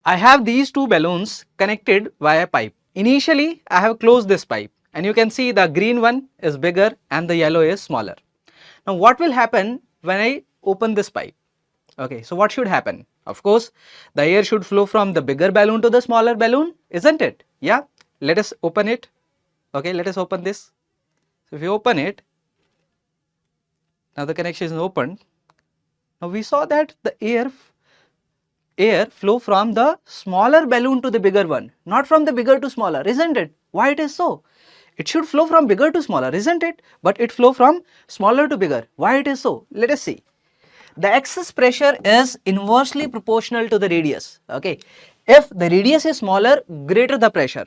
I have these two balloons connected via pipe. Initially, I have closed this pipe and you can see the green one is bigger and the yellow is smaller. Now what will happen when I open this pipe? Okay, so what should happen? Of course, the air should flow from the bigger balloon to the smaller balloon, isn't it? Yeah, let us open it. Okay, let us open this. So if you open it, now the connection is opened. Now we saw that the air flow from the smaller balloon to the bigger one, not from the bigger to smaller, isn't it? Why it is so? It should flow from bigger to smaller, isn't it? But it flow from smaller to bigger. Why it is so? Let us see. The excess pressure is inversely proportional to the radius. Okay, if the radius is smaller, greater the pressure.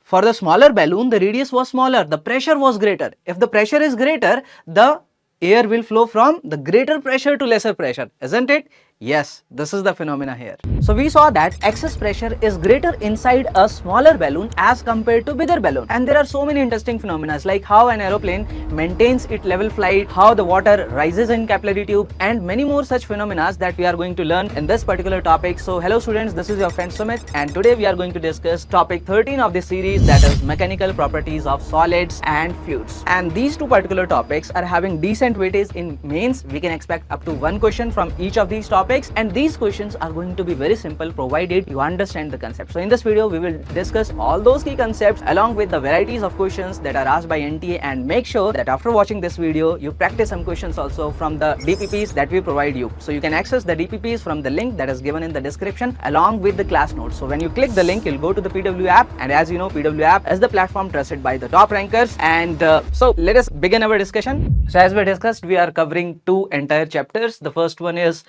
For the smaller balloon, the radius was smaller, the pressure was greater. If the pressure is greater, the air will flow from the greater pressure to lesser pressure, isn't it? Yes, this is the phenomena here. So we saw that excess pressure is greater inside a smaller balloon as compared to bigger balloon. And there are so many interesting phenomena like how an aeroplane maintains its level flight, how the water rises in capillary tube, and many more such phenomena that we are going to learn in this particular topic. So hello students, this is your friend Sumit, and today we are going to discuss topic 13 of this series, that is mechanical properties of solids and fluids. And these two particular topics are having decent weightage in mains. We can expect up to one question from each of these topics, and these questions are going to be very simple provided you understand the concept. So in this video we will discuss all those key concepts along with the varieties of questions that are asked by NTA, and make sure that after watching this video you practice some questions also from the DPPs that we provide you. So you can access the DPPs from the link that is given in the description along with the class notes. So when you click the link, you'll go to the PW app, and as you know, PW app is the platform trusted by the top rankers. And so let us begin our discussion. So as we discussed, we are covering two entire chapters. The first one is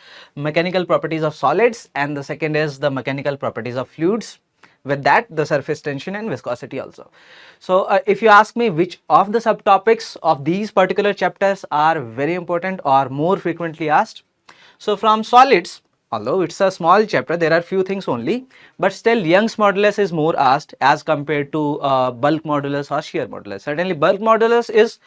mechanical properties of solids, and the second is the mechanical properties of fluids. With that, the surface tension and viscosity also. So if you ask me which of the subtopics of these particular chapters are very important or more frequently asked, so from solids, although it's a small chapter, there are few things only, but still Young's modulus is more asked as compared to bulk modulus or shear modulus. Certainly bulk modulus is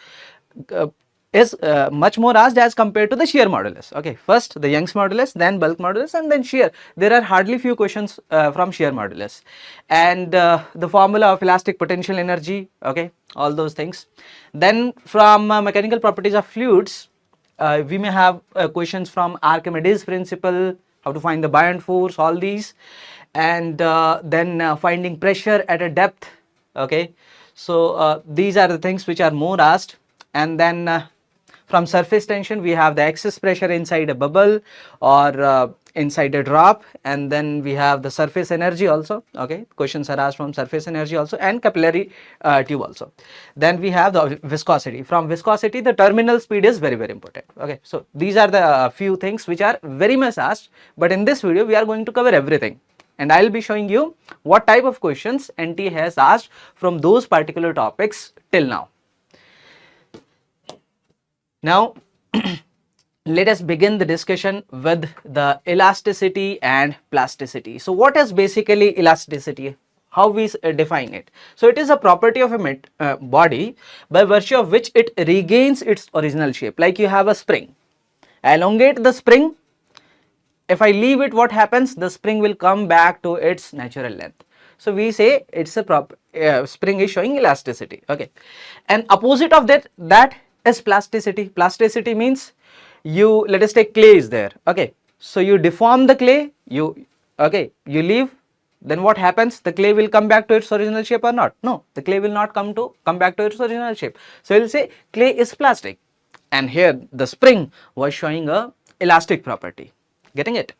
much more asked as compared to the shear modulus. Okay, first the Young's modulus, then bulk modulus, and then shear. There are hardly few questions from shear modulus, and the formula of elastic potential energy. Okay, all those things. Then from mechanical properties of fluids, we may have questions from Archimedes principle, how to find the buoyant force, all these, and then finding pressure at a depth. Okay, so these are the things which are more asked. And then from surface tension, we have the excess pressure inside a bubble or inside a drop, and then we have the surface energy also. Okay, questions are asked from surface energy also, and capillary tube also. Then we have the viscosity. From viscosity, the terminal speed is very important. Okay, so these are the few things which are very much asked, but in this video we are going to cover everything, and I will be showing you what type of questions NT has asked from those particular topics till now. Now let us begin the discussion with the elasticity and plasticity. So what is basically elasticity? How we define it? So it is a property of a body by virtue of which it regains its original shape. Like you have a spring, elongate the spring, if I leave it, what happens? The spring will come back to its natural length. So we say it's a spring is showing elasticity. Okay, and opposite of that is plasticity. Plasticity means let us take clay is there. Okay, so you deform the clay, you leave, then what happens? The clay will come back to its original shape or not? No, the clay will not come back to its original shape. So you will say clay is plastic, and here the spring was showing a elastic property. Getting it?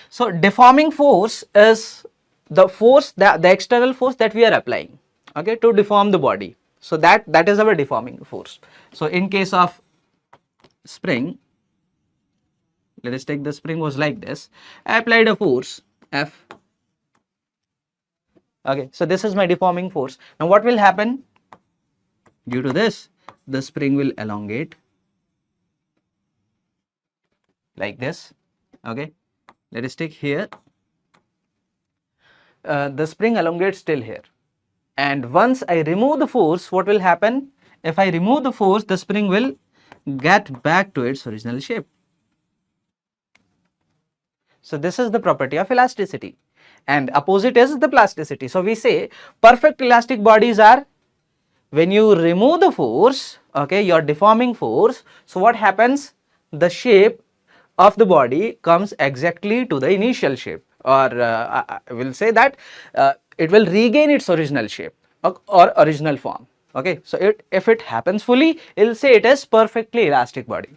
So deforming force is the force, the external force that we are applying, okay, to deform the body. So that is our deforming force. So in case of spring, let us take the spring was like this. I applied a force F. Okay, so this is my deforming force. Now what will happen? Due to this, the spring will elongate like this. Okay, let us take here. The spring elongates till here, and once I remove the force, what will happen? If I remove the force, the spring will get back to its original shape. So this is the property of elasticity. and opposite is the plasticity. So we say perfect elastic bodies are when you remove the force, okay, your deforming force. So what happens? The shape of the body comes exactly to the initial shape, or I will say that it will regain its original shape or original form. Okay, so if it happens fully, it will say it is perfectly elastic body.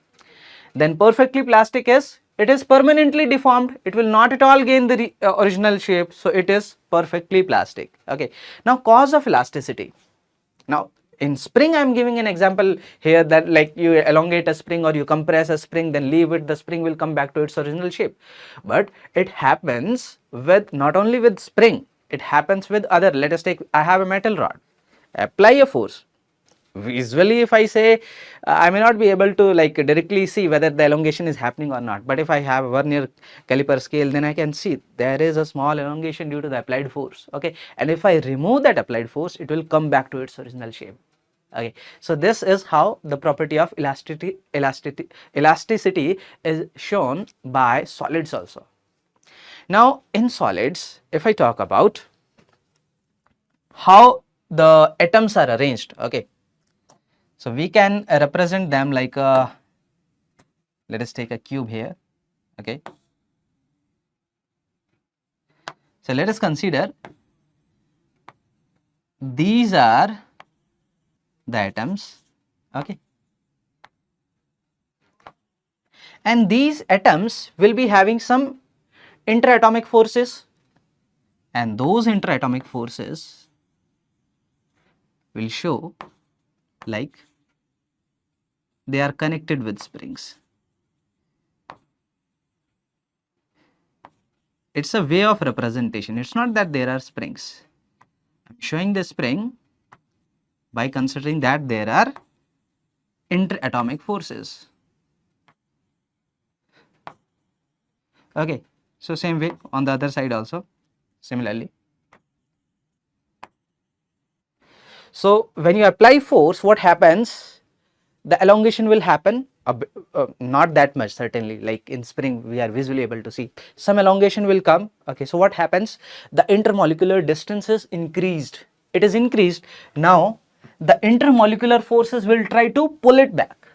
Then perfectly plastic is, it is permanently deformed, it will not at all gain the original shape, so it is perfectly plastic. Okay, now cause of elasticity. Now in spring I am giving an example here, that like you elongate a spring or you compress a spring, then leave it, the spring will come back to its original shape. But it happens with, not only with spring, it happens with other, let us take, I have a metal rod, apply a force. Visually if I say, I may not be able to like directly see whether the elongation is happening or not, but if I have a vernier caliper scale, then I can see there is a small elongation due to the applied force. Okay, and if I remove that applied force, it will come back to its original shape. Okay, so this is how the property of elasticity is shown by solids also. Now in solids, if I talk about how the atoms are arranged, okay, so we can represent them like a, let us take a cube here. Okay, so let us consider these are the atoms. Okay, and these atoms will be having some interatomic forces, and those interatomic forces will show like they are connected with springs. It's a way of representation. It's not that there are springs. I'm showing the spring by considering that there are interatomic forces. Okay, so same way on the other side also similarly. So when you apply force, what happens? The elongation will happen, not that much certainly, like in spring we are visually able to see some elongation will come. Okay, so what happens? The intermolecular distance is increased, it is increased. Now the intermolecular forces will try to pull it back.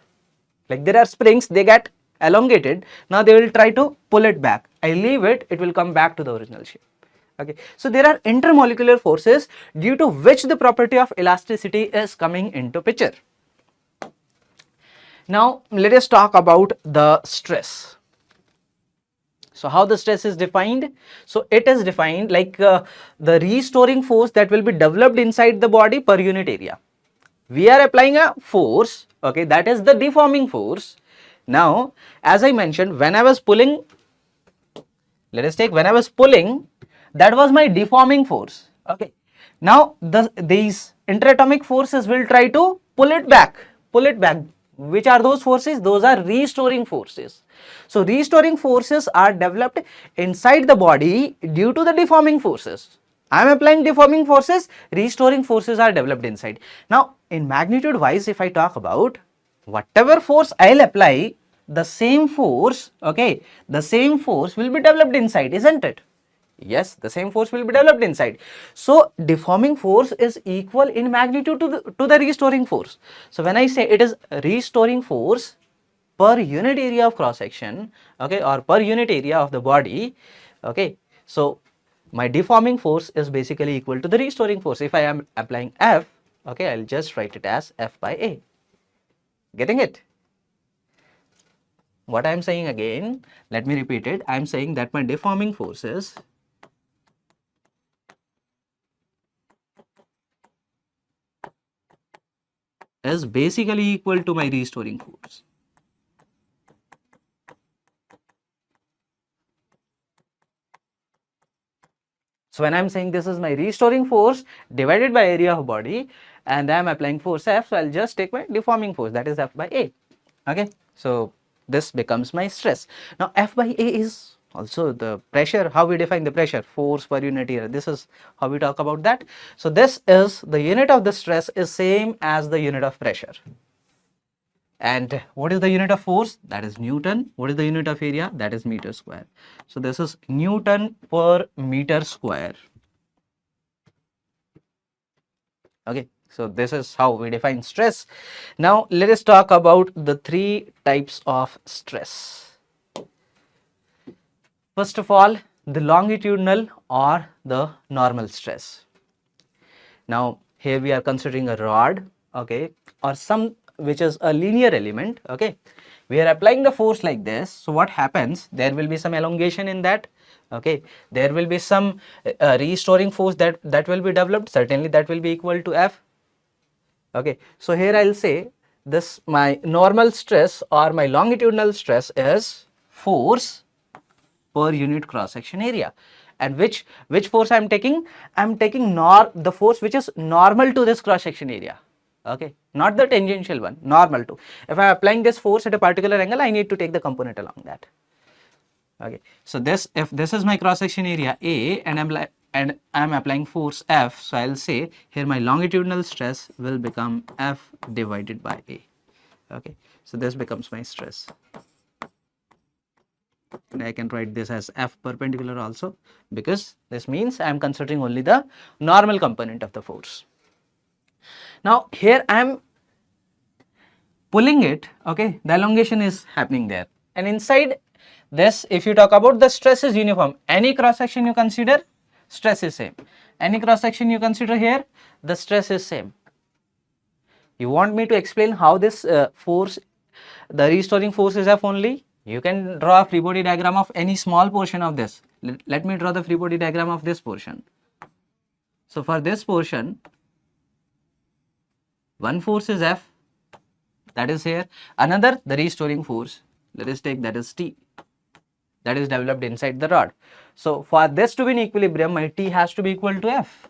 Like there are springs, they get elongated, now they will try to pull it back. I leave it, it will come back to the original shape. Okay, so there are intermolecular forces due to which the property of elasticity is coming into picture. Now let us talk about the stress. So how the stress is defined? So it is defined like the restoring force that will be developed inside the body per unit area. We are applying a force, okay, that is the deforming force. Now as I mentioned, when I was pulling, let us take, when I was pulling, that was my deforming force. Okay, now these interatomic forces will try to pull it back. Which are those forces? Those are restoring forces. So restoring forces are developed inside the body due to the deforming forces. I am applying deforming forces, restoring forces are developed inside. Now in magnitude wise, if I talk about whatever force I'll apply, the same force, okay, the same force will be developed inside, isn't it? Yes, the same force will be developed inside. So deforming force is equal in magnitude to the restoring force. So when I say it is restoring force per unit area of cross section, okay, or per unit area of the body, okay, so my deforming force is basically equal to the restoring force. If I am applying F, okay, I'll just write it as F by A. Getting it? What I am saying again, let me repeat it. I am saying that my deforming forces is basically equal to my restoring force. So when I am saying this is my restoring force divided by area of body and I am applying force F, so I will just take my deforming force, that is F by A. Okay, so this becomes my stress. Now F by A is also the pressure, how we define the pressure, force per unit area. This is how we talk about that. So this is the unit of the stress is same as the unit of pressure. And what is the unit of force? That is Newton. What is the unit of area? That is meter square. So this is Newton per meter square. Okay, so this is how we define stress. Now let us talk about the three types of stress. First of all, the longitudinal or the normal stress. Now here we are considering a rod, okay, or some which is a linear element, okay. We are applying the force like this. So what happens? There will be some elongation in that, okay. There will be some restoring force that will be developed. Certainly that will be equal to F. Okay, so here I'll say this, my normal stress or my longitudinal stress is force per unit cross section area. And which force I'm taking? I'm taking the force which is normal to this cross section area. Okay, not the tangential one, normal to. If I'm applying this force at a particular angle, I need to take the component along that. Okay, so if this is my cross section area A and I'm applying force F, so I'll say here my longitudinal stress will become F divided by A. Okay, so this becomes my stress. And I can write this as F perpendicular also, because this means I am considering only the normal component of the force. Now here I am pulling it, okay, the elongation is happening there, and inside this, if you talk about the stress is uniform, any cross section you consider, stress is same. Any cross section you consider here, the stress is same. You want me to explain how this force, the restoring force is F only? You can draw a free body diagram of any small portion of this. Let me draw the free body diagram of this portion. So for this portion, one force is F, that is here. Another, the restoring force, let us take, that is T, that is developed inside the rod. So for this to be in equilibrium, my T has to be equal to F.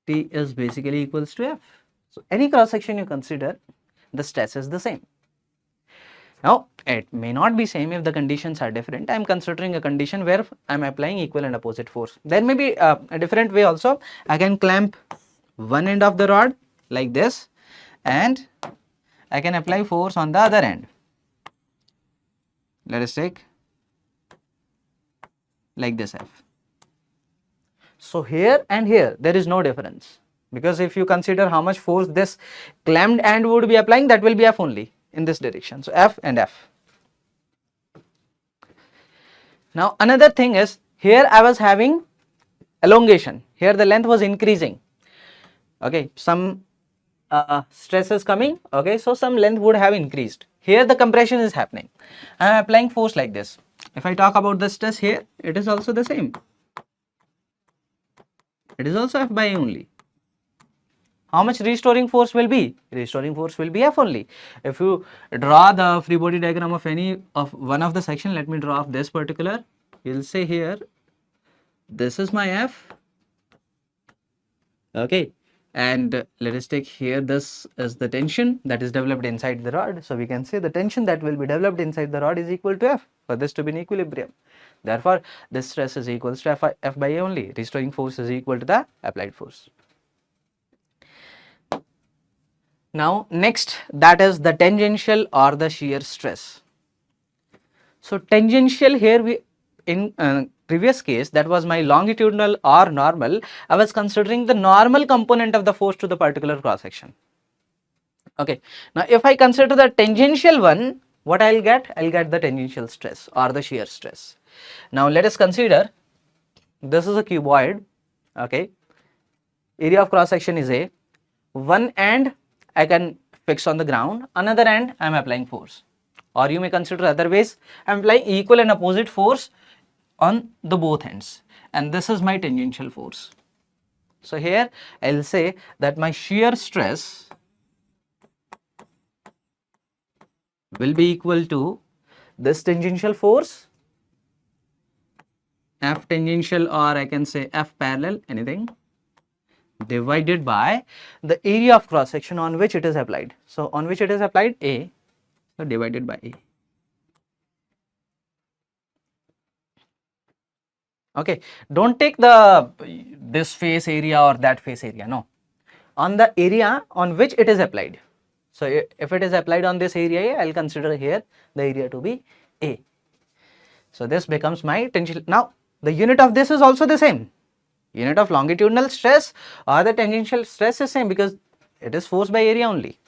T is basically equals to F. So any cross section you consider, the stress is the same. Now it may not be same if the conditions are different. I am considering a condition where I am applying equal and opposite force. There may be a different way also. I can clamp one end of the rod like this, and I can apply force on the other end. Let us take like this F. So here and here there is no difference, because if you consider how much force this clamped end would be applying, that will be F only in this direction. So F and F. Now another thing is, here I was having elongation, here the length was increasing, okay, some stress is coming, okay, so some length would have increased. Here the compression is happening, I am applying force like this. If I talk about the stress here, it is also the same, it is also F by A only. How much restoring force will be? Restoring force will be F only. If you draw the free body diagram of any of one of the section, let me draw of this particular, you will say here, this is my F, okay, and let us take here, this is the tension that is developed inside the rod. So we can say the tension that will be developed inside the rod is equal to F for this to be in equilibrium. Therefore this stress is equals to F by A only. Restoring force is equal to the applied force. Now next, that is the tangential or the shear stress. So tangential, here we in previous case, that was my longitudinal or normal, I was considering the normal component of the force to the particular cross section. Okay, now if I consider the tangential one, what I'll get? I'll get the tangential stress or the shear stress. Now let us consider, this is a cuboid, okay, area of cross section is A, one end I can fix on the ground, another end I am applying force, or you may consider other ways, I am applying equal and opposite force on the both ends, and this is my tangential force. So here I will say that my shear stress will be equal to this tangential force, F tangential, or I can say F parallel, anything, divided by the area of cross section on which it is applied. So on which it is applied, A, so divided by A. Okay, don't take the this face area or that face area, no, on the area on which it is applied. So if it is applied on this area A, I will consider here the area to be A. So this becomes my tangential. Now the unit of this is also the same. Unit of longitudinal stress or the tangential stress is same because it is force by area only.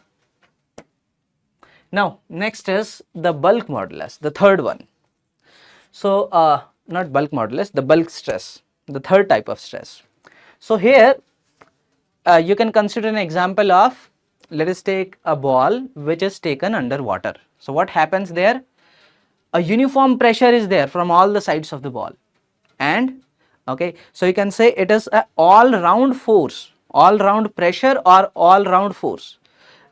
Now next is the bulk modulus, the third one. So not bulk modulus, the bulk stress, the third type of stress. So here you can consider an example of, let us take a ball which is taken under water. So what happens there? A uniform pressure is there from all the sides of the ball, and okay, so you can say it is a all round force, all round pressure or all round force.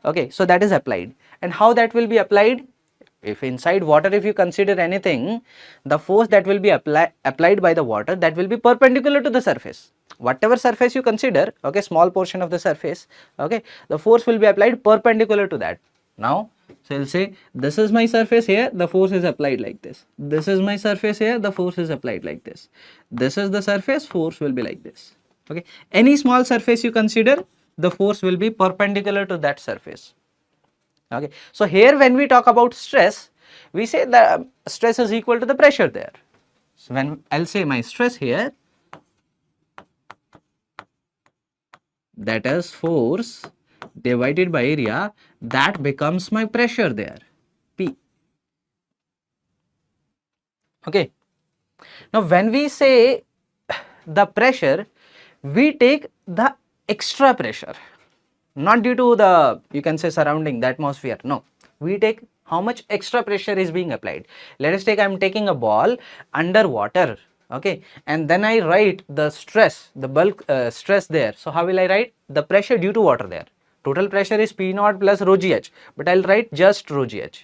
Okay, so that is applied. And how that will be applied? If inside water, if you consider anything, the force that will be applied by the water, that will be perpendicular to the surface. Whatever surface you consider, okay, small portion of the surface, okay, the force will be applied perpendicular to that. Now, so I'll say this is my surface here, the force is applied like this. This is my surface here, the force is applied like this. This is the surface, force will be like this. Okay, any small surface you consider, the force will be perpendicular to that surface. Okay, so here when we talk about stress, we say the stress is equal to the pressure there. So when I'll say my stress here, that is force divided by area, that becomes my pressure there, P. Okay, now when we say the pressure, we take the extra pressure, not due to the, you can say, surrounding the atmosphere, no, we take how much extra pressure is being applied. Let us take, I am taking a ball under water, okay, and then I write the stress, the bulk stress there. So how will I write? The pressure due to water there. Total pressure is P naught plus rho gh, but I'll write just rho gh.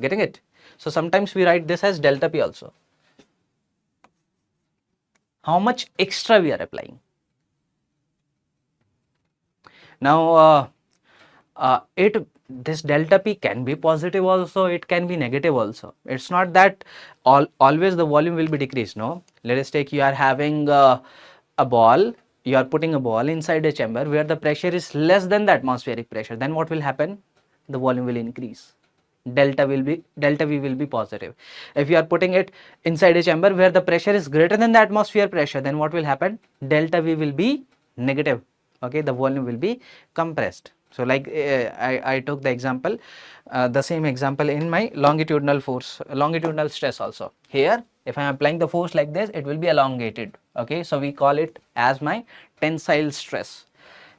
Getting it? So sometimes we write this as delta P also. How much extra we are applying. Now this delta P can be positive also, it can be negative also. It's not that always the volume will be decreased, no. Let us take, you are having a ball, you are putting a ball inside a chamber where the pressure is less than the atmospheric pressure, then what will happen? The volume will increase. Delta V will be positive. If you are putting it inside a chamber where the pressure is greater than the atmosphere pressure, then what will happen? Delta V will be negative. Okay, the volume will be compressed. So like I took the example, the same example in my longitudinal force, longitudinal stress also. Here, if I am applying the force like this, it will be elongated. Okay, so we call it as my tensile stress.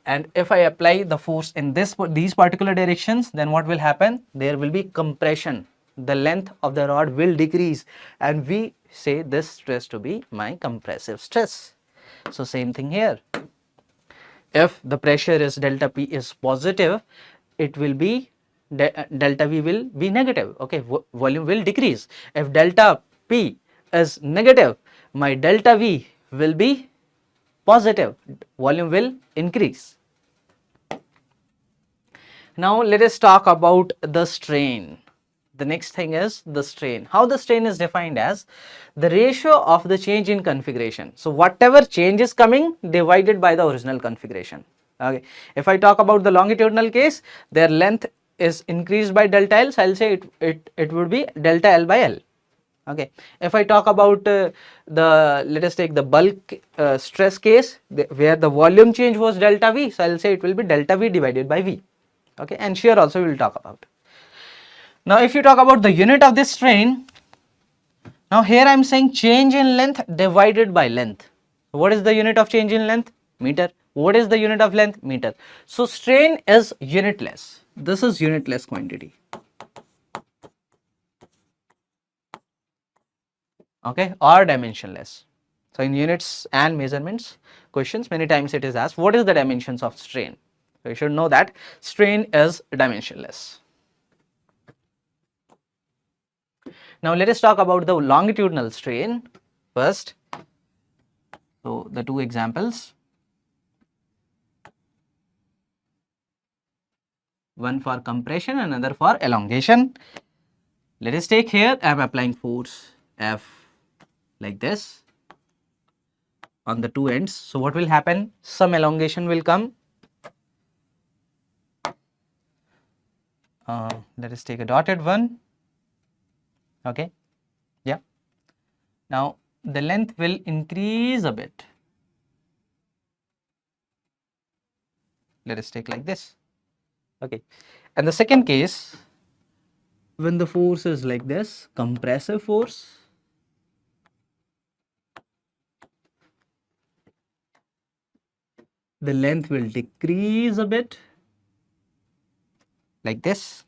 And if I apply the force in these particular directions, then what will happen? There will be compression. The length of the rod will decrease, and we say this stress to be my compressive stress. So same thing here. If the pressure is delta P is positive, it will be delta V will be negative. Okay, volume will decrease. If delta P is negative, my delta V will be positive, volume will increase. Now let us talk about the strain. The next thing is the strain. How the strain is defined as the ratio of the change in configuration. So whatever change is coming divided by the original configuration. Okay, if I talk about the longitudinal case, their length is increased by delta L, so I'll say it would be delta L by L. Okay, if I talk about let us take the bulk stress case where the volume change was delta V, so I'll say it will be delta V divided by V. Okay, and shear also we will talk about. Now if you talk about the unit of this strain, now here I am saying change in length divided by length. What is the unit of change in length? Meter. What is the unit of length? Meter. So strain is unitless. This is unitless quantity. Okay, or dimensionless. So in units and measurements questions, many times it is asked, what is the dimensions of strain? So you should know that strain is dimensionless. Now let us talk about the longitudinal strain first. So the two examples, one for compression and another for elongation. Let us take here, I am applying force F like this. on the two ends. So what will happen? Some elongation will come. Let us take a dotted one. Okay, yeah. Now the length will increase a bit. Let us take like this. Okay, and the second case, when the force is like this, compressive force, the length will decrease a bit like this.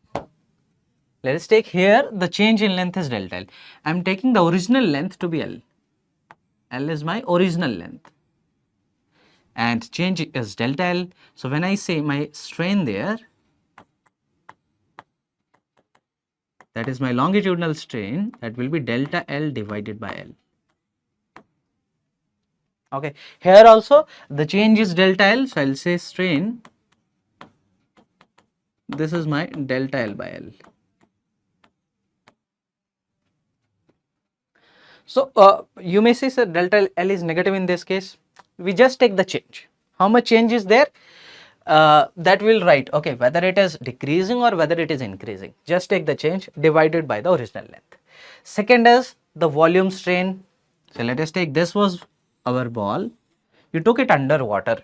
Let us take here the change in length is delta L. I am taking the original length to be L. L is my original length and change is delta L. So when I say my strain there, that is my longitudinal strain, that will be delta L divided by L. Okay, here also the change is delta L, so I will say strain, this is my delta L by L. So you may say, sir, delta L is negative in this case. We just take the change. How much change is there? That will write, okay, whether it is decreasing or whether it is increasing. Just take the change divided by the original length. Second is the volume strain. So let us take, this was our ball. You took it under water.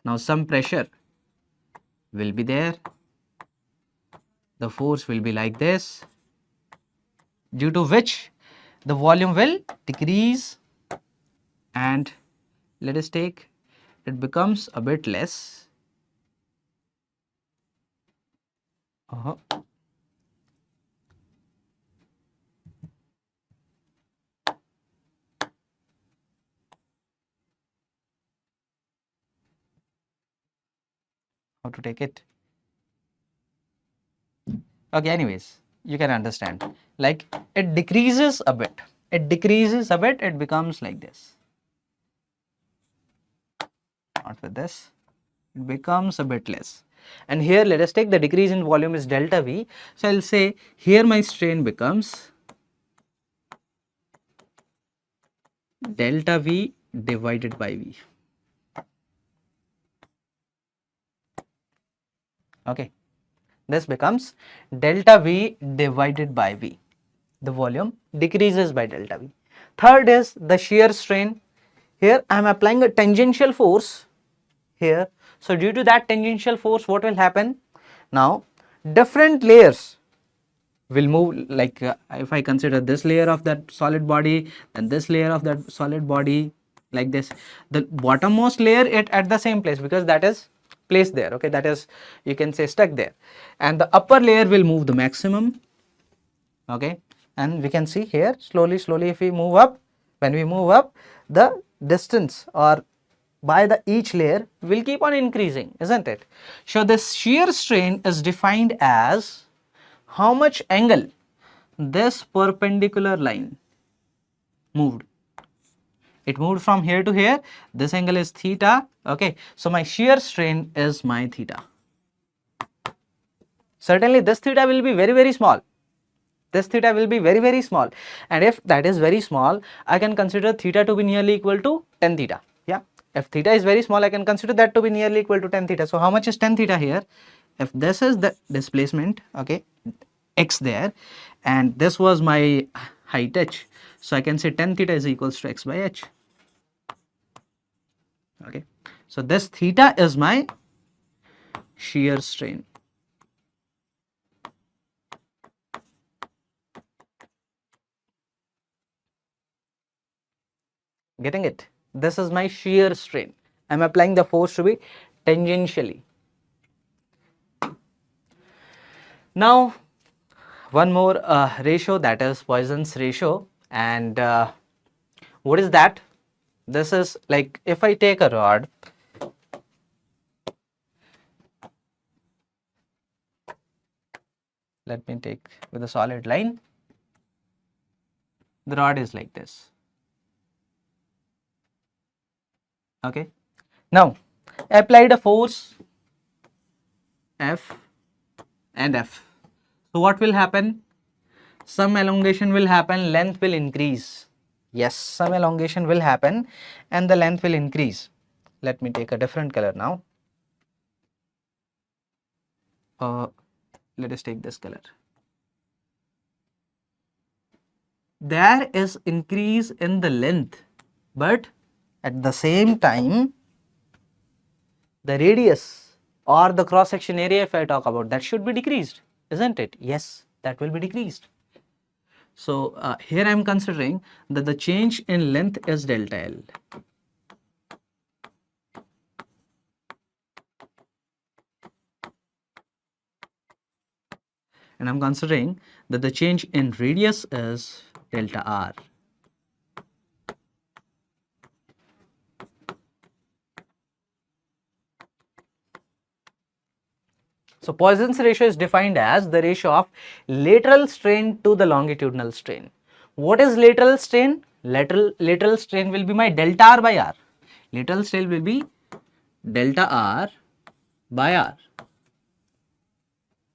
Now some pressure will be there. The force will be like this, due to which the volume will decrease, and let us take, it becomes a bit less. How to take it? Okay, anyways, you can understand, like it decreases a bit, it becomes like this, not with this, it becomes a bit less. And here let us take the decrease in volume is delta V. So I will say here my strain becomes delta V divided by V. Okay, this becomes delta V divided by V. The volume decreases by delta V. Third is the shear strain. Here I am applying a tangential force here. So due to that tangential force, what will happen? Now different layers will move, like if I consider this layer of that solid body, then this layer of that solid body, like this, the bottommost layer it at the same place, because that is placed there, okay, that is, you can say, stuck there, and the upper layer will move the maximum. Okay, and we can see here slowly if we move up, when we move up, the distance or by the each layer will keep on increasing, isn't it? So this shear strain is defined as how much angle this perpendicular line moved. It moved from here to here, this angle is theta. Okay, so my shear strain is my theta. Certainly this theta will be very small. This theta will be very small, and if that is very small, I can consider theta to be nearly equal to tan theta. Yeah, if theta is very small, I can consider that to be nearly equal to tan theta. So how much is tan theta here? If this is the displacement, okay, x there, and this was my height h, so I can say tan theta is equals to x by h. Okay, so this theta is my shear strain. Getting it? This is my shear strain. I am applying the force to be tangentially. Now one more ratio, that is Poisson's ratio. And what is that? This is like, if I take a rod, let me take with a solid line, the rod is like this. Okay, now I applied a force F and F. So what will happen? Some elongation will happen, length will increase Yes, some elongation will happen and the length will increase. Let me take a different color now. Let us take this color. There is increase in the length, but at the same time the radius or the cross section area, if I talk about, that should be decreased, isn't it? Yes, that will be decreased. So here I am considering that the change in length is delta L. And I am considering that the change in radius is delta R. So Poisson's ratio is defined as the ratio of lateral strain to the longitudinal strain. What is lateral strain? Lateral strain will be my delta R by R. Lateral strain will be delta R by R.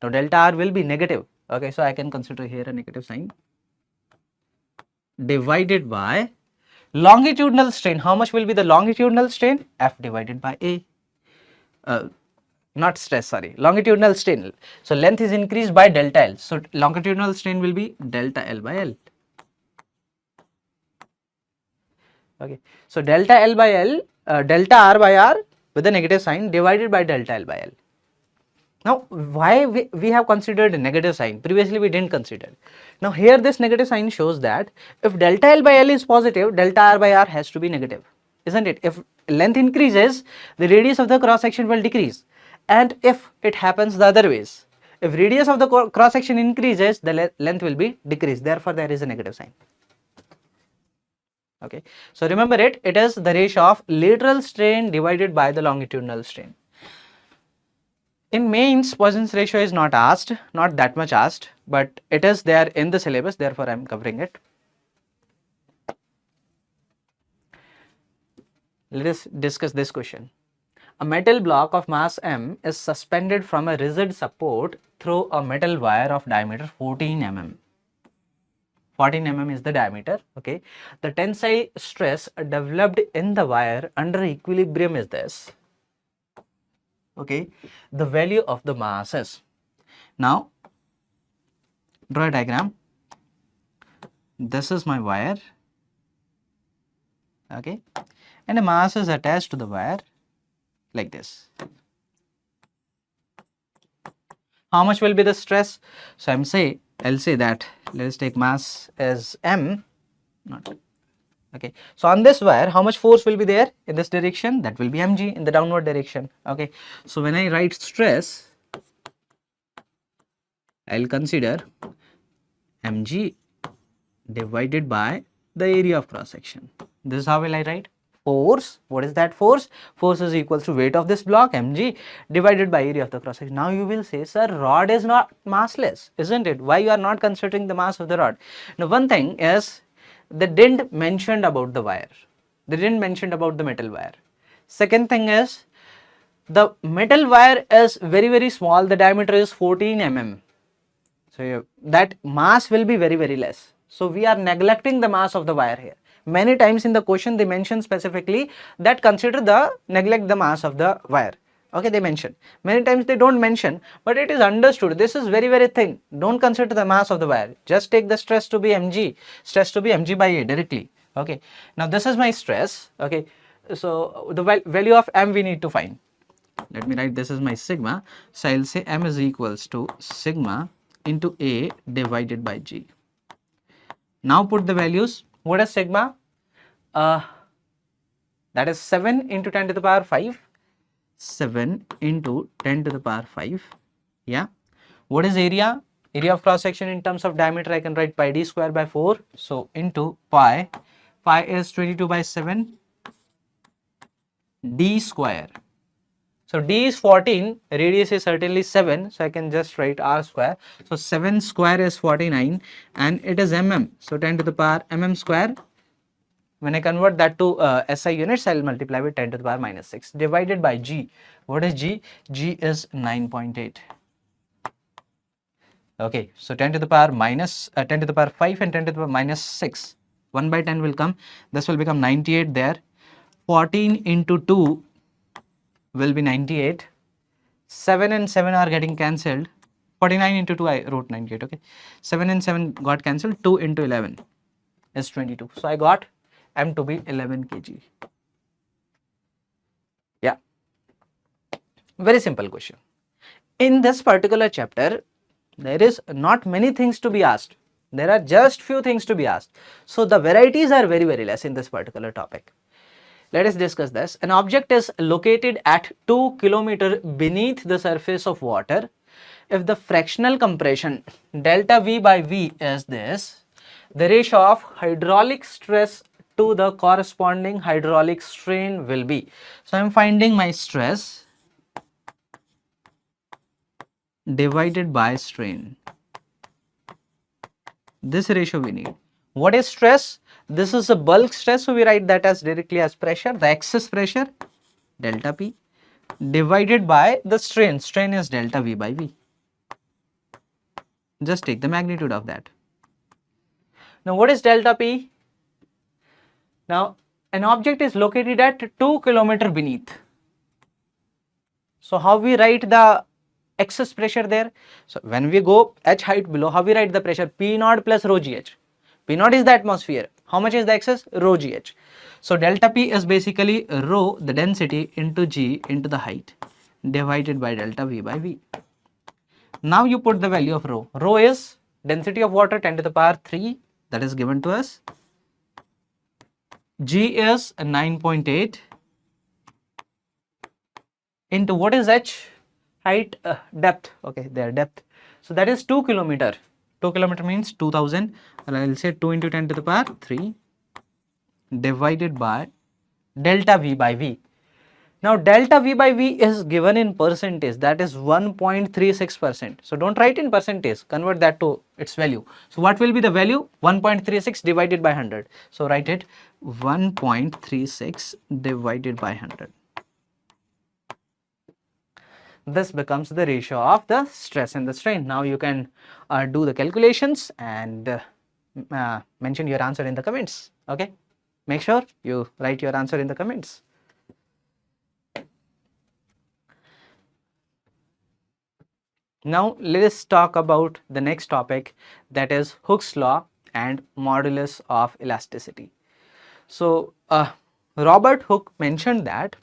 Now delta R will be negative. Okay, so I can consider here a negative sign. Divided by longitudinal strain. How much will be the longitudinal strain? F divided by A. Not stress, sorry, longitudinal strain. So length is increased by delta L. So longitudinal strain will be delta L by L. Okay. So delta L by L, delta R by R with a negative sign divided by delta L by L. Now, why we have considered a negative sign? Previously, we didn't consider. Now, here this negative sign shows that if delta L by L is positive, delta R by R has to be negative, isn't it? If length increases, the radius of the cross section will decrease. And if it happens the other ways, if radius of the cross section increases, the length will be decreased. Therefore, there is a negative sign. Okay. So, remember it is the ratio of lateral strain divided by the longitudinal strain. In mains, Poisson's ratio is not asked, not that much asked, but it is there in the syllabus, therefore I am covering it. Let us discuss this question. A metal block of mass m is suspended from a rigid support through a metal wire of diameter 14 mm. 14 mm is the diameter, okay. The tensile stress developed in the wire under equilibrium is this. Okay, the value of the mass is. Now, draw a diagram. This is my wire, okay, and a mass is attached to the wire like this. How much will be the stress? So I'll say that let us take mass as m, not. Okay, so on this wire, how much force will be there in this direction? That will be mg in the downward direction. Okay, so when I write stress, I'll consider mg divided by the area of cross section. This is how will I write? Force. What is that force? Force is equals to weight of this block mg divided by area of the cross section. Now you will say, sir, rod is not massless, isn't it? Why you are not considering the mass of the rod? Now one thing is, they didn't mention about the wire. They didn't mention about the metal wire. Second thing is, the metal wire is very small. The diameter is 14 mm. So that mass will be very less. So we are neglecting the mass of the wire here. Many times in the question they mention specifically that neglect the mass of the wire. Okay, they mention. Many times they don't mention, but it is understood. This is very thin. Don't consider the mass of the wire. Just take the stress to be mg. Stress to be mg by A directly. Okay. Now this is my stress. Okay. So the value of m we need to find. Let me write this is my sigma. So I'll say m is equals to sigma into A divided by G. Now put the values. What is sigma? That is 7 into 10 to the power 5. 7 into 10 to the power 5. Yeah. What is area? Area of cross section in terms of diameter, I can write pi d square by 4. So into pi. Pi is 22 by 7. D square. So d is 14. Radius is certainly 7. So I can just write r square. So 7 square is 49 and it is mm. So 10 to the power mm square. When I convert that to SI units, I will multiply with 10 to the power minus 6 divided by G. What is G? G is 9.8. Okay, so 10 to the power minus 10 to the power 5 and 10 to the power minus 6. 1 by 10 will come, this will become 98 there, 14 into 2 will be 98, 7 and 7 are getting cancelled, 49 into 2 I wrote 98, okay, 7 and 7 got cancelled, 2 into 11 is 22. So I got M to be 11 kg. Yeah, very simple question. In this particular chapter, there is not many things to be asked. There are just few things to be asked. So the varieties are very, very less in this particular topic. Let us discuss this. An object is located at 2 km beneath the surface of water. If the fractional compression delta V by V is this, the ratio of hydraulic stress to the corresponding hydraulic strain will be. So I am finding my stress divided by strain. This ratio we need. What is stress? This is a bulk stress, so we write that as directly as pressure, the excess pressure delta P divided by the strain. Strain is delta V by V. Just take the magnitude of that. Now what is delta P? Now an object is located at 2 km beneath. So how we write the excess pressure there? So when we go h height below, how we write the pressure? P naught plus rho gh. P naught is the atmosphere. How much is the excess? Rho gh. So delta P is basically rho, the density, into g into the height divided by delta V by V. Now you put the value of rho. Rho is density of water 10 to the power 3, that is given to us. G is 9.8 into what is h? Height, depth, okay, their depth. So that is 2 km. 2 km means 2000, and I will say 2 into 10 to the power 3 divided by delta V by V. Now delta V by V is given in percentage, that is 1.36%. So don't write in percentage, convert that to its value. So what will be the value? 1.36 divided by 100. So write it 1.36 divided by 100. This becomes the ratio of the stress and the strain. Now you can do the calculations and mention your answer in the comments. Okay, make sure you write your answer in the comments. Now let us talk about the next topic, that is Hooke's law and modulus of elasticity. So Robert Hooke mentioned that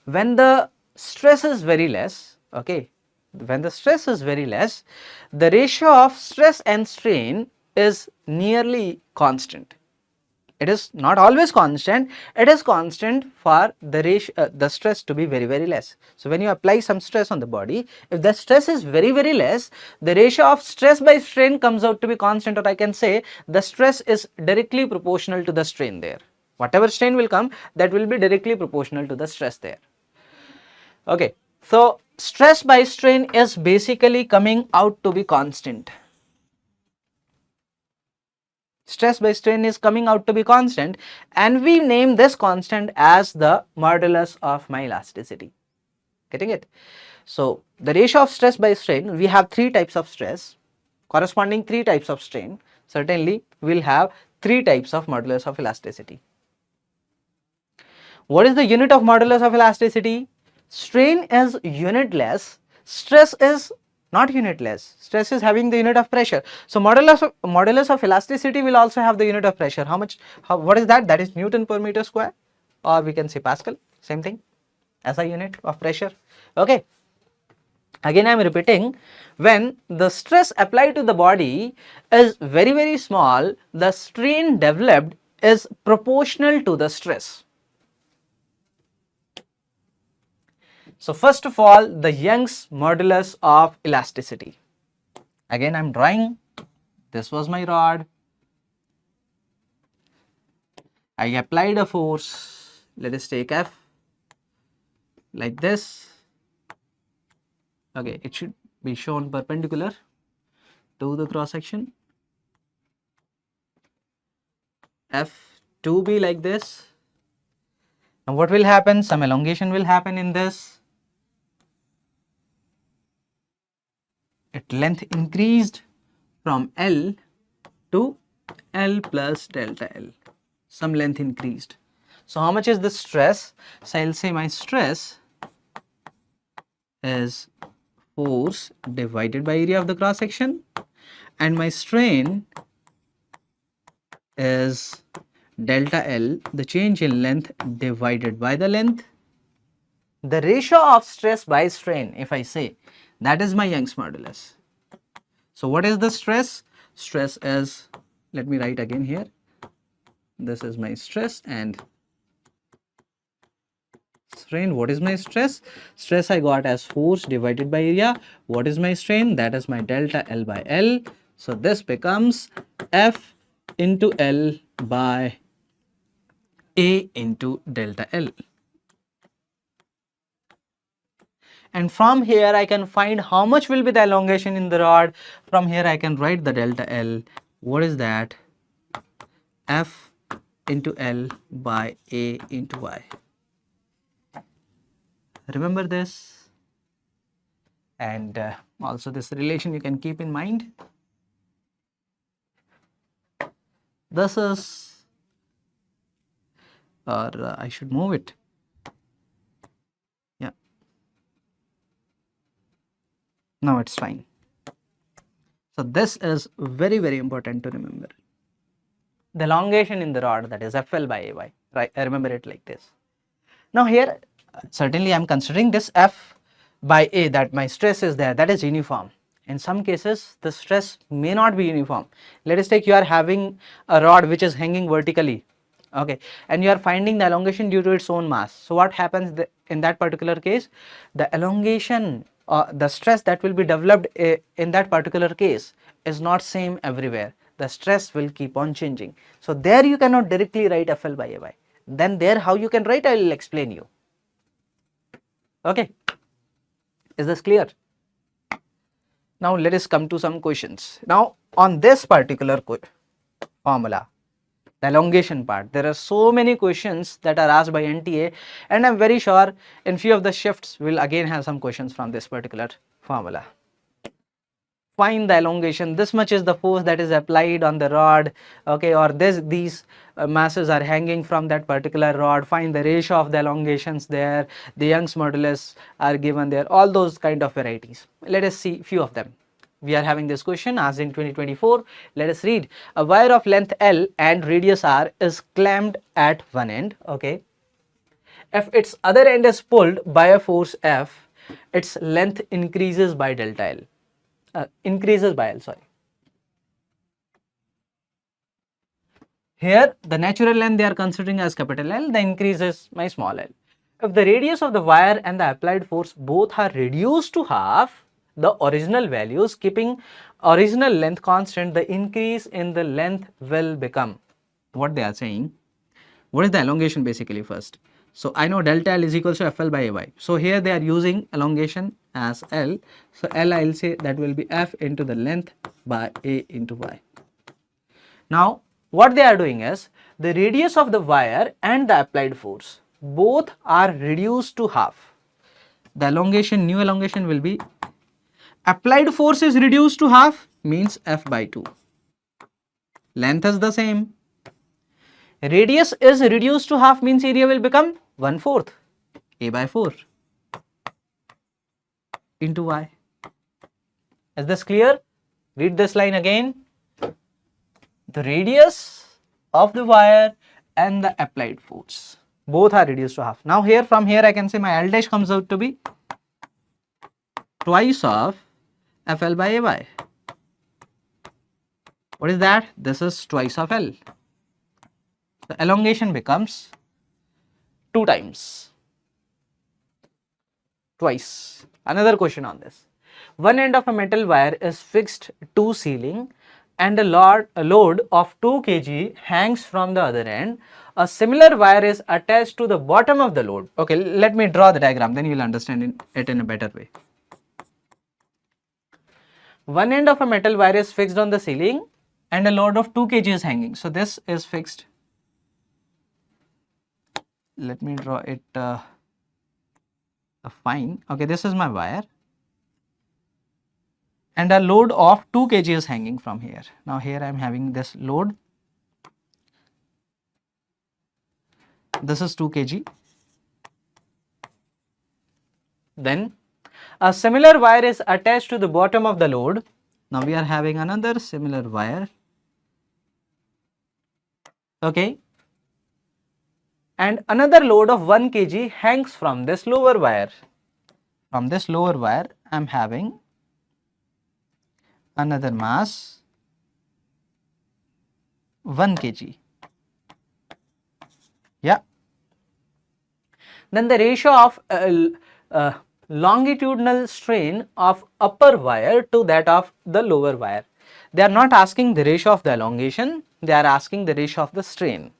when the stress is very less, okay, when the stress is very less, the ratio of stress and strain is nearly constant. It is not always constant, it is constant for the ratio, the stress to be very, very less. So when you apply some stress on the body, if the stress is very, very less, the ratio of stress by strain comes out to be constant, or I can say the stress is directly proportional to the strain there. Whatever strain will come, that will be directly proportional to the stress there. Okay, so stress by strain is basically coming out to be constant. Stress by strain is coming out to be constant, and we name this constant as the modulus of my elasticity. Getting it? So the ratio of stress by strain, we have 3 types of stress, corresponding 3 types of strain. Certainly we will have 3 types of modulus of elasticity. What is the unit of modulus of elasticity? Strain is unitless, stress is not unitless. Stress is having the unit of pressure. So modulus of elasticity will also have the unit of pressure. How much? What is that? That is Newton per meter square, or we can say Pascal. Same thing, SI unit of pressure. Okay. Again I am repeating, when the stress applied to the body is very, very small, the strain developed is proportional to the stress. So first of all, the Young's modulus of elasticity. Again I am drawing, this was my rod, I applied a force, let us take F, like this. Okay, it should be shown perpendicular to the cross section. F2B like this. Now what will happen? Some elongation will happen in this. Its length increased from L to L plus delta L, some length increased. So how much is the stress? So I'll say my stress is force divided by area of the cross section, and my strain is delta L, the change in length divided by the length. The ratio of stress by strain, if I say, that is my Young's modulus. So what is the stress? Stress is, let me write again here, this is my stress and strain. What is my stress? Stress I got as force divided by area. What is my strain? That is my delta L by L. So this becomes F into L by A into delta L. And from here I can find how much will be the elongation in the rod. From here I can write the delta L. What is that? F into L by A into Y. Remember this, and also this relation you can keep in mind. This is, or I should move it. Yeah, now it's fine. So this is very, very important to remember. The elongation in the rod, that is FL by AY, right? I remember it like this. Now here, certainly I am considering this F by A, that my stress is there, that is uniform. In some cases, the stress may not be uniform. Let us take, you are having a rod which is hanging vertically, okay, and you are finding the elongation due to its own mass. So what happens in that particular case? The elongation, the stress that will be developed in that particular case is not same everywhere. The stress will keep on changing. So there you cannot directly write FL by AY. Then there how you can write, I will explain you. Okay, is this clear? Now let us come to some questions. Now on this particular formula, the elongation part, there are so many questions that are asked by NTA, and I am very sure in few of the shifts we will again have some questions from this particular formula. Find the elongation, this much is the force that is applied on the rod, okay, or these masses are hanging from that particular rod. Find the ratio of the elongations there, the Young's modulus are given there, all those kind of varieties. Let us see few of them. We are having this question asked in 2024. Let us read. A wire of length L and radius R is clamped at one end, okay. If its other end is pulled by a force F, its length increases by delta L. Increases by L, sorry. Here the natural length they are considering as capital L, the increase is my small l. If the radius of the wire and the applied force both are reduced to half the original values, keeping original length constant, the increase in the length will become, what they are saying, what is the elongation basically first? So I know delta L is equals to FL by AY. So here they are using elongation as L. So L I will say that will be F into the length by A into Y. Now what they are doing is, the radius of the wire and the applied force both are reduced to half. The elongation, new elongation will be, applied force is reduced to half means F by 2. Length is the same. Radius is reduced to half means area will become 1/4, A by 4 into Y. Is this clear? Read this line again. The radius of the wire and the applied force both are reduced to half. Now here, from here I can say my L dash comes out to be twice of FL by AY. What is that? This is twice of L. The elongation becomes 2 times, twice. Another question on this. One end of a metal wire is fixed to ceiling and a load of 2 kg hangs from the other end. A similar wire is attached to the bottom of the load. Okay, let me draw the diagram, then you will understand it in a better way. One end of a metal wire is fixed on the ceiling and a load of 2 kg is hanging. So this is fixed. Let me draw it fine. Okay, this is my wire and a load of 2 kg is hanging from here. Now here I am having this load This is 2 kg. Then a similar wire is attached to the bottom of the load. Now we are having another similar wire. Okay. And another load of 1 kg hangs from this lower wire. From this lower wire, I am having another mass 1 kg. Yeah. Then the ratio of longitudinal strain of upper wire to that of the lower wire. They are not asking the ratio of the elongation, they are asking the ratio of the strain.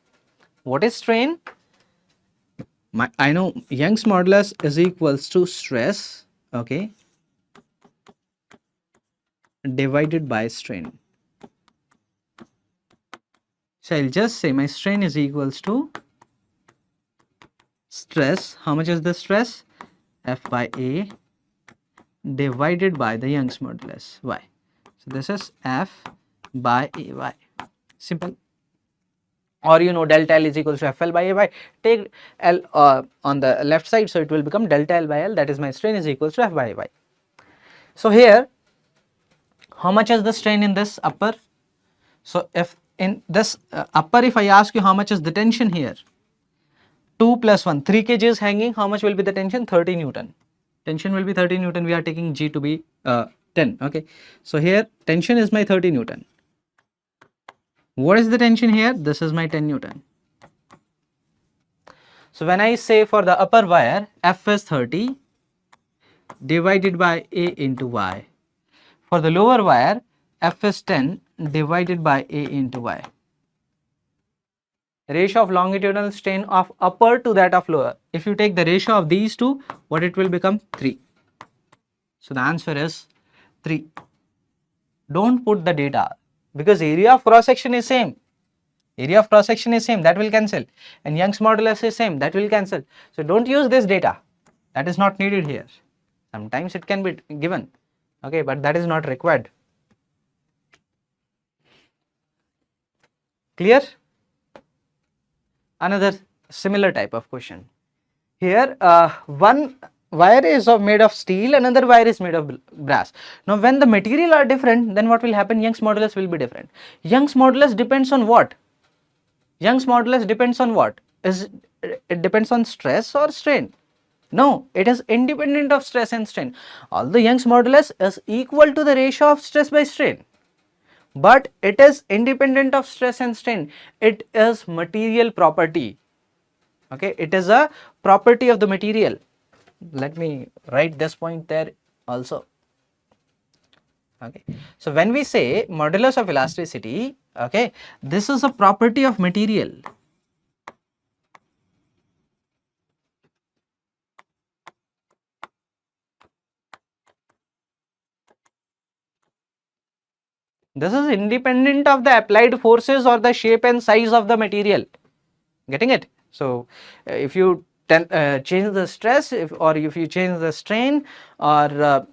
What is strain? I know Young's modulus is equals to stress, okay, divided by strain. So I'll just say my strain is equals to stress. How much is the stress? F by A divided by the Young's modulus Y. So this is F by AY. Simple. Or you know delta L is equals to FL by AY. Take L on the left side, so it will become delta L by L, that is my strain is equals to F by AY. So here, how much is the strain in this upper? So if in this upper, if I ask you how much is the tension here, 2 plus 1, 3 kg is hanging, how much will be the tension? 30 Newton. Tension will be 30 Newton, we are taking G to be 10, okay. So here tension is my 30 Newton. What is the tension here? This is my 10 Newton. So when I say for the upper wire, F is 30 divided by A into Y. For the lower wire, F is 10 divided by A into Y. Ratio of longitudinal strain of upper to that of lower. If you take the ratio of these two, what it will become? 3. So the answer is 3. Don't put the data, because area of cross section is same. Area of cross section is same, that will cancel, and Young's modulus is same, that will cancel. So don't use this data, that is not needed here. Sometimes it can be given, okay, but that is not required. Clear? Another similar type of question. Here one wire is made of steel, another wire is made of brass. Now when the material are different, then what will happen? Young's modulus will be different. Young's modulus depends on what? Young's modulus depends on what? It depends on stress or strain? No, it is independent of stress and strain. Although Young's modulus is equal to the ratio of stress by strain, but it is independent of stress and strain. It is material property. Okay, it is a property of the material. Let me write this point there also. Okay, so when we say modulus of elasticity, okay, this is a property of material. This is independent of the applied forces or the shape and size of the material. Getting it? So if you change the stress, or if you change the strain, or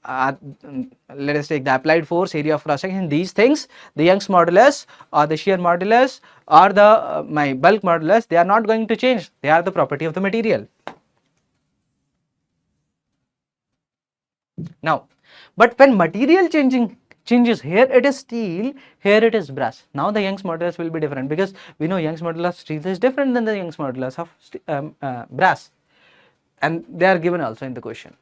let us take the applied force, area of cross section, these things, the Young's modulus or the shear modulus or the my bulk modulus, they are not going to change. They are the property of the material. Now, but when material changes, here it is steel, here it is brass. Now the Young's modulus will be different, because we know Young's modulus of steel is different than the Young's modulus of brass, and they are given also in the question.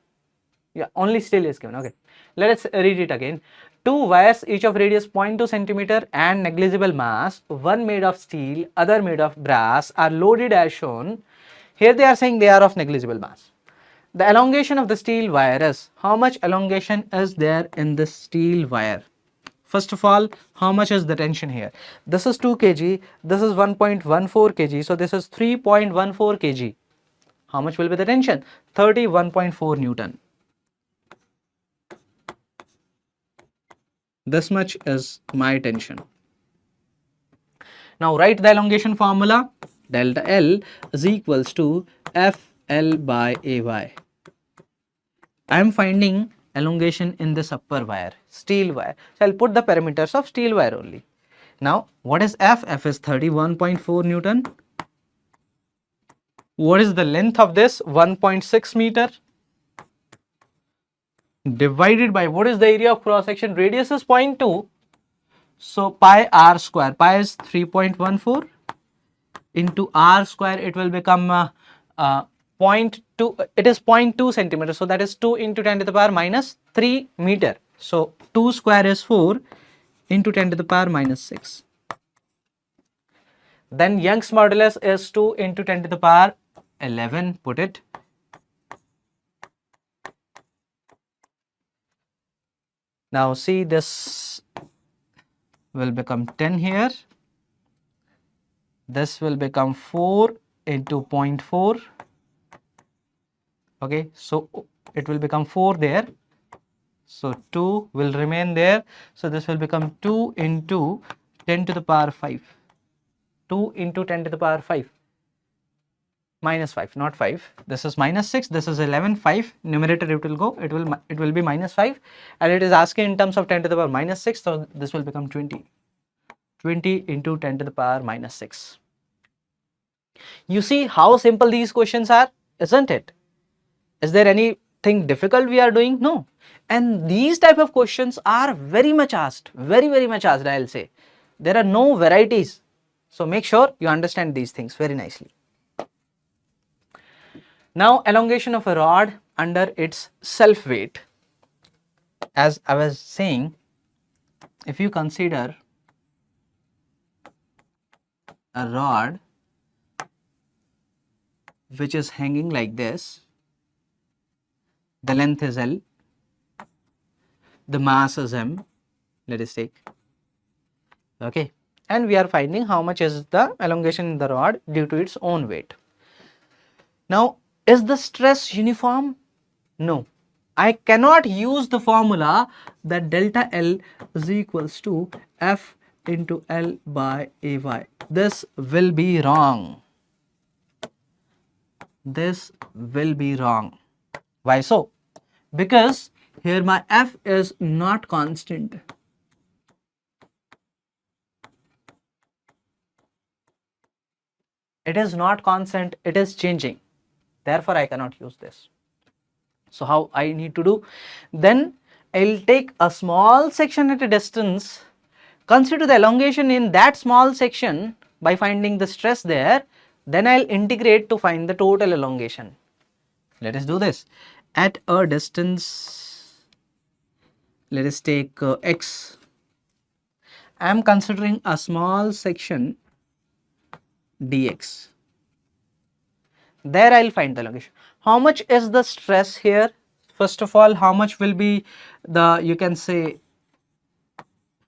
Yeah, only steel is given. Okay, let us read it again. 2 wires, each of radius 0.2 centimeter and negligible mass, one made of steel, other made of brass, are loaded as shown. Here they are saying they are of negligible mass. The elongation of the steel wire is, how much elongation is there in this steel wire? First of all, how much is the tension here? This is 2 kg, this is 1.14 kg, so this is 3.14 kg. How much will be the tension? 31.4 Newton. This much is my tension. Now write the elongation formula. Delta L is equals to FL by AY. I am finding elongation in this upper wire, steel wire. So I'll put the parameters of steel wire only. Now what is F? F is 31.4 Newton. What is the length of this? 1.6 meter divided by what is the area of cross section? Radius is 0.2. So pi r square. Pi is 3.14 into r square. It will become 0.2. It is 0.2 centimeter. So that is 2 into 10 to the power minus 3 meter. So 2 square is 4 into 10 to the power minus 6. Then Young's modulus is 2 into 10 to the power 11. Put it. Now see, this will become 10 here. This will become 4 into 0.4. Okay, so it will become 4 there. So 2 will remain there. So this will become 2 into 10 to the power 5. 2 into 10 to the power 5. Minus 5, not 5. This is minus 6. This is 11. 5. Numerator it will go. It will be minus 5. And it is asking in terms of 10 to the power minus 6. So this will become 20. 20 into 10 to the power minus 6. You see how simple these questions are, isn't it? Is there anything difficult we are doing? No. And these type of questions are very much asked, very much asked, I'll say. There are no varieties. So make sure you understand these things very nicely. Now elongation of a rod under its self weight. As I was saying, if you consider a rod which is hanging like this, the length is L, the mass is M, let us take, okay, and we are finding how much is the elongation in the rod due to its own weight. Now, is the stress uniform? No. I cannot use the formula that delta L is equals to F into L by AY. This will be wrong. This will be wrong. Why so? Because here my F is not constant. It is not constant, it is changing. Therefore, I cannot use this. So how I need to do? Then I'll take a small section at a distance, consider the elongation in that small section by finding the stress there, then I'll integrate to find the total elongation. Let us do this. At a distance, let us take x. I am considering a small section dx. There I'll find the elongation. How much is the stress here? First of all, how much will be the, you can say,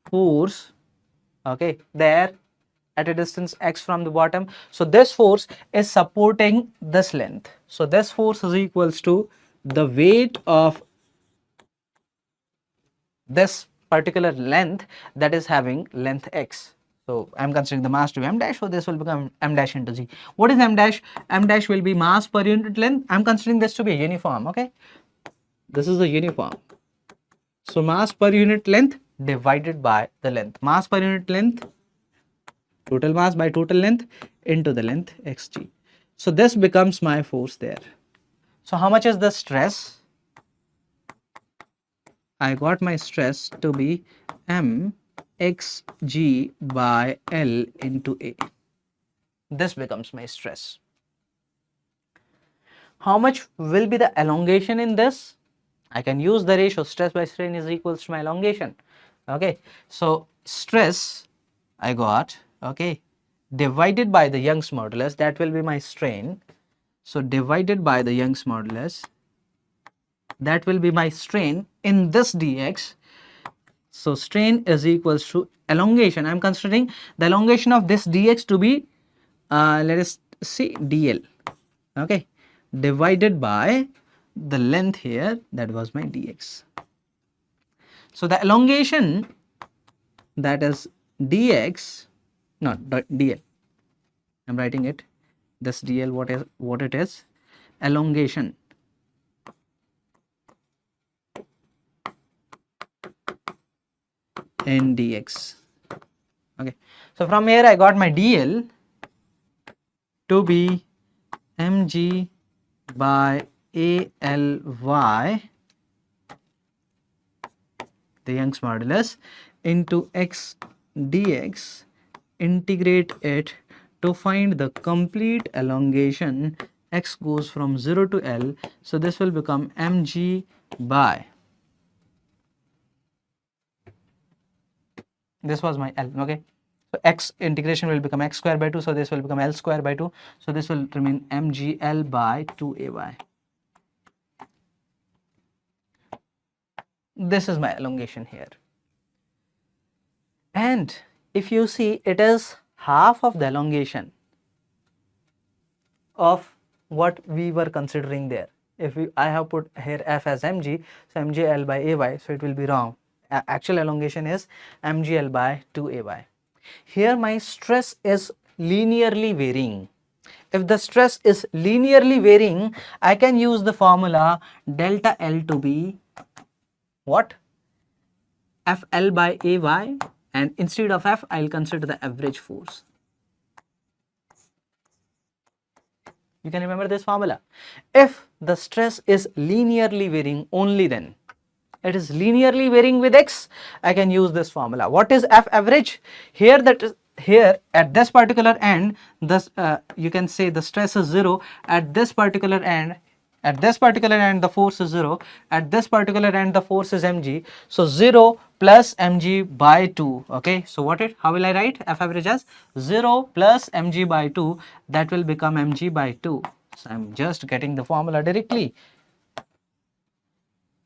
force, okay, there at a distance x from the bottom. So this force is supporting this length. So this force is equals to the weight of this particular length that is having length x. So I'm considering the mass to be m dash, so this will become m dash into g. What is m dash? M dash will be mass per unit length. I'm considering this to be uniform, okay? This is the uniform. So mass per unit length divided by the length. Mass per unit length, total mass by total length into the length xg. So this becomes my force there. So how much is the stress? I got my stress to be m xg by L into A. This becomes my stress. How much will be the elongation in this? I can use the ratio stress by strain is equals to my elongation. Okay, so stress I got, okay, divided by the Young's modulus, that will be my strain. So divided by the Young's modulus, that will be my strain in this dx. So strain is equals to elongation. I am considering the elongation of this dx to be, let us see, dl, okay, divided by the length here, that was my dx. So the elongation, that is dx, not dl, I'm writing it, this dl, what it is, elongation in dx. Okay, so from here I got my dl to be mg by ALY, the Young's modulus, into x dx, integrate it to find the complete elongation. X goes from 0 to L, so this will become mg by, this was my L, okay. So x integration will become x square by 2, so this will become L square by 2, so this will remain mgl by 2ay. This is my elongation here, and if you see, it is half of the elongation of what we were considering there. If I have put here f as mg, so mgl by ay, so it will be wrong. Actual elongation is mgl by 2ay. Here my stress is linearly varying. If the stress is linearly varying, I can use the formula delta L to be what? FL by AY, and instead of F, I will consider the average force. You can remember this formula. If the stress is linearly varying, only then it is linearly varying with x, I can use this formula. What is F average? Here, that is here at this particular end, this you can say the stress is 0. At this particular end, the force is 0. At this particular end, the force is mg. So 0 plus mg by 2. Okay. So how will I write F average as 0 plus mg by 2? That will become mg by 2. So I'm just getting the formula directly.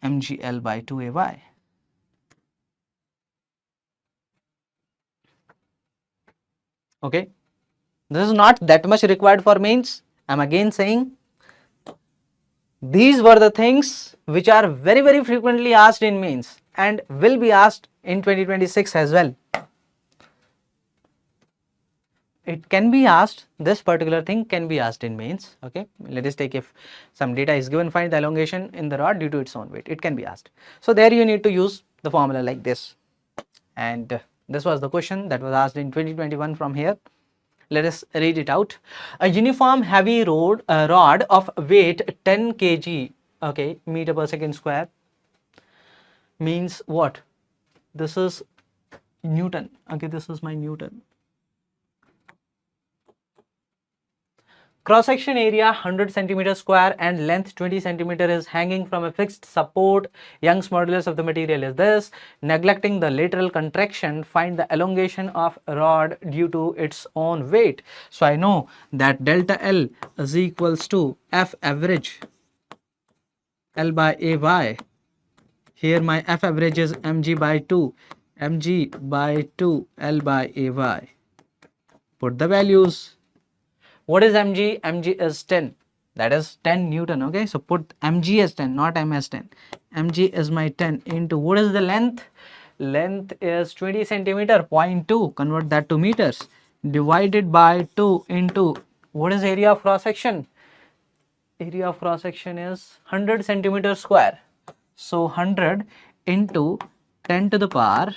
mgl by 2ay. Okay, this is not that much required for mains. I'm again saying these were the things which are very frequently asked in mains and will be asked in 2026 as well. It can be asked, this particular thing can be asked in mains. Okay, let us take, if some data is given, find the elongation in the rod due to its own weight. It can be asked. So there you need to use the formula like this, and this was the question that was asked in 2021 from here. Let us read it out. A uniform heavy rod of weight 10 kg, okay, meter per second square, means what? This is Newton. Okay, this is my Newton. Cross section area 100 centimeter square and length 20 centimeter is hanging from a fixed support. Young's modulus of the material is this. Neglecting the lateral contraction, find the elongation of rod due to its own weight. So I know that delta L is equals to F average L by AY. Here my F average is mg by 2, mg by 2 L by AY. Put the values. What is mg? Mg is 10. That is 10 Newton. Okay, so put mg as 10, not m as 10. Mg is my 10 into, what is the length? Length is 20 centimeter, 0.2. Convert that to meters. Divided by 2 into, what is area of cross section? Area of cross section is 100 centimeter square. So 100 into 10 to the power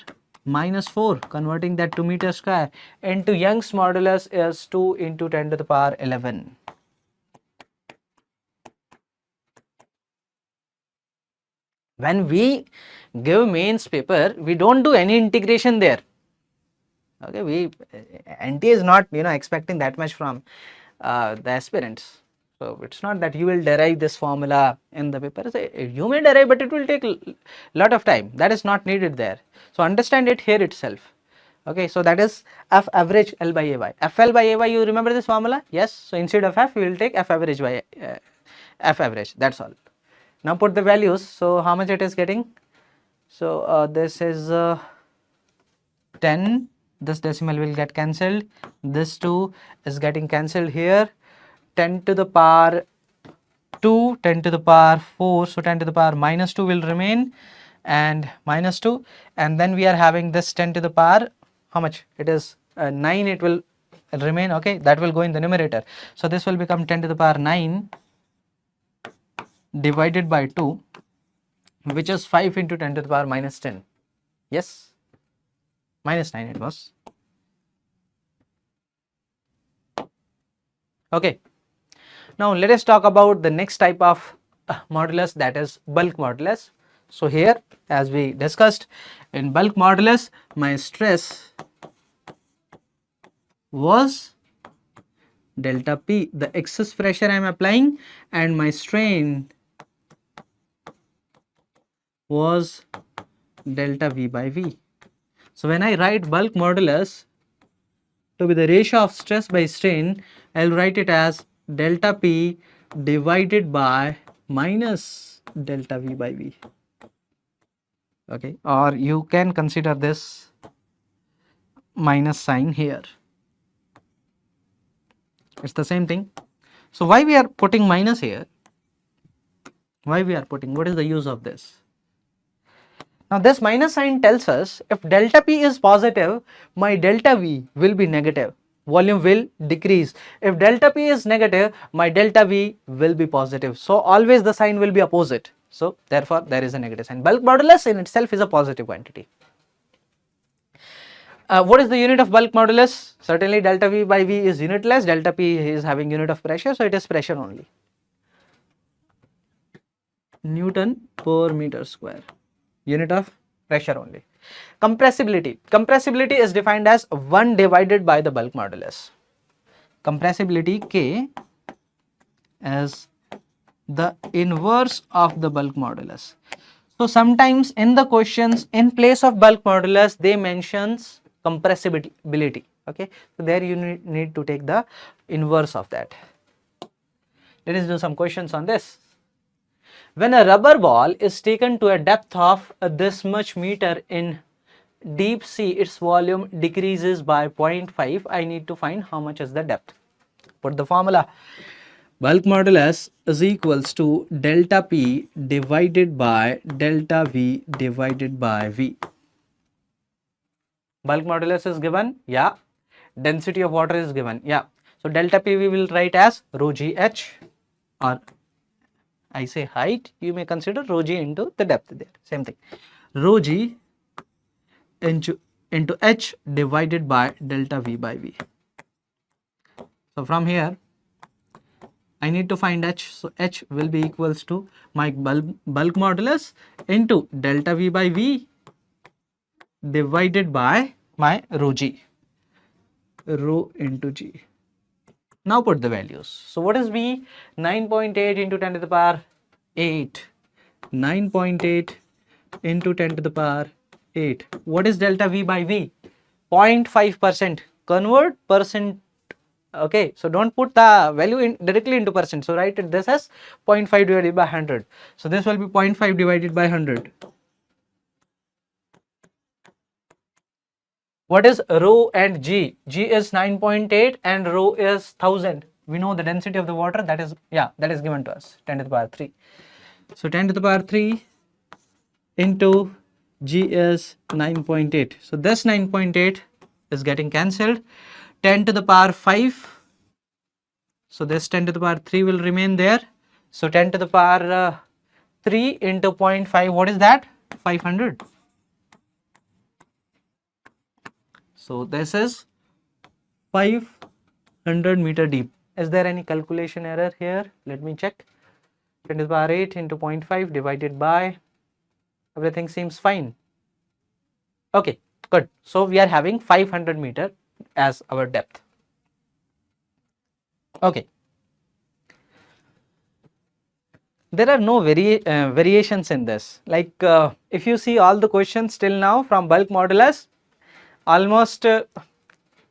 minus 4, converting that to meter square, into Young's modulus is 2 into 10 to the power 11. When we give mains paper, we don't do any integration there. Okay, NT is not expecting that much from the aspirants. So it's not that you will derive this formula in the paper. So you may derive, but it will take a lot of time. That is not needed there. So understand it here itself. Okay, so that is F average L by AY. FL by AY, you remember this formula? Yes. So instead of F, we will take F average by F average. That's all. Now put the values. So how much it is getting? So this is 10. This decimal will get cancelled. This 2 is getting cancelled here. 10 to the power 2, 10 to the power 4, so 10 to the power minus 2 will remain, and minus 2, and then we are having this 10 to the power, how much? It is 9, it will remain, okay, that will go in the numerator. So this will become 10 to the power 9 divided by 2, which is 5 into 10 to the power minus 10. Yes, minus 9 it was. Okay. Now let us talk about the next type of modulus, that is bulk modulus. So here, as we discussed, in bulk modulus, my stress was delta P, the excess pressure I am applying, and my strain was delta V by V. So when I write bulk modulus to be the ratio of stress by strain, I will write it as delta P divided by minus delta V by V. Okay, or you can consider this minus sign here. It's the same thing. So why we are putting minus here? Why we are putting? What is the use of this? Now this minus sign tells us if delta P is positive, my delta V will be negative. Volume will decrease. If delta P is negative, my delta V will be positive. So always the sign will be opposite. So therefore there is a negative sign. Bulk modulus in itself is a positive quantity. What is the unit of bulk modulus? Certainly delta V by V is unitless. Delta P is having unit of pressure, so it is pressure only. Newton per meter square. Unit of pressure only. Compressibility. Compressibility is defined as 1 divided by the bulk modulus. Compressibility K is the inverse of the bulk modulus. So sometimes in the questions, in place of bulk modulus, they mentions compressibility. Okay, so there you need to take the inverse of that. Let us do some questions on this. When a rubber ball is taken to a depth of this much meter in deep sea, its volume decreases by 0.5. I need to find how much is the depth. Put the formula. Bulk modulus is equals to delta P divided by delta V divided by V. Bulk modulus is given, yeah. Density of water is given, yeah. So delta P we will write as rho GH, or I say height, you may consider rho G into the depth there, same thing. Rho G into H divided by delta V by V. So from here, I need to find H. So H will be equals to my bulk modulus into delta V by V divided by my rho G. Rho into G. Now put the values. So what is V? 9.8 into 10 to the power 8. 9.8 into 10 to the power 8. What is delta V by V? 0.5%. Convert percent. Okay, so don't put the value in directly into percent. So write it this as 0.5 divided by 100. So this will be 0.5 divided by 100. What is rho and G? G is 9.8 and rho is 1000. We know the density of the water, that is, yeah, that is given to us, 10 to the power 3. So 10 to the power 3 into G is 9.8. So this 9.8 is getting cancelled. 10 to the power 5. So this 10 to the power 3 will remain there. So 10 to the power 3 into 0.5, what is that? 500. So this is 500 meter deep. Is there any calculation error here? Let me check. 10 to the power 8 into 0.5 divided by, everything seems fine. Okay, good. So we are having 500 meter as our depth. Okay. There are no variations in this. Like if you see all the questions till now from bulk modulus, almost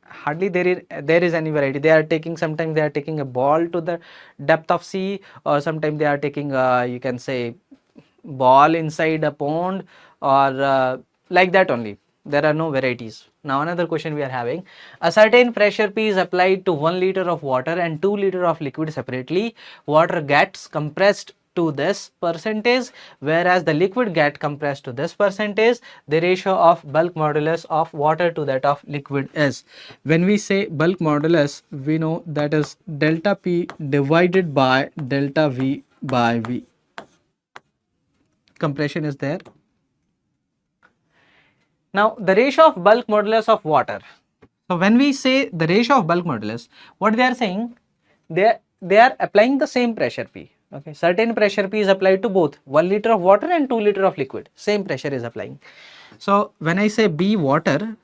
hardly there is any variety. They are taking, sometimes they are taking a ball to the depth of sea, or sometimes they are taking you can say ball inside a pond, or like that only. There are no varieties. Now another question we are having. A certain pressure P is applied to 1 liter of water and 2 liter of liquid separately. Water gets compressed to this percentage, whereas the liquid get compressed to this percentage. The ratio of bulk modulus of water to that of liquid is. When we say bulk modulus, we know that is delta P divided by delta V by V. Compression is there. Now the ratio of bulk modulus of water. So when we say the ratio of bulk modulus, what they are saying, they are applying the same pressure P. Okay, certain pressure P is applied to both 1 liter of water and 2 liter of liquid. Same pressure is applying. So when I say B water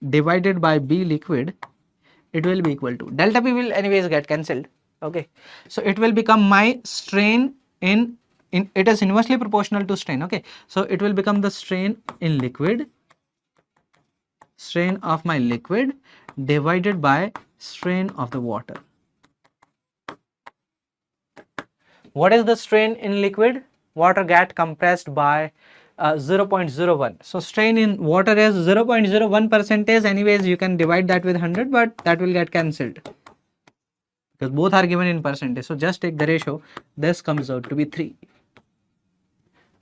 divided by B liquid, it will be equal to delta P will anyways get cancelled. Okay, so it will become my strain in it is inversely proportional to strain. Okay, so it will become the strain in liquid, strain of my liquid divided by strain of the water. What is the strain in liquid? Water get compressed by 0.01. So strain in water is 0.01 percentage. Anyways, you can divide that with 100, but that will get cancelled because both are given in percentage. So just take the ratio. This comes out to be 3.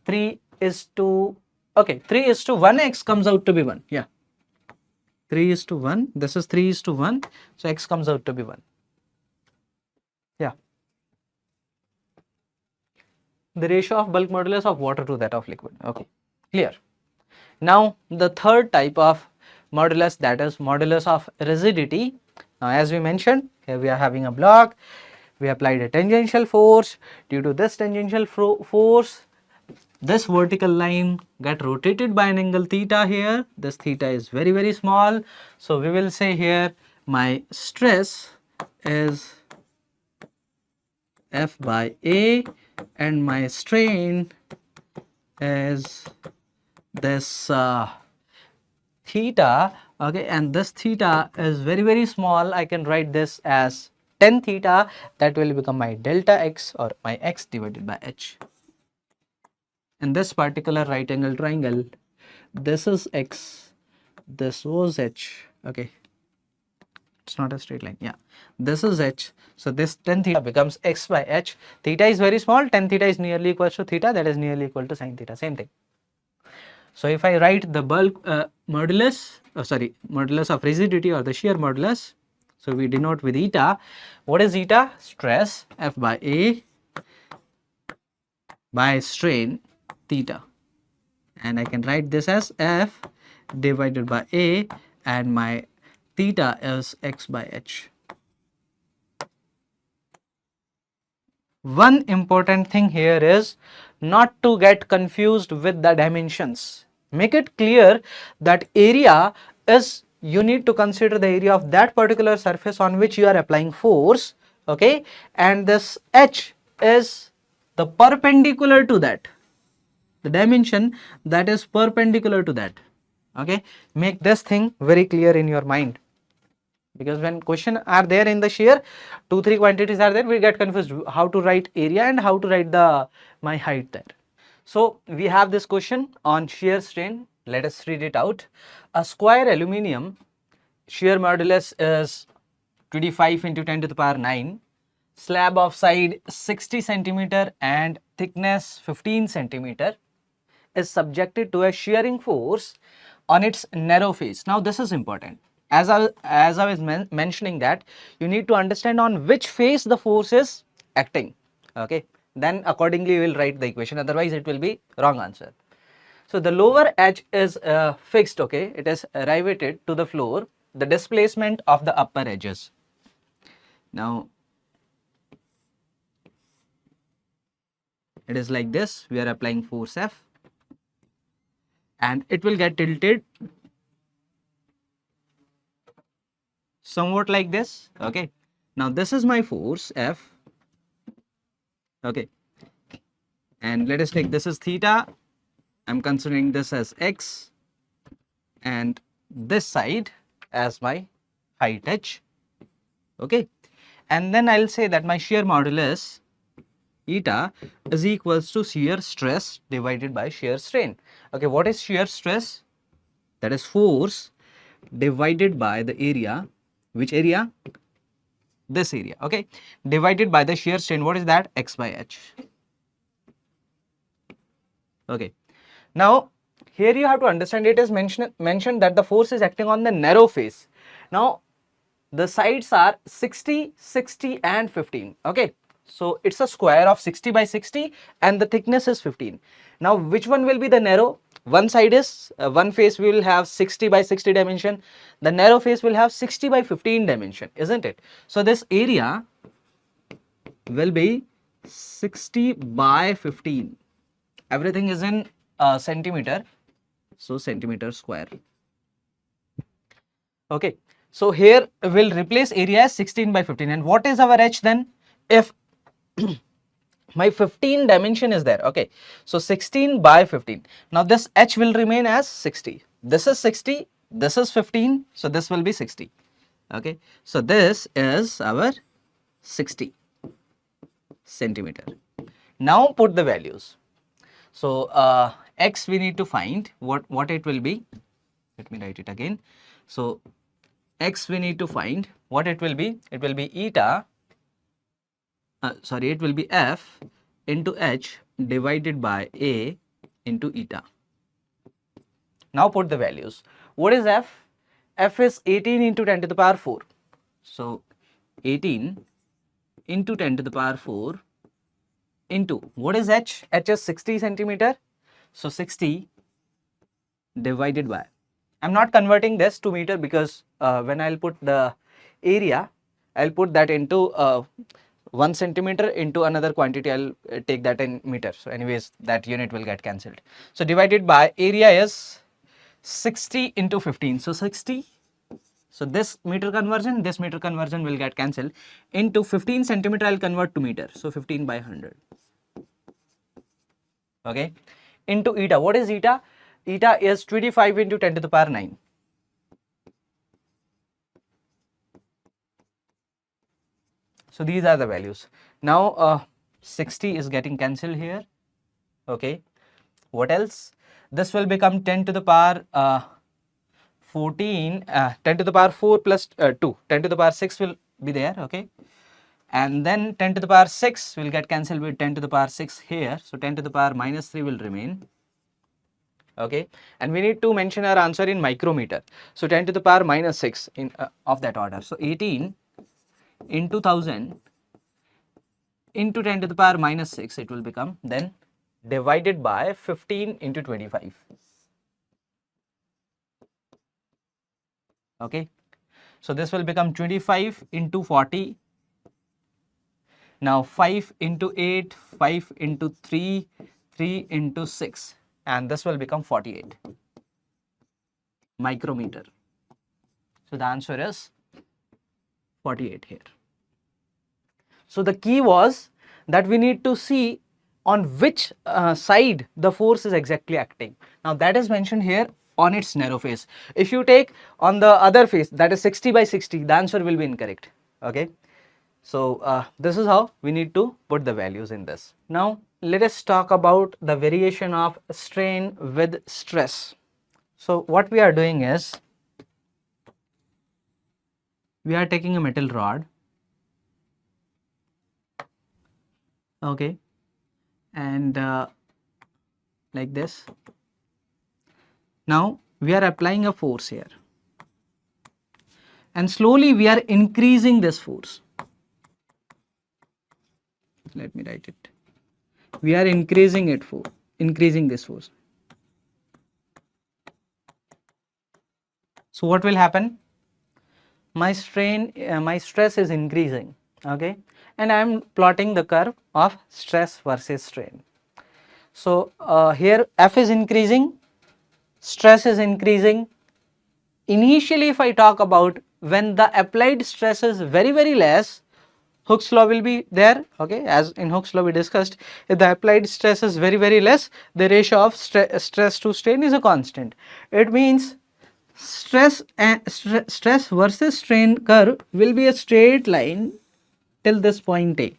3 is to, okay, 3 is to 1, x comes out to be 1. Yeah. 3 is to 1. This is 3 is to 1. So x comes out to be 1. Yeah. The ratio of bulk modulus of water to that of liquid. Okay, clear. Now the third type of modulus, that is modulus of rigidity. Now as we mentioned, here we are having a block, we applied a tangential force. Due to this tangential force, this vertical line get rotated by an angle theta here. This theta is very, very small. So we will say here my stress is F by A and my strain is this theta. Okay, and this theta is very, very small. I can write this as tan theta. That will become my delta x, or my x divided by h. In this particular right angle triangle, this is x, this was h. Okay, it's not a straight line. Yeah, this is h. So this tan theta becomes x by h. Theta is very small, tan theta is nearly equal to theta, that is nearly equal to sin theta, same thing. So if I write the bulk modulus, modulus of rigidity or the shear modulus, so we denote with eta. What is eta? Stress F by A by strain theta, and I can write this as F divided by A, and my theta is x by h. One important thing here is not to get confused with the dimensions. Make it clear that area is, you need to consider the area of that particular surface on which you are applying force. Okay, and this h is the perpendicular to that, the dimension that is perpendicular to that. Okay, make this thing very clear in your mind, because when question are there in the shear, 2-3 quantities are there, we get confused how to write area and how to write the my height there. So we have this question on shear strain. Let us read it out. A square aluminium shear modulus is 25 into 10 to the power 9. Slab of side 60 centimeter and thickness 15 centimeter is subjected to a shearing force on its narrow face. Now this is important. As I was mentioning that you need to understand on which face the force is acting. Okay, then accordingly we will write the equation, otherwise it will be wrong answer. So the lower edge is fixed. Okay, it is riveted to the floor. The displacement of the upper edges. Now it is like this. We are applying force F, and it will get tilted somewhat like this. Okay, now this is my force F. Okay, and let us take, this is theta, I'm considering this as x, and this side as my height h. Okay, and then I'll say that my shear modulus eta is equals to shear stress divided by shear strain. Okay, what is shear stress? That is force divided by the area. Which area? This area. Okay, divided by the shear strain. What is that? X by h. Okay, now here you have to understand, it is mentioned that the force is acting on the narrow face. Now the sides are 60, 60 and 15. Okay, so it's a square of 60 by 60 and the thickness is 15. Now which one will be the narrow? One side is, one face will have 60 by 60 dimension, the narrow face will have 60 by 15 dimension, isn't it? So this area will be 60 by 15. Everything is in centimeter, so centimeter square. Okay, so here we'll replace area as 16 by 15. And what is our h then? If my 15 dimension is there, okay, so 16 by 15. Now this h will remain as 60. This is 60, this is 15, so this will be 60. Okay, so this is our 60 centimeter. Now put the values. So x we need to find what it will be. Let me write it again. So x we need to find what it will be. It will be eta. It will be f into h divided by a into eta. Now put the values. What is f? F is 18 into 10 to the power 4. So 18 into 10 to the power 4 into what is h? H is 60 centimeter. So 60 divided by. I'm not converting this to meter because when I'll put the area, I'll put that into 1 centimeter into another quantity. I'll take that in meter. So anyways, that unit will get cancelled. So divided by area is 60 into 15. So 60. So this meter conversion will get cancelled. Into 15 centimeter, I'll convert to meter. So 15 by 100. Okay. Into eta. What is eta? Eta is 25 into 10 to the power 9. So these are the values. Now 60 is getting cancelled here. Okay. What else? This will become 10 to the power 14, 10 to the power 4 plus 2, 10 to the power 6 will be there. Okay. And then 10 to the power 6 will get cancelled with 10 to the power 6 here. So 10 to the power minus 3 will remain. Okay. And we need to mention our answer in micrometer. So 10 to the power minus 6 in of that order. So 18 into 1000 into 10 to the power minus 6 it will become, then divided by 15 into 25. Okay. So this will become 25 into 40. Now 5 into 8, 5 into 3, 3 into 6, and this will become 48 micrometer. So the answer is 48 here. So the key was that we need to see on which side the force is exactly acting. Now that is mentioned here on its narrow face. If you take on the other face, that is 60 by 60, the answer will be incorrect. Okay. So this is how we need to put the values in this. Now let us talk about the variation of strain with stress. So what we are doing is, we are taking a metal rod, okay, and like this. Now we are applying a force here, and slowly we are increasing this force. Let me write it. We are increasing this force. So what will happen? My stress is increasing, okay, and I am plotting the curve of stress versus strain. So here F is increasing, stress is increasing. Initially, if I talk about when the applied stress is very, very less, Hooke's law will be there, okay, as in Hooke's law we discussed. If the applied stress is very, very less, the ratio of stress to strain is a constant. It means stress versus strain curve will be a straight line till this point A.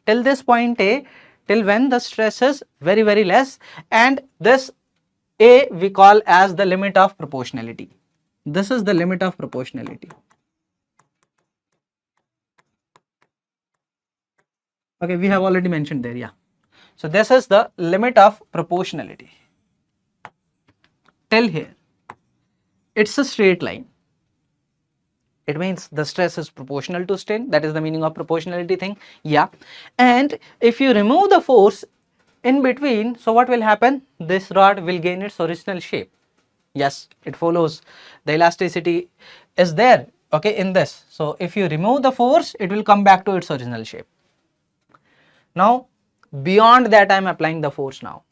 Till this point A, till when the stress is very, very less, and this A we call as the limit of proportionality. This is the limit of proportionality. Okay, we have already mentioned there, yeah. So this is the limit of proportionality. Till here, it's a straight line. It means the stress is proportional to strain. That is the meaning of proportionality thing, yeah. And if you remove the force in between, so what will happen? This rod will gain its original shape. Yes, it follows. The elasticity is there okay, in this. So if you remove the force, it will come back to its original shape. Now beyond that I am applying the force now.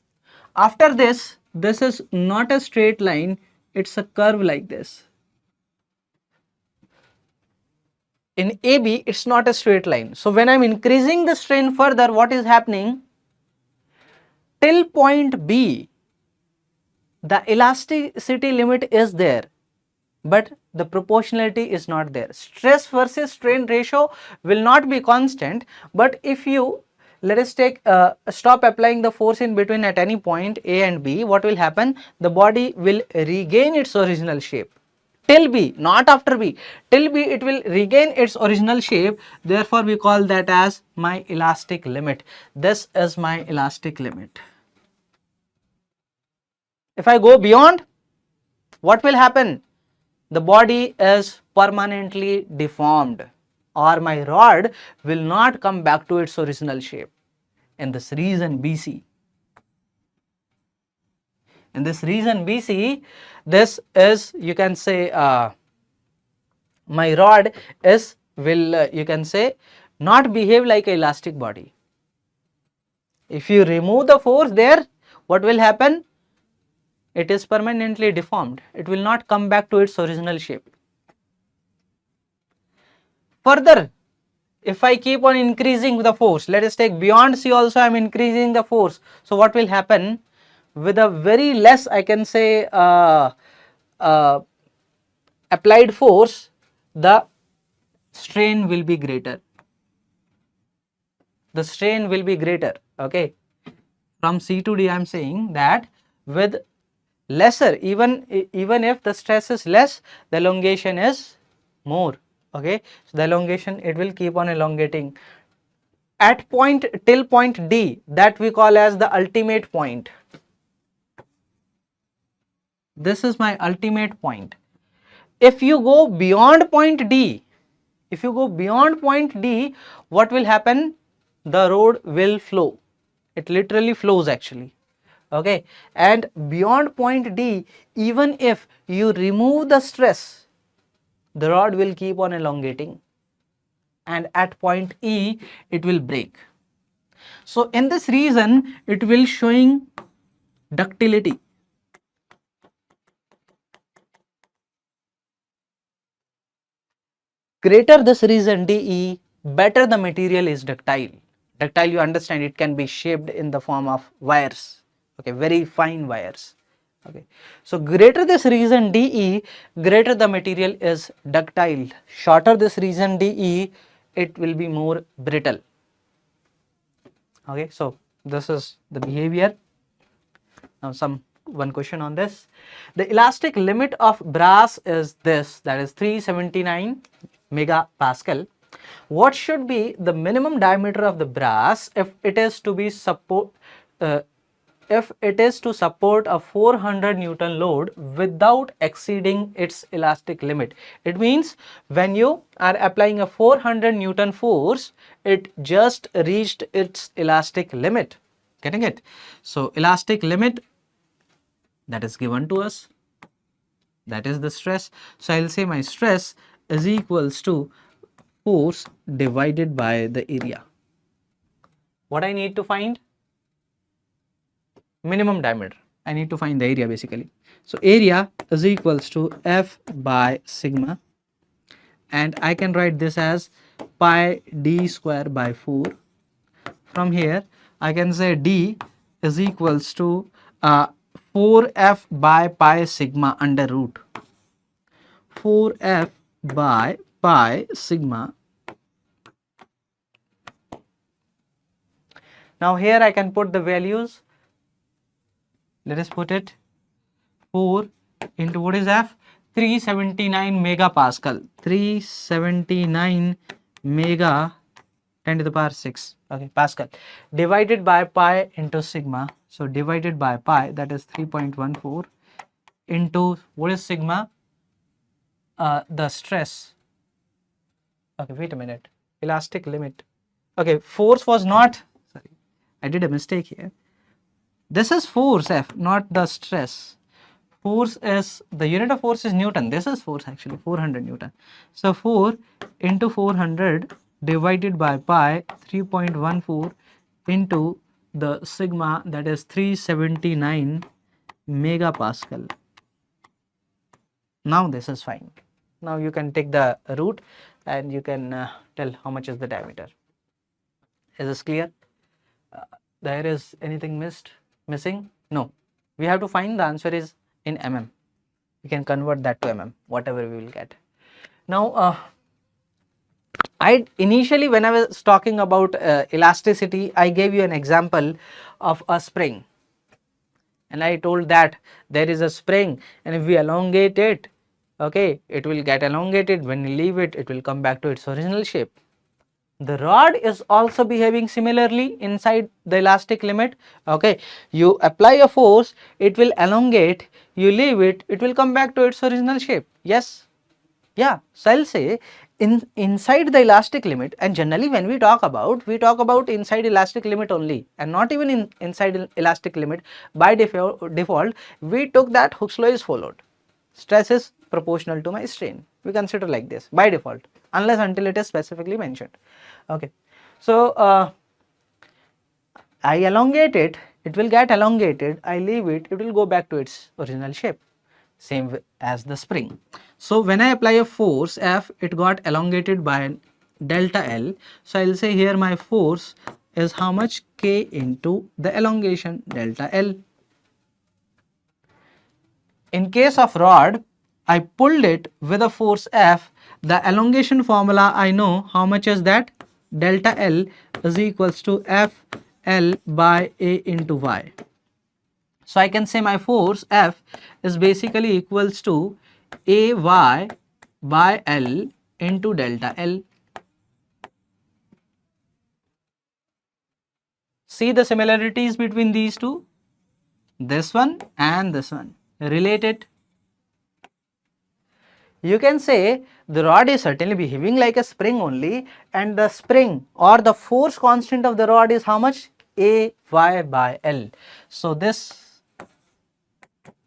After this is not a straight line, it's a curve like this. In AB it's not a straight line. So when I am increasing the strain further, what is happening? Till point B, the elasticity limit is there, but the proportionality is not there. Stress versus strain ratio will not be constant, but if you let us take stop applying the force in between at any point A and B, what will happen? The body will regain its original shape till B, not after B. Till B it will regain its original shape. Therefore we call that as my elastic limit. This is my elastic limit. If I go beyond, what will happen? The body is permanently deformed, or my rod will not come back to its original shape. In this region BC, this is, you can say, my rod is will you can say not behave like an elastic body. If you remove the force there, what will happen? It is permanently deformed. It will not come back to its original shape. Further, if I keep on increasing the force, let us take beyond C also I am increasing the force. So what will happen? With a very less, I can say, applied force, the strain will be greater. The strain will be greater. Okay. From C to D I am saying that with lesser, even if the stress is less, the elongation is more. Okay. So the elongation, it will keep on elongating at point till point D, that we call as the ultimate point. This is my ultimate point. If you go beyond point D, what will happen? The rod will flow. It literally flows actually. Okay. And beyond point D, even if you remove the stress, the rod will keep on elongating, and at point E it will break. So in this region it will showing ductility. Greater this region DE, better the material is ductile. Ductile, you understand, it can be shaped in the form of wires. Okay, very fine wires. Okay, so greater this region DE, greater the material is ductile. Shorter this region DE, it will be more brittle. Okay, so this is the behavior. Now one question on this. The elastic limit of brass is this, that is 379 megapascal. What should be the minimum diameter of the brass if it is to be support a 400 Newton load without exceeding its elastic limit? It means when you are applying a 400 Newton force, it just reached its elastic limit. Getting it? So elastic limit, that is given to us, that is the stress. So I will say my stress is equals to force divided by the area. What I need to find? Minimum diameter. I need to find the area basically. So area is equals to F by sigma, and I can write this as pi d square by 4. From here I can say d is equals to 4f by pi sigma under root 4f by pi sigma. Now here I can put the values. Let us put it 4 into what is F? 379 megapascal. 379 mega 10 to the power 6. Okay, Pascal. Divided by pi into sigma. So divided by pi, that is 3.14 into what is sigma? The stress. Okay, wait a minute. Elastic limit. Okay, force was not, sorry, I did a mistake here. This is force F, not the stress. force is, the unit of force is Newton. This is force actually, 400 Newton. So 4 into 400 divided by pi, 3.14 into the sigma, that is 379 megapascal. Now this is fine. Now you can take the root and you can tell how much is the diameter. Is this clear? There is anything missing? No. We have to find the answer is in mm. We can convert that to mm, whatever we will get. Now, I initially, when I was talking about elasticity, I gave you an example of a spring. And I told that there is a spring, and if we elongate it, okay, it will get elongated. When you leave it, it will come back to its original shape. The rod is also behaving similarly inside the elastic limit. Okay, you apply a force, it will elongate, you leave it, it will come back to its original shape. Yes, yeah. So I'll say inside the elastic limit, and generally when we talk about inside elastic limit only, and not even inside elastic limit. By default we took that Hooke's law is followed. Stress is proportional to my strain. We consider like this by default, unless until it is specifically mentioned. Okay, so I elongate it, it will get elongated. I leave it, it will go back to its original shape. Same as the spring. So when I apply a force F, it got elongated by delta L. So I'll say here my force is how much? K into the elongation delta L. In case of rod, I pulled it with a force F. The elongation formula I know how much is that? Delta L is equals to F L by A into Y. So I can say my force F is basically equals to AY by L into delta L. See the similarities between these two? This one and this one. Related. You can say the rod is certainly behaving like a spring only, and the spring or the force constant of the rod is how much? AY by L. So this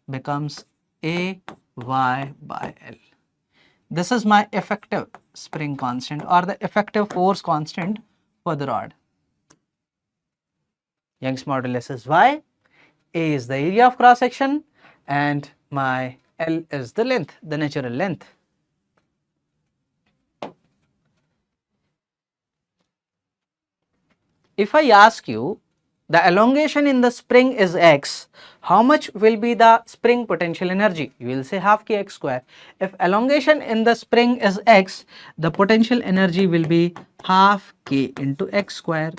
becomes AY by L. This is my effective spring constant or the effective force constant for the rod. Young's modulus is Y, A is the area of cross section, and my L is the length, the natural length. If I ask you the elongation in the spring is x, how much will be the spring potential energy? You will say half kx square. If elongation in the spring is x, the potential energy will be half k into x square.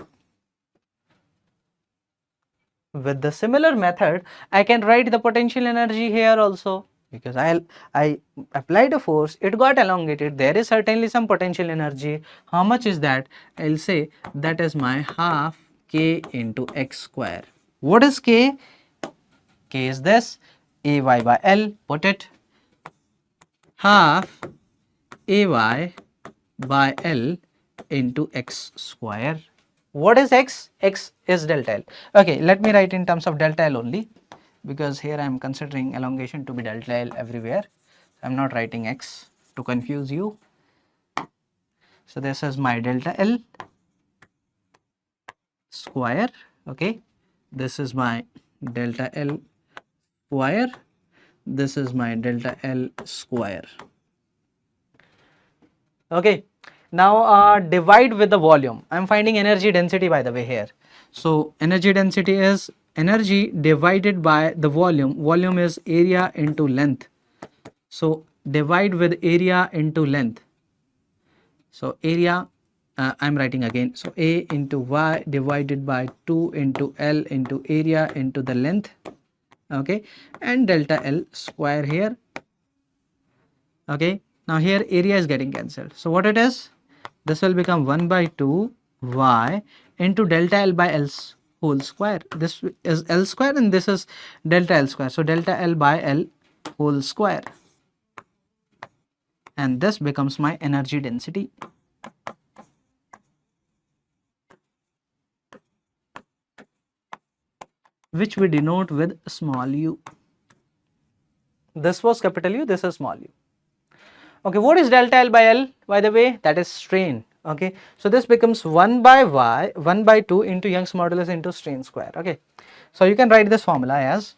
With the similar method, I can write the potential energy here also, because I applied a force, it got elongated, there is certainly some potential energy. How much is that? I'll say that is my half k into x square. What is k? K is this, AY by L, put it, half AY by L into x square. What is x? X is delta L. Okay, let me write in terms of delta L only, because here I am considering elongation to be delta L everywhere. I am not writing x to confuse you. So this is my delta L square. Okay, this is my delta L square. This is my delta L square. Okay, now divide with the volume. I am finding energy density by the way here. So energy density is energy divided by the volume. Volume is area into length. So divide with area into length. So area, I am writing again. So A into Y divided by 2 into L into area into the length. Okay, and delta L square here. Okay, now here area is getting cancelled. So what it is? This will become 1 by 2 y into delta L by L whole square. This is L square and this is delta L square. So delta L by L whole square. And this becomes my energy density. Which we denote with small u. this was capital U, this is small u. Okay, what is delta L by L, by the way? That is strain. Okay, so this becomes 1 by y, 1 by 2 into Young's modulus into strain square. Okay, so you can write this formula as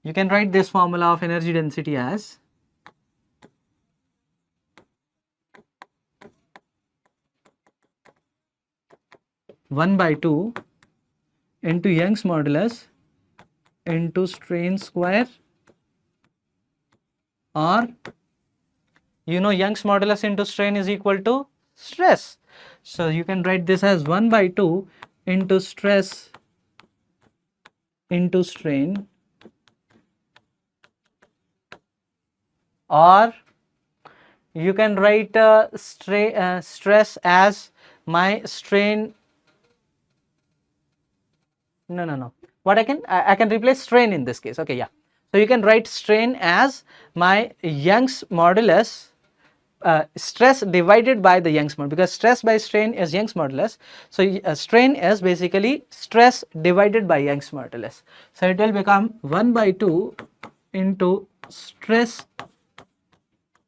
you can write this formula of energy density as one by 2 into Young's modulus into strain square, or you know Young's modulus into strain is equal to stress. So you can write this as 1 by 2 into stress into strain, or you can write stress as my strain. No. What I can replace strain in this case. Okay, yeah. So you can write strain as my Young's modulus, stress divided by the Young's modulus, because stress by strain is Young's modulus. So strain is basically stress divided by Young's modulus. So it will become 1 by 2 into stress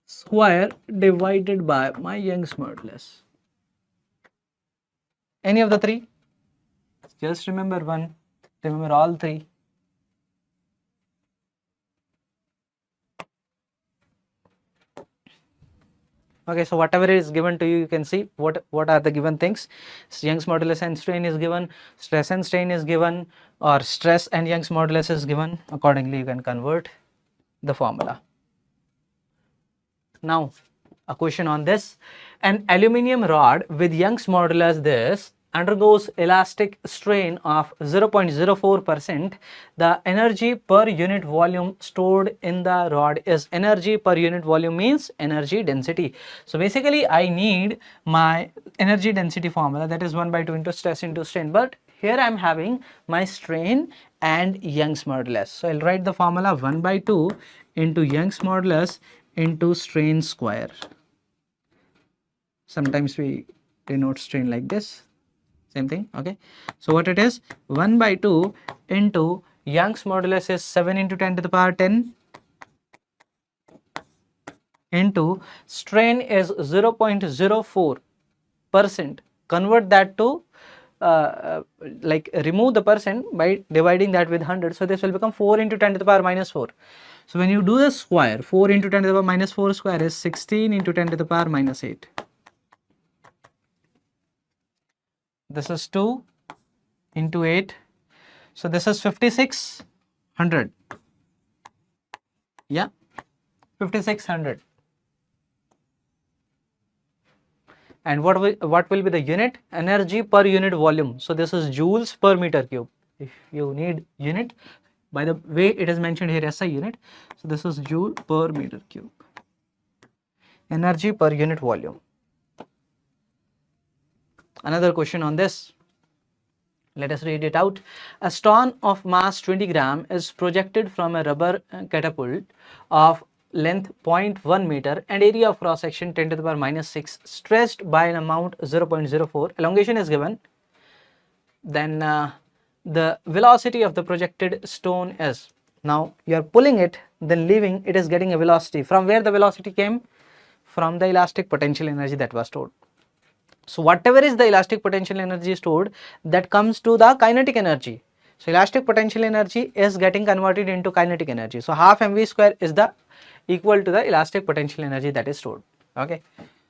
square divided by my Young's modulus. Any of the three? Just remember one, remember all three. Okay, so whatever is given to you, you can see what are the given things. Young's modulus and strain is given, stress and strain is given, or stress and Young's modulus is given. Accordingly, you can convert the formula. Now, a question on this. An aluminium rod with Young's modulus this undergoes elastic strain of 0.04%. The energy per unit volume stored in the rod is energy per unit volume, means energy density. So basically I need my energy density formula, that is 1 by 2 into stress into strain, but here I am having my strain and Young's modulus. So I will write the formula 1 by 2 into Young's modulus into strain square. Sometimes we denote strain like this, same thing. Okay, so what it is, 1 by 2 into Young's modulus is 7 into 10 to the power 10 into strain is 0.04%. Convert that to like remove the percent by dividing that with 100. So this will become 4 into 10 to the power minus 4. So when you do the square, 4 into 10 to the power minus 4 square is 16 into 10 to the power minus 8. This is 2 into 8. So this is 5600. Yeah, 5600. And what will be the unit? Energy per unit volume. So this is joules per meter cube. If you need unit, by the way it is mentioned here as a unit. So this is joule per meter cube. Energy per unit volume. Another question on this. Let us read it out. A stone of mass 20 gram is projected from a rubber catapult of length 0.1 meter and area of cross section 10 to the power minus 6, stressed by an amount 0.04. Elongation is given. Then the velocity of the projected stone is, now you are pulling it, then leaving, it is getting a velocity. From where the velocity came? From the elastic potential energy that was stored. So whatever is the elastic potential energy stored, that comes to the kinetic energy. So elastic potential energy is getting converted into kinetic energy. So half mv square is the equal to the elastic potential energy that is stored. Okay,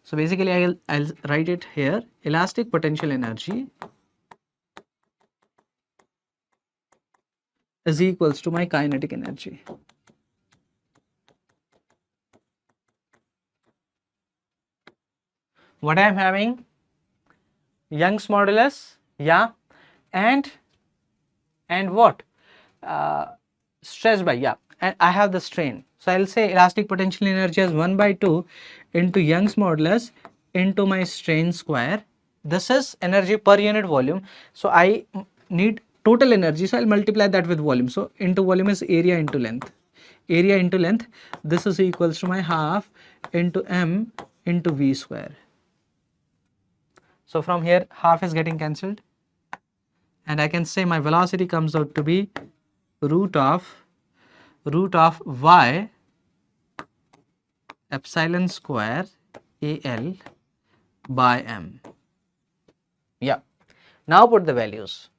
so basically I'll write it here. Elastic potential energy is equals to my kinetic energy. What I am having? Young's modulus, yeah, and what? Stress by, yeah, and I have the strain. So I'll say elastic potential energy as 1 by 2 into Young's modulus into my strain square. This is energy per unit volume. So I need total energy, so I'll multiply that with volume. So into volume is area into length. Area into length, this is equals to my half into m into v square. So from here half is getting cancelled and I can say my velocity comes out to be root of y epsilon square al by m. Yeah. Now put the values.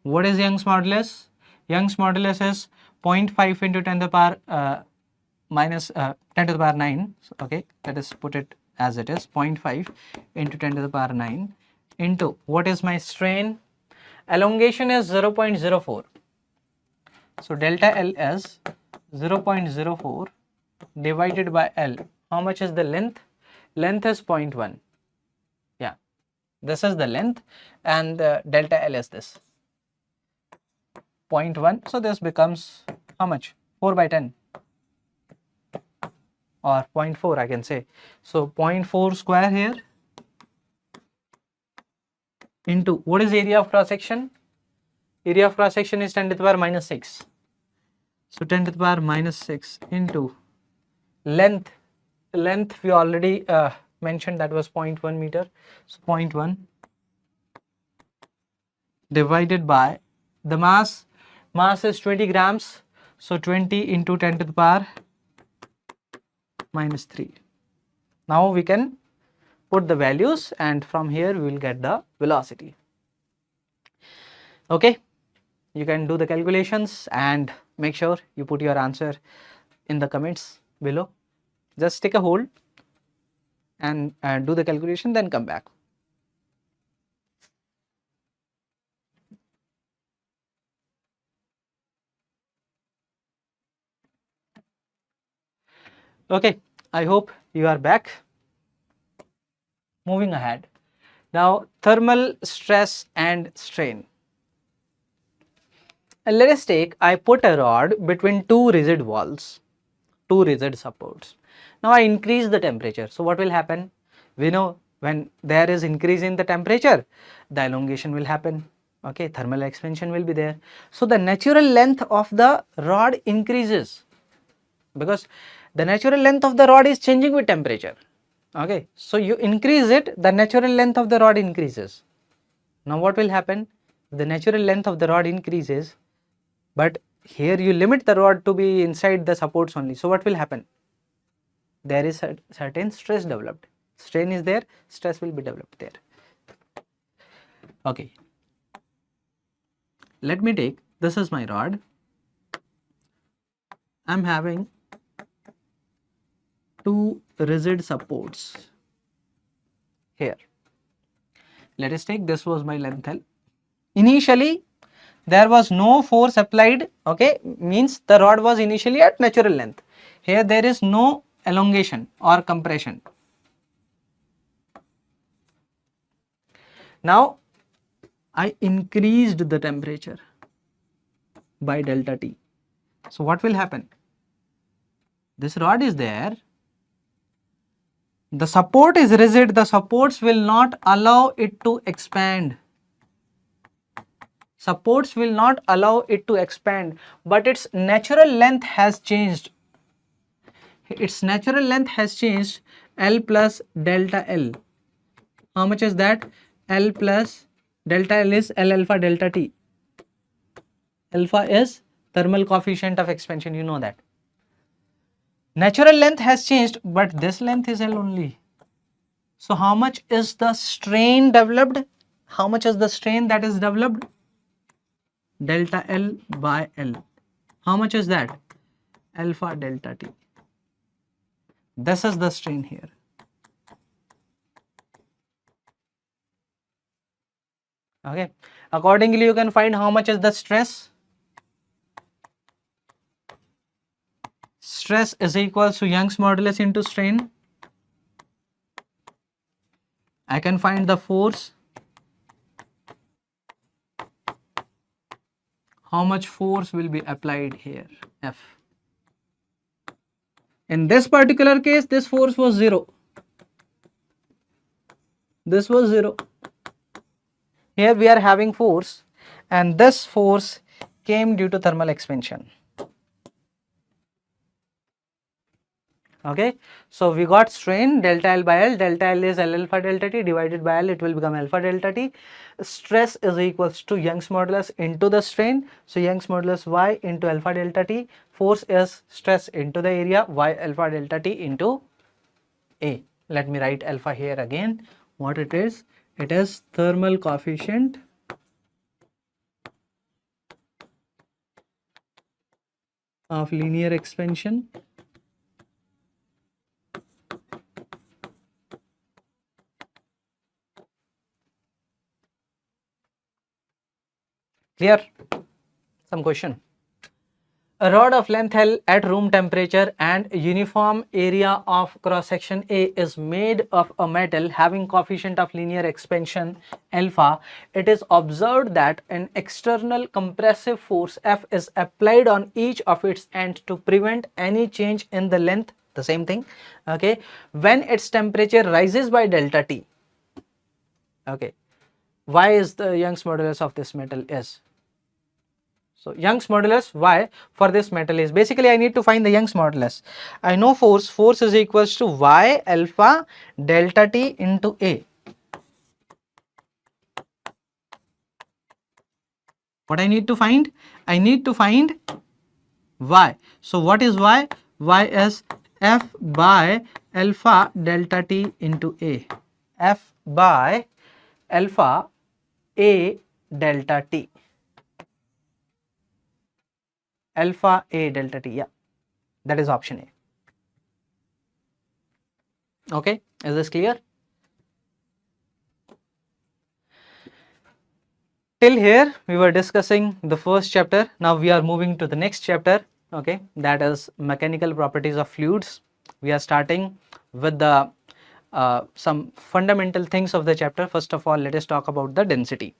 What is Young's modulus? Young's modulus is 0.5 into 10 to the power minus 10 to the power 9. Okay, let us put it as it is, 0.5 into 10 to the power 9 into, what is my strain? Elongation is 0.04. So delta L is 0.04 divided by L. How much is the length? Length is 0.1. Yeah, this is the length, and delta L is this 0.1. So this becomes how much? 4 by 10 or 0.4 I can say. So 0.4 square here into, what is area of cross section? Area of cross section is 10 to the power minus 6. So 10 to the power minus 6 into length. Length we already mentioned, that was 0.1 meter. So 0.1 divided by the mass. Mass is 20 grams. So 20 into 10 to the power minus 3. Now we can put the values, and from here we will get the velocity. Okay, you can do the calculations and make sure you put your answer in the comments below. Just take a hold and do the calculation, then come back. Okay, I hope you are back. Moving ahead. Now, thermal stress and strain. And let us take, I put a rod between two rigid walls, two rigid supports. Now I increase the temperature. So what will happen? We know when there is increase in the temperature, the elongation will happen. Okay, thermal expansion will be there. So the natural length of the rod increases, because the natural length of the rod is changing with temperature. Okay, so you increase it, the natural length of the rod increases. Now what will happen? The natural length of the rod increases, but here you limit the rod to be inside the supports only. So what will happen? There is a certain stress developed. Strain is there, stress will be developed there. Okay, let me take, this is my rod. I am having two rigid supports here. Let us take, this was my length L. Initially there was no force applied. Okay, means the rod was initially at natural length. Here there is no elongation or compression. Now I increased the temperature by delta T. So what will happen? This rod is there, the support is rigid, the supports will not allow it to expand. Supports will not allow it to expand, but its natural length has changed. Its natural length has changed, L plus delta L. How much is that? L plus delta L is L alpha delta T. Alpha is thermal coefficient of expansion, you know that. Natural length has changed, but this length is L only. So how much is the strain developed? How much is the strain that is developed? Delta L by L. How much is that? Alpha delta T. This is the strain here. Okay. Accordingly, you can find how much is the stress. Stress is equal to Young's modulus into strain. I can find the force. How much force will be applied here? F. In this particular case, this force was 0. This was 0. Here we are having force, and this force came due to thermal expansion. Okay, so we got strain delta L by L. Delta L is L alpha delta T, divided by L it will become alpha delta T. Stress is equals to Young's modulus into the strain, so Young's modulus Y into alpha delta T. Force is stress into the area, Y alpha delta T into A. Let me write alpha here again. What it is? It is thermal coefficient of linear expansion Clear? Some question. A rod of length L at room temperature and uniform area of cross section A is made of a metal having coefficient of linear expansion alpha. It is observed that an external compressive force F is applied on each of its ends to prevent any change in the length, the same thing, okay, when its temperature rises by delta T. Okay, why is the Young's modulus of this metal is? So Young's modulus Y for this metal is, basically I need to find the Young's modulus. I know force is equals to Y alpha delta T into A. What I need to find? I need to find Y. So what is Y? Y is F by alpha delta T into A. F by alpha A delta T. Alpha A delta T, yeah, that is option A. Okay, is this clear? Till here we were discussing the first chapter. Now we are moving to the next chapter, okay, that is mechanical properties of fluids. We are starting with the some fundamental things of the chapter. First of all, let us talk about the density.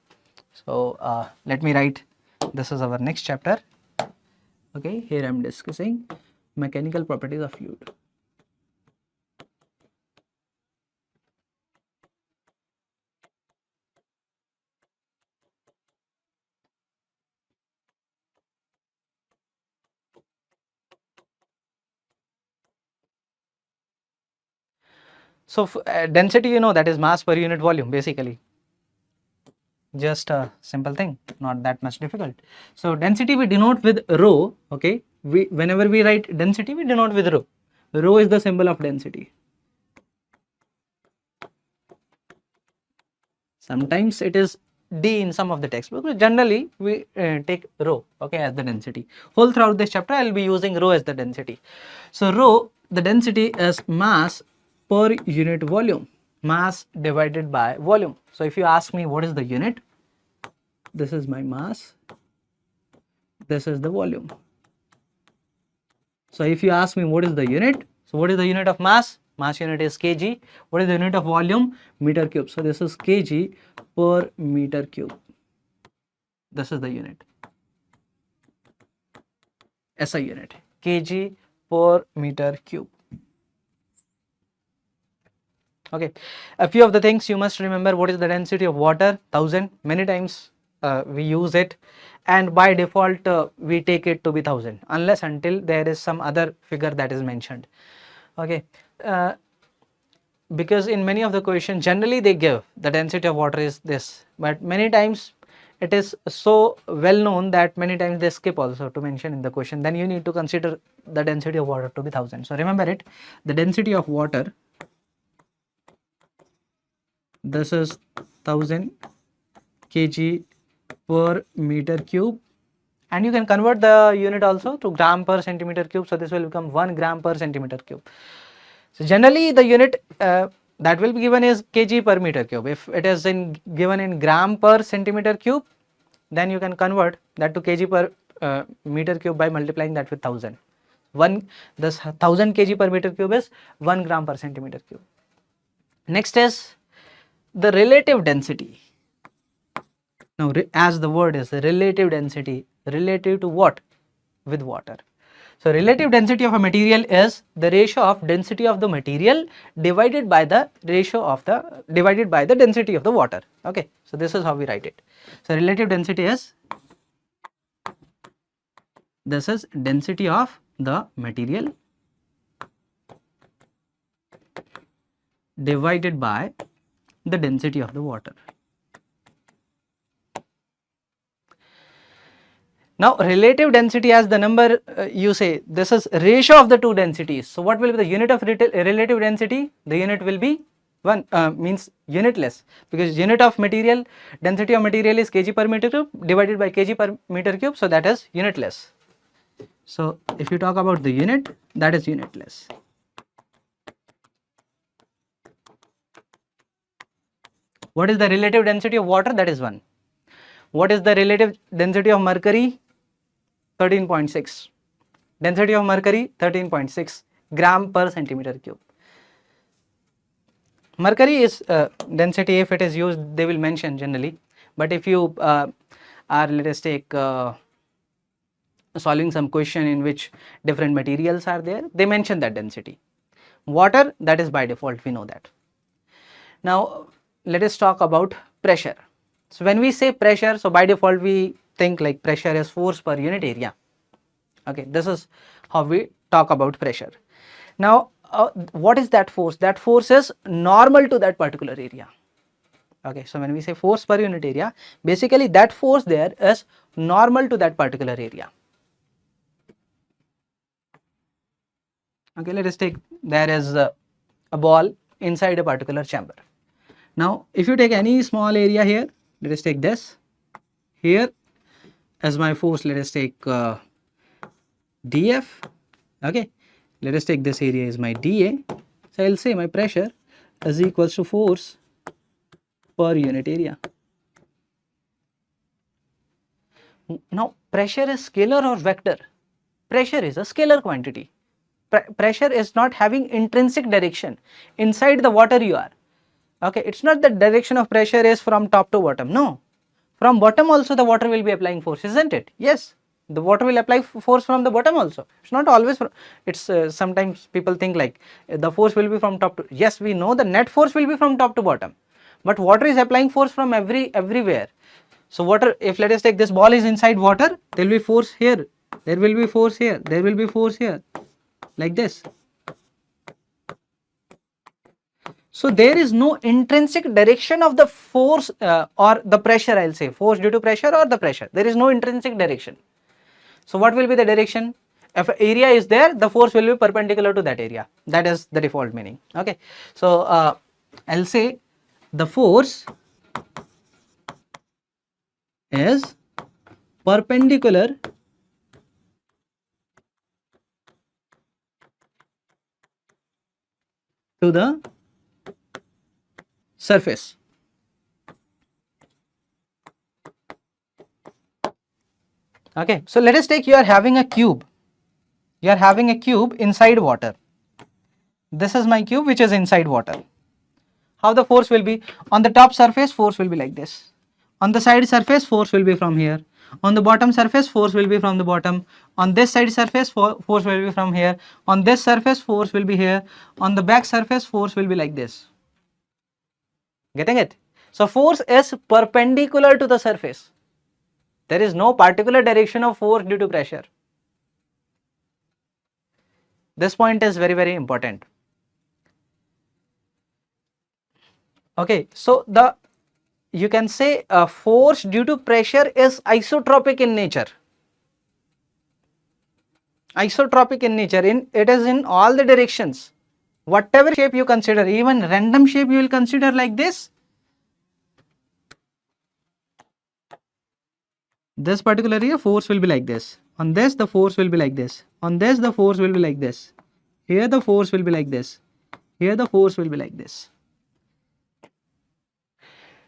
So let me write, this is our next chapter. Okay, here I am discussing mechanical properties of fluid. So density, you know, that is mass per unit volume, basically. Just a simple thing, not that much difficult. So density we denote with rho. Okay, whenever we write density we denote with rho. Rho is the symbol of density. Sometimes it is D in some of the textbooks, but generally we take rho, okay, as the density. Whole throughout this chapter I will be using rho as the density. So rho, the density is mass per unit volume, mass divided by volume. So if you ask me what is the unit, this is my mass, this is the volume. So if you ask me what is the unit, so what is the unit of mass? Mass unit is kg. What is the unit of volume? Meter cube. So this is kg per meter cube. This is the unit. SI unit, kg per meter cube. Okay, a few of the things you must remember. What is the density of water? 1000. Many times we use it, and by default we take it to be 1000 unless until there is some other figure that is mentioned. Okay, because in many of the questions generally they give the density of water is this, but many times it is so well known that many times they skip also to mention in the question. Then you need to consider the density of water to be 1000. So remember it, the density of water, this is 1000 kg per meter cube, and you can convert the unit also to gram per centimeter cube. So this will become 1 gram per centimeter cube. So generally the unit that will be given is kg per meter cube. If it is given in gram per centimeter cube, then you can convert that to kg per meter cube by multiplying that with 1000. This 1000 kg per meter cube is 1 gram per centimeter cube. Next is the relative density. Now as the word is relative density, relative to what? With water. So relative density of a material is the ratio of density of the material divided by the density of the water. Okay, so this is how we write it. So relative density is, this is density of the material divided by the density of the water. Now relative density, as the number you say, this is ratio of the two densities. So what will be the unit of relative density? The unit will be 1, means unitless, because unit of material, density of material is kg per meter cube divided by kg per meter cube, so that is unitless. So if you talk about the unit, that is unitless. What is the relative density of water? That is 1. What is the relative density of mercury? 13.6. Density of mercury 13.6 gram per centimeter cube. Mercury is density, if it is used, they will mention generally, but if you are, let us take solving some question in which different materials are there, they mention that density. Water, that is by default, we know that. Now let us talk about pressure. So when we say pressure, so by default we think like pressure is force per unit area. Okay, this is how we talk about pressure. Now what is that force? That force is normal to that particular area. Okay, so when we say force per unit area, basically that force there is normal to that particular area. Okay, let us take, there is a ball inside a particular chamber. Now if you take any small area here, let us take this here as my force, let us take df. Okay, let us take this area as my dA. So I will say my pressure is equals to force per unit area. Now pressure is scalar or vector? Pressure is a scalar quantity. Pressure is not having intrinsic direction. Inside the water you are. Okay, it's not the direction of pressure is from top to bottom. No, from bottom also the water will be applying force, isn't it? Yes, the water will apply force from the bottom also. It's not always from, it's sometimes people think like the force will be from top to, yes, we know the net force will be from top to bottom, but water is applying force from everywhere. So water, if let us take this ball is inside water, there will be force here, there will be force here, there will be force here, like this. So there is no intrinsic direction of the force or the pressure, I will say force due to pressure or the pressure, there is no intrinsic direction. So what will be the direction? If area is there, the force will be perpendicular to that area, that is the default meaning. Okay, so I will say the force is perpendicular to the surface. Okay, so let us take, you are having a cube, you are having a cube inside water. This is my cube which is inside water. How the force will be? On the top surface force will be like this, on the side surface force will be from here, on the bottom surface force will be from the bottom, on this side surface force will be from here, on this surface force will be here, on the back surface force will be like this. Getting it? So force is perpendicular to the surface. There is no particular direction of force due to pressure. This point is very, very important. Okay, so the, you can say force due to pressure is isotropic in nature. Isotropic in nature, it is in all the directions. Whatever shape you consider, even random shape you will consider like this. This particular area force will be like this. On this the force will be like this. On this the force will be like this. Here the force will be like this. Here the force will be like this.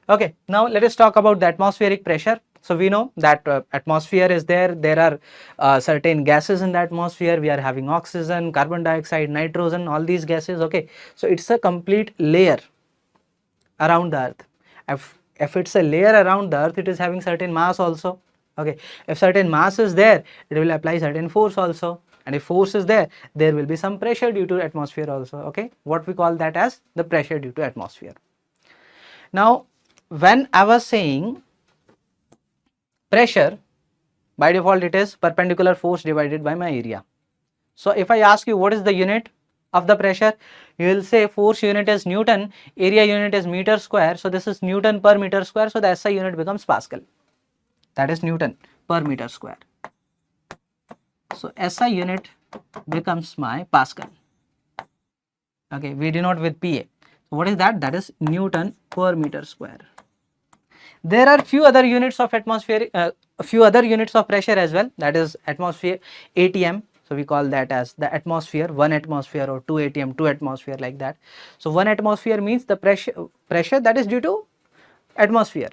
Okay, now let us talk about the atmospheric pressure. So we know that atmosphere is there, there are certain gases in the atmosphere, we are having oxygen, carbon dioxide, nitrogen, all these gases. Okay, so it's a complete layer around the earth. If it's a layer around the earth, it is having certain mass also. Okay, if certain mass is there, it will apply certain force also, and if force is there, there will be some pressure due to atmosphere also. Okay, what we call that as the pressure due to atmosphere. Now when I was saying pressure, by default it is perpendicular force divided by my area. So if I ask you what is the unit of the pressure, you will say force unit is Newton, area unit is meter square. So this is Newton per meter square. So the SI unit becomes Pascal. That is Newton per meter square. So SI unit becomes my Pascal. Okay, we denote with PA. So what is that? That is Newton per meter square. There are few other units of atmosphere, a few other units of pressure as well. That is atmosphere, ATM. So we call that as the atmosphere, 1 atmosphere, or 2 ATM, 2 atmosphere, like that. So 1 atmosphere means the pressure that is due to atmosphere.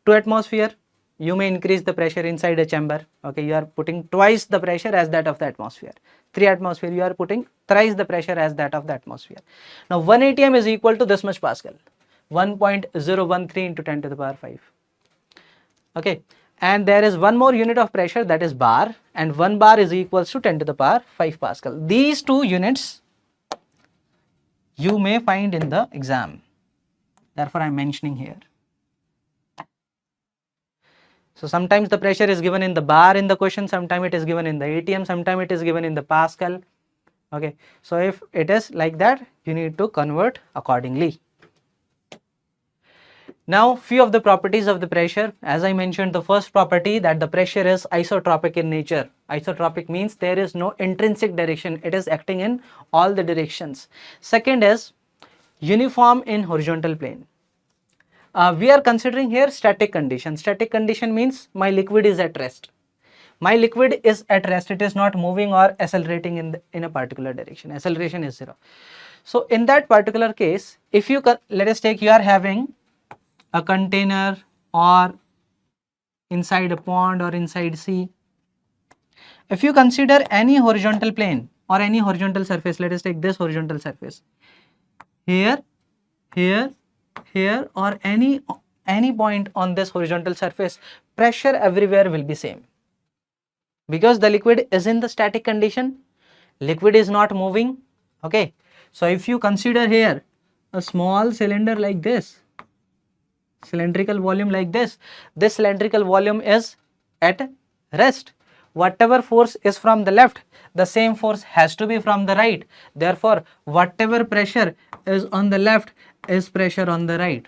2 atmosphere, you may increase the pressure inside a chamber. Okay, you are putting twice the pressure as that of the atmosphere. 3 atmosphere, you are putting thrice the pressure as that of the atmosphere. Now 1 ATM is equal to this much Pascal, 1.013 into 10 to the power 5. Okay, and there is one more unit of pressure, that is bar, and 1 bar is equals to 10 to the power 5 Pascal. These two units you may find in the exam, therefore I am mentioning here. So sometimes the pressure is given in the bar in the question, sometimes it is given in the ATM, sometimes it is given in the Pascal. Okay, so if it is like that, you need to convert accordingly. Now few of the properties of the pressure. As I mentioned, the first property, that the pressure is isotropic in nature. Isotropic means there is no intrinsic direction, it is acting in all the directions. Second is uniform in horizontal plane. We are considering here static condition. Static condition means my liquid is at rest. My liquid is at rest, it is not moving or accelerating in a particular direction. Acceleration is 0. So in that particular case, if you let us take, you are having a container or inside a pond or inside sea. If you consider any horizontal plane or any horizontal surface, let us take this horizontal surface, here, here, here, or any point on this horizontal surface, pressure everywhere will be same, because the liquid is in the static condition, liquid is not moving. Okay, so if you consider here a small cylinder like this, cylindrical volume like this cylindrical volume is at rest. Whatever force is from the left, the same force has to be from the right. Therefore whatever pressure is on the left is pressure on the right.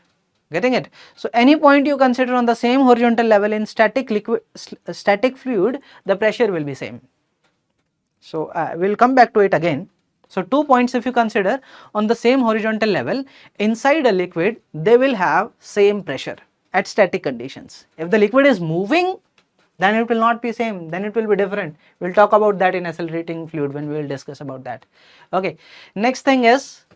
Getting it? So any point you consider on the same horizontal level in static fluid, the pressure will be same. So we'll come back to it again. So 2 points if you consider on the same horizontal level inside a liquid, they will have same pressure at static conditions. If the liquid is moving, then it will not be same, then it will be different. We'll talk about that in accelerating fluid when we will discuss about that. Okay, next thing is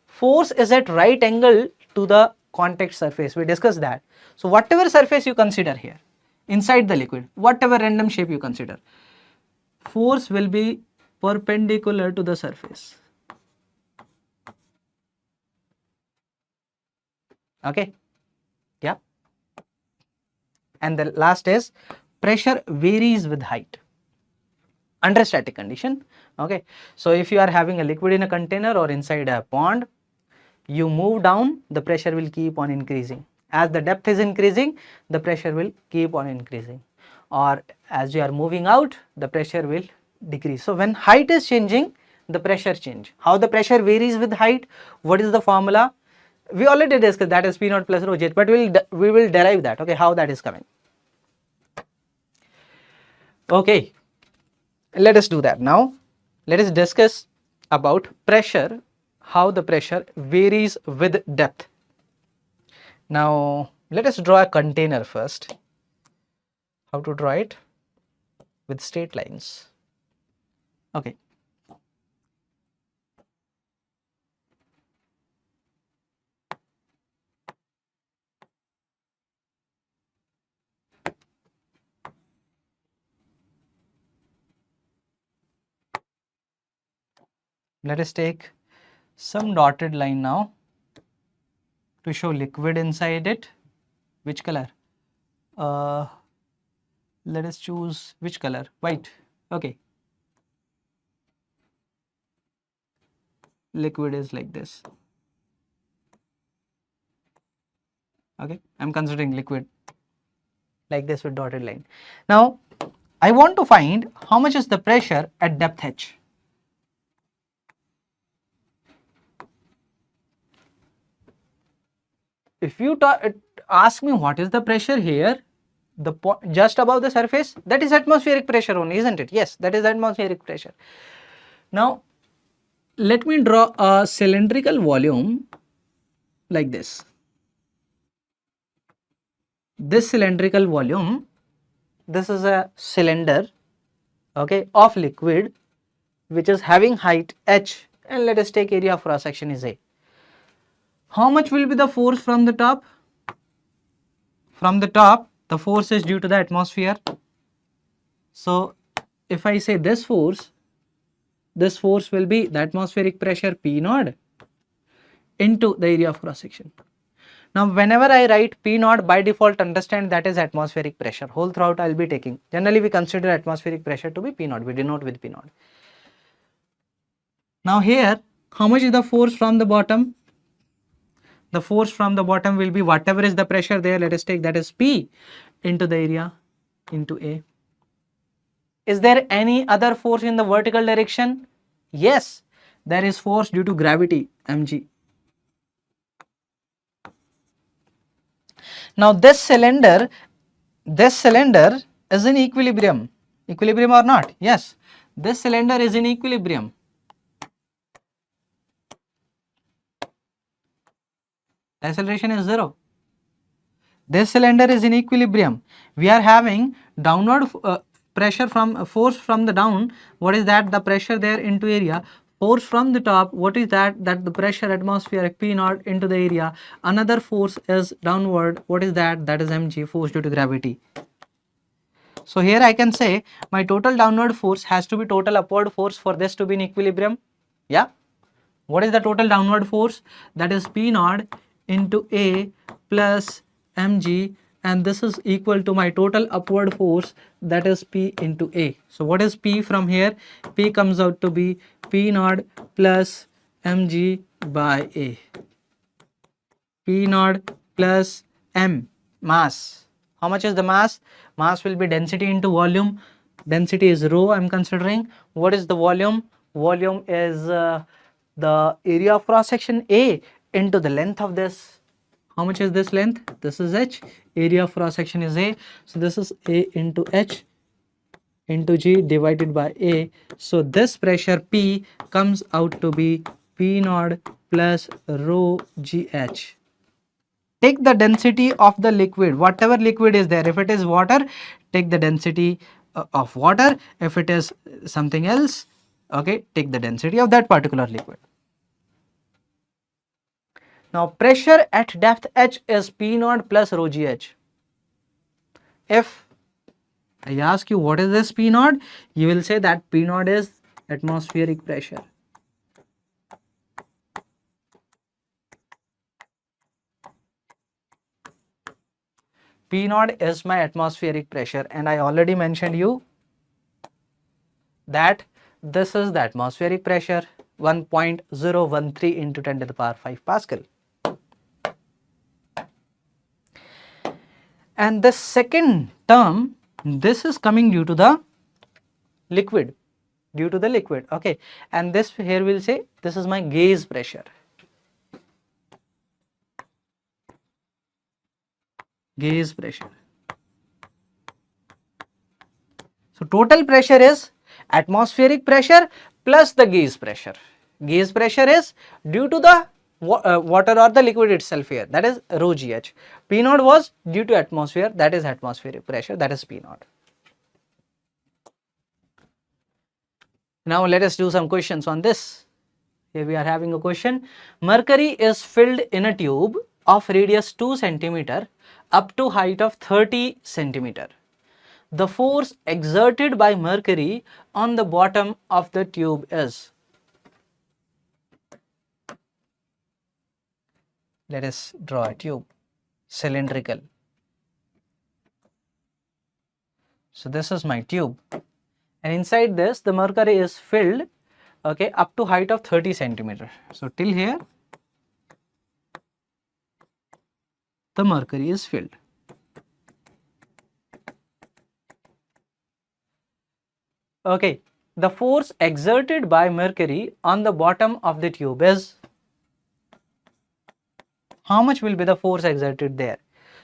force is at right angle to the contact surface. We discussed that. So whatever surface you consider here inside the liquid, whatever random shape you consider, force will be perpendicular to the surface. Okay, yeah. And the last is pressure varies with height under static condition. Okay, so if you are having a liquid in a container or inside a pond, you move down, the pressure will keep on increasing. As the depth is increasing, the pressure will keep on increasing, or as you are moving out, the pressure will decrease. So when height is changing, the pressure change. How the pressure varies with height? What is the formula? We already discussed, that is P naught plus rho j, but we will derive that. Okay, how that is coming. Okay, let us do that. Now let us discuss about pressure, how the pressure varies with depth. Now let us draw a container first. How to draw it? With straight lines. Okay, let us take some dotted line now to show liquid inside it. Which color? Let us choose which color? White. Okay, liquid is like this. Okay, I'm considering liquid like this with dotted line. Now I want to find how much is the pressure at depth h. if you ask me what is the pressure here, the just above the surface, that is atmospheric pressure only, isn't it? Yes, that is atmospheric pressure. Now let me draw a cylindrical volume like this. This cylindrical volume, this is a cylinder, okay, of liquid which is having height h, and let us take area of cross section is A. How much will be the force from the top? From the top, the force is due to the atmosphere. So if I say this force will be the atmospheric pressure P naught into the area of cross section. Now whenever I write P naught, by default understand that is atmospheric pressure. Whole throughout I will be taking. Generally we consider atmospheric pressure to be P naught. We denote with P naught. Now here, how much is the force from the bottom? The force from the bottom will be whatever is the pressure there, let us take that is P into the area into A. Is there any other force in the vertical direction? Yes, there is force due to gravity, mg. Now this cylinder is in equilibrium. Equilibrium or not? Yes, this cylinder is in equilibrium. Acceleration is 0. This cylinder is in equilibrium. We are having downward pressure from force from the down. What is that? The pressure there into area. Force from the top. What is that? That the pressure atmospheric P naught into the area. Another force is downward. What is that? That is mg, force due to gravity. So here I can say my total downward force has to be total upward force for this to be in equilibrium. Yeah. What is the total downward force? That is P naught into A plus mg, and this is equal to my total upward force, that is P into A. So what is P from here? P comes out to be P naught plus mg by A. P naught plus m, mass. How much is the mass? Mass will be density into volume. Density is rho I am considering. What is the volume? Volume is the area of cross section A into the length of this. How much is this length? This is h. Area of cross section is A. So this is A into h into g divided by A. So this pressure P comes out to be P naught plus rho gh. Take the density of the liquid, whatever liquid is there. If it is water, take the density of water. If it is something else, okay, take the density of that particular liquid. Now pressure at depth h is P naught plus rho gh. If I ask you what is this P naught, you will say that P naught is atmospheric pressure. P naught is my atmospheric pressure, and I already mentioned you that this is the atmospheric pressure, 1.013 into 10 to the power 5 Pascal. And the second term, this is coming due to the liquid, okay, and this here will say this is my gauge pressure. Gauge pressure. So total pressure is atmospheric pressure plus the gauge pressure. Gauge pressure is due to the water or the liquid itself here, that is rho gh. P naught was due to atmosphere, that is atmospheric pressure, that is P naught. Now let us do some questions on this. Here we are having a question. Mercury is filled in a tube of radius 2 cm up to height of 30 cm. The force exerted by mercury on the bottom of the tube is. Let us draw a tube, cylindrical. So this is my tube, and inside this the mercury is filled, okay, up to height of 30 cm. So till here the mercury is filled. Okay, the force exerted by mercury on the bottom of the tube is. how much will be the force exerted there.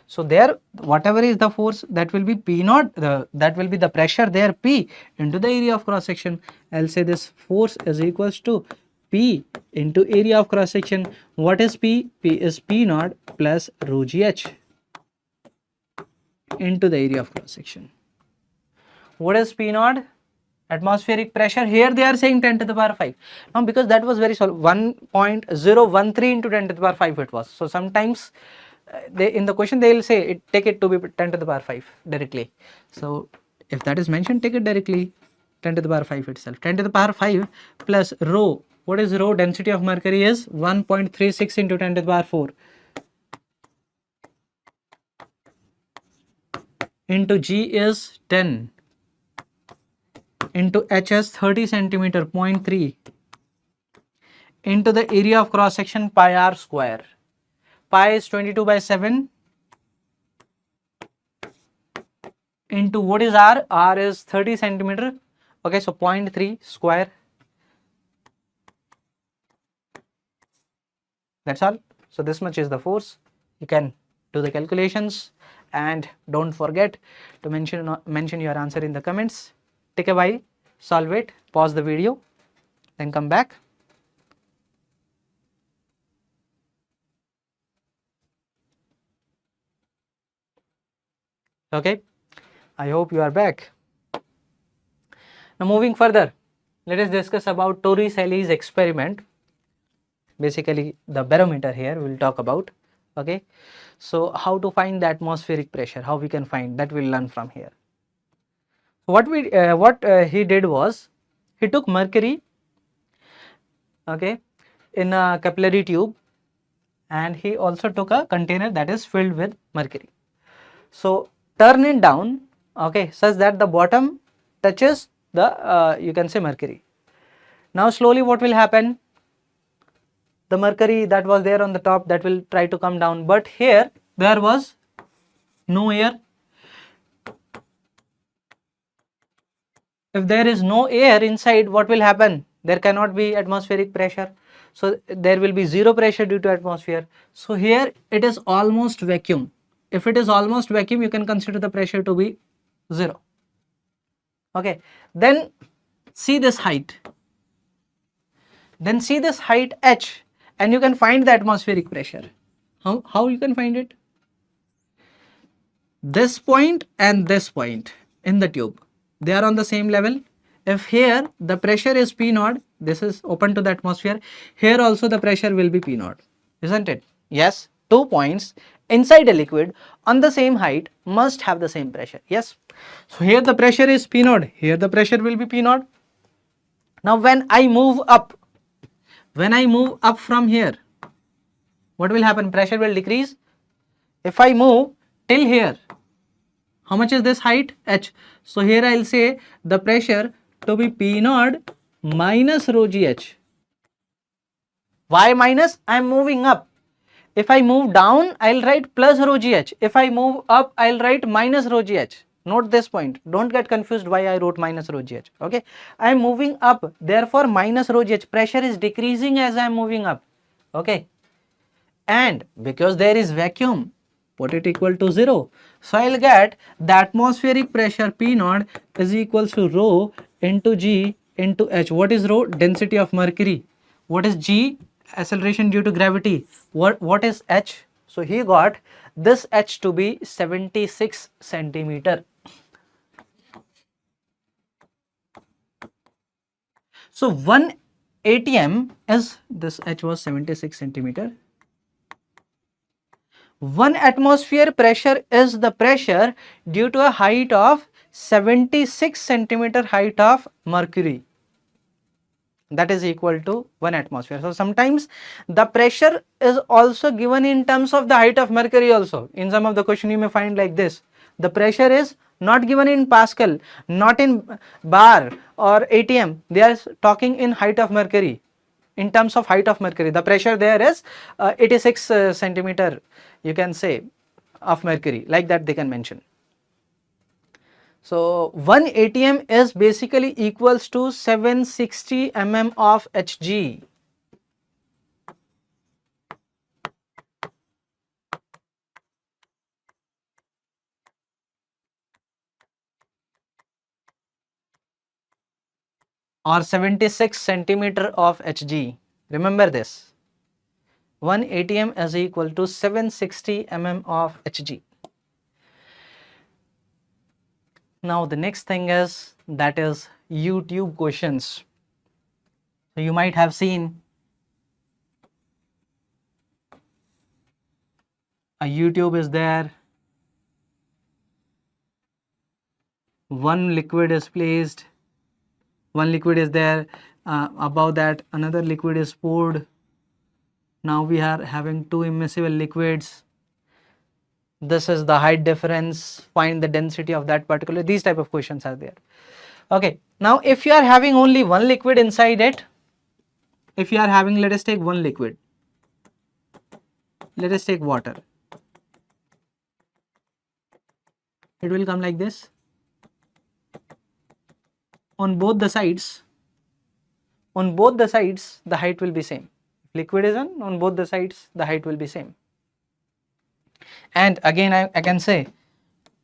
So there, whatever is the force, that will be P naught, that will be the pressure there, P into the area of cross section. I'll say this force is equals to P into area of cross section. What is P? P is P naught plus rho GH into the area of cross section. What is P naught? Atmospheric pressure. Here they are saying 10 to the power 5. Now because that was very small, 1.013 into 10 to the power 5 it was. So sometimes they in the question they will say take it to be 10 to the power 5 directly. So if that is mentioned, take it directly 10 to the power 5 itself. 10 to the power 5 plus rho. What is rho? Density of mercury is 1.36 into 10 to the power 4 into G is 10 into H is 30 centimeter, 0.3 into the area of cross section pi r square. Pi is 22 by 7 into what is r? R is 30 centimeter. Okay, so 0.3 square. That's all. So this much is the force. You can do the calculations and don't forget to mention your answer in the comments. Take a while, solve it, pause the video, then come back. Okay, I hope you are back. Now moving further, let us discuss about Torricelli's experiment. Basically the barometer here we will talk about. Okay, so how to find the atmospheric pressure, how we can find that, we will learn from here. What he did was, he took mercury, okay, in a capillary tube, and he also took a container that is filled with mercury. So turn it down, okay, such that the bottom touches the you can say mercury. Now slowly what will happen? The mercury that was there on the top, that will try to come down, but here there was no air. If there is no air inside, what will happen? There cannot be atmospheric pressure. So there will be zero pressure due to atmosphere. So here it is almost vacuum. If it is almost vacuum, you can consider the pressure to be 0. Okay, then see this height. Then see this height h, and you can find the atmospheric pressure. How you can find it? This point and this point in the tube, they are on the same level. If here the pressure is P naught, this is open to the atmosphere, here also the pressure will be P naught, isn't it? Yes, 2 points inside a liquid on the same height must have the same pressure. Yes, so here the pressure is P naught, here the pressure will be P naught. Now when I move up from here, what will happen? Pressure will decrease. If I move till here, how much is this height? H. So here I will say the pressure to be P naught minus rho GH. Why minus? I am moving up. If I move down, I will write plus rho GH. If I move up, I will write minus rho GH. Note this point. Don't get confused why I wrote minus rho GH. Okay. I am moving up. Therefore, minus rho GH. Pressure is decreasing as I am moving up. Okay. And because there is vacuum, put it equal to 0. So I will get the atmospheric pressure P naught is equals to rho into G into H. What is rho? Density of mercury. What is G? Acceleration due to gravity. What is H? So he got this H to be 76 centimeter. So 1 atm is, this H was 76 centimeter. 1 atmosphere pressure is the pressure due to a height of 76 centimeter height of mercury. That is equal to 1 atmosphere. So sometimes the pressure is also given in terms of the height of mercury also. In some of the question you may find like this. The pressure is not given in Pascal, not in bar or atm. They are talking in height of mercury. In terms of height of mercury, the pressure there is 86 centimeter, you can say, of mercury, like that they can mention. So 1 atm is basically equals to 760 mm of Hg. or 76 centimeter of Hg. Remember this, 1 atm is equal to 760 mm of Hg. Now the next thing is, that is YouTube questions. So you might have seen a YouTube is there, one liquid is placed, one liquid is there, above that another liquid is poured. Now we are having two immiscible liquids. This is the height difference, find the density of that particular, these type of questions are there. Okay, now if you are having only one liquid inside it, if you are having, let us take one liquid, let us take water, it will come like this. On both the sides, the height will be same. If liquid is on both the sides, the height will be same. And again I can say,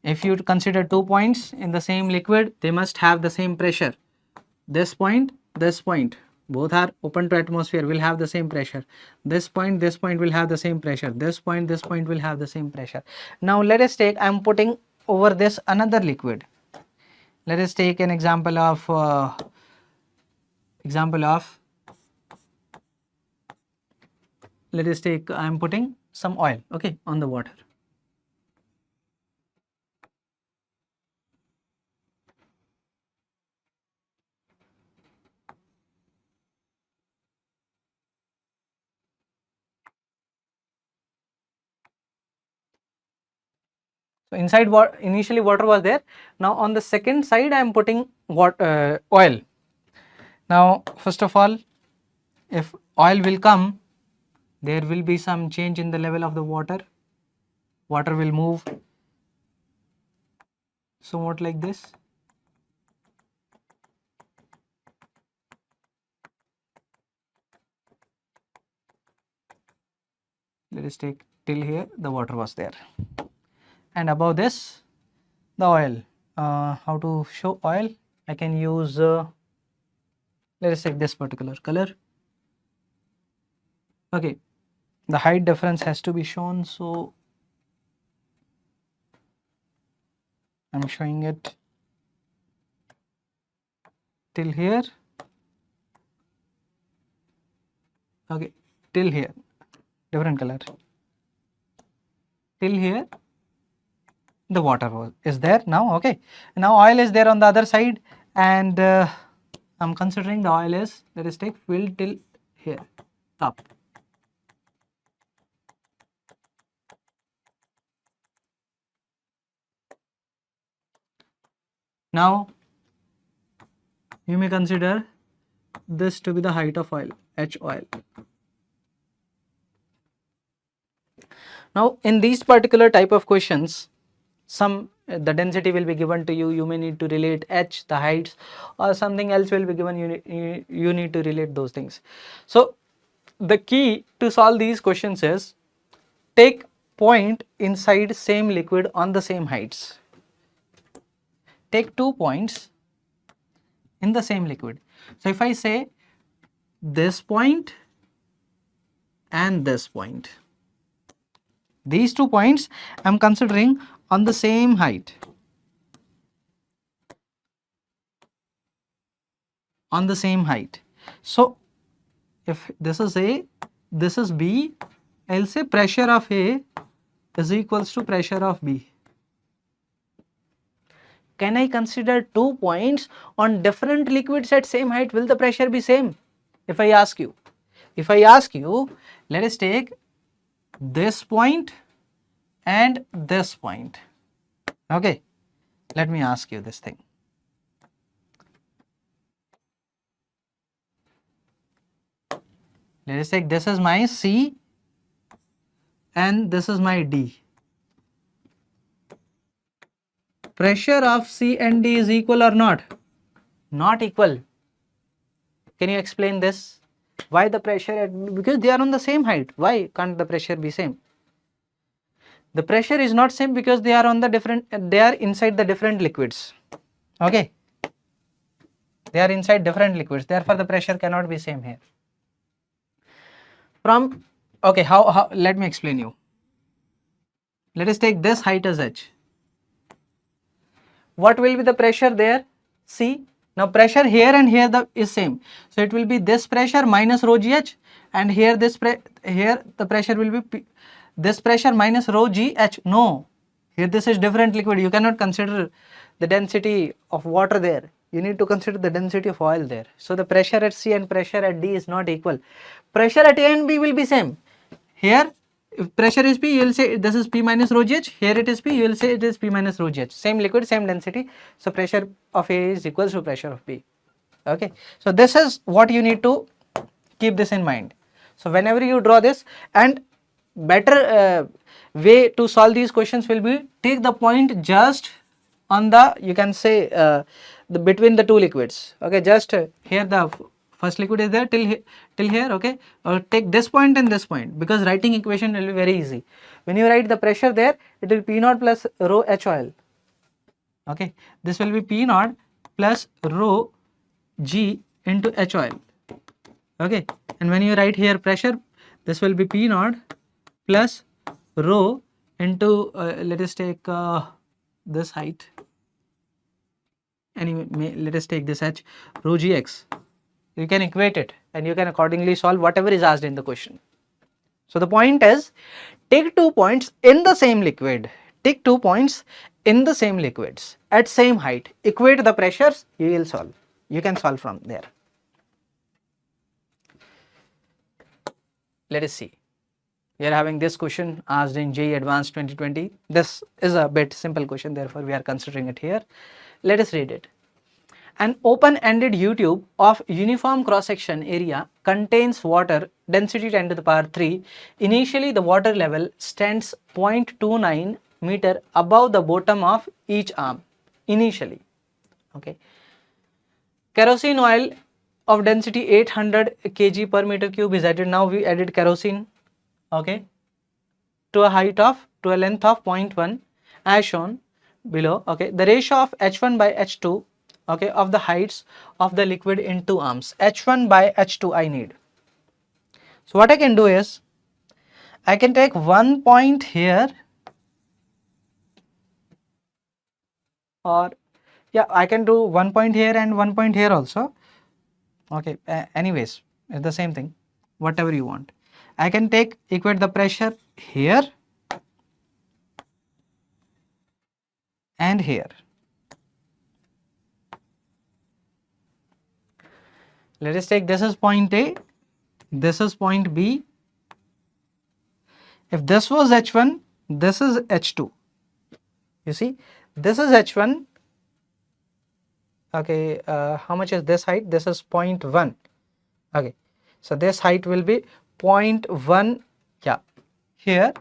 if you consider 2 points in the same liquid, they must have the same pressure. This point, both are open to atmosphere, will have the same pressure. This point will have the same pressure. This point will have the same pressure. Now let us take, I am putting over this another liquid. Let us take an example of let us take, I am putting some oil, okay, on the water. So inside what initially water was there. Now on the second side I am putting oil. Now first of all, if oil will come, there will be some change in the level of the water. Water will move somewhat like this. Let us take till here, the water was there, and above this the oil. How to show oil? I can use let us take this particular color. Okay, the height difference has to be shown, so I am showing it till here. Okay, till here, different color. Till here the water is there now. Okay, now oil is there on the other side, and I'm considering the oil is, let us take, filled till here, top. Now you may consider this to be the height of oil, H oil. Now in these particular type of questions, the density will be given to you, you may need to relate H, the heights, or something else will be given, you need to relate those things. So the key to solve these questions is, take point inside same liquid on the same heights. Take 2 points in the same liquid. So if I say this point and this point, these 2 points I am considering on the same height, on the same height. So if this is A, this is B, I'll say pressure of A is equals to pressure of B. Can I consider 2 points on different liquids at same height? Will the pressure be same? If I ask you, let us take this point and this point. Okay, let me ask you this thing. Let us take, this is my C and this is my D. Pressure of C and D is equal or not? Not equal. Can you explain this? Why the pressure? Because they are on the same height. Why can't the pressure be same? The pressure is not same because they are on the different, they are inside the different liquids. Okay. They are inside different liquids, therefore the pressure cannot be same here. From, okay, how let me explain you. Let us take this height as h. What will be the pressure there? C. Now pressure here and here is same, so it will be this pressure minus rho gh, and here here the pressure will be this pressure minus rho gh. No, here this is different liquid. You cannot consider the density of water there. You need to consider the density of oil there. So the pressure at C and pressure at D is not equal. Pressure at A and B will be same. Here, if pressure is P, you will say this is P minus rho gh. Here it is P, you will say it is P minus rho gh. Same liquid, same density. So pressure of A is equals to pressure of B. Okay. So this is what you need to keep this in mind. So whenever you draw this, and better way to solve these questions will be take the point just on the, you can say the between the two liquids. Okay, just here the first liquid is there till here. Okay, or take this point and this point, because writing equation will be very easy. When you write the pressure there, it will P naught plus rho H oil. Okay, this will be P naught plus rho G into H oil. Okay, and when you write here pressure, this will be P naught plus rho into let us take this height. Anyway, let us take this h, rho gx. You can equate it and you can accordingly solve whatever is asked in the question. So the point is, take 2 points in the same liquid. Take 2 points in the same liquids at same height. Equate the pressures, you will solve. You can solve from there. Let us see. We are having this question asked in JEE Advanced 2020. This is a bit simple question, therefore we are considering it here. Let us read it. An open-ended U-tube of uniform cross-section area contains water density 10 to the power 3. Initially, the water level stands 0.29 meter above the bottom of each arm. Initially, okay. Kerosene oil of density 800 kg per meter cube is added. Now we added kerosene, okay, to a length of 0.1 as shown below. Okay, the ratio of H1 by H2, okay, of the heights of the liquid in 2 arms. H1 by H2 I need. So what I can do is, I can take 1 point here, or yeah, I can do 1 point here and 1 point here also. Okay, anyways, it's the same thing, whatever you want. I can equate the pressure here and here. Let us take, this is point A, this is point B. If this was H1, this is H2. You see, this is H1. Okay, how much is this height? This is 0.1. Okay, so this height will be 0.1. Yeah, here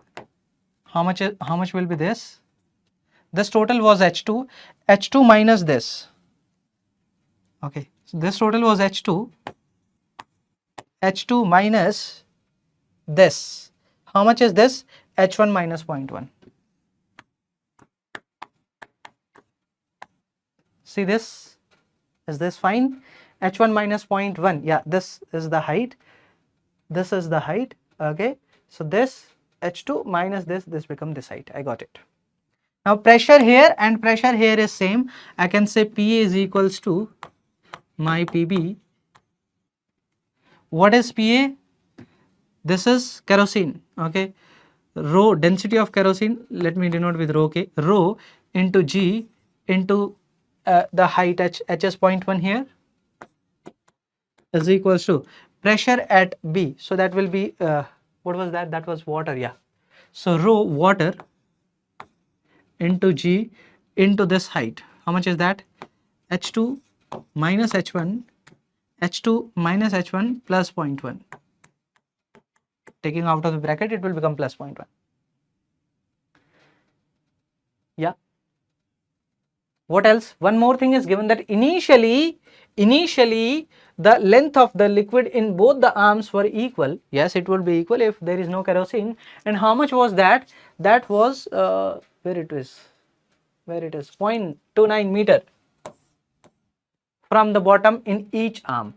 how much will be this? This total was H2. H2 minus this. Okay, so this total was H2. H2 minus this. How much is this? H1 minus 0.1. See this? Is this fine? H1 minus 0.1. Yeah, this is the height. This is the height. Okay, so this H2 minus this become this height. I got it. Now pressure here and pressure here is same. I can say PA is equals to my PB. What is PA? This is kerosene. Okay, rho, density of kerosene, let me denote with rho K, rho into G into the height H is 0.1 here, is equals to pressure at B. So that will be what was that? That was water. Yeah, so rho water into G into this height. How much is that? H2 minus H1, H2 minus H1 plus 0.1. Taking out of the bracket, it will become plus 0.1. Yeah. What else? One more thing is given, that initially the length of the liquid in both the arms were equal. Yes, it would be equal if there is no kerosene. And how much was that? That was where it is 0.29 meter from the bottom in each arm.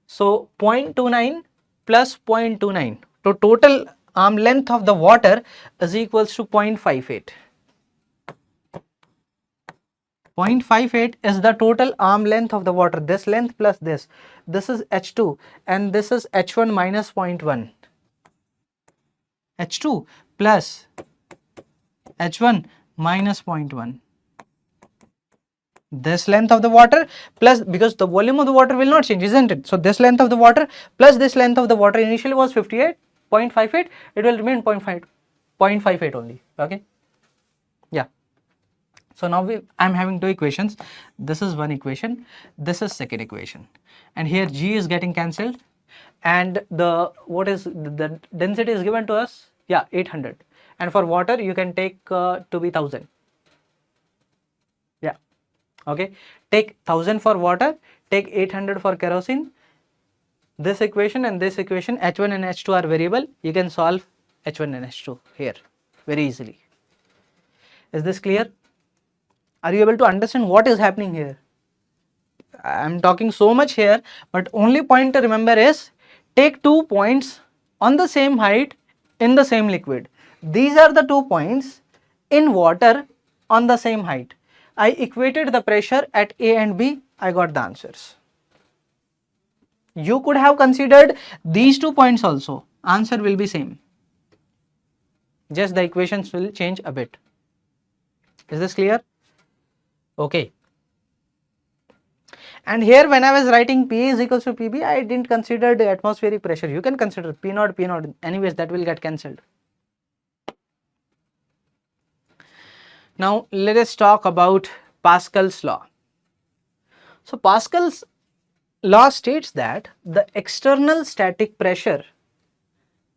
So 0.29 plus 0.29. So total arm length of the water is equals to 0.58. 0.58 is the total arm length of the water, this length plus this. This is H2 and this is H1 minus 0.1. H2 plus H1 minus 0.1. This length of the water plus, because the volume of the water will not change, isn't it? So this length of the water plus this length of the water initially was 58.58, it will remain 0.58 only. Okay, yeah. So now I am having two equations. This is one equation, this is second equation, and here G is getting cancelled, and the what is the density is given to us? Yeah, 800, and for water you can take to be 1000. Yeah, okay. Take 1000 for water, take 800 for kerosene. This equation and this equation, H1 and H2 are variable. You can solve H1 and H2 here very easily. Is this clear? Are you able to understand what is happening here? I am talking so much here, but only point to remember is take 2 points on the same height in the same liquid. These are the 2 points in water on the same height. I equated the pressure at A and B, I got the answers. You could have considered these 2 points also, answer will be same. Just the equations will change a bit. Is this clear? Okay. And here when I was writing P is equals to PB, I didn't consider the atmospheric pressure. You can consider P naught, anyways that will get cancelled. Now let us talk about Pascal's law. So Pascal's law states that the external static pressure,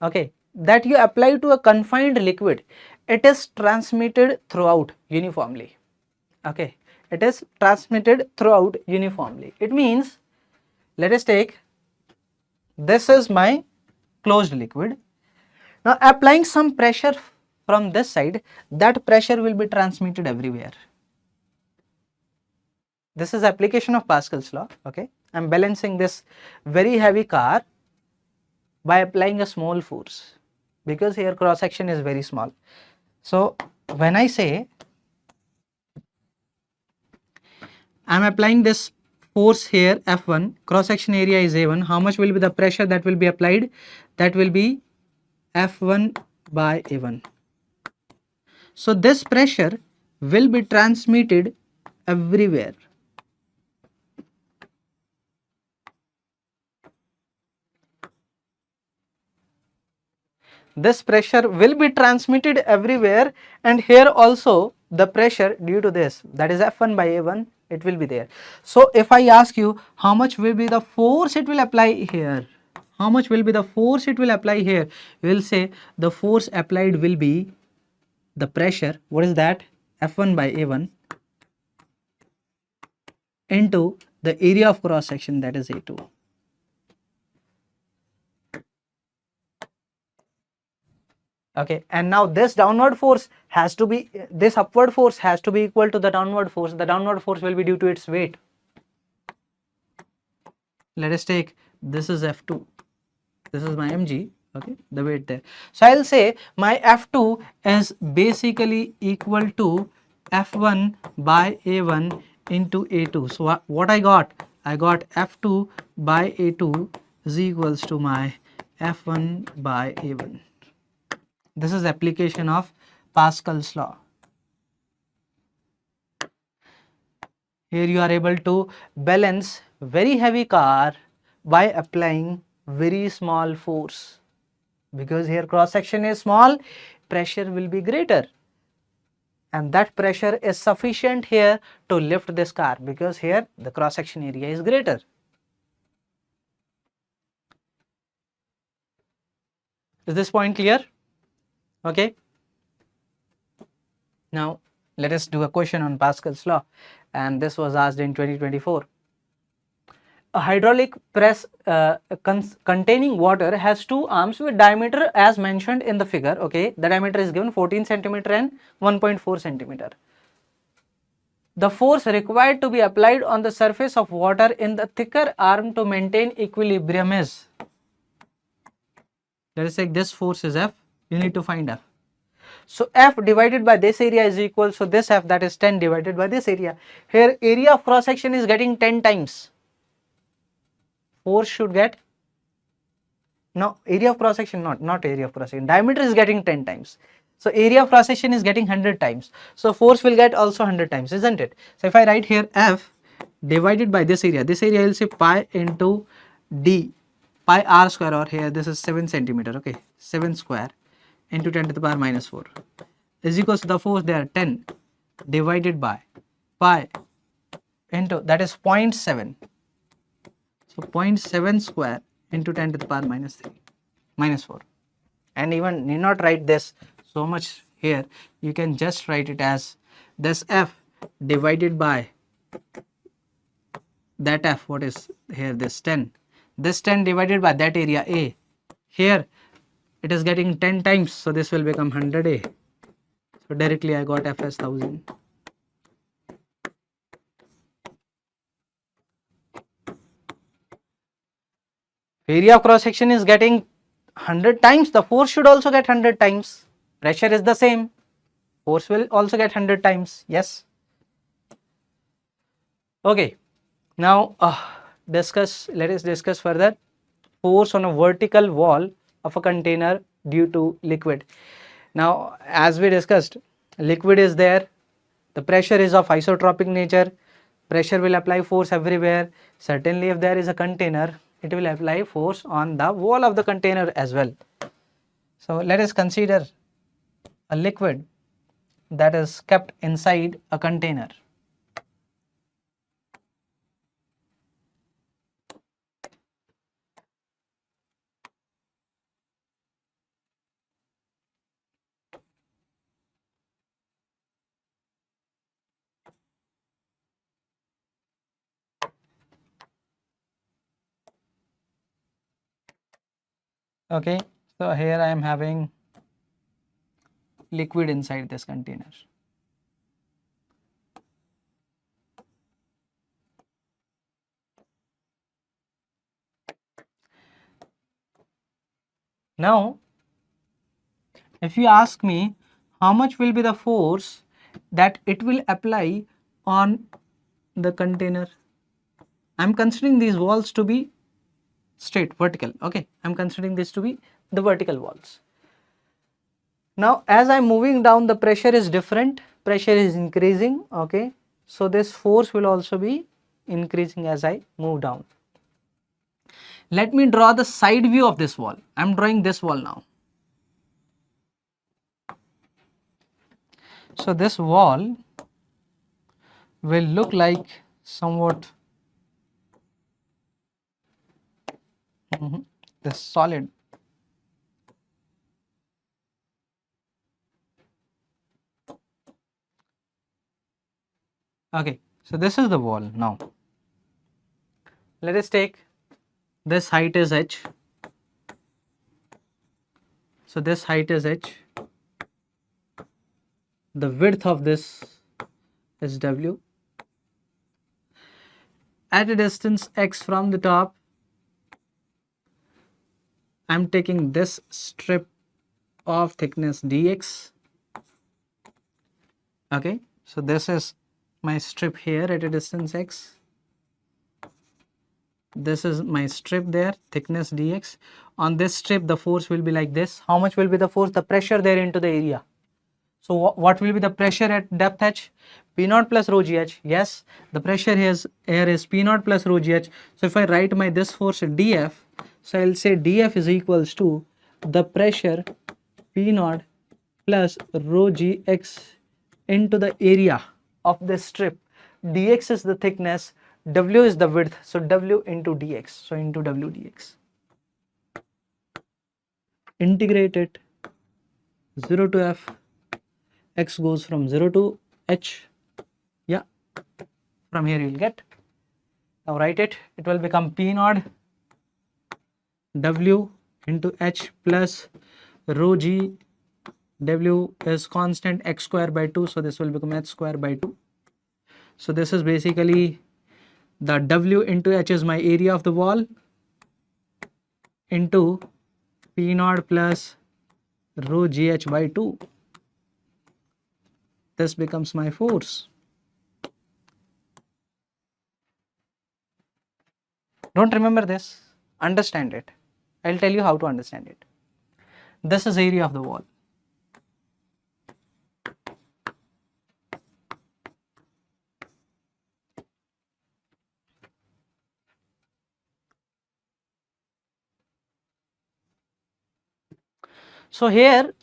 okay, that you apply to a confined liquid, it is transmitted throughout uniformly. Okay, it is transmitted throughout uniformly. It means, let us take, this is my closed liquid. Now applying some pressure from this side, that pressure will be transmitted everywhere. This is application of Pascal's law. Okay, I am balancing this very heavy car by applying a small force, because here cross section is very small. So when I say I am applying this force here F1, cross section area is A1, how much will be the pressure that will be applied? That will be F1 by A1. So this pressure will be transmitted everywhere. This pressure will be transmitted everywhere, and here also the pressure due to this, that is F1 by A1, it will be there. So if I ask you how much will be the force it will apply here, how much will be the force it will apply here, you will say the force applied will be the pressure, what is that, F1 by A1 into the area of cross section, that is A2. Okay, and now this downward force has to be, this upward force has to be equal to the downward force. The downward force will be due to its weight. Let us take, this is F2, this is my mg, okay, the weight there. So I'll say my F2 is basically equal to F1 by A1 into A2. So what I got F2 by A2 is equals to my F1 by A1. This is application of Pascal's law. Here you are able to balance very heavy car by applying very small force, because here cross section is small, pressure will be greater, and that pressure is sufficient here to lift this car, because here the cross section area is greater. Is this point clear? Okay. Now let us do a question on Pascal's law, and this was asked in 2024. A hydraulic press containing water has 2 arms with diameter as mentioned in the figure. Okay, the diameter is given 14 centimeter and 1.4 centimeter. the force required to be applied on the surface of water in the thicker arm to maintain equilibrium is, let us take this force is F, you need to find F. So F divided by this area is equal, so this F, that is 10 divided by this area. Here area of cross section is getting 10 times. Force should get, no, area of cross section, not area of cross section, diameter is getting 10 times. So area of cross section is getting 100 times. So force will get also 100 times, isn't it? So if I write here F divided by this area will say pi into D, pi r square, or here this is 7 centimeter, okay, 7 square into 10 to the power minus 4 is equals to the force there 10 divided by pi into, that is 0.7. So 0.7 square into 10 to the power minus 4. And even need not write this so much here, you can just write it as this F divided by that F, what is here, this 10 divided by that area A. Here it is getting 10 times, so this will become 100A. So directly I got F as 1000. Area of cross section is getting 100 times, the force should also get 100 times. Pressure is the same, force will also get 100 times. Yes. Okay. Now let us discuss further force on a vertical wall of a container due to liquid. Now as we discussed, liquid is there, the pressure is of isotropic nature, pressure will apply force everywhere. Certainly if there is a container, it will apply force on the wall of the container as well. So let us consider a liquid that is kept inside a container. Okay, so here I am having liquid inside this container. Now if you ask me how much will be the force that it will apply on the container, I am considering these walls to be straight vertical. Okay, I am considering this to be the vertical walls. Now as I am moving down, the pressure is different, pressure is increasing. Okay, so this force will also be increasing as I move down. Let me draw the side view of this wall. I am drawing this wall now. So this wall will look like somewhat this solid. Okay, so this is the wall. Now let us take this height is h. So this height is h. The width of this is w. At a distance x from the top, I am taking this strip of thickness dx. Okay, so this is my strip here at a distance x. This is my strip there, thickness dx. On this strip the force will be like this. How much will be the force? The pressure there into the area. So what will be the pressure at depth h? P0 plus rho gh. Yes, the pressure here is P0 plus rho gh. So if I write my this force df, so I will say df is equals to the pressure P0 plus rho gx into the area of this strip. Dx is the thickness, w is the width, so w into dx, so into w dx. Integrate it, 0 to f, x goes from 0 to h. Yeah, from here you will get. Now write it, it will become P0 w into h plus rho g, w is constant, x square by 2, so this will become h square by 2. So this is basically the W into H is my area of the wall into P naught plus rho GH by 2. This becomes my force. Don't remember this, understand it. I'll tell you how to understand it. This is area of the wall. So here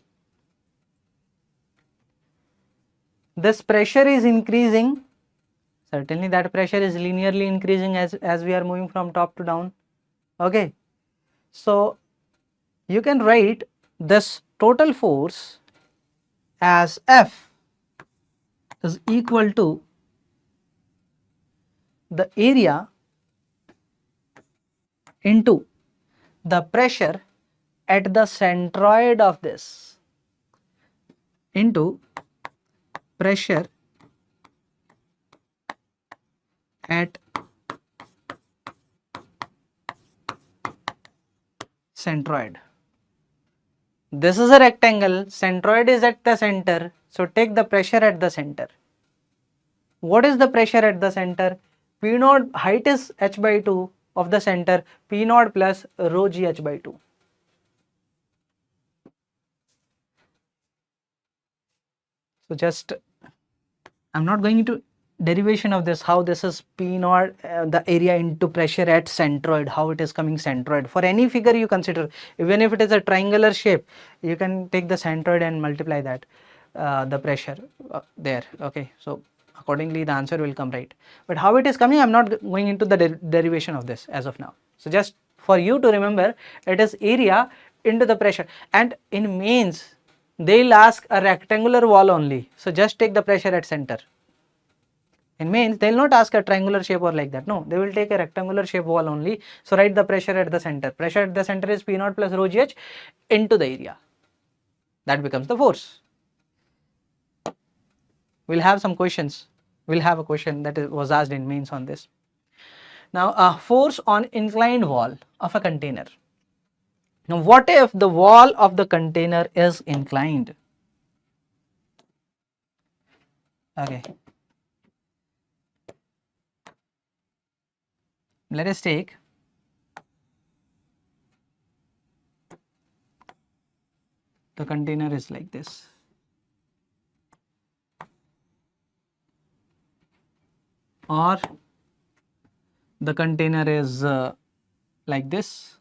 this pressure is increasing. Certainly that pressure is linearly increasing as we are moving from top to down. Okay. So you can write this total force as F is equal to the area into the pressure at the centroid of this into pressure at centroid. This is a rectangle, centroid is at the center, so take the pressure at the center. What is the pressure at the center? P naught, height is h by 2 of the center, P naught plus rho g h by 2. So just, I'm not going into derivation of this, how this is P naught, the area into pressure at centroid, how it is coming centroid. For any figure you consider, even if it is a triangular shape, you can take the centroid and multiply that, the pressure there. Okay, so accordingly the answer will come right. But how it is coming, I'm not going into the derivation of this as of now. So just for you to remember, it is area into the pressure. And in mains, they'll ask a rectangular wall only. So just take the pressure at center. In mains, they'll not ask a triangular shape or like that. No, they will take a rectangular shape wall only. So write the pressure at the center. Pressure at the center is P naught plus rho GH into the area. That becomes the force. We'll have some questions. We'll have a question that was asked in mains on this. Now, a force on inclined wall of a container. Now, what if the wall of the container is inclined? Okay. Let us take the container is like this. Or the container is like this.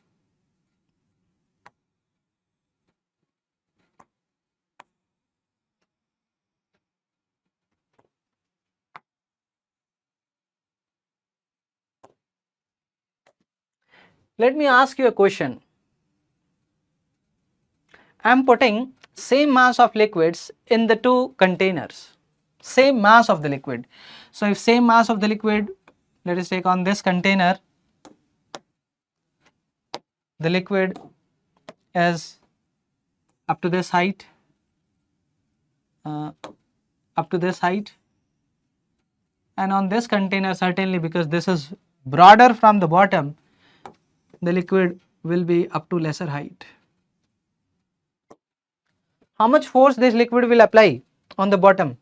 Let me ask you a question. I am putting same mass of liquids in the two containers. Same mass of the liquid. So if same mass of the liquid, let us take on this container, the liquid is up to this height, and on this container, certainly because this is broader from the bottom, the liquid will be up to lesser height. How much force this liquid will apply on the bottom?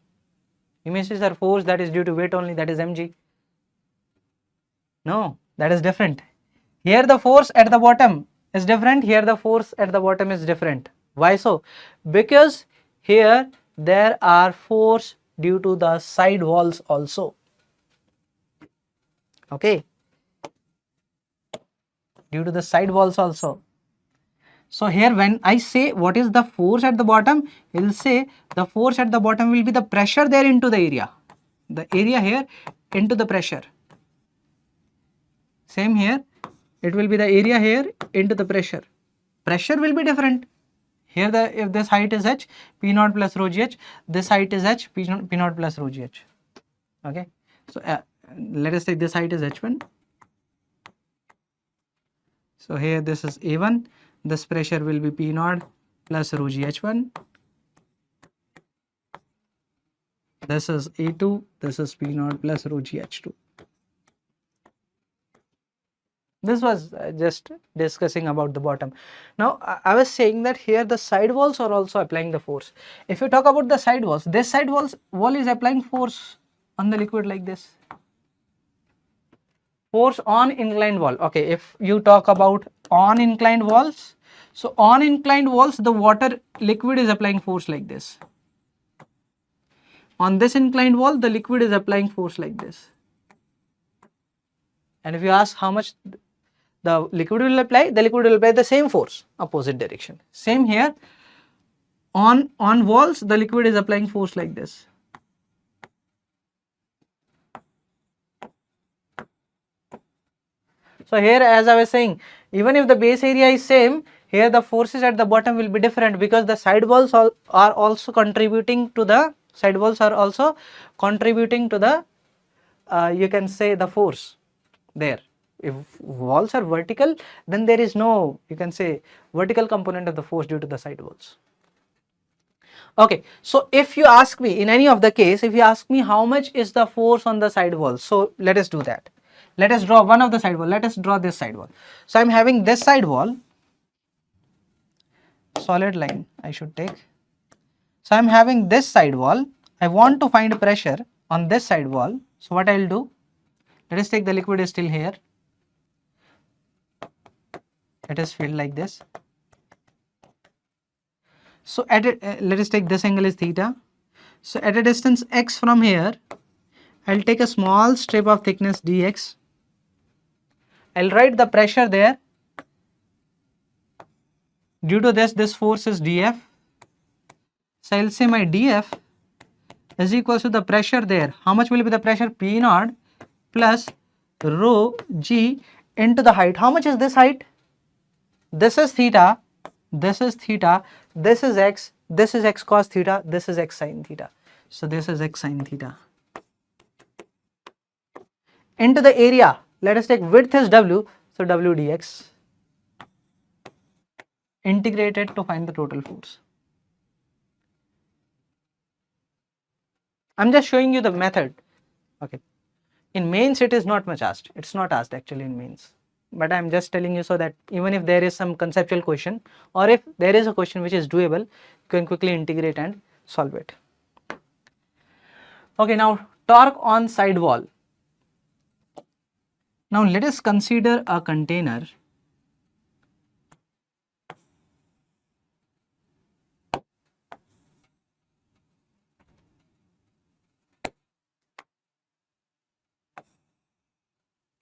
You may say, sir, force that is due to weight only, that is mg. No, that is different. Here the force at the bottom is different, here the force at the bottom is different. Why so? Because here there are force due to the side walls also. Okay, due to the side walls also. So here when I say what is the force at the bottom, we will say the force at the bottom will be the pressure there into the area. The area here into the pressure. Same here, it will be the area here into the pressure. Pressure will be different. Here if this height is h, P naught plus rho gh, this height is h, P naught plus rho gh. Okay, so let us take this height is h1. So here this is a1, this pressure will be P naught plus rho gh1. this is E2, this is P naught plus rho GH2. This was just discussing about the bottom. Now I was saying that here the side walls are also applying the force. If you talk about the side walls, this side wall is applying force on the liquid like this. Force on inclined wall. Okay, if you talk about on inclined walls, so on inclined walls the water liquid is applying force like this. On this inclined wall the liquid is applying force like this. And if you ask how much the liquid will apply, the liquid will apply the same force, opposite direction. Same here, on walls the liquid is applying force like this. So here, as I was saying, even if the base area is same, here the forces at the bottom will be different, because the side walls are also contributing to the you can say the force there. If walls are vertical, then there is no, you can say, vertical component of the force due to the side walls. Okay, so if you ask me, in any of the case, if you ask me how much is the force on the side wall, so let us do that. Let us draw one of the side wall. Let us draw this side wall. So I am having this side wall, solid line I should take. So I am having this side wall. I want to find pressure on this side wall. So what I will do, let us take the liquid is still here. It is filled like this. So at let us take this angle is theta. So at a distance x from here, I will take a small strip of thickness dx. I will write the pressure there. Due to this force is dF. So I will say my dF is equals to the pressure there. How much will be the pressure? P naught plus rho g into the height. How much is this height? This is theta, this is theta, this is x cos theta, this is x sin theta. So this is x sin theta. Into the area, let us take width is w, so w dx. Integrated to find the total force. I'm just showing you the method. Okay. In mains it is not much asked. It's not asked actually in mains. But I am just telling you so that even if there is some conceptual question, or if there is a question which is doable, you can quickly integrate and solve it. Okay, now torque on side wall. Now let us consider a container .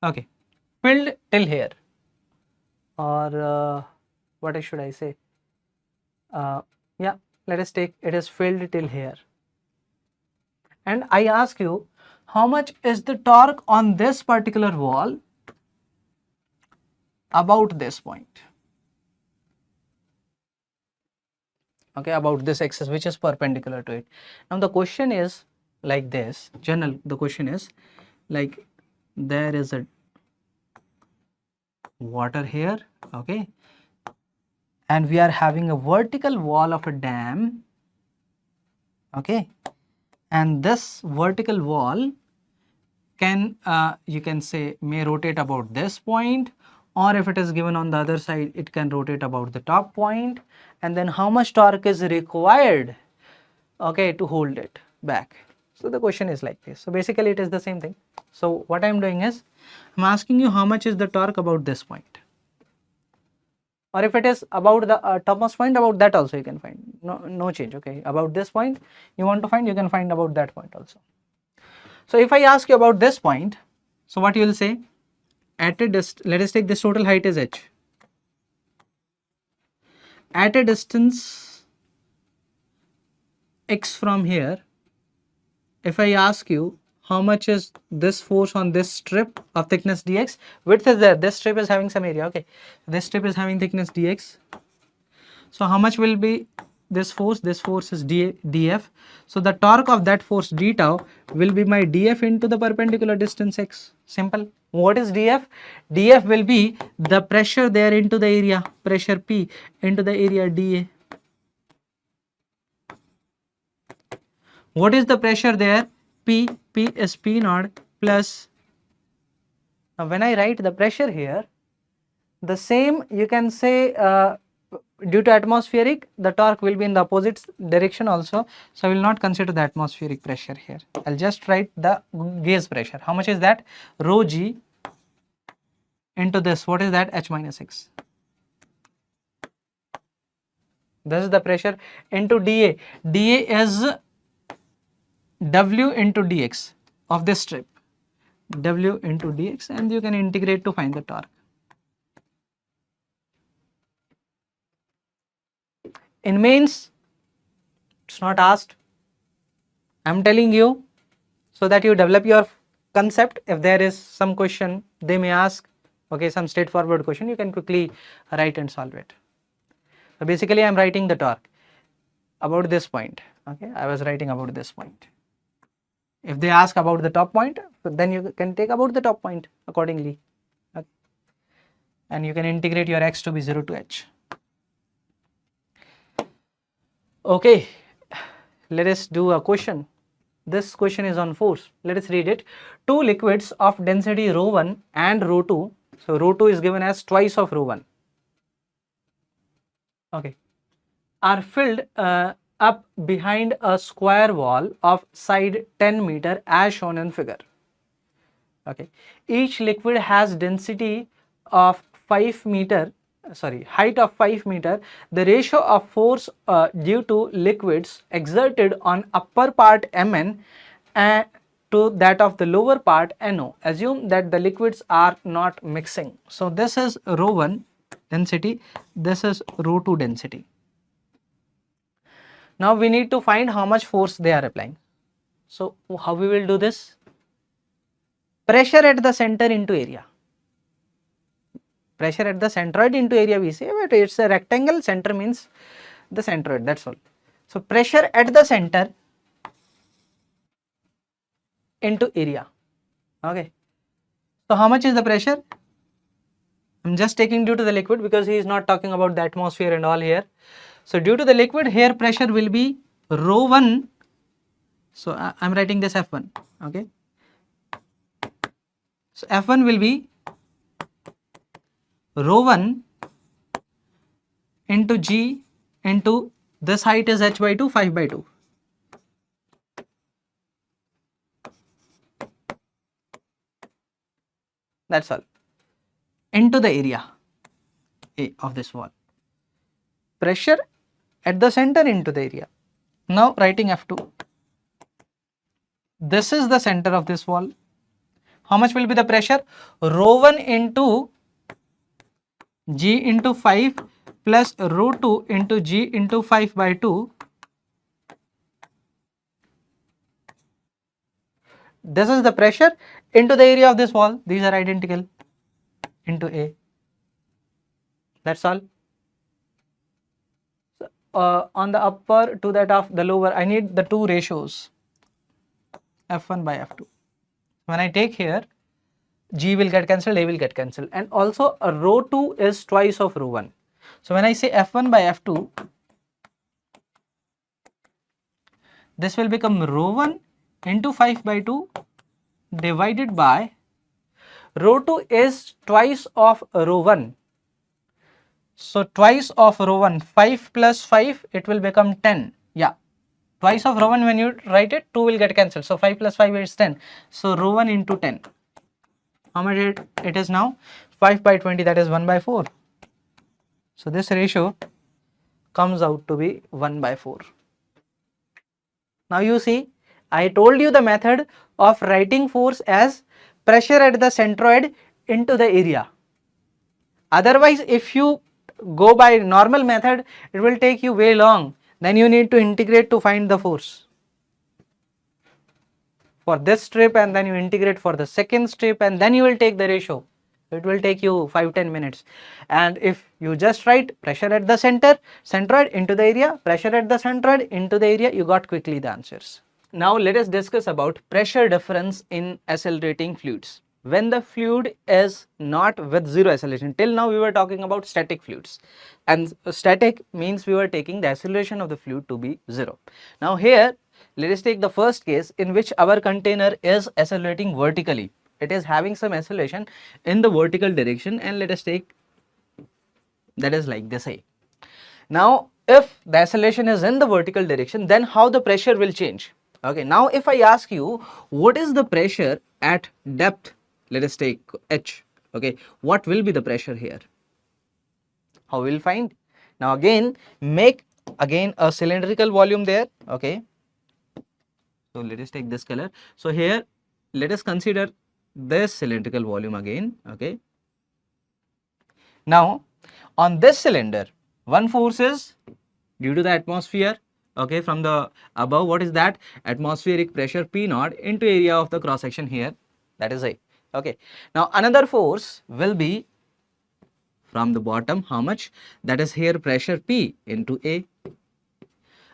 Okay, filled till here, or what should I say? Yeah, let us take it is filled till here. And I ask you, how much is the torque on this particular wall about this point? Okay, about this axis which is perpendicular to it. Now the question is like this, the question is like, there is a water here, okay, and we are having a vertical wall of a dam, okay, and this vertical wall can you can say may rotate about this point, or if it is given on the other side, it can rotate about the top point. And then how much torque is required, okay, to hold it back? So the question is like this. So basically it is the same thing. So what I am doing is, I am asking you how much is the torque about this point, or if it is about the topmost point, about that also you can find, no change, okay. About this point you want to find, you can find about that point also. So if I ask you about this point, so what you will say, at a distance, let us take this total height is h. At a distance x from here, if I ask you how much is this force on this strip of thickness dx, width is there, this strip is having some area, okay, this strip is having thickness dx. So how much will be this force? This force is df. So the torque of that force d tau will be my df into the perpendicular distance x. Simple. What is df? Df will be the pressure there into the area, pressure P into the area dA. What is the pressure there? P is P naught plus, now when I write the pressure here, the same you can say due to atmospheric, the torque will be in the opposite direction also. So I will not consider the atmospheric pressure here. I'll just write the gauge pressure. How much is that? Rho g into this. What is that? H minus x. This is the pressure into dA. dA is W into dx of this strip. W into dx, and you can integrate to find the torque. In mains, it's not asked. I'm telling you so that you develop your concept. If there is some question they may ask, okay, some straightforward question, you can quickly write and solve it. So basically I'm writing the torque about this point. Okay, I was writing about this point. If they ask about the top point, then you can take about the top point accordingly. Okay. And you can integrate your x to be 0 to h. Okay, let us do a question. This question is on force. Let us read it. Two liquids of density ρ1 and ρ2. So ρ2 is given as twice of ρ1. Okay, are filled up behind a square wall of side 10 meter as shown in figure. Okay, each liquid has density of 5 meter, height of 5 meter. The ratio of force due to liquids exerted on upper part Mn and to that of the lower part NO. Assume that the liquids are not mixing. So this is ρ1 density, this is ρ2 density. Now we need to find how much force they are applying. So how we will do this? Pressure at the center into area. Pressure at the centroid into area we say, but it's a rectangle, center means the centroid, that's all. So pressure at the center into area. Okay. So how much is the pressure? I'm just taking due to the liquid because he is not talking about the atmosphere and all here. So due to the liquid here pressure will be ρ1. So I'm writing this F1. Okay. So F1 will be ρ1 into G into this height is h by 2, 5 by 2. That's all. Into the area A of this wall. Pressure at the center into the area. Now writing F2. This is the center of this wall. How much will be the pressure? ρ1 into G into 5 plus ρ2 into G into 5 by 2. This is the pressure into the area of this wall. These are identical into A. That's all. So, on the upper to that of the lower, I need the two ratios F1 by F2. When I take here, G will get cancelled, A will get cancelled, and also a ρ2 is twice of ρ1. So when I say F1 by F2, this will become ρ1 into 5 by 2 divided by ρ2 is twice of ρ1. So twice of ρ1, 5 plus 5, it will become 10. Yeah, twice of ρ1, when you write it, 2 will get cancelled. So 5 plus 5 is 10. So ρ1 into 10. How much it is now? 5 by 20, that is 1 by 4. So this ratio comes out to be 1 by 4. Now you see, I told you the method of writing force as pressure at the centroid into the area. Otherwise, if you go by normal method, it will take you way long. Then you need to integrate to find the force for this strip, and then you integrate for the second strip, and then you will take the ratio. It will take you 5-10 minutes. And if you just write pressure at the centroid into the area, pressure at the centroid into the area, you got quickly the answers. Now let us discuss about pressure difference in accelerating fluids. When the fluid is not with zero acceleration, till now we were talking about static fluids, and static means we were taking the acceleration of the fluid to be 0. Now here let us take the first case in which our container is accelerating vertically. It is having some acceleration in the vertical direction, and let us take that is like this A. Now, if the acceleration is in the vertical direction, then how the pressure will change? Okay, now if I ask you what is the pressure at depth, let us take H. Okay, what will be the pressure here? How we will find? Now again, make again a cylindrical volume there. Okay, so let us take this color. So here let us consider this cylindrical volume again. Okay, now on this cylinder, one force is due to the atmosphere. Okay, from the above, what is that? Atmospheric pressure P naught into area of the cross section here, that is A. Okay, now another force will be from the bottom, how much? That is here pressure P into A.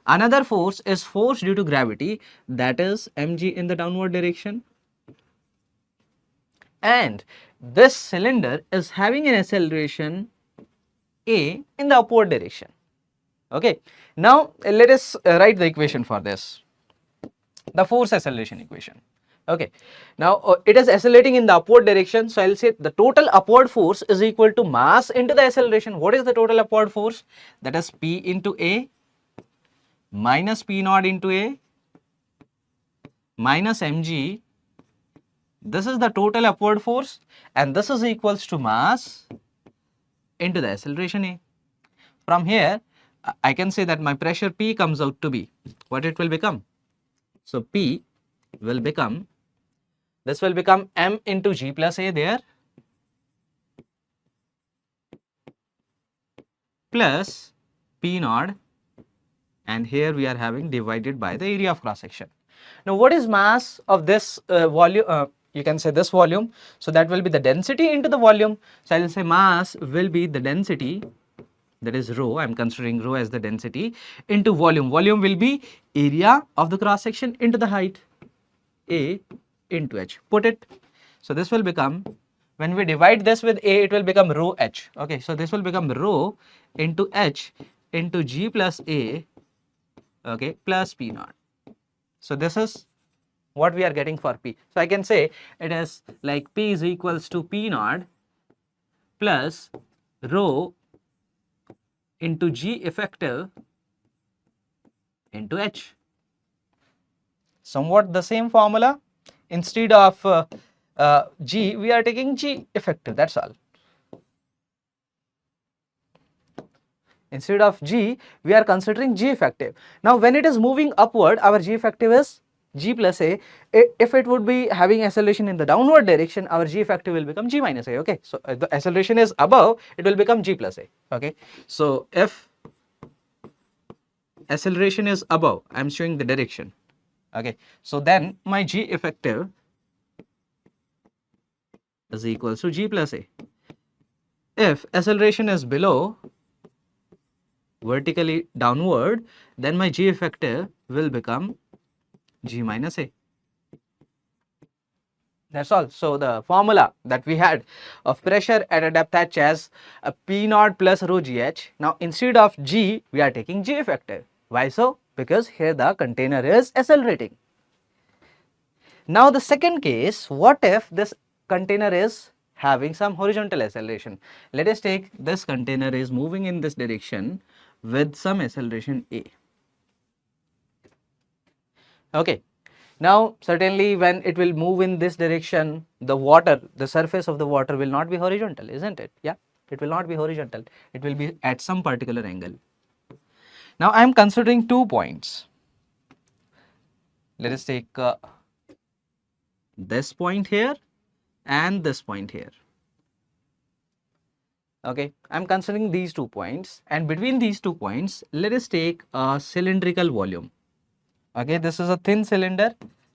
Another force is force due to gravity, that is mg in the downward direction. And this cylinder is having an acceleration A in the upward direction. Okay, now let us write the equation for this, the force acceleration equation. Okay, now it is accelerating in the upward direction, so I will say the total upward force is equal to mass into the acceleration. What is the total upward force? That is P into A minus P naught into A minus mg. This is the total upward force, and this is equals to mass into the acceleration A. From here, I can say that my pressure P comes out to be, what it will become? So P will become, this will become m into g plus A there, plus P naught, and here we are having divided by the area of cross section. Now what is mass of this volume? You can say this volume, so that will be the density into the volume. So I will say mass will be the density, that is rho, I am considering rho as the density, into volume. Volume will be area of the cross section into the height, A into H. Put it. So this will become, when we divide this with A, it will become rho H. Okay, so this will become rho into H into G plus A, okay, plus P naught. So this is what we are getting for P. So I can say it is like P is equals to P naught plus rho into G effective into H. Somewhat the same formula. Instead of G, we are taking G effective, that's all. Instead of G, we are considering G effective. Now when it is moving upward, our G effective is G plus A. If it would be having acceleration in the downward direction, our G effective will become G minus A. Okay, so the acceleration is above, it will become G plus A. Okay, so if acceleration is above, I am showing the direction. Okay, so then my G effective is equals to G plus A. If acceleration is below, vertically downward, then my G effective will become G minus A. That's all. So the formula that we had of pressure at a depth H as a P naught plus rho GH. Now instead of G, we are taking G effective. Why so? Because here the container is accelerating. Now the second case, what if this container is having some horizontal acceleration? Let us take this container is moving in this direction with some acceleration A. Okay. Now certainly when it will move in this direction, the water, the surface of the water will not be horizontal, isn't it? Yeah, it will not be horizontal. It will be at some particular angle. Now I am considering 2 points. Let us take this point here and this point here. Okay, I am considering these 2 points, and between these 2 points, let us take a cylindrical volume. Okay, this is a thin cylinder.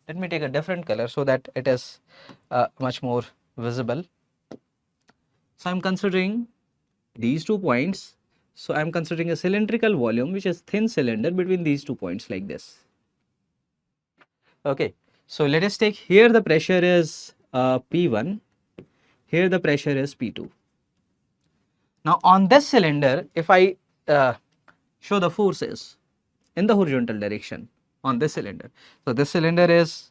Let me take a different color so that it is much more visible. So I am considering these 2 points. So I am considering a cylindrical volume which is thin cylinder between these 2 points like this. Okay, so let us take here the pressure is P1, here the pressure is P2. Now on this cylinder, if I show the forces in the horizontal direction, on this cylinder. So this cylinder is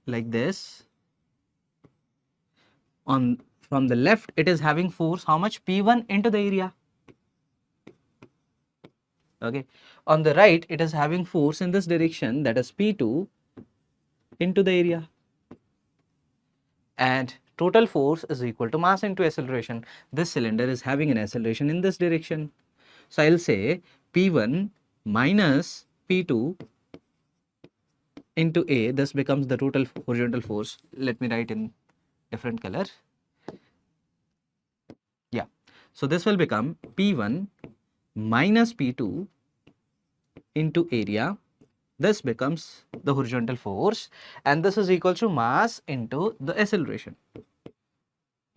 like this. On from the left it is having force how much? P1 into the area. Okay. On the right it is having force in this direction, that is P2 into the area. And total force is equal to mass into acceleration. This cylinder is having an acceleration in this direction. So I'll say P1 minus P2 into A. This becomes the total horizontal force. Let me write in different color. Yeah. So this will become P1 minus P2 into area. This becomes the horizontal force, and this is equal to mass into the acceleration.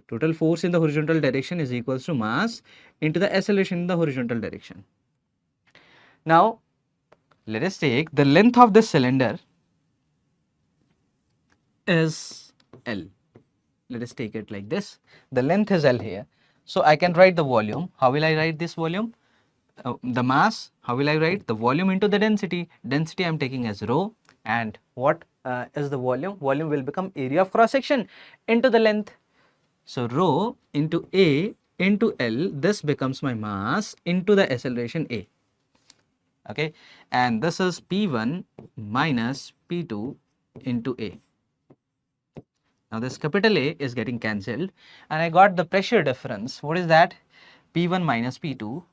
Total force in the horizontal direction is equals to mass into the acceleration in the horizontal direction. Now, let us take the length of this cylinder is L. Let us take it like this. The length is L here. So I can write the volume. How will I write this volume? The mass, how will I write? The volume into the density. Density I am taking as rho. And what is the volume? Volume will become area of cross section into the length. So rho into A into L, this becomes my mass into the acceleration A. Okay, and this is P1 minus P2 into A. Now this capital A is getting cancelled and I got the pressure difference. What is that? P1 minus P2.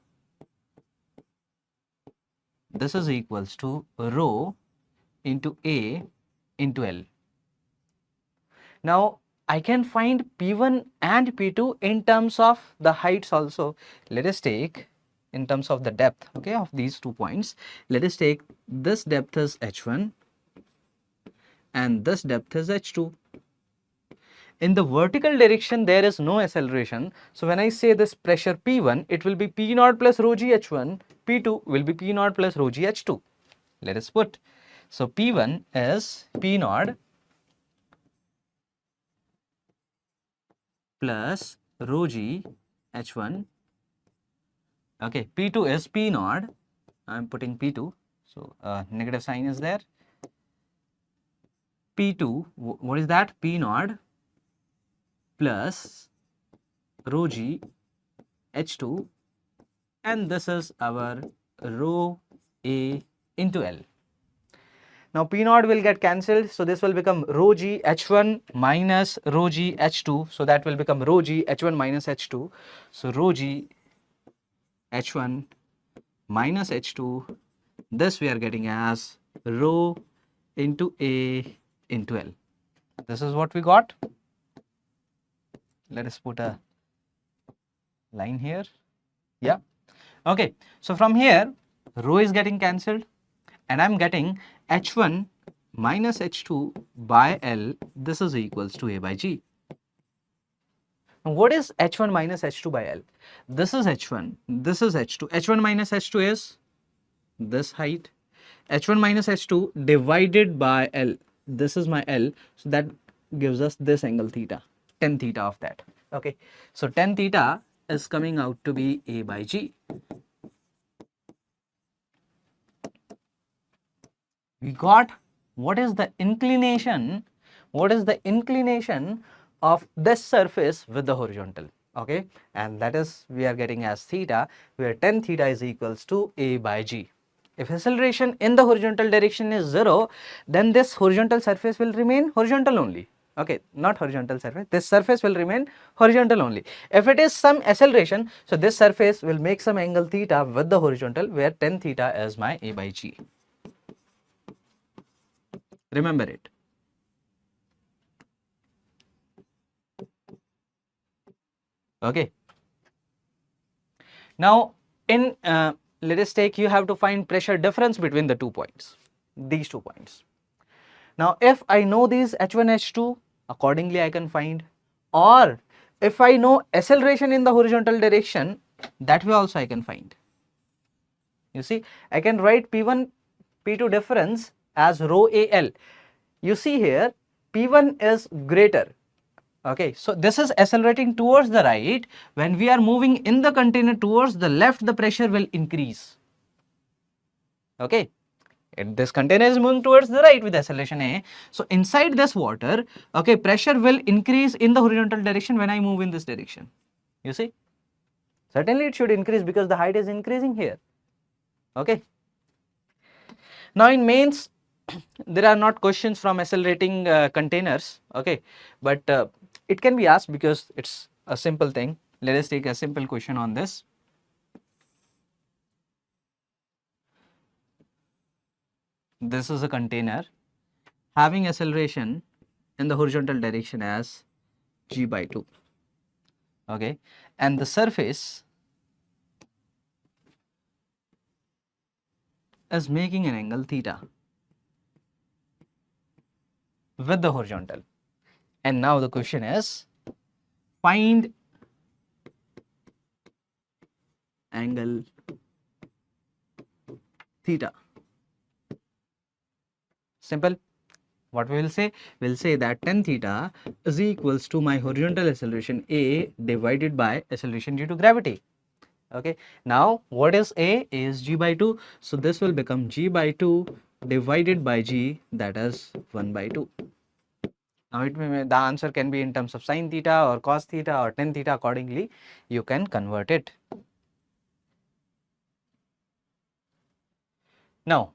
This is equals to rho into A into L. Now I can find P1 and P2 in terms of the heights also. Let us take in terms of the depth, okay, of these 2 points. Let us take this depth is H1 and this depth is H2. In the vertical direction there is no acceleration. So when I say this pressure P1, it will be P naught plus rho g H1, P2 will be P naught plus rho g H2. Let us put. So P1 is P naught plus rho g H1. Okay, P2 is P naught. I am putting P2. So negative sign is there. P2, what is that? P naught plus rho g H2, and this is our rho A into L. Now P naught will get cancelled, so this will become rho g H1 minus rho g H2, so that will become rho g H1 minus H2. So rho g H1 minus H2, this we are getting as rho into A into L. This is what we got. Let us put a line here. Yeah. Okay. So from here, rho is getting cancelled and I am getting H1 minus H2 by L. This is equals to A by G. Now what is H1 minus H2 by L? This is H1, this is H2. H1 minus H2 is this height. H1 minus H2 divided by L. This is my L. So that gives us this angle theta, tan theta of that. Okay. So tan theta is coming out to be A by G. We got what is the inclination, of this surface with the horizontal. Okay, and that is we are getting as theta, where tan theta is equals to A by G. If acceleration in the horizontal direction is 0, then this horizontal surface will remain horizontal only. Okay, not horizontal surface, this surface will remain horizontal only. If it is some acceleration, so this surface will make some angle theta with the horizontal, where tan theta is my A by G. Remember it. Okay. Now in let us take, you have to find pressure difference between the 2 points, these 2 points. Now if I know these H1, H2, accordingly I can find, or if I know acceleration in the horizontal direction, that way also I can find. You see, I can write P1, P2 difference as rho AL. You see here, P1 is greater. Okay, so this is accelerating towards the right. When we are moving in the container towards the left, the pressure will increase. Okay, this container is moving towards the right with acceleration a. So inside this water, okay, pressure will increase in the horizontal direction when I move in this direction. You see, certainly it should increase because the height is increasing here. Okay. Now in mains, there are not questions from accelerating containers, okay, but it can be asked because it's a simple thing. Let us take a simple question on this. This is a container having acceleration in the horizontal direction as g by 2, okay, and the surface is making an angle theta with the horizontal. And now the question is, find angle theta. Simple. What we will say? We will say that tan theta is equals to my horizontal acceleration a divided by acceleration due to gravity. Okay. Now what is a? A is g by 2. So this will become g by 2 divided by g, that is 1 by 2. Now the answer can be in terms of sin theta or cos theta or tan theta. Accordingly you can convert it. Now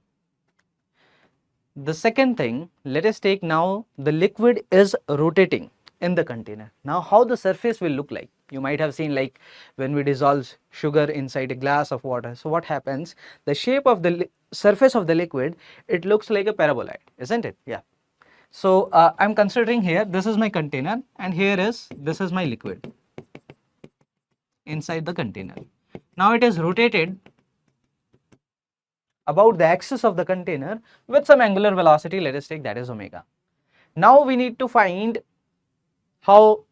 the second thing, let us take now the liquid is rotating in the container. Now how the surface will look like? You might have seen, like when we dissolve sugar inside a glass of water. So what happens? The shape of the surface of the liquid, it looks like a paraboloid, isn't it? Yeah. So I'm considering here, this is my container and here is, this is my liquid inside the container. Now it is rotated about the axis of the container with some angular velocity, let us take that is omega. Now we need to find how,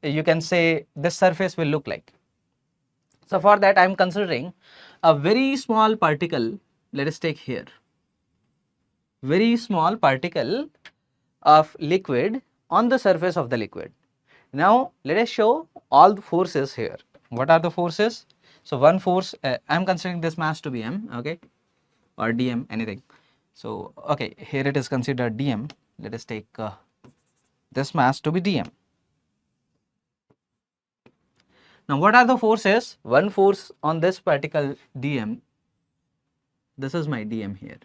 you can say, this surface will look like. So for that I am considering a very small particle, let us take here, very small particle of liquid on the surface of the liquid. Now let us show all the forces here. What are the forces? So one force, I am considering this mass to be m, okay, or dm, anything. So okay, here it is considered dm. Let us take this mass to be dm. Now what are the forces? One force on this particle dm, this is my dm here.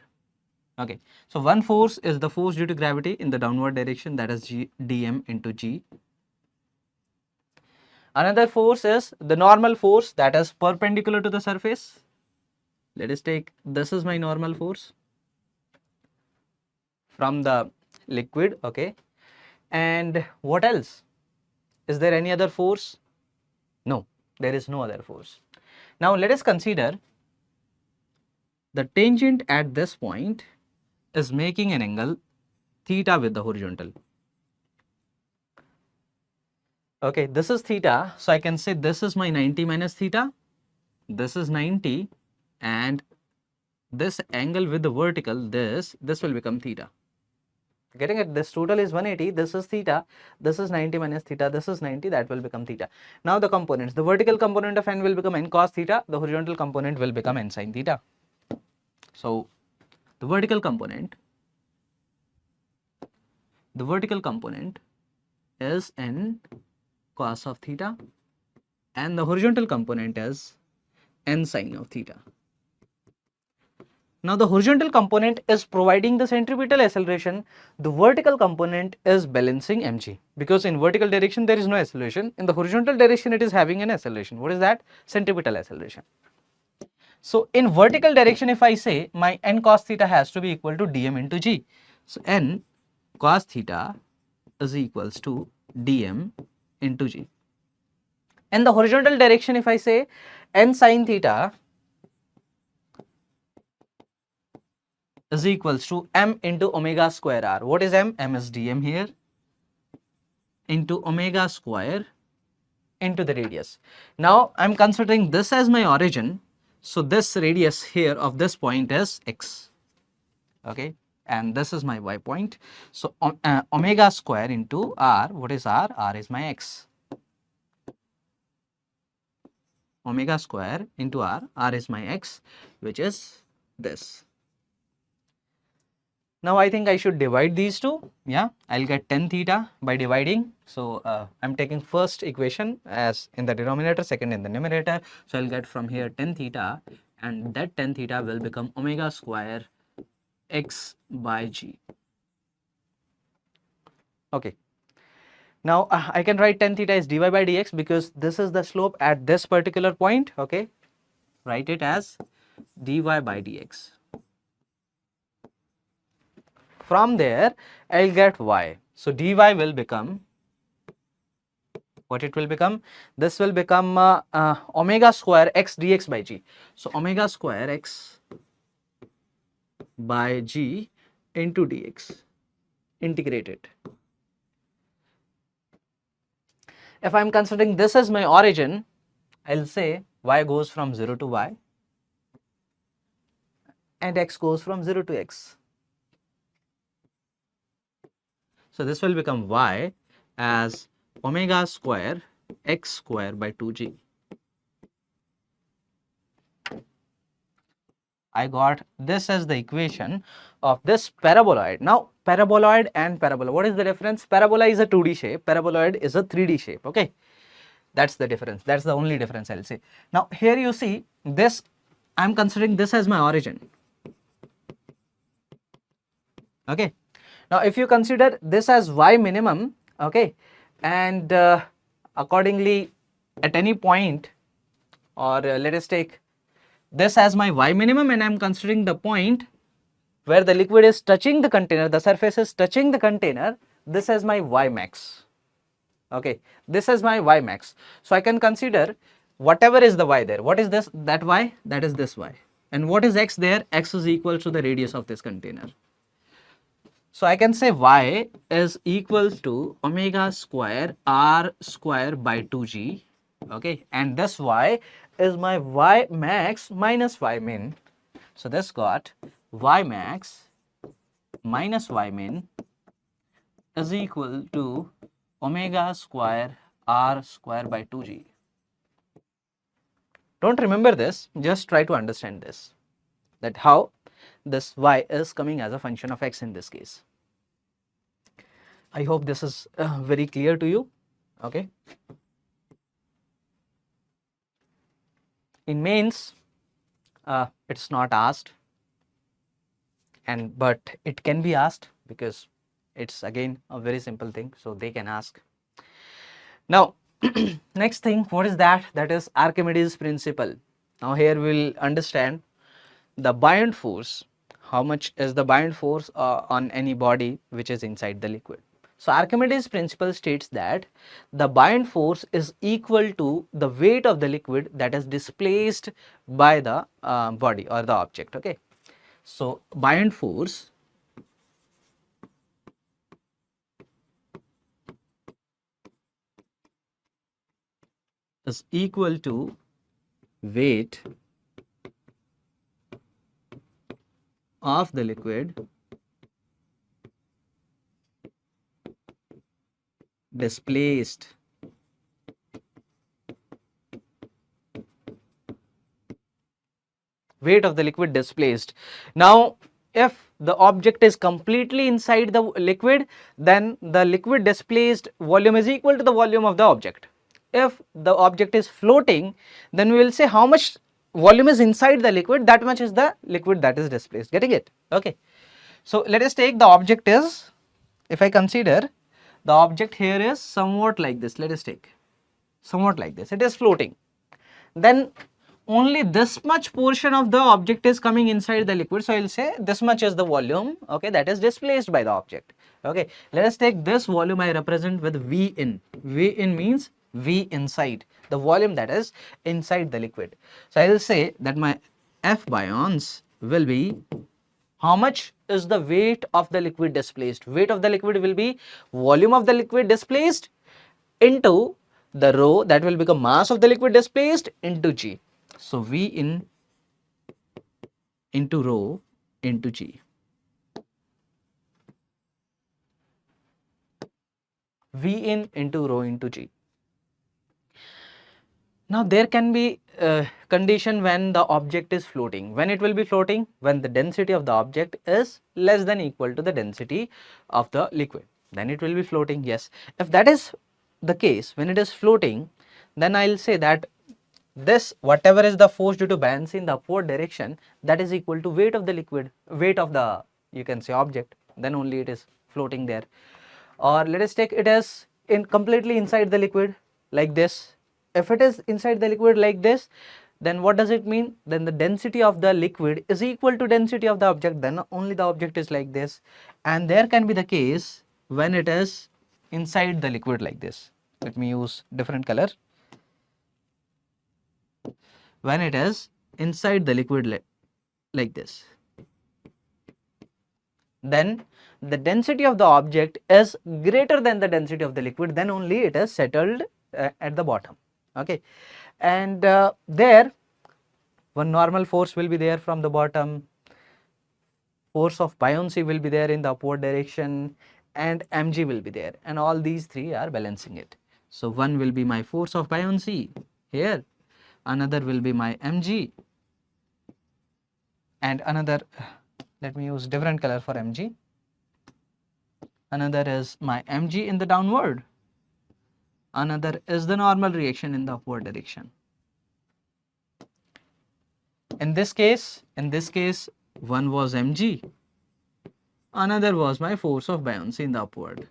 Okay, so one force is the force due to gravity in the downward direction, that is g, dm into g. Another force is the normal force, that is perpendicular to the surface. Let us take, this is my normal force from the liquid, okay. And what else? Is there any other force? No, there is no other force. Now let us consider the tangent at this point is making an angle theta with the horizontal. Okay, this is theta, so I can say this is my 90 minus theta, this is 90, and this angle with the vertical, this will become theta. Getting it? This total is 180, this is theta, this is 90 minus theta, this is 90, that will become theta. Now the components, the vertical component of n will become n cos theta, the horizontal component will become n sin theta. So the vertical component is n cos of theta and the horizontal component is n sin of theta. Now the horizontal component is providing the centripetal acceleration, the vertical component is balancing mg, because in vertical direction there is no acceleration, in the horizontal direction it is having an acceleration. What is that? Centripetal acceleration. So in vertical direction, if I say my n cos theta has to be equal to dm into g, so n cos theta is equals to dm into g. In the horizontal direction, if I say n sin theta is equals to m into omega square r. What is m? M is dm here into omega square into the radius. Now I am considering this as my origin, so this radius here of this point is x, okay, and this is my y point. So omega square into r, what is r? R is my x. Omega square into r, r is my x, which is this. Now I think I should divide these two. Yeah, I'll get 10 theta by dividing. So I'm taking first equation as in the denominator, second in the numerator. So I'll get from here 10 theta, and that 10 theta will become omega square x by g. Okay. Now I can write 10 theta is dy by dx because this is the slope at this particular point. Okay. Write it as dy by dx. From there, I'll get y. So dy will become, what it will become? This will become omega square x dx by g. So omega square x by g into dx, integrated. If I am considering this as my origin, I'll say y goes from 0 to y and x goes from 0 to x. So this will become y as omega square x square by 2g. I got this as the equation of this paraboloid. Now paraboloid and parabola, what is the difference? Parabola is a 2D shape, paraboloid is a 3D shape. Okay, that's the difference. That's the only difference I'll say. Now here you see this, I'm considering this as my origin. Okay, now if you consider this as y minimum, okay, and accordingly at any point, or let us take this as my y minimum, and I am considering the point where the liquid is touching the container, the surface is touching the container, this is my y max. Okay, this is my y max. So I can consider whatever is the y there. What is this? That y? That is this y. And what is x there? X is equal to the radius of this container. So I can say y is equal to omega square r square by 2g. Okay, and this y is my y max minus y min. So this got y max minus y min is equal to omega square r square by 2g. Don't remember this, just try to understand this, that how this y is coming as a function of x in this case. I hope this is very clear to you. Okay. In mains, it's not asked, but it can be asked because it's again a very simple thing, so they can ask. Now next thing, what is that? That is Archimedes principle. Now here we'll understand the buoyant force. How much is the buoyant force on any body which is inside the liquid? So Archimedes principle states that the buoyant force is equal to the weight of the liquid that is displaced by the body or the object. Okay, so buoyant force is equal to weight of the liquid displaced weight of the liquid displaced. Now if the object is completely inside the liquid, then the liquid displaced volume is equal to the volume of the object. If the object is floating, then we will say how much volume is inside the liquid, that much is the liquid that is displaced. Getting it? Okay. So let us take the object is, if I consider the object here is somewhat like this, let us take somewhat like this, it is floating, then only this much portion of the object is coming inside the liquid. So I will say this much is the volume, okay, that is displaced by the object. Okay, let us take this volume I represent with V in. V in means V inside, the volume that is inside the liquid. So I will say that my F ions will be, how much is the weight of the liquid displaced? Weight of the liquid will be volume of the liquid displaced into the rho, that will become mass of the liquid displaced, into G. So V in into rho into G. V in into rho into G. Now there can be condition when the object is floating. When it will be floating? When the density of the object is less than equal to the density of the liquid. Then it will be floating, yes. If that is the case, when it is floating, then I will say that this whatever is the force due to buoyancy in the upward direction, that is equal to weight of the liquid, weight of the, you can say, object, then only it is floating there. Or let us take it as in completely inside the liquid like this. If it is inside the liquid like this, then what does it mean? Then the density of the liquid is equal to density of the object, then only the object is like this. And there can be the case when it is inside the liquid like this. Let me use different color. When it is inside the liquid like this, then the density of the object is greater than the density of the liquid, then only it is settled at the bottom. Okay, and there one normal force will be there from the bottom, force of buoyancy will be there in the upward direction, and mg will be there, and all these three are balancing it. So one will be my force of buoyancy here, another will be my mg, and another, let me use different color for mg, another is my mg in the downward, another is the normal reaction in the upward direction. In this case, one was mg, another was my force of buoyancy in the upward,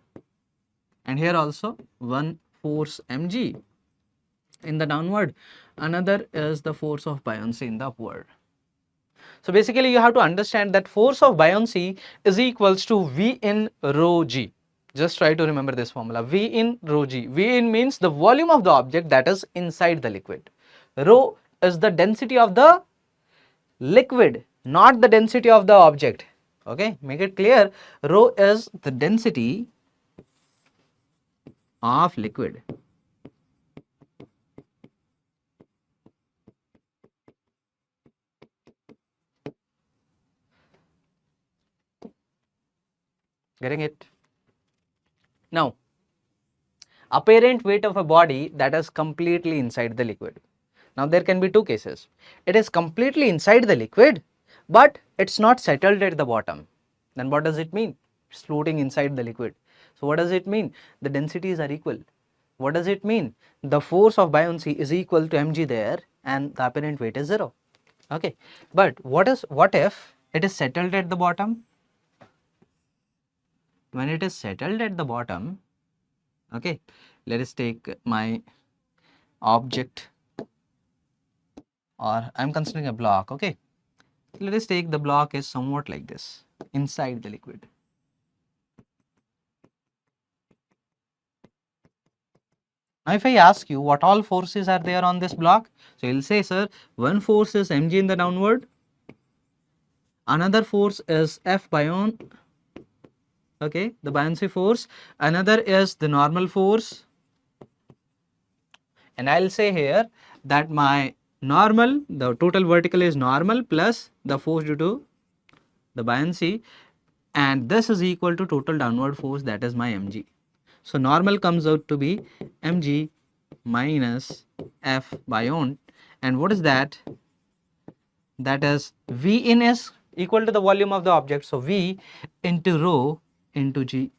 and here also one force mg in the downward, another is the force of buoyancy in the upward. So basically you have to understand that force of buoyancy is equals to V in rho g. Just try to remember this formula, V in rho g. V in means the volume of the object that is inside the liquid. Rho is the density of the liquid, not the density of the object. Okay, make it clear. Rho is the density of liquid. Getting it? Now, apparent weight of a body that is completely inside the liquid. Now there can be two cases. It is completely inside the liquid, but it's not settled at the bottom. Then what does it mean? It's floating inside the liquid. So what does it mean? The densities are equal. What does it mean? The force of buoyancy is equal to mg there, and the apparent weight is 0. Okay, but what if it is settled at the bottom? When it is settled at the bottom, okay, let us take my object, or I am considering a block. Okay, let us take the block is somewhat like this, inside the liquid. Now if I ask you what all forces are there on this block, so you will say, sir, one force is mg in the downward, another force is F buoyant, okay, the buoyancy force, another is the normal force, and I will say here that my normal, the total vertical is normal plus the force due to the buoyancy, and this is equal to total downward force, that is my mg. So normal comes out to be mg minus F buoyant, and what is that? That is V in is equal to the volume of the object, so V into rho into g.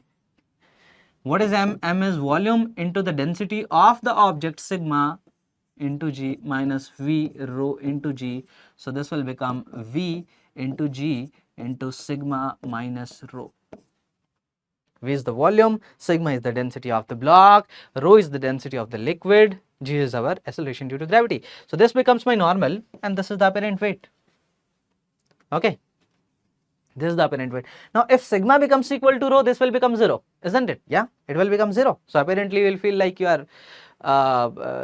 What is m? M is volume into the density of the object, sigma into g, minus V rho into g. So this will become V into g into sigma minus rho. V is the volume, sigma is the density of the block, rho is the density of the liquid, g is our acceleration due to gravity. So this becomes my normal, and this is the apparent weight. Okay, this is the apparent weight. Now if sigma becomes equal to rho, this will become 0, isn't it? Yeah, it will become 0. So apparently you will feel like you are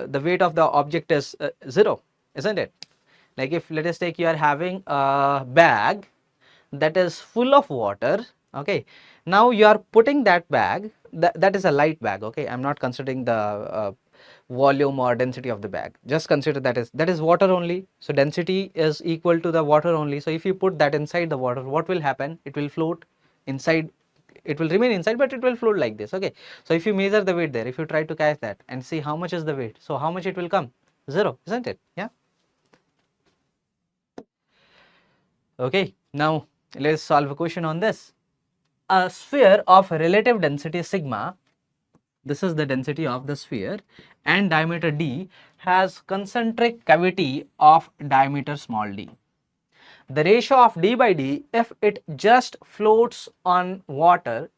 the weight of the object is 0, isn't it? Like if, let us take, you are having a bag that is full of water. Okay, now you are putting that bag, that is a light bag. Okay, I am not considering the volume or density of the bag, just consider that is water only. So density is equal to the water only. So if you put that inside the water, what will happen? It will float inside, it will remain inside, but it will float like this. Okay, so if you measure the weight there, if you try to catch that and see how much is the weight, so how much it will come? 0, isn't it? Yeah. Okay, now let's solve a question on this. A sphere of relative density sigma, this is the density of the sphere, and diameter d has concentric cavity of diameter small d. The ratio of d by d if it just floats on water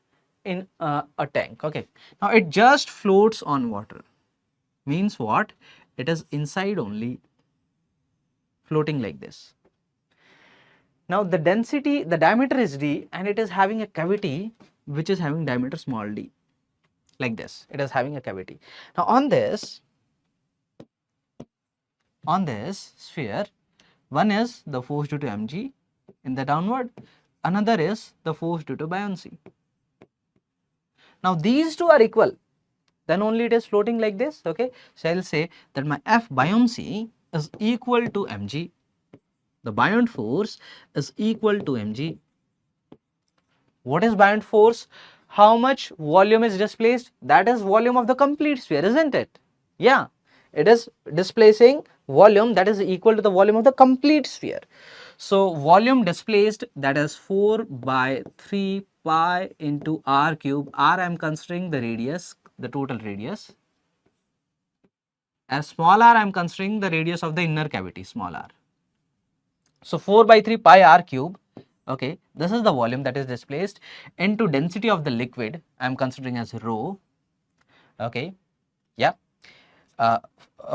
in a tank. Okay, now it just floats on water means what? It is inside only, floating like this. Now the density, the diameter is d and it is having a cavity which is having diameter small d, like this. It is having a cavity. Now on this sphere, one is the force due to mg in the downward, another is the force due to buoyancy. Now these two are equal, then only it is floating like this. Okay, so I'll say that my F buoyancy is equal to mg, the buoyant force is equal to mg. What is buoyant force? How much volume is displaced? That is volume of the complete sphere, isn't it? Yeah, it is displacing volume that is equal to the volume of the complete sphere. So volume displaced, that is 4 by 3 pi into r cube. R I am considering the radius, the total radius. As small r I am considering the radius of the inner cavity, small r. So 4 by 3 pi r cube. Okay, this is the volume that is displaced into density of the liquid. I am considering as rho. Okay, yeah,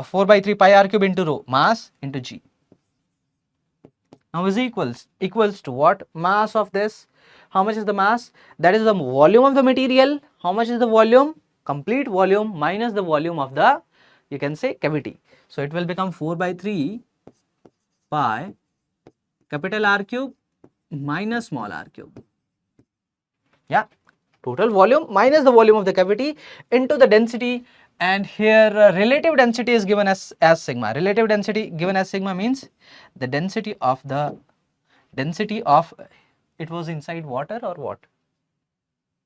4 by 3 pi r cube into rho, mass into g. Now is equals to what? Mass of this. How much is the mass? That is the volume of the material. How much is the volume? Complete volume minus the volume of the, you can say, cavity. So it will become 4 by 3 pi capital R cube minus small r cube. Yeah, total volume minus the volume of the cavity into the density, and here relative density is given as sigma. Relative density given as sigma means the density of it was inside water or what?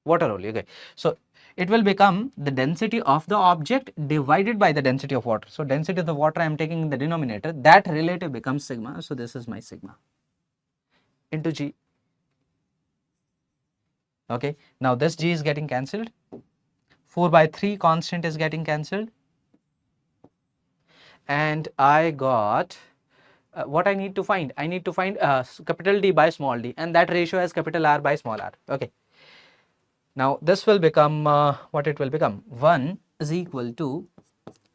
Water only. Okay, so it will become the density of the object divided by the density of water. So density of the water I am taking in the denominator, that relative becomes sigma. So this is my sigma into g. Okay, now this g is getting cancelled. 4 by 3 constant is getting cancelled, and I got what I need to find. I need to find capital D by small d, and that ratio is capital R by small r. Okay, now this will become what it will become. 1 is equal to,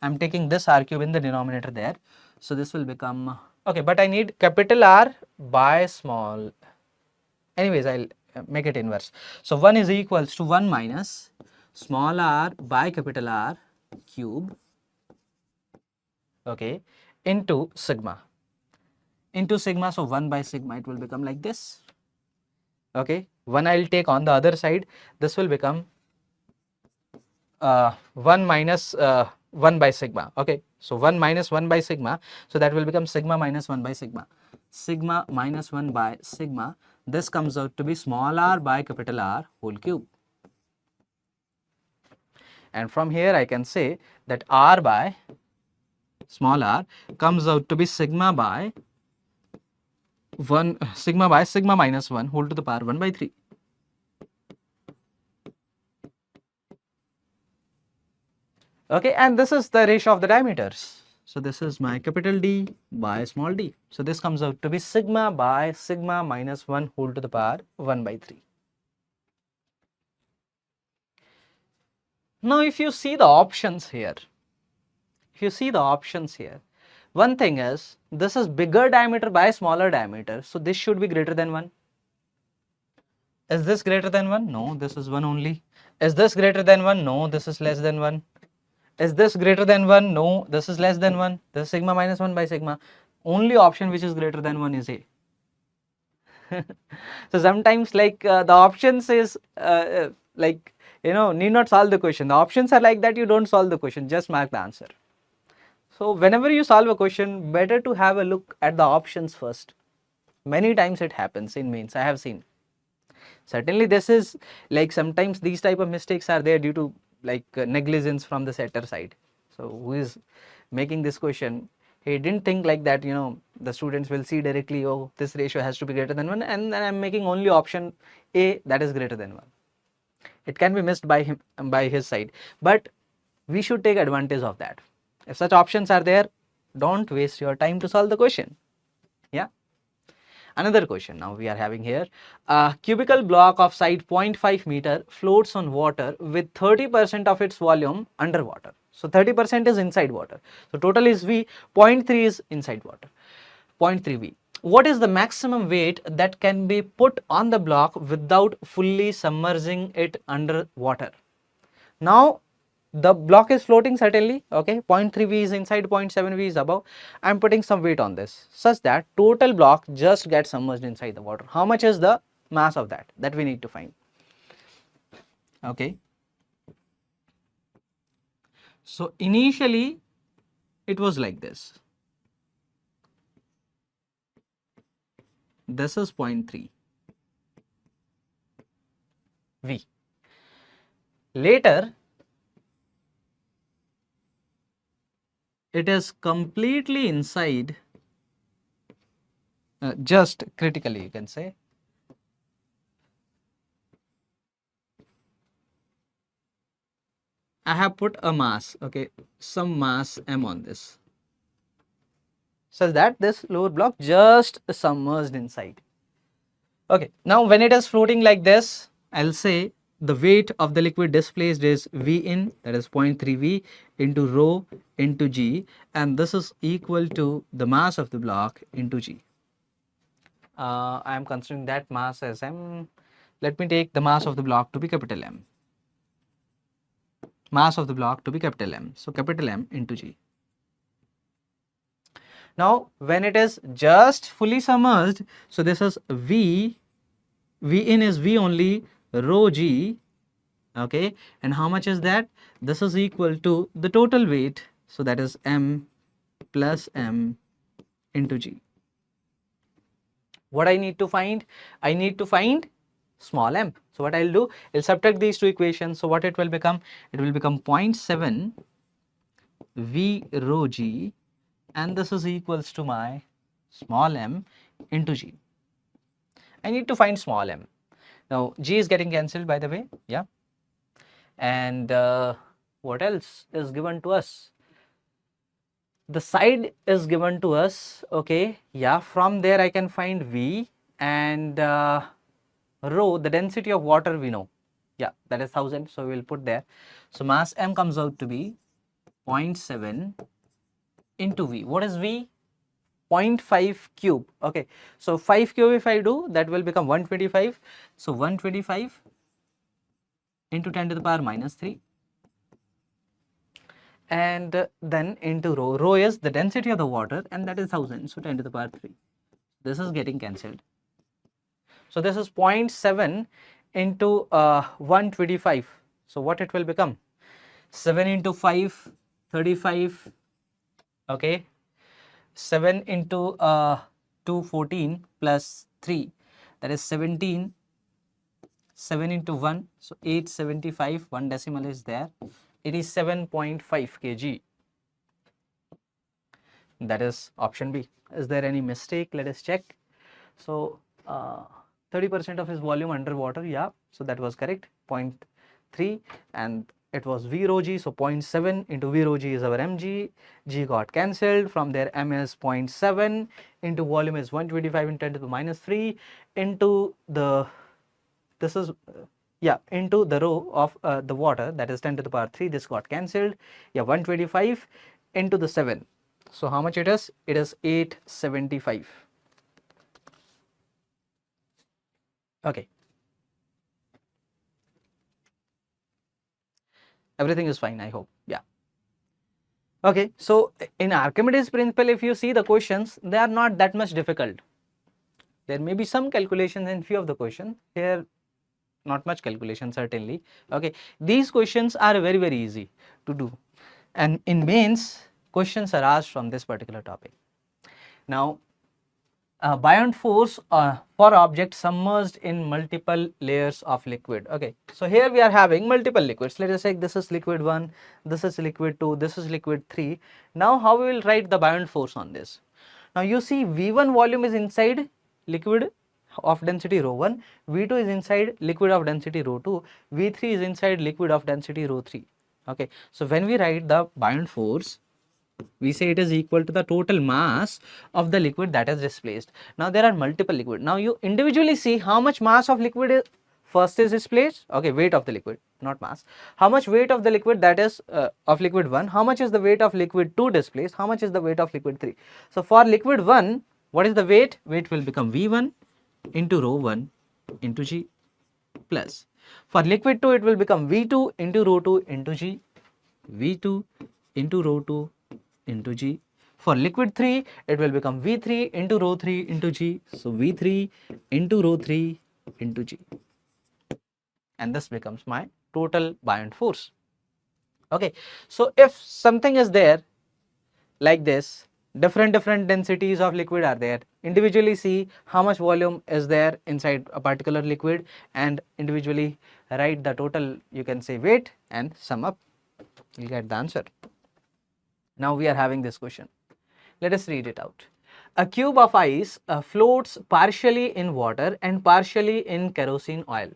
I am taking this r cube in the denominator there, so this will become okay, but I need capital R by small. Anyways, I'll make it inverse. So 1 is equals to 1 minus small r by capital R cube, okay, into sigma. So 1 by sigma, it will become like this. Okay, 1 I will take on the other side. This will become 1 minus 1 by sigma. Okay, so 1 minus 1 by sigma, so that will become sigma minus 1 by sigma. Sigma minus 1 by sigma, this comes out to be small r by capital R whole cube. And from here I can say that r by small r comes out to be sigma by sigma minus 1 whole to the power 1 by 3. Okay, and this is the ratio of the diameters. So this is my capital D by small d. So this comes out to be sigma by sigma minus 1 whole to the power 1 by 3. Now if you see the options here, one thing is, this is bigger diameter by smaller diameter, so this should be greater than 1. Is this greater than 1? No, this is 1 only. Is this greater than 1? No, this is less than 1. Is this greater than 1? No, this is less than 1. This is sigma minus 1 by sigma. Only option which is greater than 1 is A. So sometimes like the options is like, you know, need not solve the question. The options are like that, you don't solve the question, just mark the answer. So whenever you solve a question, better to have a look at the options first. Many times it happens in mains, I have seen. Certainly this is like, sometimes these type of mistakes are there due to like negligence from the setter side. So who is making this question, he didn't think like that, you know, the students will see directly, oh, this ratio has to be greater than 1, and then I'm making only option A, that is greater than 1. It can be missed by him, by his side, but we should take advantage of that. If such options are there, don't waste your time to solve the question. Yeah. Another question now we are having here, a cubical block of side 0.5 meter floats on water with 30% of its volume underwater. So 30% is inside water. So total is V, 0.3 is inside water, 0.3 V. What is the maximum weight that can be put on the block without fully submerging it under water? Now the block is floating certainly, okay, 0.3 V is inside, 0.7 V is above. I am putting some weight on this such that total block just gets submerged inside the water. How much is the mass of that we need to find? Okay, so initially it was like this. This is 0.3 V. Later it is completely inside, just critically you can say. I have put a mass, okay, some mass m on this, such that this lower block just submerged inside. Okay, now when it is floating like this, I'll say the weight of the liquid displaced is V in, that is 0.3 V into rho into G, and this is equal to the mass of the block into G. I am considering that mass as M. Let me take the mass of the block to be capital M. Mass of the block to be capital M. So capital M into G. Now when it is just fully submerged, so this is V, V in is V only, rho G, okay, and how much is that? This is equal to the total weight, so that is M plus M into G. What I need to find? I need to find small m. So what I'll do, I'll subtract these two equations. So what it will become? It will become 0.7 V rho G, and this is equals to my small m into G. I need to find small m. Now G is getting cancelled by the way, yeah. And what else is given to us? The side is given to us, okay, yeah. From there I can find V, and rho, the density of water we know, yeah, that is 1000, so we will put there. So mass m comes out to be 0.7 into V. What is V? 0.5 cube, okay. So 5 cube if I do, that will become 125. So 125 into 10 to the power minus 3, and then into rho. Rho is the density of the water, and that is 1000, so 10 to the power 3. This is getting cancelled. So this is 0.7 into 125. So what it will become? 7 into 5, 35, okay. 7 into 2, 14 plus 3, that is 17. 7 into 1, so 875, one decimal is there. 87.5 kg. That is option B. Is there any mistake? Let us check. So 30% of his volume underwater, yeah, so that was correct, 0.3, and it was V rho G, so 0.7 into V rho G is our mg. G got cancelled. From there m is 0.7 into volume is 125 into 10 to the minus 3 into the, this is yeah, into the rho of the water, that is 10 to the power 3, this got cancelled, yeah, 125 into the 7. So how much it is? It is 875. Okay. Everything is fine, I hope, yeah. Okay, so in Archimedes principle, if you see the questions, they are not that much difficult. There may be some calculations in few of the questions. Here not much calculation certainly, okay. These questions are very easy to do, and in mains questions are asked from this particular topic. Now buoyant force for objects submerged in multiple layers of liquid. Okay, so here we are having multiple liquids. Let us say this is liquid 1, this is liquid 2, this is liquid 3. Now how we will write the buoyant force on this? Now you see V1 volume is inside liquid of density rho 1, V2 is inside liquid of density rho 2, V3 is inside liquid of density rho 3. Okay, so when we write the buoyant force, we say it is equal to the total mass of the liquid that is displaced. Now there are multiple liquid. Now you individually see how much mass of liquid is first is displaced. Okay, weight of the liquid, not mass. How much weight of the liquid, that is of liquid 1, how much is the weight of liquid 2 displaced, how much is the weight of liquid 3. So for liquid 1, what is the weight? Weight will become V1 into rho 1 into G plus. For liquid 2, it will become V2 into rho 2 into G, V2 into rho 2 into G. For liquid 3, it will become V3 into rho 3 into G. So V3 into rho 3 into G. And this becomes my total buoyant force. Okay, so if something is there like this, different densities of liquid are there, individually see how much volume is there inside a particular liquid and individually write the total, you can say, weight and sum up, you'll get the answer. Now we are having this question. Let us read it out. A cube of ice floats partially in water and partially in kerosene oil.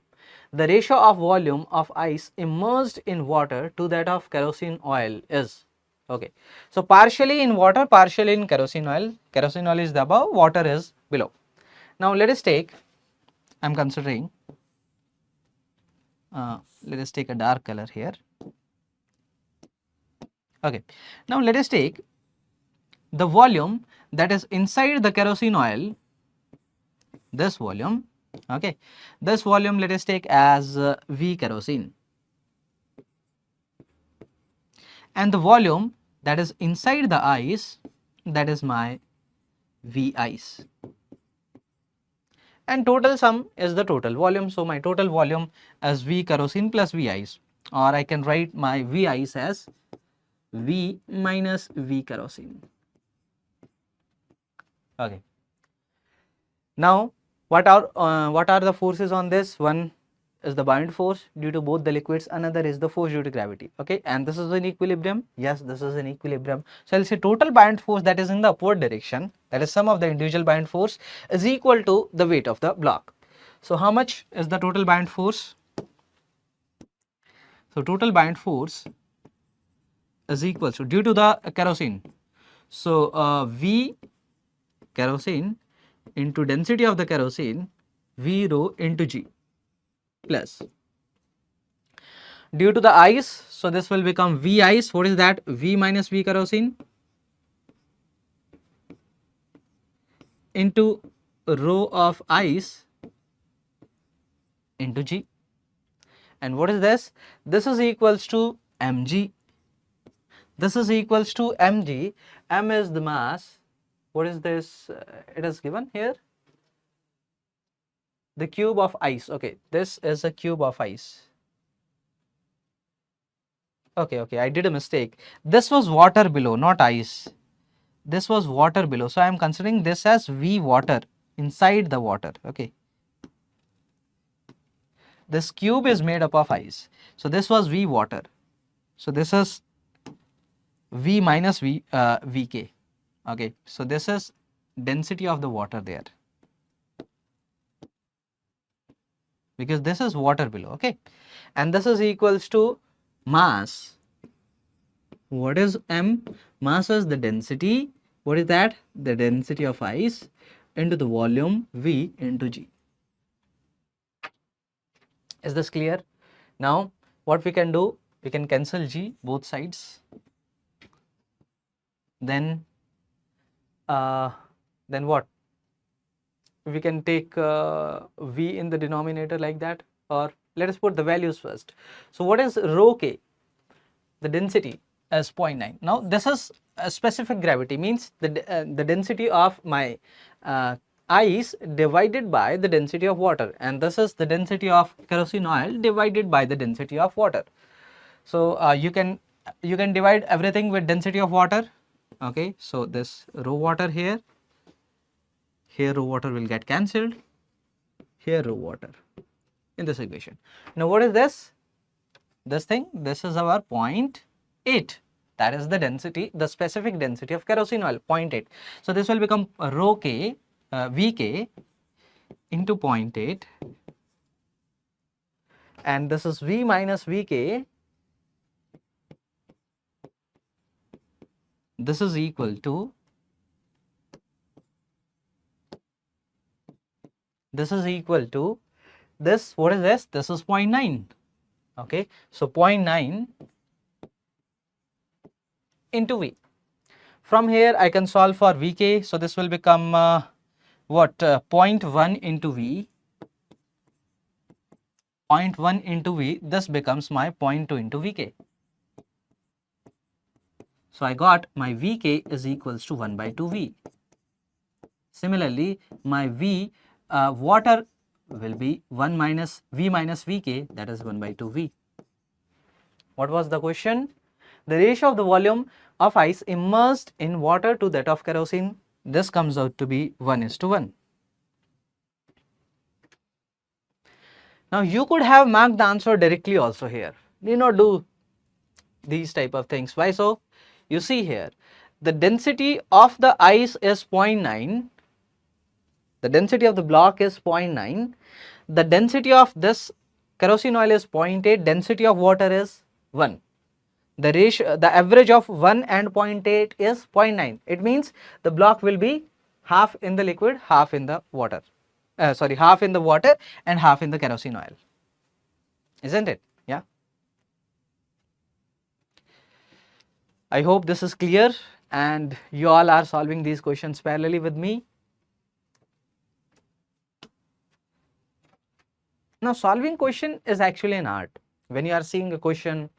The ratio of volume of ice immersed in water to that of kerosene oil is, okay, so partially in water, partially in kerosene oil. Kerosene oil is the above, water is below. Now let us take, I am considering, let us take a dark color here. Okay, now let us take the volume that is inside the kerosene oil, this volume. Okay, this volume let us take as V kerosene, and the volume that is inside the ice, that is my V ice, and total sum is the total volume. So my total volume as V kerosene plus V ice, or I can write my V ice as V minus V kerosene. Okay, now what are the forces on this? One is the buoyant force due to both the liquids, another is the force due to gravity. Okay, and this is in equilibrium. Yes, this is in equilibrium. So I'll say total buoyant force that is in the upward direction, that is sum of the individual buoyant force, is equal to the weight of the block. So how much is the total buoyant force? So total buoyant force is equal to, due to the kerosene, so V kerosene into density of the kerosene, V rho into G, plus due to the ice, so this will become V ice. What is that? V minus V kerosene into rho of ice into G. And what is this? This is equals to mg. This is equals to mg. M is the mass. What is this? It is given here. The cube of ice. Okay, this is a cube of ice. Okay, I did a mistake. This was water below, not ice. This was water below. So I am considering this as V water inside the water. Okay. This cube is made up of ice. So this was V water. So this is V minus V Vk. Okay. So this is density of the water there, because this is water below. Okay. And this is equals to mass. What is M? Mass is the density. What is that? The density of ice into the volume V into G. Is this clear? Now what we can do, we can cancel G both sides. Then what? We can take V in the denominator like that, or let us put the values first. So what is rho K? The density as 0.9. Now this is a specific gravity, means the density of my ice divided by the density of water, and this is the density of kerosene oil divided by the density of water. So you can divide everything with density of water. Okay, so this rho water here, here rho water will get cancelled, here rho water in this equation. Now what is this? This thing, this is our 0.8. That is the density, the specific density of kerosene oil, 0.8. So this will become rho k, Vk into 0.8, and this is V minus Vk. This is equal to, this, what is this? This is 0.9. Okay, so 0.9 into V. From here I can solve for Vk, so this will become 0.1 into V, 0.1 into V, this becomes my 0.2 into Vk. So I got my Vk is equals to 1 by 2 V. Similarly, my V water will be 1 minus V minus Vk, that is 1 by 2 V. What was the question? The ratio of the volume of ice immersed in water to that of kerosene, this comes out to be 1:1. Now you could have marked the answer directly also here. Need not do these type of things. Why so? You see here, the density of the ice is 0.9, the density of the block is 0.9, the density of this kerosene oil is 0.8, density of water is 1. The ratio, the average of 1 and 0.8 is 0.9. It means the block will be half in the liquid, half in the water. Half in the water and half in the kerosene oil. Isn't it? Yeah. I hope this is clear and you all are solving these questions parallelly with me. Now solving question is actually an art. When you are seeing a question,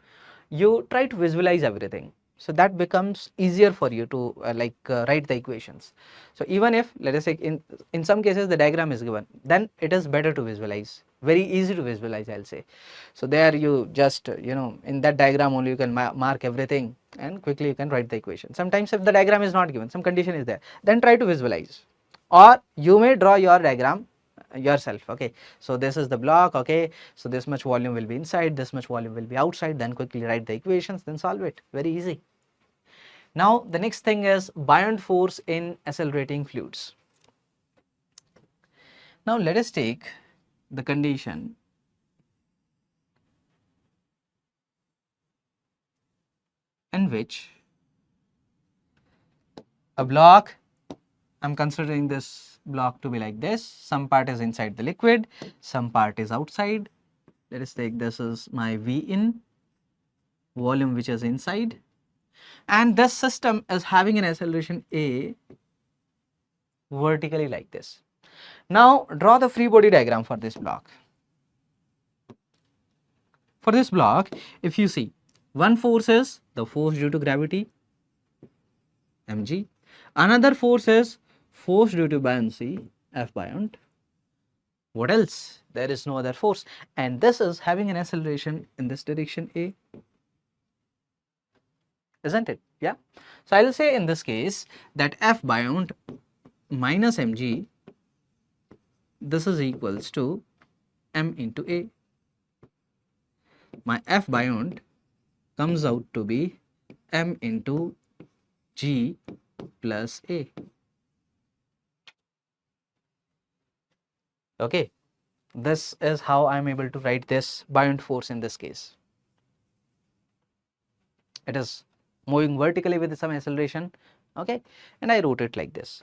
you try to visualize everything. So that becomes easier for you to write the equations. So even if, let us say, in some cases the diagram is given, then it is better to visualize. Very easy to visualize, I'll say. So there you just, in that diagram only you can mark everything and quickly you can write the equation. Sometimes if the diagram is not given, some condition is there, then try to visualize. Or you may draw your diagram yourself. Okay, so this is the block. Okay, so this much volume will be inside, this much volume will be outside, then quickly write the equations, then solve it. Very easy. Now the next thing is buoyant force in accelerating fluids. Now let us take the condition in which a block, I am considering this block to be like this, some part is inside the liquid, some part is outside. Let us take, this is my V in, volume which is inside, and this system is having an acceleration A vertically like this. Now draw the free body diagram for this block. For this block, if you see, one force is the force due to gravity, mg, another force is force due to buoyancy, F buoyant. What else? There is no other force, and this is having an acceleration in this direction A, isn't it? Yeah. So I will say in this case that F buoyant minus mg, this is equals to m into A. My F buoyant comes out to be m into g plus A. Okay, this is how I am able to write this buoyant force in this case. It is moving vertically with some acceleration, okay, and I wrote it like this.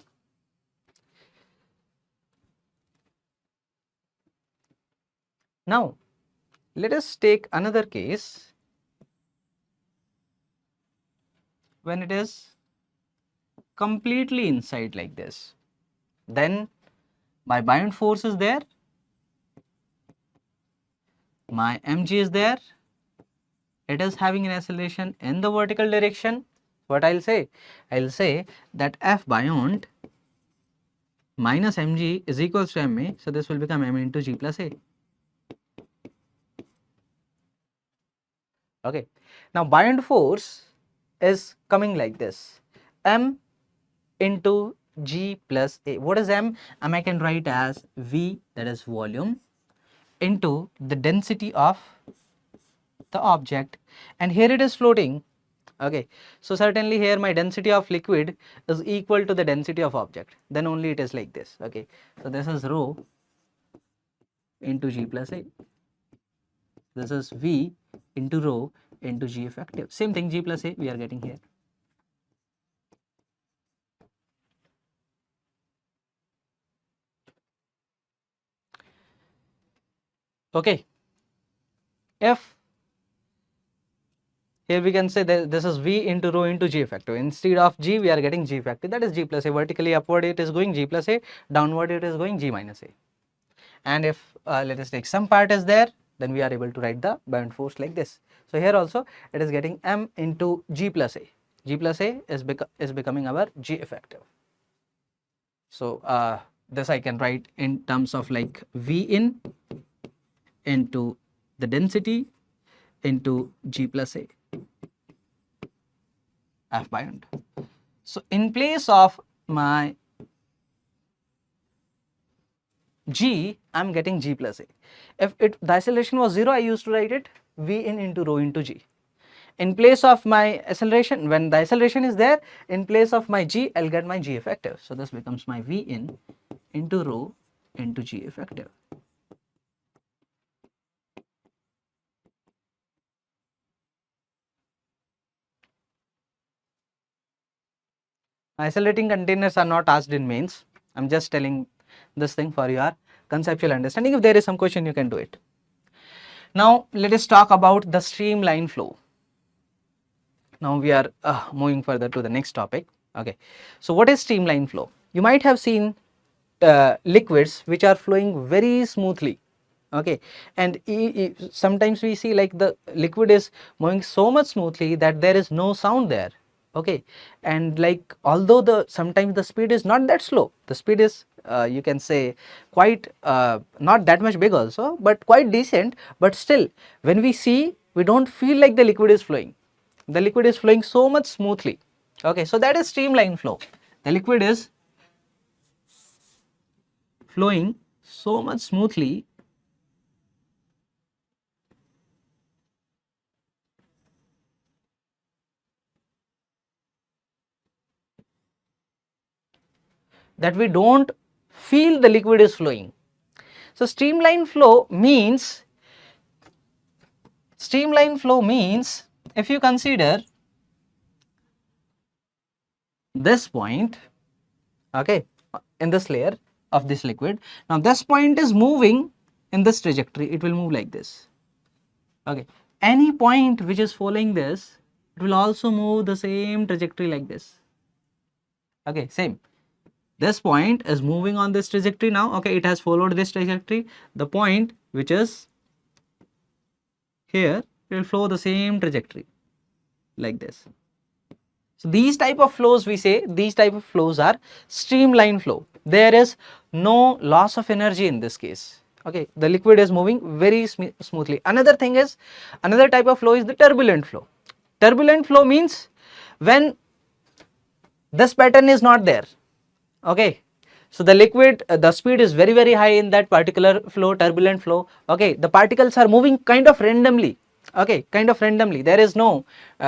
Now let us take another case when it is completely inside like this. Then my buoyant force is there, my mg is there, it is having an acceleration in the vertical direction. What I'll say? I'll say that F buoyant minus mg is equals to ma, so this will become m into g plus A. Okay, now buoyant force is coming like this, m into G plus A. What is M? M I can write as V, that is volume, into the density of the object, and here it is floating. Okay, so certainly here my density of liquid is equal to the density of object, then only it is like this. Okay, so this is rho into G plus A, this is V into rho into G effective. Same thing, G plus A we are getting here. Okay, if here we can say that this is V into rho into G effective. Instead of G, we are getting G effective, that is G plus A. Vertically upward it is going G plus A, downward it is going G minus A. And if let us take some part is there, then we are able to write the buoyant force like this. So here also it is getting M into G plus A. G plus A is becoming our G effective. So this I can write in terms of like V in into the density into G plus A, F buoyant. So in place of my G, I am getting G plus A. If the acceleration was 0, I used to write it V in into rho into G. In place of my acceleration, when the acceleration is there, in place of my G, I'll get my G effective. So this becomes my V in into rho into G effective. Accelerating containers are not asked in mains. I'm just telling this thing for your conceptual understanding. If there is some question, you can do it. Now let us talk about the streamline flow. Now we are moving further to the next topic. Okay, so what is streamline flow? You might have seen liquids which are flowing very smoothly. Okay, and sometimes we see like the liquid is moving so much smoothly that there is no sound there. Okay, and like although sometimes the speed is not that slow, the speed is you can say quite not that much big also, but quite decent, but still when we see, we don't feel like the liquid is flowing. The liquid is flowing so much smoothly. Okay, so that is streamline flow. The liquid is flowing so much smoothly that we don't feel the liquid is flowing. So streamline flow means if you consider this point, okay, in this layer of this liquid, now this point is moving in this trajectory, it will move like this. Okay, any point which is following this, it will also move the same trajectory like this. Okay, same. This point is moving on this trajectory now. Okay, it has followed this trajectory. The point which is here, it will follow the same trajectory like this. So these type of flows, we say these type of flows are streamline flow. There is no loss of energy in this case. Okay, the liquid is moving very smoothly. Another thing is, another type of flow is the turbulent flow. Turbulent flow means when this pattern is not there. Okay, so the liquid, the speed is very high in that particular flow, turbulent flow. Okay, the particles are moving kind of randomly. Okay, kind of randomly. There is no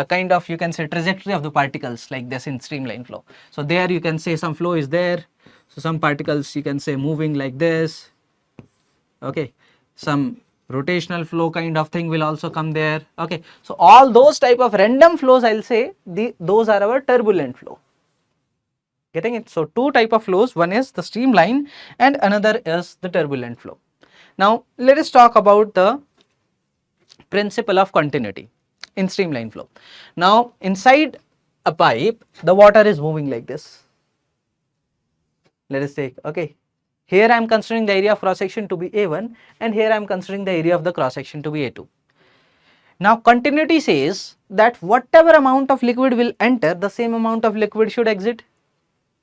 kind of, you can say, trajectory of the particles like this in streamline flow. So there you can say some flow is there. So some particles you can say moving like this. Okay, some rotational flow kind of thing will also come there. Okay, so all those type of random flows, I'll say those are our turbulent flow. Getting it? So two type of flows, one is the streamline and another is the turbulent flow. Now let us talk about the principle of continuity in streamline flow. Now inside a pipe, the water is moving like this. Let us take, okay, here I am considering the area of cross section to be A1 and here I am considering the area of the cross section to be A2. Now continuity says that whatever amount of liquid will enter, the same amount of liquid should exit.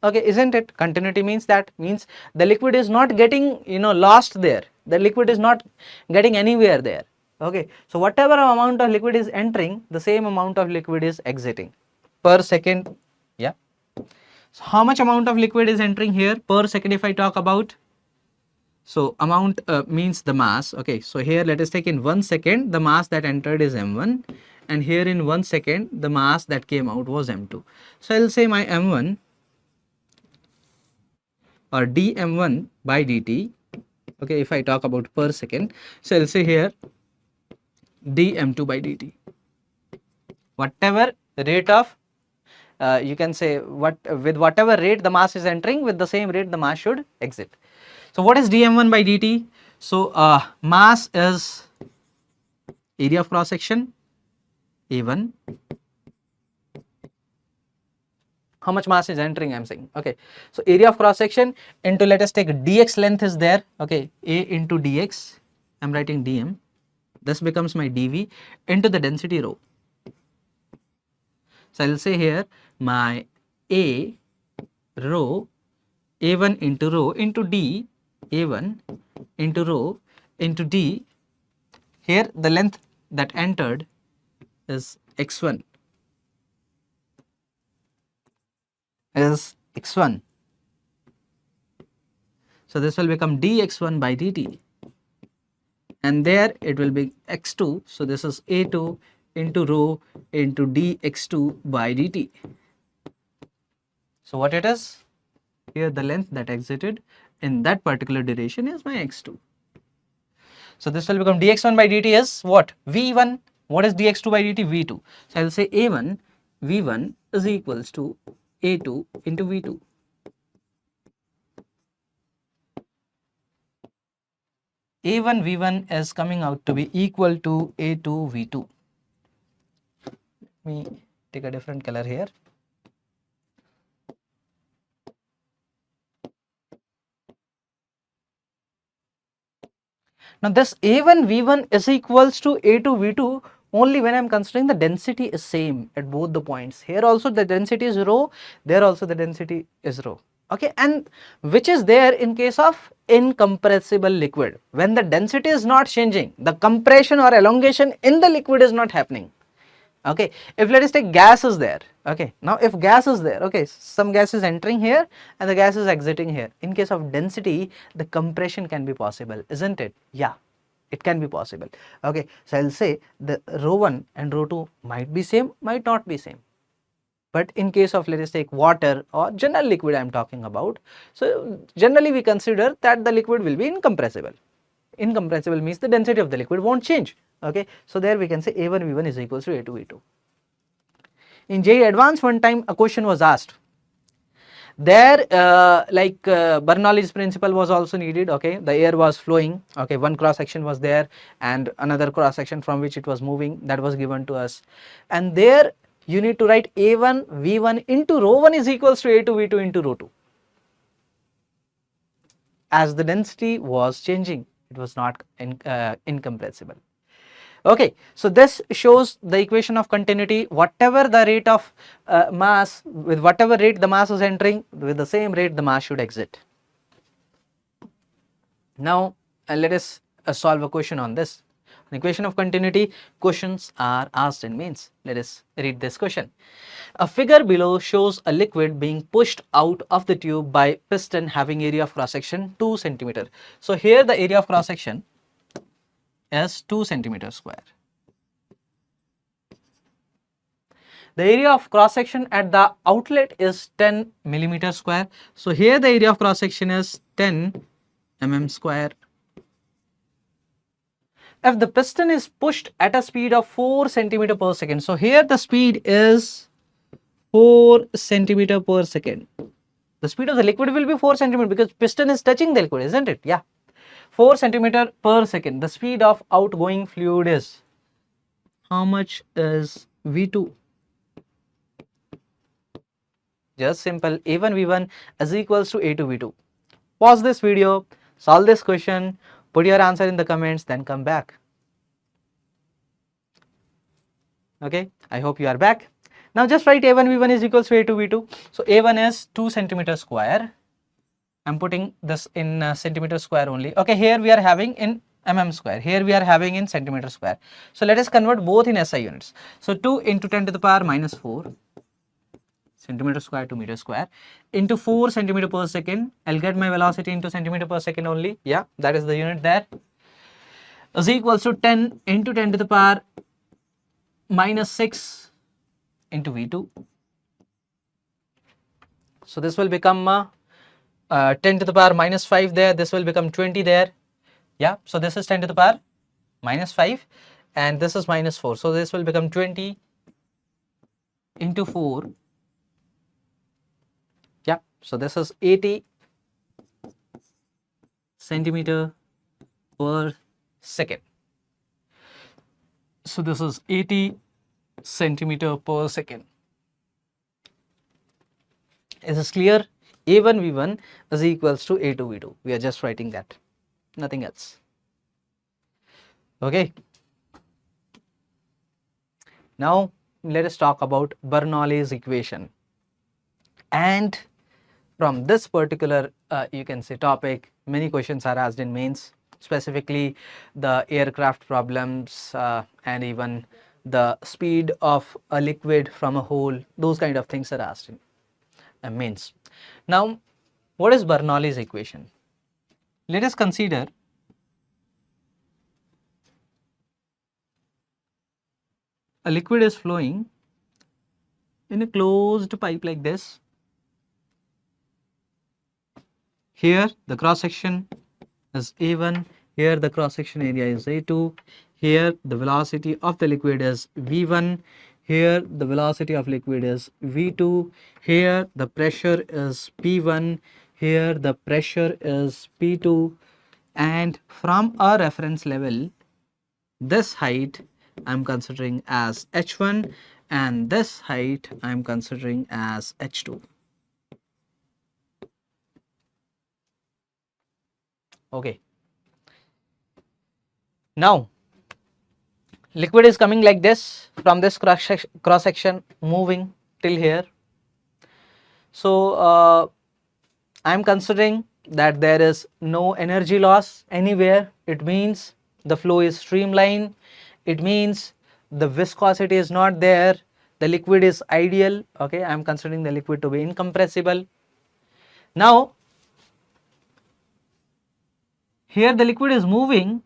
Okay, isn't it? Continuity means the liquid is not getting, lost there. The liquid is not getting anywhere there. Okay, so whatever amount of liquid is entering, the same amount of liquid is exiting per second. Yeah. So how much amount of liquid is entering here per second if I talk about? So amount means the mass. Okay, so here let us take in 1 second the mass that entered is m1, and here in 1 second the mass that came out was m2. So I'll say my m1 or dm1 by dt. Okay, if I talk about per second, so I'll say here dm2 by dt. Whatever rate of you can say with whatever rate the mass is entering, with the same rate the mass should exit. So what is dm1 by dt? So mass is area of cross section A1. How much mass is entering, I'm saying. Okay, so area of cross section into, let us take dx length is there. Okay, a into dx, I'm writing dm, this becomes my dv into the density rho. So I'll say here my a rho a1 into rho into d a1 into rho into d. Here the length that entered is x1, so this will become dx1 by dt, and there it will be x2, so this is a2 into rho into dx2 by dt. So what it is? Here the length that exited in that particular duration is my x2. So this will become dx1 by dt is what? v1. What is dx2 by dt? v2. So I will say a1 v1 is equals to a2 into v2. a1 v1 is coming out to be equal to a2 v2. Let me take a different color here. Now this a1 v1 is equals to a2 v2 only when I am considering the density is same at both the points. Here also the density is rho, there also the density is rho. Okay, and which is there in case of incompressible liquid. When the density is not changing, the compression or elongation in the liquid is not happening. Okay, if let us take gas is there. Okay, now if gas is there, okay, some gas is entering here and the gas is exiting here. In case of density, the compression can be possible, isn't it? Yeah, it can be possible. Okay, so I'll say the rho 1 and rho 2 might be same, might not be same. But in case of, let us take water or general liquid I am talking about, so generally we consider that the liquid will be incompressible. Incompressible means the density of the liquid won't change. Okay, so there we can say a1 v1 is equals to a2 v2. In JEE advanced one time a question was asked. There Bernoulli's principle was also needed. Okay, the air was flowing. Okay, one cross section was there and another cross section from which it was moving, that was given to us, and there you need to write a1 v1 into rho 1 is equals to a2 v2 into rho 2. As the density was changing, it was not incompressible. Okay, so this shows the equation of continuity. Whatever the rate of mass, with whatever rate the mass is entering, with the same rate the mass should exit. Now let us solve a question on this. An equation of continuity, questions are asked in mains. Let us read this question. A figure below shows a liquid being pushed out of the tube by piston having area of cross section 2 cm. So here the area of cross section is 2 cm square. The area of cross section at the outlet is 10 mm square. So here the area of cross section is 10 mm square. If the piston is pushed at a speed of 4 cm per second, so here the speed is 4 cm per second. The speed of the liquid will be 4 cm because piston is touching the liquid, isn't it? Yeah. 4 cm per second. The speed of outgoing fluid is, how much is V2? Just simple, A1 V1 is equals to A2 V2. Pause this video, solve this question, put your answer in the comments, then come back. Okay, I hope you are back. Now just write A1 V1 is equals to A2 V2. So A1 is 2 cm square. I'm putting this in centimeter square only. Okay, here we are having in mm square. Here we are having in centimeter square. So let us convert both in SI units. So 2 into 10 to the power minus 4 centimeter square to meter square, into 4 centimeter per second. I'll get my velocity into centimeter per second only. Yeah, that is the unit there. Is equals to 10 into 10 to the power minus 6 into V2. So this will become 10 to the power minus 5 there. This will become 20 there. Yeah, so this is 10 to the power minus 5 and this is minus 4. So this will become 20 into 4. Yeah, so this is 80 centimeter per second. So this is 80 centimeter per second. Is this clear? A1 V1 is equals to A2 V2. We are just writing that, nothing else. Okay. Now let us talk about Bernoulli's equation. And from this particular you can say topic, many questions are asked in mains, specifically the aircraft problems and even the speed of a liquid from a hole. Those kind of things are asked in mains. Now, what is Bernoulli's equation? Let us consider a liquid is flowing in a closed pipe like this. Here the cross section is A1, here the cross section area is A2, here the velocity of the liquid is V1, here the velocity of liquid is V2, here the pressure is P1, here the pressure is P2, and from a reference level, this height I am considering as H1 and this height I am considering as H2. Okay. Now, liquid is coming like this from this cross section moving till here. So, I am considering that there is no energy loss anywhere. It means the flow is streamlined. It means the viscosity is not there. The liquid is ideal. Okay, I am considering the liquid to be incompressible. Now, here the liquid is moving,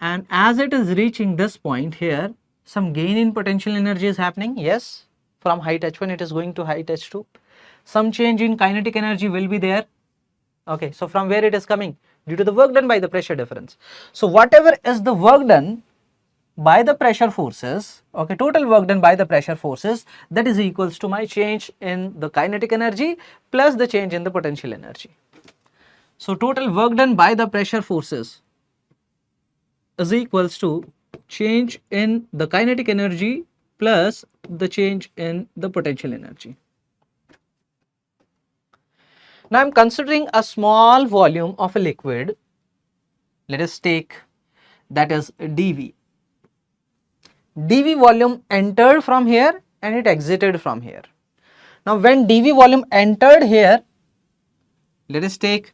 and as it is reaching this point here, some gain in potential energy is happening. Yes, from height H1 it is going to height H2. Some change in kinetic energy will be there. Okay, so from where it is coming? Due to the work done by the pressure difference. So whatever is the work done by the pressure forces, okay, total work done by the pressure forces, that is equals to my change in the kinetic energy plus the change in the potential energy. So total work done by the pressure forces is equals to change in the kinetic energy plus the change in the potential energy. Now I am considering a small volume of a liquid. Let us take that is dV. dV volume entered from here and it exited from here. Now when dV volume entered here, let us take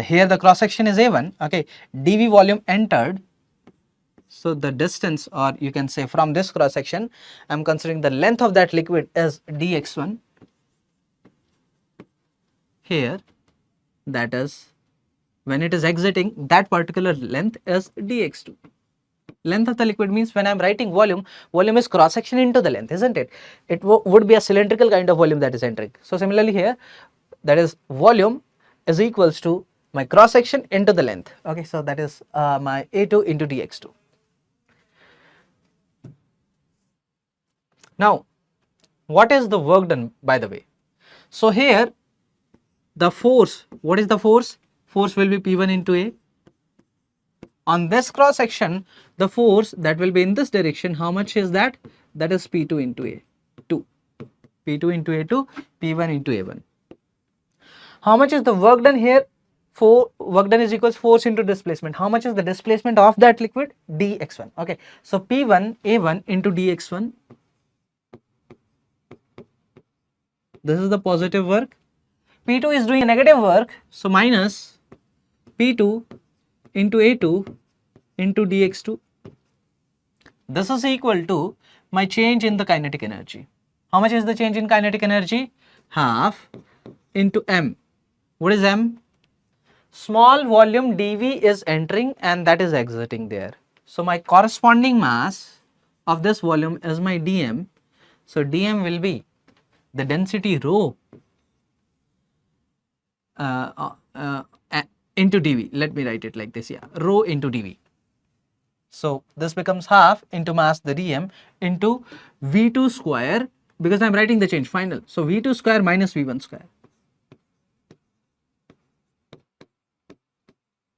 here the cross section is A1, okay, dV volume entered. So the distance, or you can say from this cross section, I am considering the length of that liquid is dx1. Here, that is when it is exiting, that particular length is dx2. Length of the liquid means when I am writing volume, volume is cross section into the length, isn't it? It would be a cylindrical kind of volume that is entering. So similarly here, that is volume is equals to my cross section into the length. Okay, so that is my A2 into dx2. Now, what is the work done, by the way? So here, the force, what is the force? Force will be P1 into A. On this cross section, the force that will be in this direction, how much is that? That is P2 into A, 2. P2 into A2, P1 into A1. How much is the work done here? Work done is equals force into displacement. How much is the displacement of that liquid? dx1. Okay, so P1 A1 into dx1. This is the positive work. P2 is doing a negative work, so minus P2 into A2 into dx2. This is equal to my change in the kinetic energy. How much is the change in kinetic energy? Half into m. What is m? Small volume dV is entering and that is exiting there. So my corresponding mass of this volume is my dm. So dm will be the density rho into dV. Let me write it like this, yeah, rho into dV. So this becomes half into mass the dm into V2 square, because I am writing the change final. So V2 square minus V1 square.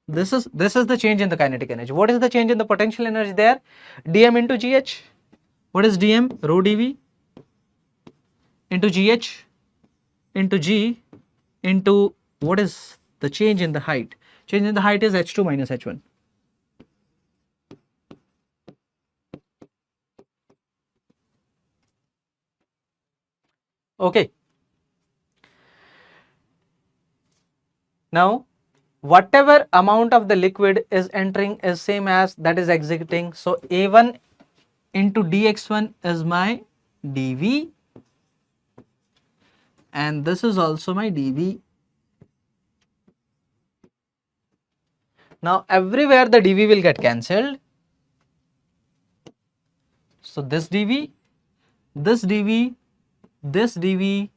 This is the change in the kinetic energy. What is the change in the potential energy there? dm into gh. What is dm? Rho dV into gh into g into what is the change in the height? Change in the height is h2 minus h1. Okay. Now whatever amount of the liquid is entering is same as that is exiting. So A1 into dx1 is my dV and this is also my dV. Now everywhere the dV will get cancelled. So this dV, this dV, this dV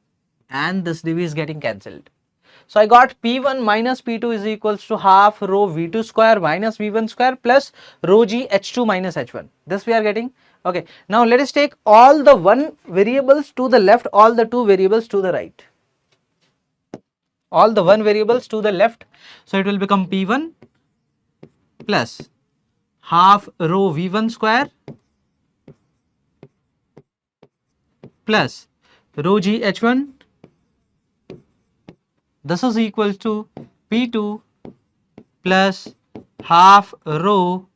and this dV is getting cancelled. So I got P1 minus P2 is equals to half rho V2 square minus V1 square plus rho G H2 minus H1. This we are getting. Okay. Now let us take all the 1 variables to the left, all the 2 variables to the right. All the 1 variables to the left. So it will become P1 plus half rho V1 square plus rho G H1. This is equal to P2 plus half rho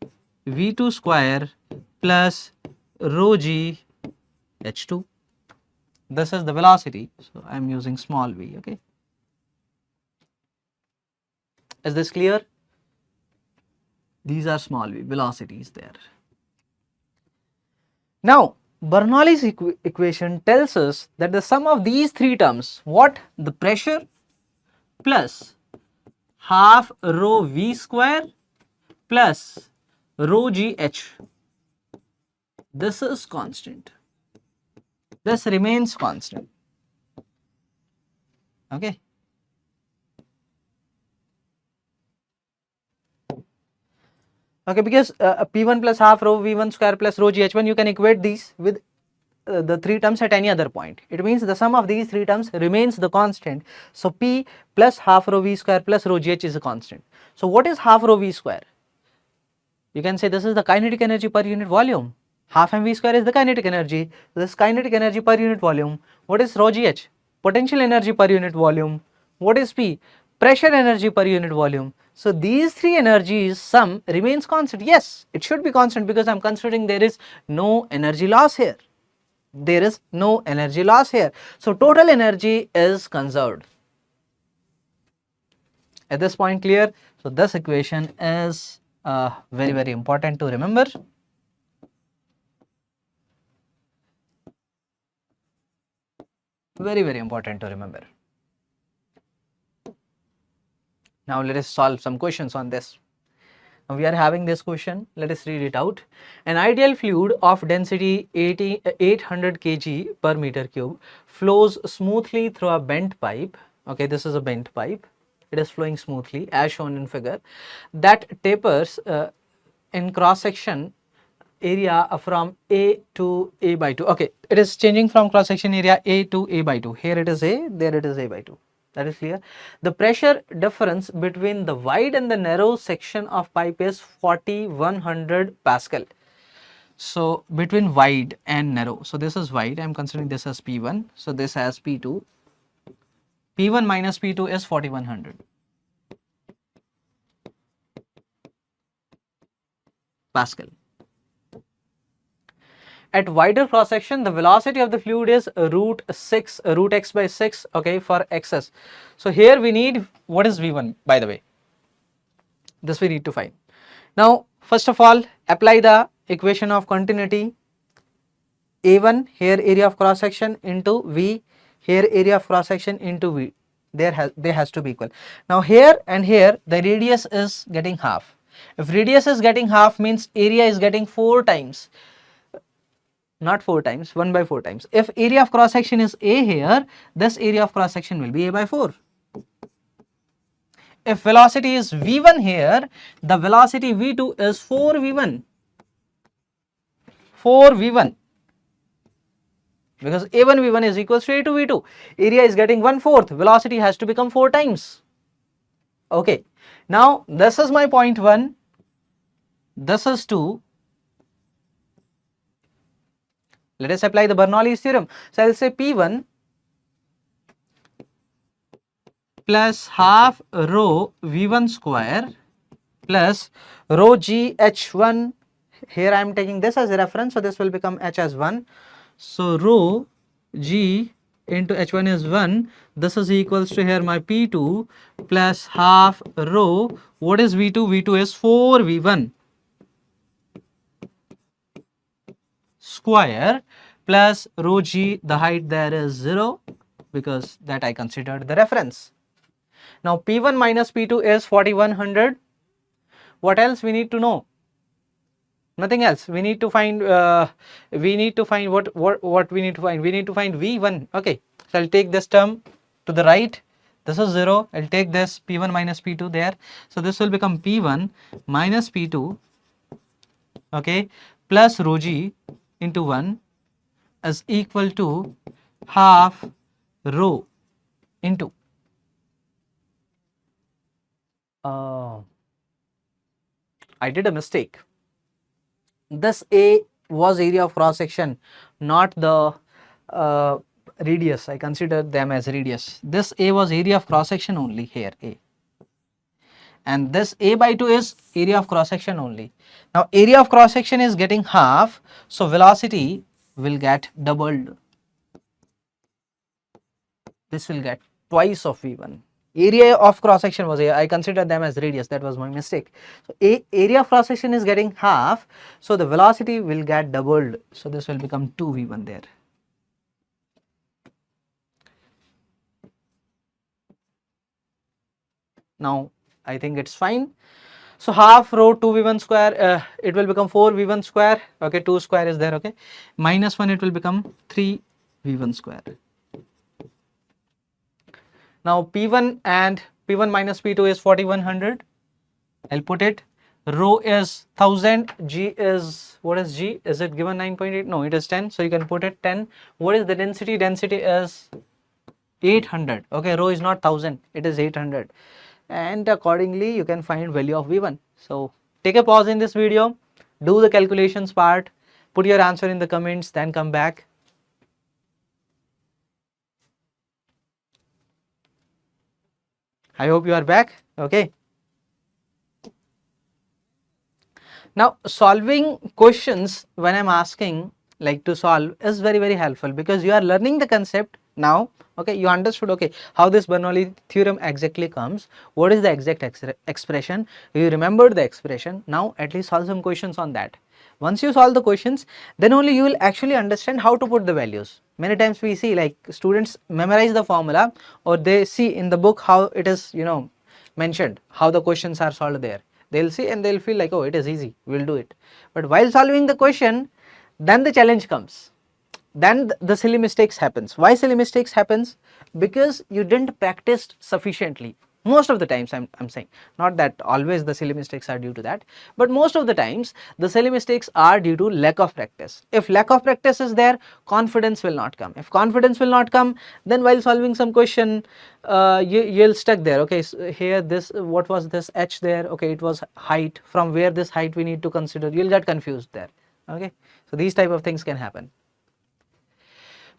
V2 square plus rho G H2. This is the velocity. So I am using small v. Okay. Is this clear? These are small v velocities there. Now Bernoulli's equation tells us that the sum of these 3 terms, what? The pressure plus half rho v square plus rho g h. This is constant. This remains constant. Okay. Okay, because P1 plus half rho V1 square plus rho GH1, you can equate these with the 3 terms at any other point. It means the sum of these 3 terms remains the constant. So P plus half rho V square plus rho GH is a constant. So what is half rho V square? You can say this is the kinetic energy per unit volume. Half mv square is the kinetic energy. This kinetic energy per unit volume. What is rho GH? Potential energy per unit volume. What is P? Pressure energy per unit volume. So these 3 energies sum remains constant. Yes, it should be constant because I am considering there is no energy loss here. There is no energy loss here. So total energy is conserved. At this point clear? So this equation is very important to remember. Very important to remember. Now let us solve some questions on this. Now we are having this question, let us read it out. An ideal fluid of density 800 kg per meter cube flows smoothly through a bent pipe. Okay, this is a bent pipe. It is flowing smoothly as shown in figure. That tapers in cross section area from A to A by 2. Okay, it is changing from cross section area A to A by 2. Here it is A, there it is A by 2. That is clear. The pressure difference between the wide and the narrow section of pipe is 4100 Pascal. So between wide and narrow. So this is wide. I am considering this as P1. So this as P2. P1 minus P2 is 4100 Pascal. At wider cross section, the velocity of the fluid is root x by 6, okay, for xs. So here we need, what is V1 by the way? This we need to find. Now first of all, apply the equation of continuity. A1 here area of cross section into V here area of cross section into V. They has to be equal. Now here and here the radius is getting half. If radius is getting half means area is getting 4 times. Not 4 times, 1 by 4 times. If area of cross section is A here, this area of cross section will be A by 4. If velocity is V1 here, the velocity V2 is 4V1. 4V1. Because A1 V1 is equals to A2 V2. Area is getting 1/4. Velocity has to become 4 times. Okay. Now this is my point 1. This is 2. Let us apply the Bernoulli's theorem. So I will say P1 plus half rho V1 square plus rho G H1. Here I am taking this as a reference, so this will become H as 1. So rho G into H1 is 1. This is equals to here my P2 plus half rho. What is V2? V2 is 4V1 square plus rho G, the height there is 0 because that I considered the reference. Now P1 minus P2 is 4100. What else we need to know? Nothing else. We need to find what we need to find. We need to find V1. Okay, so I'll take this term to the right. This is 0. I'll take this P1 minus P2 there. So this will become P1 minus P2, okay, plus rho G into 1 is equal to half rho into I did a mistake. This A was area of cross section, not the radius. I considered them as radius. This A was area of cross section only here, A. And this A by 2 is area of cross section only. Now area of cross section is getting half, so velocity will get doubled. This will get twice of V1. Area of cross section was here. I considered them as radius. That was my mistake. So area of cross section is getting half, so the velocity will get doubled. So this will become 2V1 there. Now I think it's fine. So half rho 2V1 square, it will become 4V1 square. Okay, 2 square is there. Okay, minus 1 it will become 3V1 square. Now P1 and P1 minus P2 is 4100. I'll put it. Rho is 1000. G is, what is G? Is it given 9.8? No, it is 10. So you can put it 10. What is the density? Density is 800. Okay, rho is not 1000. It is 800. And accordingly, you can find value of V1. So take a pause in this video. Do the calculations part. Put your answer in the comments. Then come back. I hope you are back. Okay. Now solving questions when I'm asking like to solve is very helpful because you are learning the concept now. Okay, you understood okay how this Bernoulli theorem exactly comes, what is the exact expression, you remembered the expression. Now at least solve some questions on that. Once you solve the questions, then only you will actually understand how to put the values. Many times we see like students memorize the formula or they see in the book how it is, you know, mentioned, how the questions are solved there. They'll see and they'll feel like, oh, it is easy, we'll do it. But while solving the question, then the challenge comes. Then the silly mistakes happens. Why silly mistakes happens? Because you didn't practice sufficiently. Most of the times I'm saying, not that always the silly mistakes are due to that, but most of the times the silly mistakes are due to lack of practice. If lack of practice is there, confidence will not come. If confidence will not come, then while solving some question, you'll stuck there. Okay, so here this, what was this h there? Okay, it was height. From where this height we need to consider? You'll get confused there. Okay, so these type of things can happen.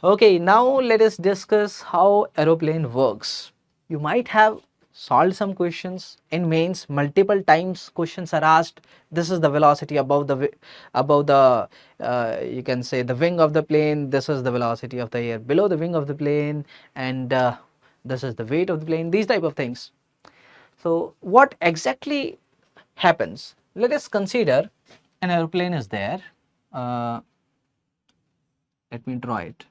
Okay, now let us discuss how aeroplane works. You might have solved some questions in mains. Multiple times questions are asked. This is the velocity above the you can say the wing of the plane. This is the velocity of the air below the wing of the plane, and this is the weight of the plane. These type of things. So what exactly happens? Let us consider an aeroplane is there. Let me draw it.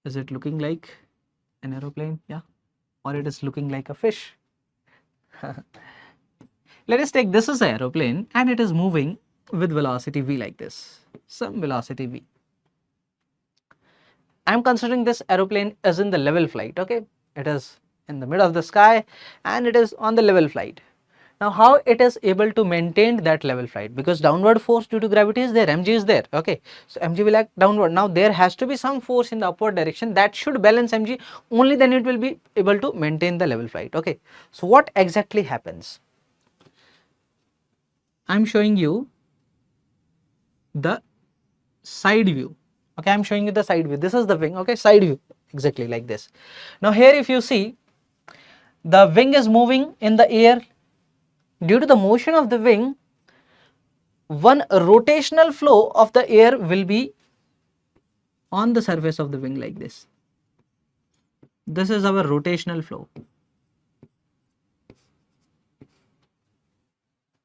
Is it looking like an aeroplane? Yeah. Or it is looking like a fish? Let us take this as an aeroplane and it is moving with velocity v like this, some velocity v. I am considering this aeroplane as in the level flight, okay? It is in the middle of the sky and it is on the level flight. Now how it is able to maintain that level flight? Because downward force due to gravity is there, mg is there, okay? So mg will act downward. Now there has to be some force in the upward direction that should balance mg, only then it will be able to maintain the level flight, okay? So what exactly happens? I am showing you the side view, okay? I am showing you the side view. This is the wing, okay? Side view, exactly like this. Now here if you see, the wing is moving in the air. Due to the motion of the wing, one rotational flow of the air will be on the surface of the wing like this. This is our rotational flow.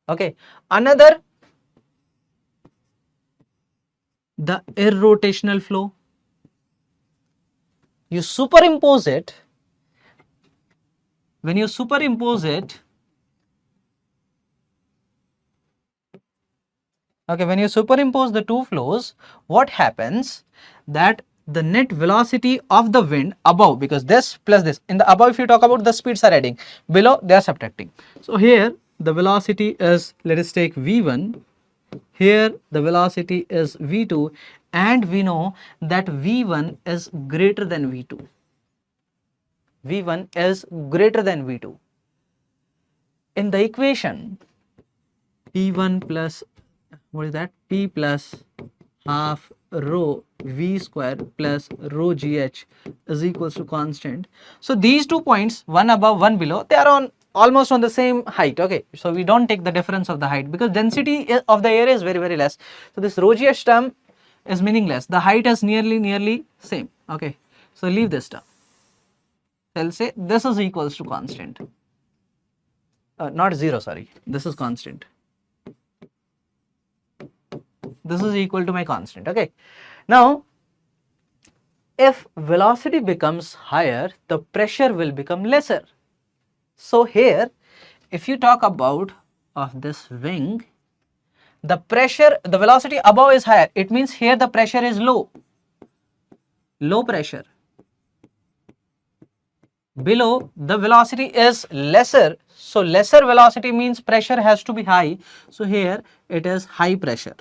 Okay, another, the irrotational flow. You superimpose it. When you superimpose it, okay, when you superimpose the two flows, what happens? That the net velocity of the wind above, because this plus this, in the above if you talk about, the speeds are adding, below they are subtracting. So here the velocity is, let us take v1, here the velocity is v2, and we know that v1 is greater than v2. v1 is greater than v2. In the equation p1 plus, what is that, p plus half rho v square plus rho gh is equals to constant. So these 2 points, one above one below, they are on almost on the same height, okay? So we don't take the difference of the height because density of the air is very less. So this rho gh term is meaningless. The height is nearly same, okay? So leave this term. I'll say this is equals to constant. Not 0, sorry, this is constant. This is equal to my constant, okay? Now if velocity becomes higher, the pressure will become lesser. So here if you talk about of this wing, the pressure, the velocity above is higher, it means here the pressure is low pressure. Below the velocity is lesser, so lesser velocity means pressure has to be high, so here it is high pressure.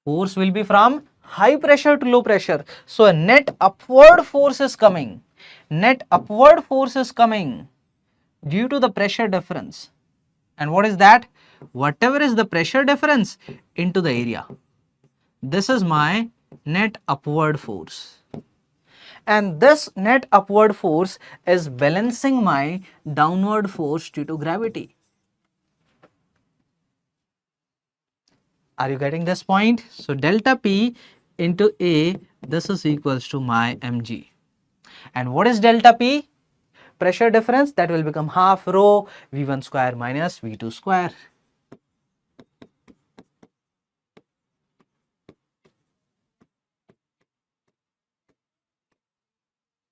Force will be from high pressure to low pressure, so a net upward force is coming. Net upward force is coming due to the pressure difference. And what is that? Whatever is the pressure difference into the area. This is my net upward force. And this net upward force is balancing my downward force due to gravity. Are you getting this point? So delta P into A, this is equals to my mg. And what is delta P? Pressure difference, that will become half rho v1 square minus v2 square.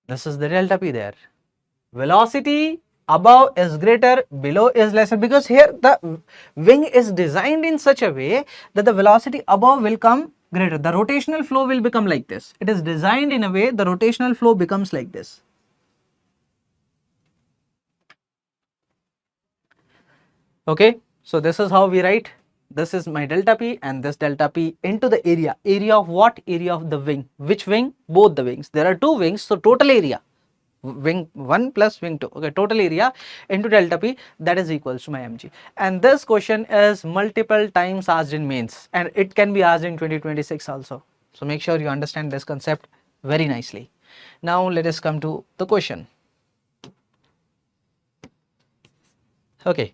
This is the delta P there. Velocity above is greater, below is lesser, because here the wing is designed in such a way that the velocity above will come greater. The rotational flow will become like this. It is designed in a way the rotational flow becomes like this. Okay, so this is how we write. This is my delta P and this delta P into the area. Area of what? Area of the wing. Which wing? Both the wings. There are two wings, so total area. Wing 1 plus wing 2, okay, total area into delta P, that is equals to my mg. And this question is multiple times asked in mains and it can be asked in 2026 also. So make sure you understand this concept very nicely. Now let us come to the question. Okay,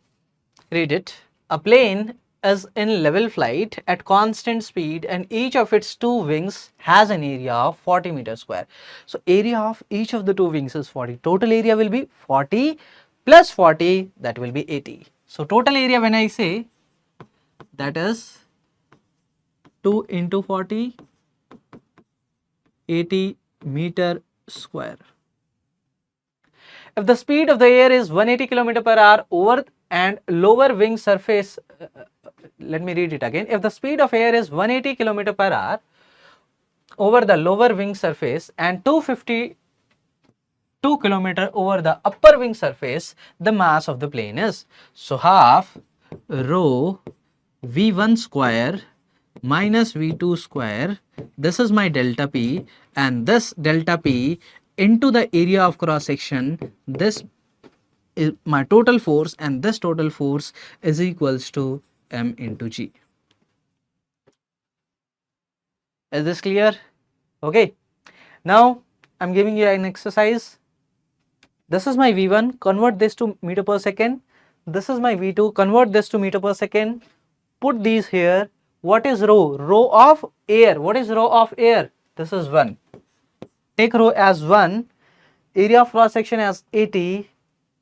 read it. A plane is in level flight at constant speed and each of its two wings has an area of 40 meters square. So area of each of the two wings is 40. Total area will be 40 plus 40, that will be 80. So total area, when I say, that is 2 into 40, 80 meter square. If the speed of the air is 180 km per hour over and lower wing surface, let me read it again. If the speed of air is 180 km per hour over the lower wing surface and 252 km over the upper wing surface, the mass of the plane is, so half rho v1 square minus v2 square, this is my delta p, and this delta p into the area of cross section, this is my total force, and this total force is equals to m into g. Is this clear? Okay, now I'm giving you an exercise. This is my v1, convert this to meter per second. This is my v2, convert this to meter per second. Put these here. What is rho? Rho of air. What is rho of air? This is 1. Take rho as 1, area of cross section as 80,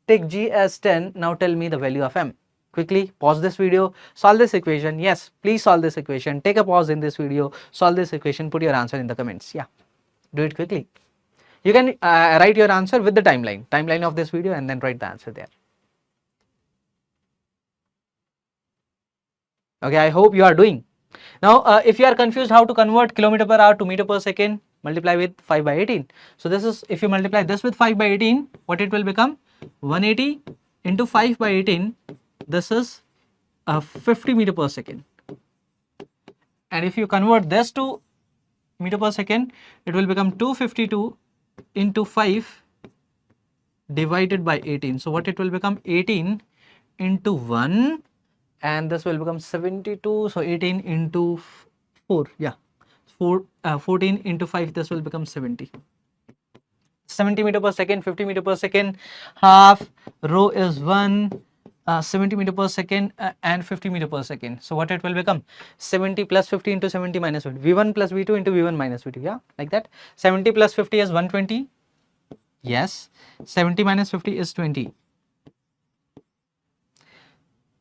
take g as 10. Now tell me the value of m. Quickly pause this video, solve this equation. Yes, please solve this equation. Take a pause in this video, solve this equation, put your answer in the comments. Yeah, do it quickly. You can write your answer with the timeline of this video, and then write the answer there. Okay, I hope you are doing. Now, if you are confused how to convert kilometer per hour to meter per second, multiply with 5 by 18. So this is, if you multiply this with 5 by 18, what it will become? 180 into 5 by 18, this is 50 meter per second. And if you convert this to meter per second, it will become 252 into 5 divided by 18. So what it will become? 18 into 1, and this will become 72. So 18 into 4, yeah, 14 into 5, this will become 70. 70 meter per second, 50 meter per second, half rho is 1, 70 meter per second and 50 meter per second. So what it will become? 70 plus 50 into 70 minus 50, v1 plus v2 into v1 minus v2, yeah, like that. 70 plus 50 is 120, yes, 70 minus 50 is 20,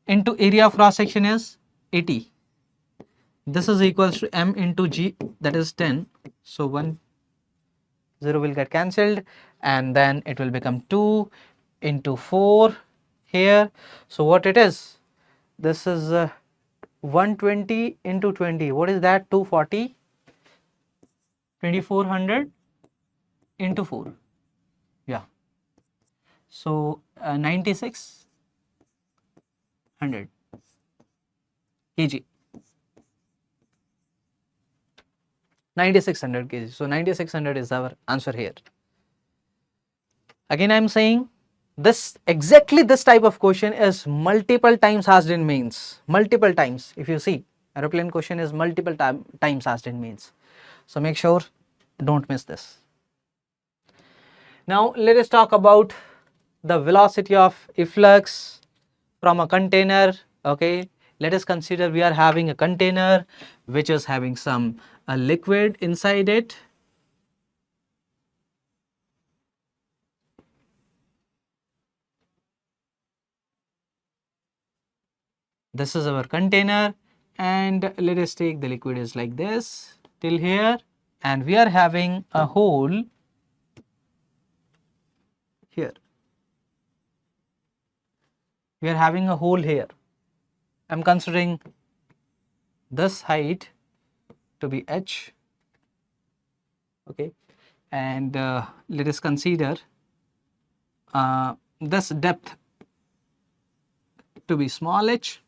into area of cross section is 80. This is equals to m into g, that is 10. So 1 0 will get cancelled, and then it will become 2 into 4 here. So what it is? This is 120 into 20. What is that? 240. 2400 into 4. Yeah. So 9600 kg. 9600 kg. So 9600 is our answer here. Again, I am saying this, exactly this type of question is multiple times asked in mains. Multiple times. If you see, aeroplane question is multiple times asked in mains. So make sure don't miss this. Now let us talk about the velocity of efflux from a container. Okay, let us consider we are having a container which is having some liquid inside it. This is our container, and let us take the liquid is like this till here, and we are having a hole here. We are having a hole here. I am considering this height to be h, okay, and let us consider this depth to be small h,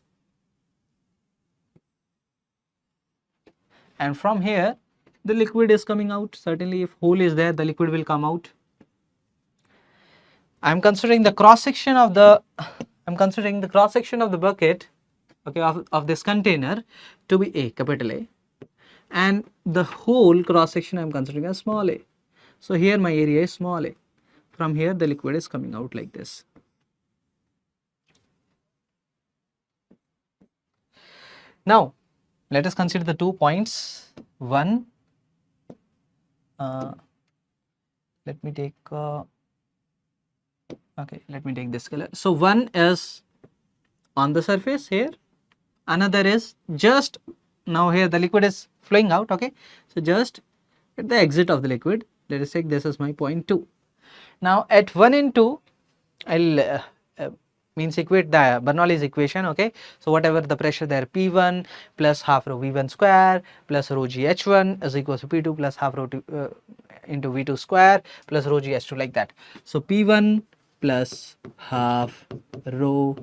and from here the liquid is coming out. Certainly if hole is there, the liquid will come out. I am considering the cross section of the bucket, okay, of this container to be A, capital A, and the whole cross section I am considering as small a. So here my area is small a. From here the liquid is coming out like this. Now let us consider the 2 points. One, let me take okay, let me take this color. So one is on the surface here, another is just now here the liquid is flowing out. Okay, so just at the exit of the liquid, let us take this as my point 2. Now at 1 and 2, I'll means equate the Bernoulli's equation. Okay, so whatever the pressure there, P1 plus half rho V1 square plus rho g H1 is equal to P2 plus half rho into V2 square plus rho g H2, like that. So P1 plus half rho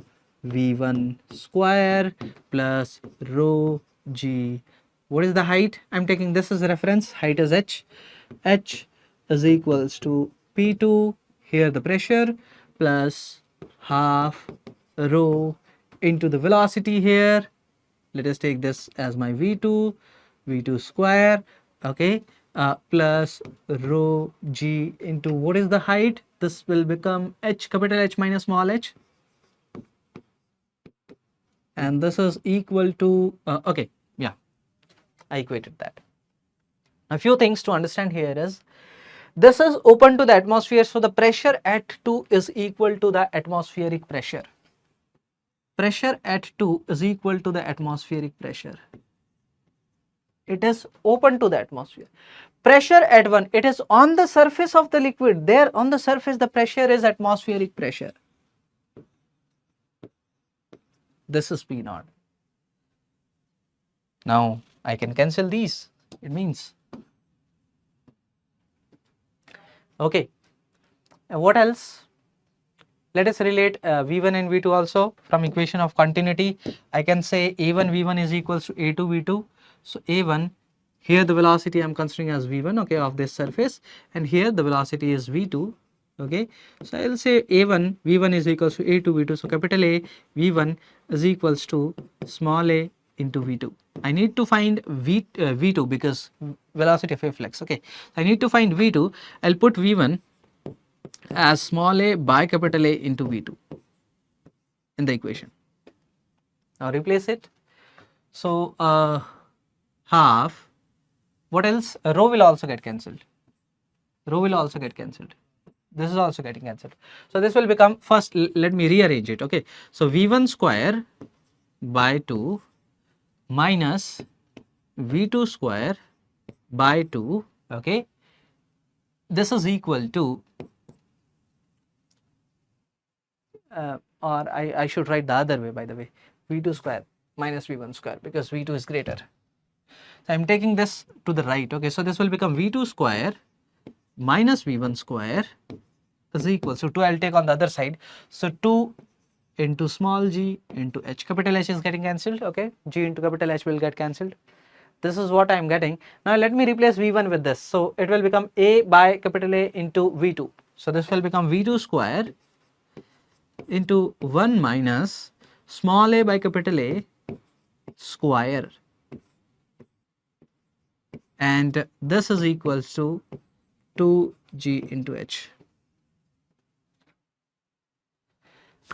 V1 square plus rho g. What is the height? I'm taking this as a reference. Height is h. H is equals to P2, here the pressure, plus half rho into the velocity here. Let us take this as my V2, V2 square, okay, plus rho g into what is the height? This will become h, capital H minus small h. And this is equal to, okay, yeah, I equated that. A few things to understand here is, this is open to the atmosphere, so the pressure at 2 is equal to the atmospheric pressure. Pressure at 2 is equal to the atmospheric pressure. It is open to the atmosphere. Pressure at 1, it is on the surface of the liquid. There on the surface the pressure is atmospheric pressure. This is P naught. Now I can cancel these. It means, okay, what else? Let us relate V1 and V2 also from equation of continuity. I can say A1 V1 is equals to A2 V2. So A1, here the velocity I am considering as V1, okay, of this surface, and here the velocity is V2, okay. So I will say A1 V1 is equals to A2 V2. So capital A V1 is equals to small a into V2. I need to find V2 because velocity of a flux, okay. I need to find V2. I'll put V1 as small a by capital A into V2 in the equation. Now replace it. So half, what else? Rho will also get cancelled. Rho will also get cancelled. This is also getting cancelled. So this will become, first let me rearrange it, okay. So V1 square by 2 minus V2 square by 2, okay. This is equal to, or I should write the other way, by the way, V2 square minus V1 square, because V2 is greater. So I am taking this to the right, okay. So this will become V2 square minus V1 square is equal, so 2 I will take on the other side. So 2 into small g into h, capital H is getting cancelled, okay. G into capital H will get cancelled. This is what I am getting. Now let me replace V1 with this. So it will become A by capital A into V2. So this will become V2 square into 1 minus small a by capital A square, and this is equals to 2g into h.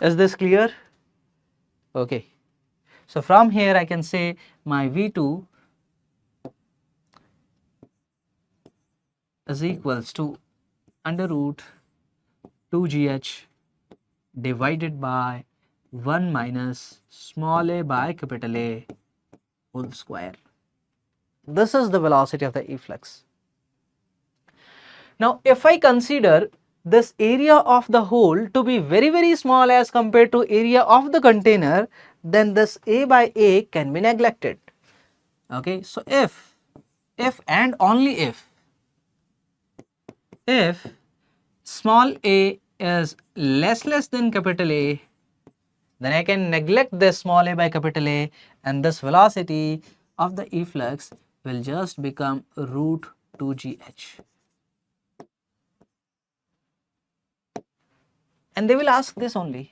Is this clear? Okay. So from here I can say my V2 is equals to under root 2gh divided by 1 minus small a by capital A whole square. This is the velocity of the efflux. Now if I consider this area of the hole to be very small as compared to area of the container, then this A by A can be neglected, okay. So if and only if small a is less than capital A, then I can neglect this small a by capital A, and this velocity of the efflux will just become root 2gh. And they will ask this only.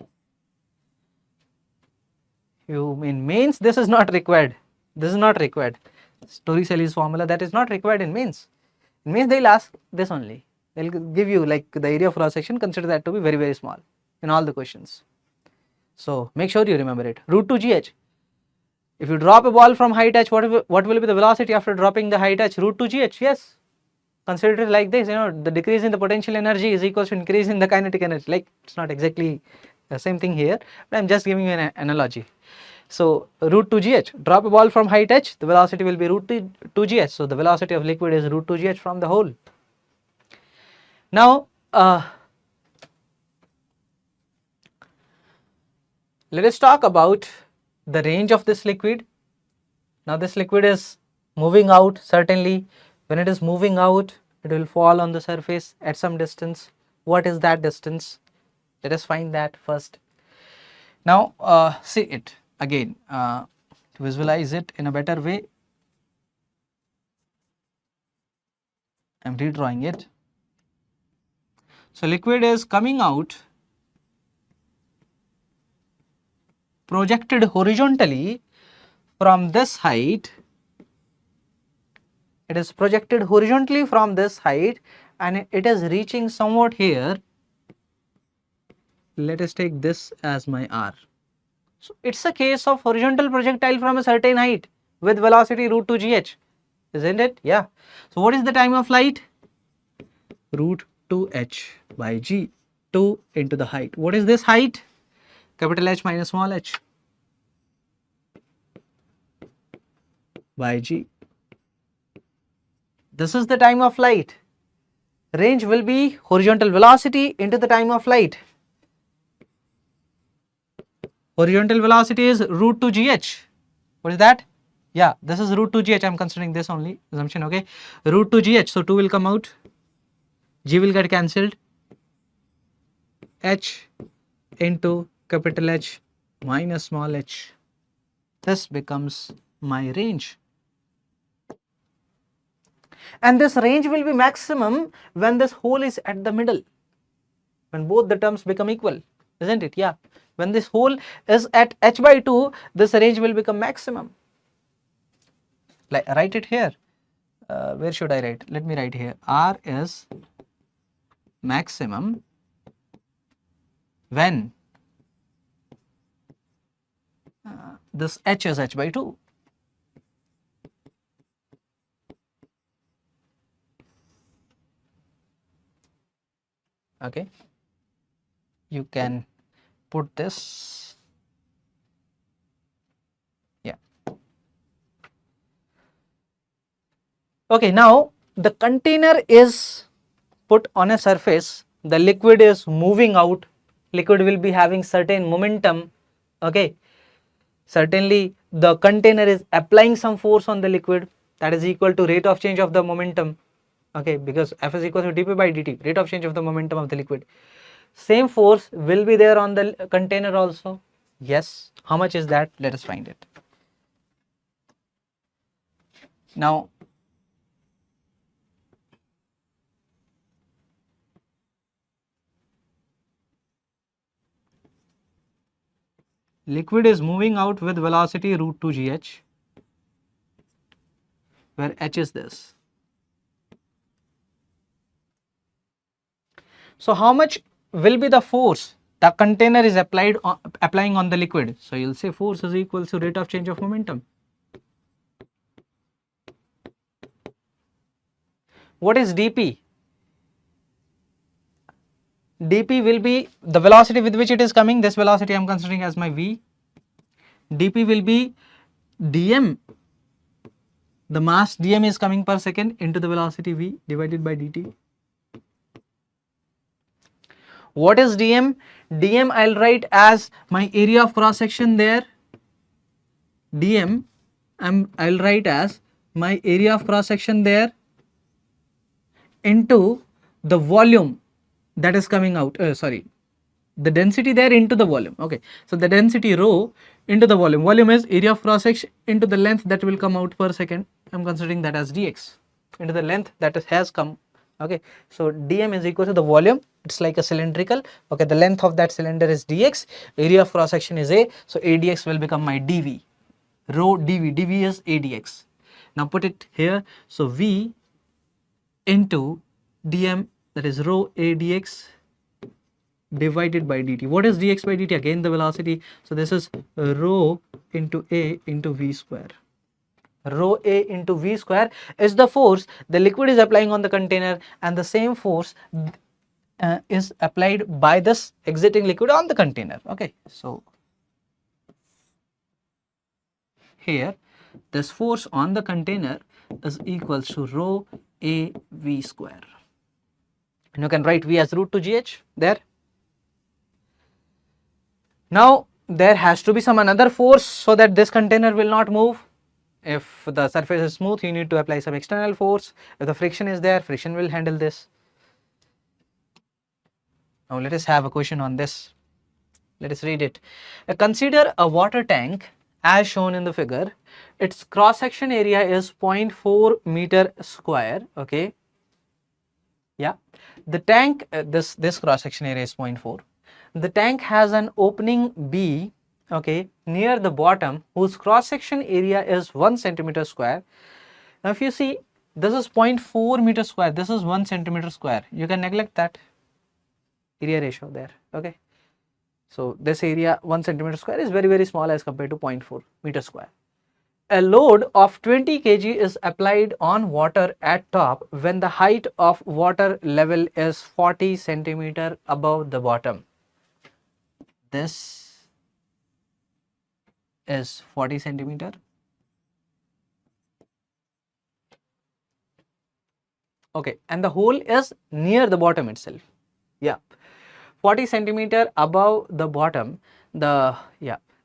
You in mains this is not required. This is not required. Torricelli's formula, that is not required in mains. In mains they will ask this only. They will give you like the area of cross section, consider that to be very small in all the questions. So make sure you remember it, root 2gh. If you drop a ball from height h, what will be the velocity after dropping the height h? Root 2 gh. Yes. Consider it like this, the decrease in the potential energy is equal to increase in the kinetic energy. Like, it's not exactly the same thing here, but I'm just giving you an analogy. So root 2 gh, drop a ball from height h, the velocity will be root 2 gh. So the velocity of liquid is root 2 gh from the hole. Now let us talk about the range of this liquid. Now this liquid is moving out. Certainly when it is moving out, it will fall on the surface at some distance. What is that distance? Let us find that first. Now see it again, to visualize it in a better way, I am redrawing it. So liquid is coming out, projected horizontally from this height. It is projected horizontally from this height and it is reaching somewhat here. Let us take this as my r. So it's a case of horizontal projectile from a certain height with velocity root 2 gh, isn't it? Yeah. So what is the time of flight? Root 2h by g, 2 into the height. What is this height? Capital H minus small h by g. This is the time of flight. Range will be horizontal velocity into the time of flight. Horizontal velocity is root 2 gh. What is that? Yeah, this is root 2 gh. I'm considering this only assumption. Okay, root 2 gh. So 2 will come out, g will get cancelled, h into capital H minus small h. This becomes my range. And this range will be maximum when this hole is at the middle, when both the terms become equal, isn't it? Yeah. When this hole is at h by 2, this range will become maximum. Like, write it here. Where should I write? Let me write here. R is maximum when this h is h by 2. Okay, you can put this, yeah. Okay, now the container is put on a surface, the liquid is moving out, liquid will be having certain momentum. Okay, certainly the container is applying some force on the liquid that is equal to rate of change of the momentum. Okay, because F is equal to dp by dt, rate of change of the momentum of the liquid. Same force will be there on the container also. Yes. How much is that? Let us find it. Now liquid is moving out with velocity root 2 gh, where h is this. So how much will be the force the container is applying on the liquid? So you'll say force is equal to rate of change of momentum. What is dp? dp will be the velocity with which it is coming. This velocity I am considering as my v. dp will be dm, the mass dm is coming per second, into the velocity v divided by dt. What is dm? dm I'll write as my area of cross section there. dm I'll write as my area of cross section there into the volume that is coming out, the density there into the volume. Okay, so the density rho into the volume. Volume is area of cross section into the length that will come out per second. I'm considering that as dx into the length that has come. Okay, so dm is equal to the volume. It's like a cylindrical. Okay, the length of that cylinder is dx, area of cross section is a, so adx will become my dv. Rho dv is adx. Now put it here. So v into dm, that is rho adx divided by dt. What is dx by dt? Again the velocity. So this is rho into a into v square. Rho a into v square is the force the liquid is applying on the container, and the same force is applied by this exiting liquid on the container. Okay, so here this force on the container is equals to rho a v square, and you can write v as root 2 gh there. Now there has to be some another force so that this container will not move. If the surface is smooth, you need to apply some external force. If the friction is there, friction will handle this. Now let us have a question on this. Let us read it. Consider a water tank as shown in the figure. Its cross section area is 0.4 meter square. Okay. Yeah. The tank, this cross section area is 0.4. The tank has an opening B, okay, near the bottom, whose cross section area is 1 centimeter square. Now if you see, this is 0.4 meter square, this is 1 centimeter square. You can neglect that area ratio there. Okay. So this area 1 centimeter square is very small as compared to 0.4 meter square. A load of 20 kg is applied on water at top when the height of water level is 40 centimeter above the bottom. This is 40 centimeter. Okay, and the hole is near the bottom itself. Yeah, 40 centimeter above the bottom. The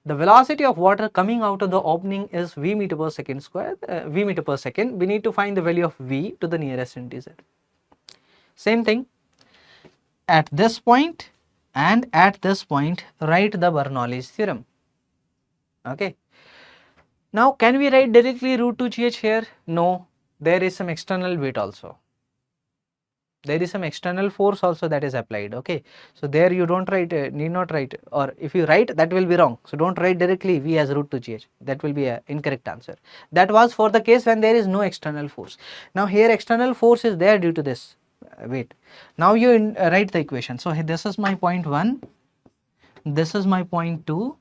velocity of water coming out of the opening is v meter per second square, v meter per second. We need to find the value of v to the nearest integer. Same thing at this point and at this point, write the Bernoulli's theorem. Okay. Now can we write directly root 2 gh here? No, there is some external weight also. There is some external force also that is applied. Okay, so there you don't write, need not write, or if you write, that will be wrong. So don't write directly v as root 2 gh. That will be an incorrect answer. That was for the case when there is no external force. Now here external force is there due to this weight. Now you write the equation. So this is my point 1, this is my point 2.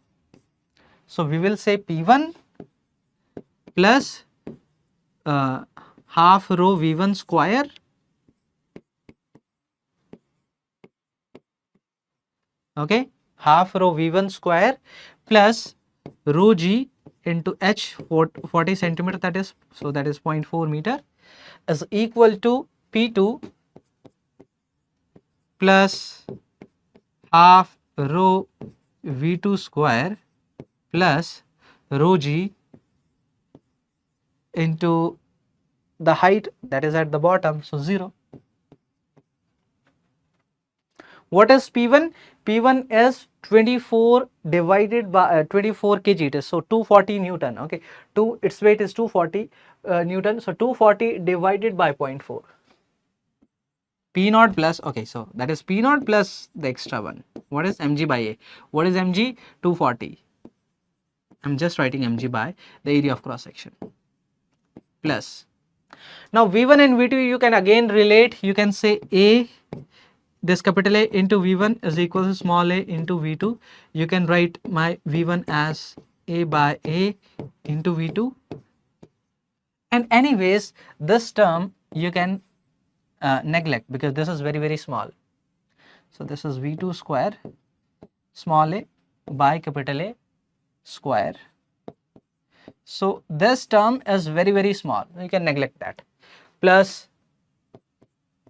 So we will say P1 plus half rho V1 square okay, half rho V1 square plus rho G into H 40 centimeter, that is, so that is 0.4 meter, is equal to P2 plus half rho V2 square plus rho G into the height that is at the bottom, so 0. What is P1? P1 is 24 divided by 24 kg it is, so 240 Newton. Okay, its weight is 240 Newton, so 240 divided by 0.4. P naught plus, okay, so that is P naught plus the extra one. What is mg by A? What is mg? 240. I'm just writing mg by the area of cross section plus. Now V1 and V2 you can again relate. You can say A, this capital A into V1 is equal to small a into V2. You can write my V1 as A by A into V2. And anyways, this term you can neglect because this is very small. So this is V2 square small a by capital A square. So this term is very small, you can neglect that, plus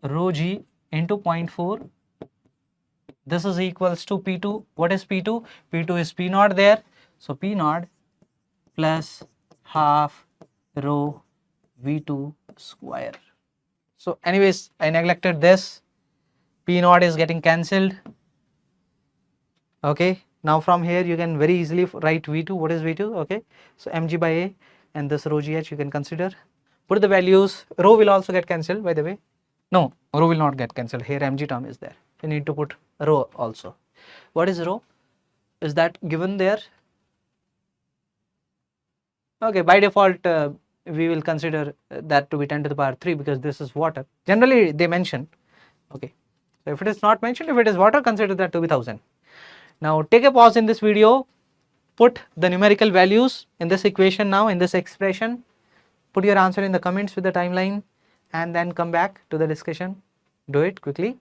rho G into 0.4. This is equals to P2. What is P2? P2 is P naught there, so P naught plus half rho V2 square. So anyways, I neglected this. P naught is getting cancelled. Okay, now from here you can very easily write V2. What is V2? Okay, so mg by A and this rho gh you can consider. Put the values. Rho will also get cancelled, by the way. No, rho will not get cancelled. Here mg term is there. You need to put rho also. What is rho? Is that given there? Okay, by default we will consider that to be 10 to the power 3 because this is water. Generally they mention. Okay, So if it is not mentioned, if it is water, consider that to be 1000. Now take a pause in this video, put the numerical values in this equation now, in this expression, put your answer in the comments with the timeline, and then come back to the discussion. Do it quickly.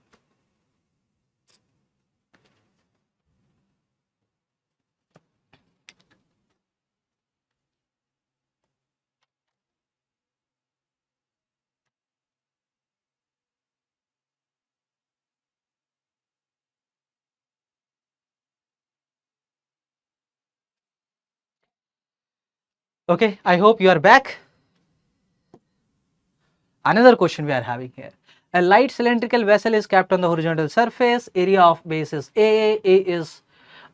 Okay, I hope you are back. Another question we are having here. A light cylindrical vessel is kept on the horizontal surface. Area of base is A. A is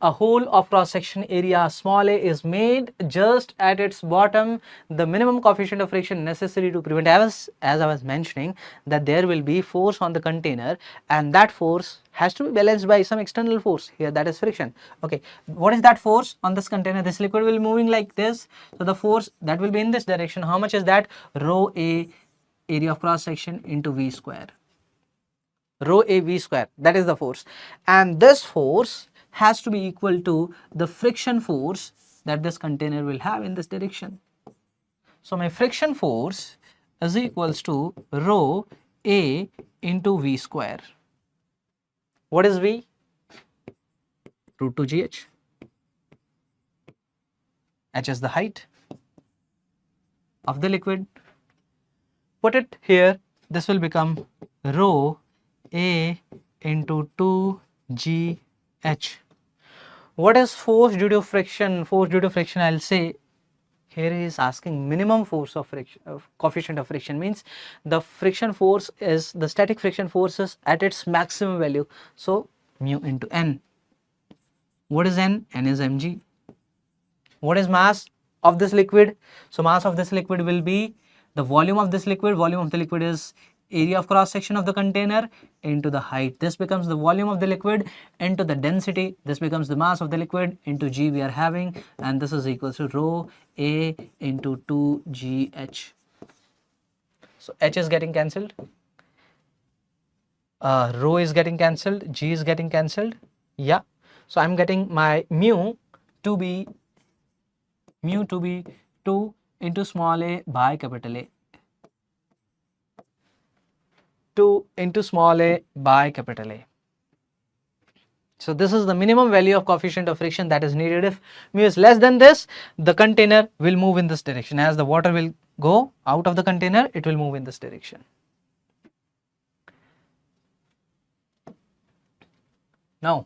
a hole of cross section area. Small a is made just at its bottom. The minimum coefficient of friction necessary to prevent, as I was mentioning, that there will be force on the container, and that force has to be balanced by some external force here, that is friction. Okay, what is that force on this container? This liquid will be moving like this, so the force that will be in this direction. How much is that? Rho A, area of cross section, into V square. Rho A V square, that is the force, and this force has to be equal to the friction force that this container will have in this direction. So my friction force is equals to rho A into V square. What is V? Root 2 GH. H is the height of the liquid. Put it here, this will become rho A into 2 GH. What is force due to friction? Force due to friction, I will say here he is asking minimum force of friction, coefficient of friction, means the friction force is, the static friction force is at its maximum value. So mu into N. What is N? N is mg. What is mass of this liquid? So mass of this liquid will be the volume of this liquid. Volume of the liquid is area of cross section of the container into the height. This becomes the volume of the liquid into the density. This becomes the mass of the liquid into G we are having, and this is equal to rho A into 2 GH. So H is getting cancelled, rho is getting cancelled, G is getting cancelled. Yeah, so I'm getting my mu to be 2 into small a by capital A. 2 into small a by capital A. So this is the minimum value of coefficient of friction that is needed. If mu is less than this, the container will move in this direction. As the water will go out of the container, it will move in this direction. Now,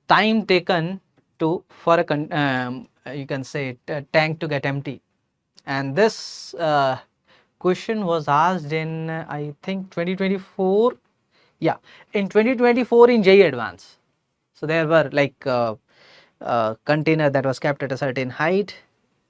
time taken to for a you can say a tank to get empty, and this question was asked in I think 2024. Yeah, in 2024 in JEE Advance. So there were like container that was kept at a certain height,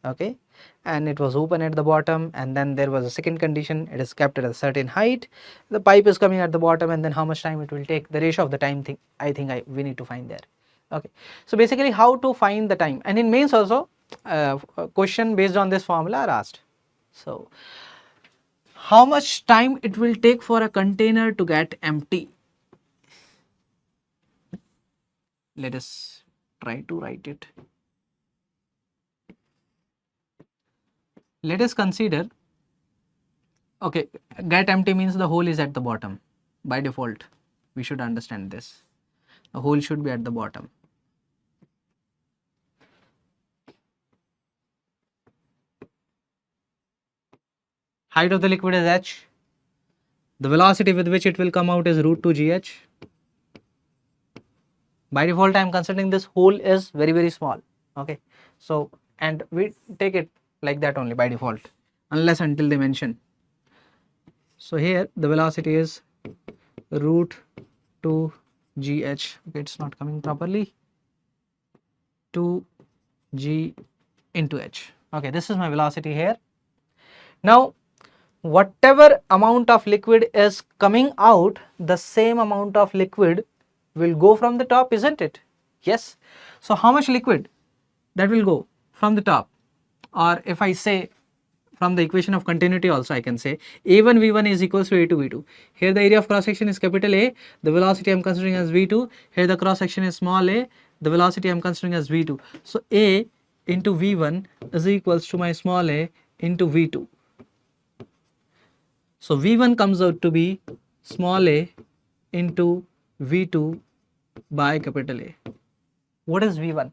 okay, and it was open at the bottom, and then there was a second condition, it is kept at a certain height, the pipe is coming at the bottom, and then how much time it will take, the ratio of the time thing I think we need to find there. Okay, so basically how to find the time, and in mains also a question based on this formula are asked. So how much time it will take for a container to get empty? Let us try to write it. Let us consider, okay, get empty means the hole is at the bottom by default. We should understand this. The hole should be at the bottom. Height of the liquid is h. The velocity with which it will come out is root 2 gh. By default, I am considering this hole is very, very small. Okay, so and we take it like that only by default, unless until they mention. So here the velocity is root 2 gh. Okay, it's not coming properly. 2 g into h. Okay, this is my velocity here. Now, whatever amount of liquid is coming out, the same amount of liquid will go from the top, isn't it? Yes. So how much liquid that will go from the top? Or if I say from the equation of continuity also I can say A1 V1 is equals to A2 V2. Here the area of cross section is capital A, the velocity I am considering as V2. Here the cross section is small a, the velocity I am considering as V2. So A into V1 is equals to my small a into V2. So V1 comes out to be small a into V2 by capital A. What is V1?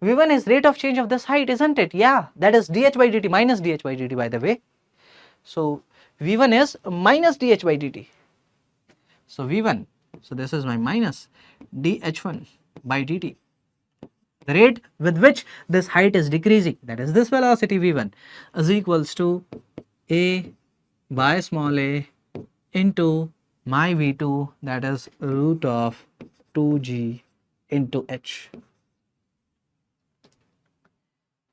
V1 is rate of change of this height, isn't it? Yeah, that is dH by dt minus dH by dt by the way. So V1 is minus dH by dt. So V1, so this is my minus dH1 by dt. The rate with which this height is decreasing, that is this velocity V1, is equals to A by small a into my V2, that is root of 2g into h.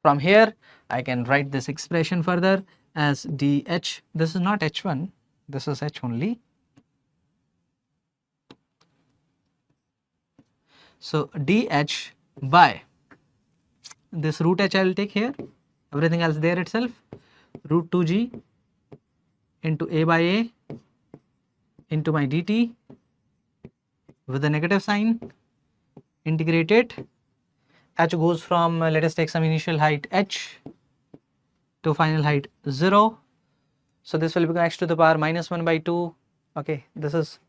From here I can write this expression further as dh, this is not h1, this is h only. So dh by this root h I will take here, everything else there itself, root 2g into a by a into my dt with a negative sign, integrate it. H goes from let us take some initial height h to final height 0. So this will become x to the power minus 1 by 2. Okay, this is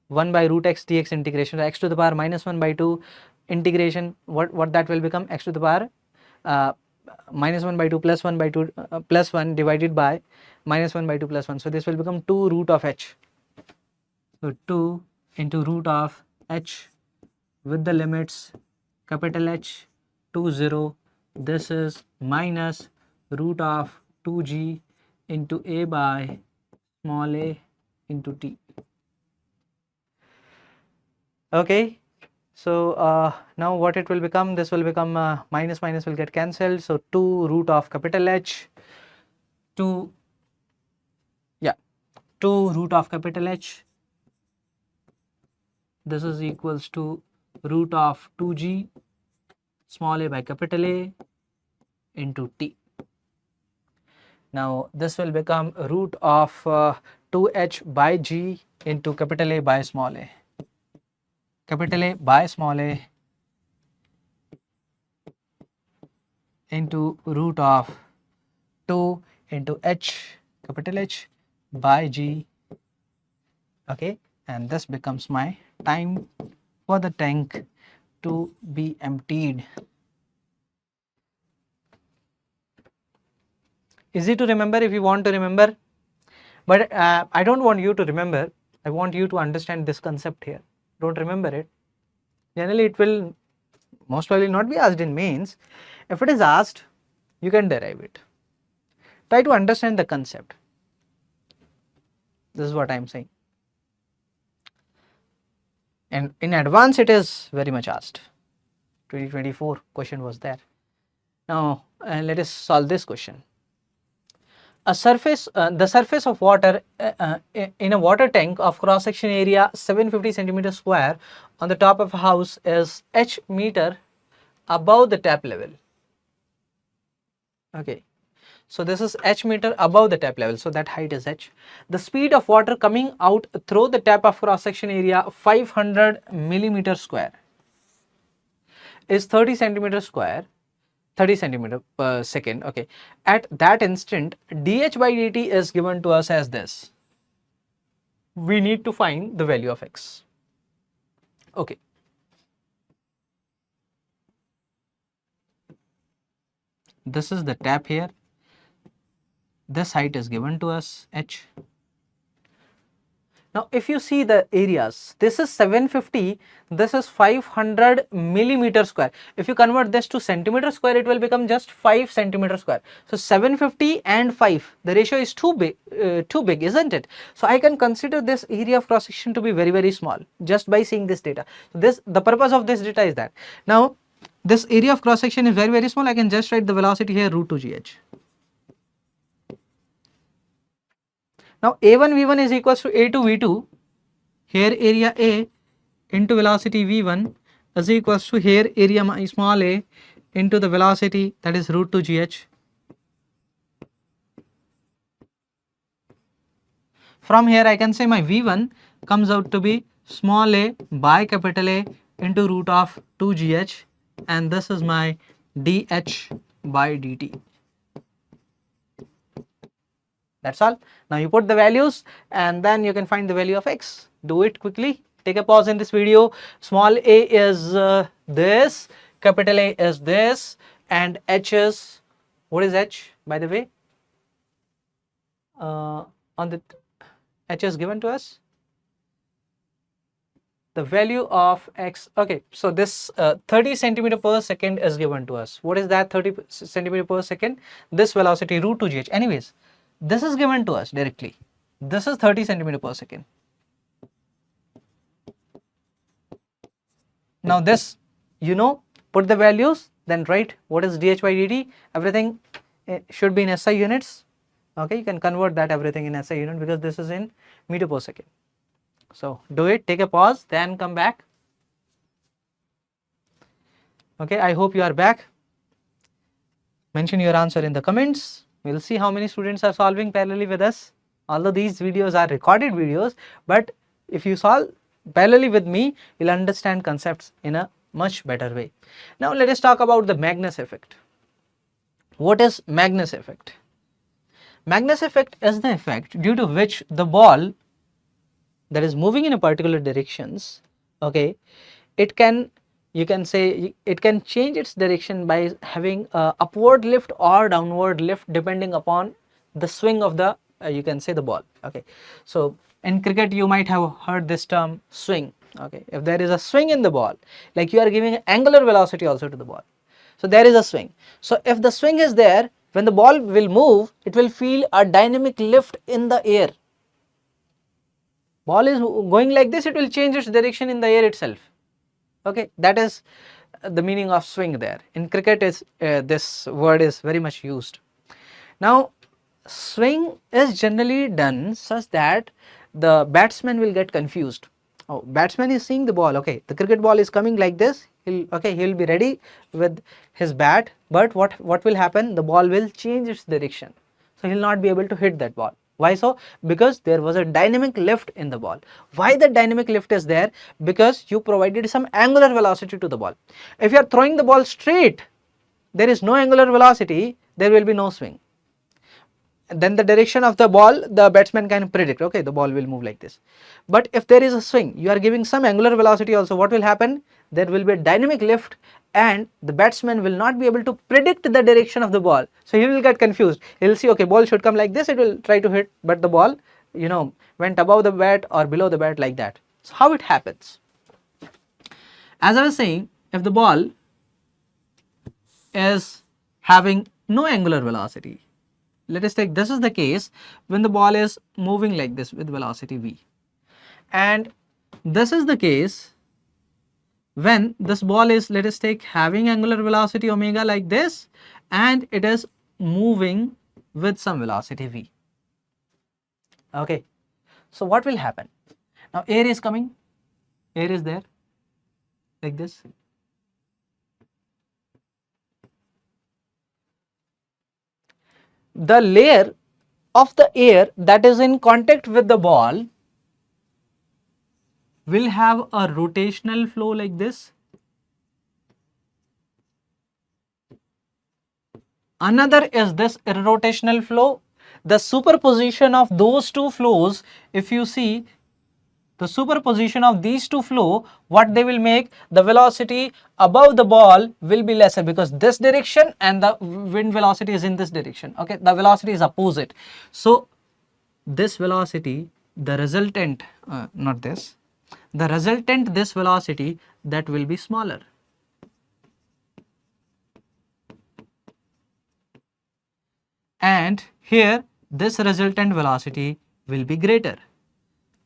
1 by root x dx integration. So x to the power minus 1 by 2 integration, what that will become, x to the power minus 1 by 2 plus 1 by 2 plus 1 divided by minus 1 by 2 plus 1. So this will become 2 root of h. So 2 into root of h with the limits capital H to 0. This is minus root of 2g into a by small a into t. Okay, so now what it will become, this will become minus minus will get cancelled. So 2 root of capital H, 2 root of capital H, this is equals to root of 2g small a by capital A into t. Now this will become root of 2h by g into capital A by small a. Capital A by small a into root of 2 into h capital H by g. Okay, and this becomes my time for the tank to be emptied. Easy to remember if you want to remember, but I don't want you to remember, I want you to understand this concept here. Don't remember it. Generally it will most probably not be asked in mains. If it is asked, you can derive it. Try to understand the concept. This is what I am saying. And in advance it is very much asked. 2024 question was there. Now let us solve this question. The surface of water in a water tank of cross section area 750 centimeter square on the top of a house is h meter above the tap level. Okay, so this is h meter above the tap level, so that height is h. The speed of water coming out through the tap of cross section area 500 millimeter square is 30 centimeter square, 30 centimeter per second. Okay, at that instant dH by dt is given to us as this. We need to find the value of x. Okay, this is the tap here, this height is given to us h. Now if you see the areas, this is 750, this is 500 millimeter square. If you convert this to centimeter square, it will become just 5 centimeter square. So 750 and 5, the ratio is too big, isn't it? So I can consider this area of cross section to be very, very small just by seeing this data. So the purpose of this data is that now this area of cross section is very, very small. I can just write the velocity here root 2gh. Now A1 V1 is equals to A2 V2. Here area A into velocity V1 is equals to here area small a into the velocity, that is root 2gh. from here I can say my V1 comes out to be small a by capital A into root of 2gh, and this is my dH by dt. That's all. Now you put the values and then you can find the value of x. Do it quickly. Take a pause in this video. Small a is this, capital A is this, and h is, what is h by the way? On the h is given to us. The value of x, okay, so this 30 centimeter per second is given to us. What is that 30 centimeter per second? This velocity root 2gh. Anyways, this is given to us directly. This is 30 centimeter per second. Now this, you know, put the values, then write what is dH by dt. Everything should be in SI units. Okay, you can convert that everything in SI unit because this is in meter per second. So do it, take a pause, then come back. Okay, I hope you are back. Mention your answer in the comments. We'll see how many students are solving parallelly with us. Although these videos are recorded videos, but if you solve parallelly with me, you'll understand concepts in a much better way. Now let us talk about the Magnus effect. What is Magnus effect? Magnus effect is the effect due to which the ball that is moving in a particular directions, okay, it can, you can say it can change its direction by having a upward lift or downward lift depending upon the swing of the you can say the ball. Okay, so in cricket you might have heard this term swing. Okay, if there is a swing in the ball, like you are giving angular velocity also to the ball, so there is a swing. So if the swing is there, when the ball will move, it will feel a dynamic lift in the air. Ball is going like this, it will change its direction in the air itself. Okay, that is the meaning of swing there. In cricket is this word is very much used. Now swing is generally done such that the batsman will get confused. Oh, batsman is seeing the ball, okay, the cricket ball is coming like this, he'll be ready with his bat, but what will happen, the ball will change its direction, so he'll not be able to hit that ball. Why so? Because there was a dynamic lift in the ball. Why the dynamic lift is there? Because you provided some angular velocity to the ball. If you are throwing the ball straight, there is no angular velocity, there will be no swing. Then the direction of the ball, the batsman can predict, okay, the ball will move like this. But if there is a swing, you are giving some angular velocity also, what will happen? There will be a dynamic lift and the batsman will not be able to predict the direction of the ball. So he will get confused. He will see, okay, ball should come like this, it will try to hit, but the ball, you know, went above the bat or below the bat like that. So how it happens? As I was saying, if the ball is having no angular velocity, let us take, this is the case when the ball is moving like this with velocity v, and this is the case when this ball is, let us take, having angular velocity omega like this and it is moving with some velocity v. Okay, so what will happen? Now air is coming, air is there like this. The layer of the air that is in contact with the ball will have a rotational flow like this. Another is this irrotational flow. The superposition of those two flows, if you see, the superposition of these two flow, what they will make, the velocity above the ball will be lesser because this direction and the wind velocity is in this direction. Okay, the velocity is opposite. So this velocity, the resultant, not this, the resultant this velocity, that will be smaller. And here this resultant velocity will be greater.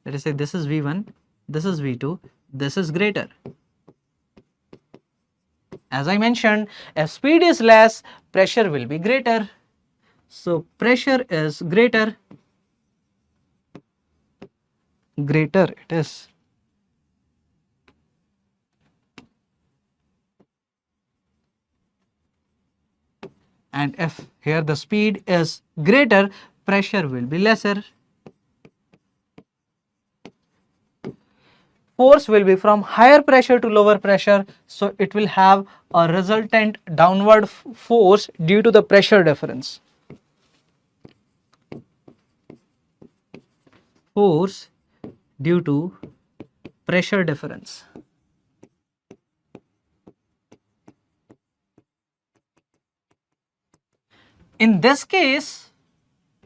Let us say this is V1, this is V2, this is greater. As I mentioned, if speed is less, pressure will be greater. So pressure is greater, it is. And if here the speed is greater, pressure will be lesser. force will be from higher pressure to lower pressure, so it will have a resultant downward force due to the pressure difference. Force due to pressure difference. In this case,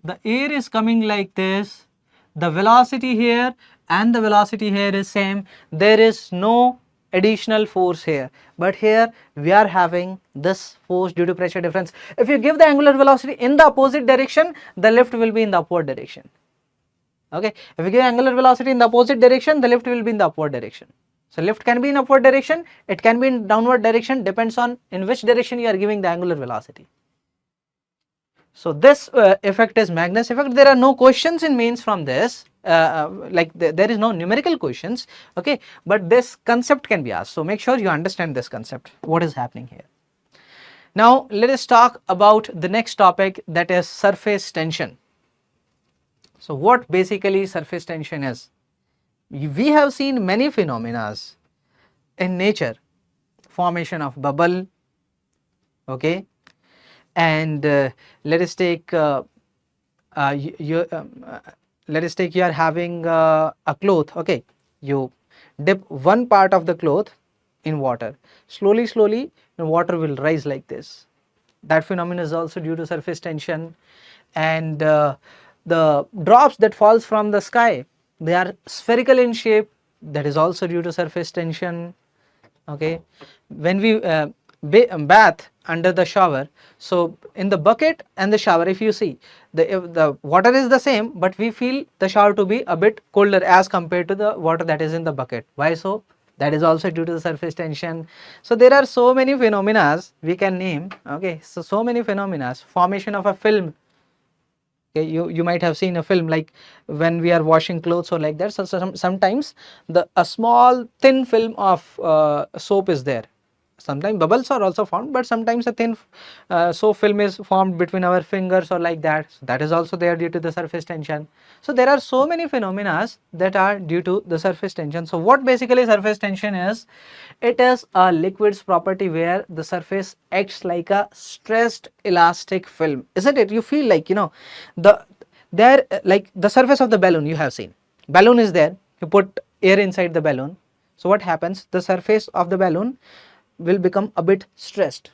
the air is coming like this, the velocity here and the velocity here is same, there is no additional force here, but here we are having this force due to pressure difference. If you give the angular velocity in the opposite direction, the lift will be in the upward direction. Okay, if you give angular velocity in the opposite direction, the lift will be in the upward direction. So lift can be in upward direction, it can be in downward direction, depends on in which direction you are giving the angular velocity. So this effect is Magnus effect. There are no questions in mains from this, there is no numerical questions, okay, but this concept can be asked. So make sure you understand this concept, what is happening here. Now let us talk about the next topic, that is surface tension. So what basically surface tension is? We have seen many phenomena in nature, formation of bubble, okay, and let us take you are having a cloth, okay, you dip one part of the cloth in water, slowly the water will rise like this. That phenomenon is also due to surface tension. And the drops that falls from the sky, they are spherical in shape, that is also due to surface tension, okay. When we bath under the shower, so in the bucket and the shower, if you see the water is the same, but we feel the shower to be a bit colder as compared to the water that is in the bucket. Why so? That is also due to the surface tension. So there are so many phenomena we can name, okay. So many phenomena, formation of a film. Okay, you might have seen a film like when we are washing clothes or like that. So sometimes a small thin film of soap is there. Sometimes bubbles are also formed, but sometimes a thin soap film is formed between our fingers or like that. So that is also there due to the surface tension. So there are so many phenomena that are due to the surface tension. So what basically surface tension is? It is a liquid's property where the surface acts like a stressed elastic film, isn't it? You feel like, like the surface of the balloon, you have seen balloon is there, you put air inside the balloon. So what happens? The surface of the balloon will become a bit stressed,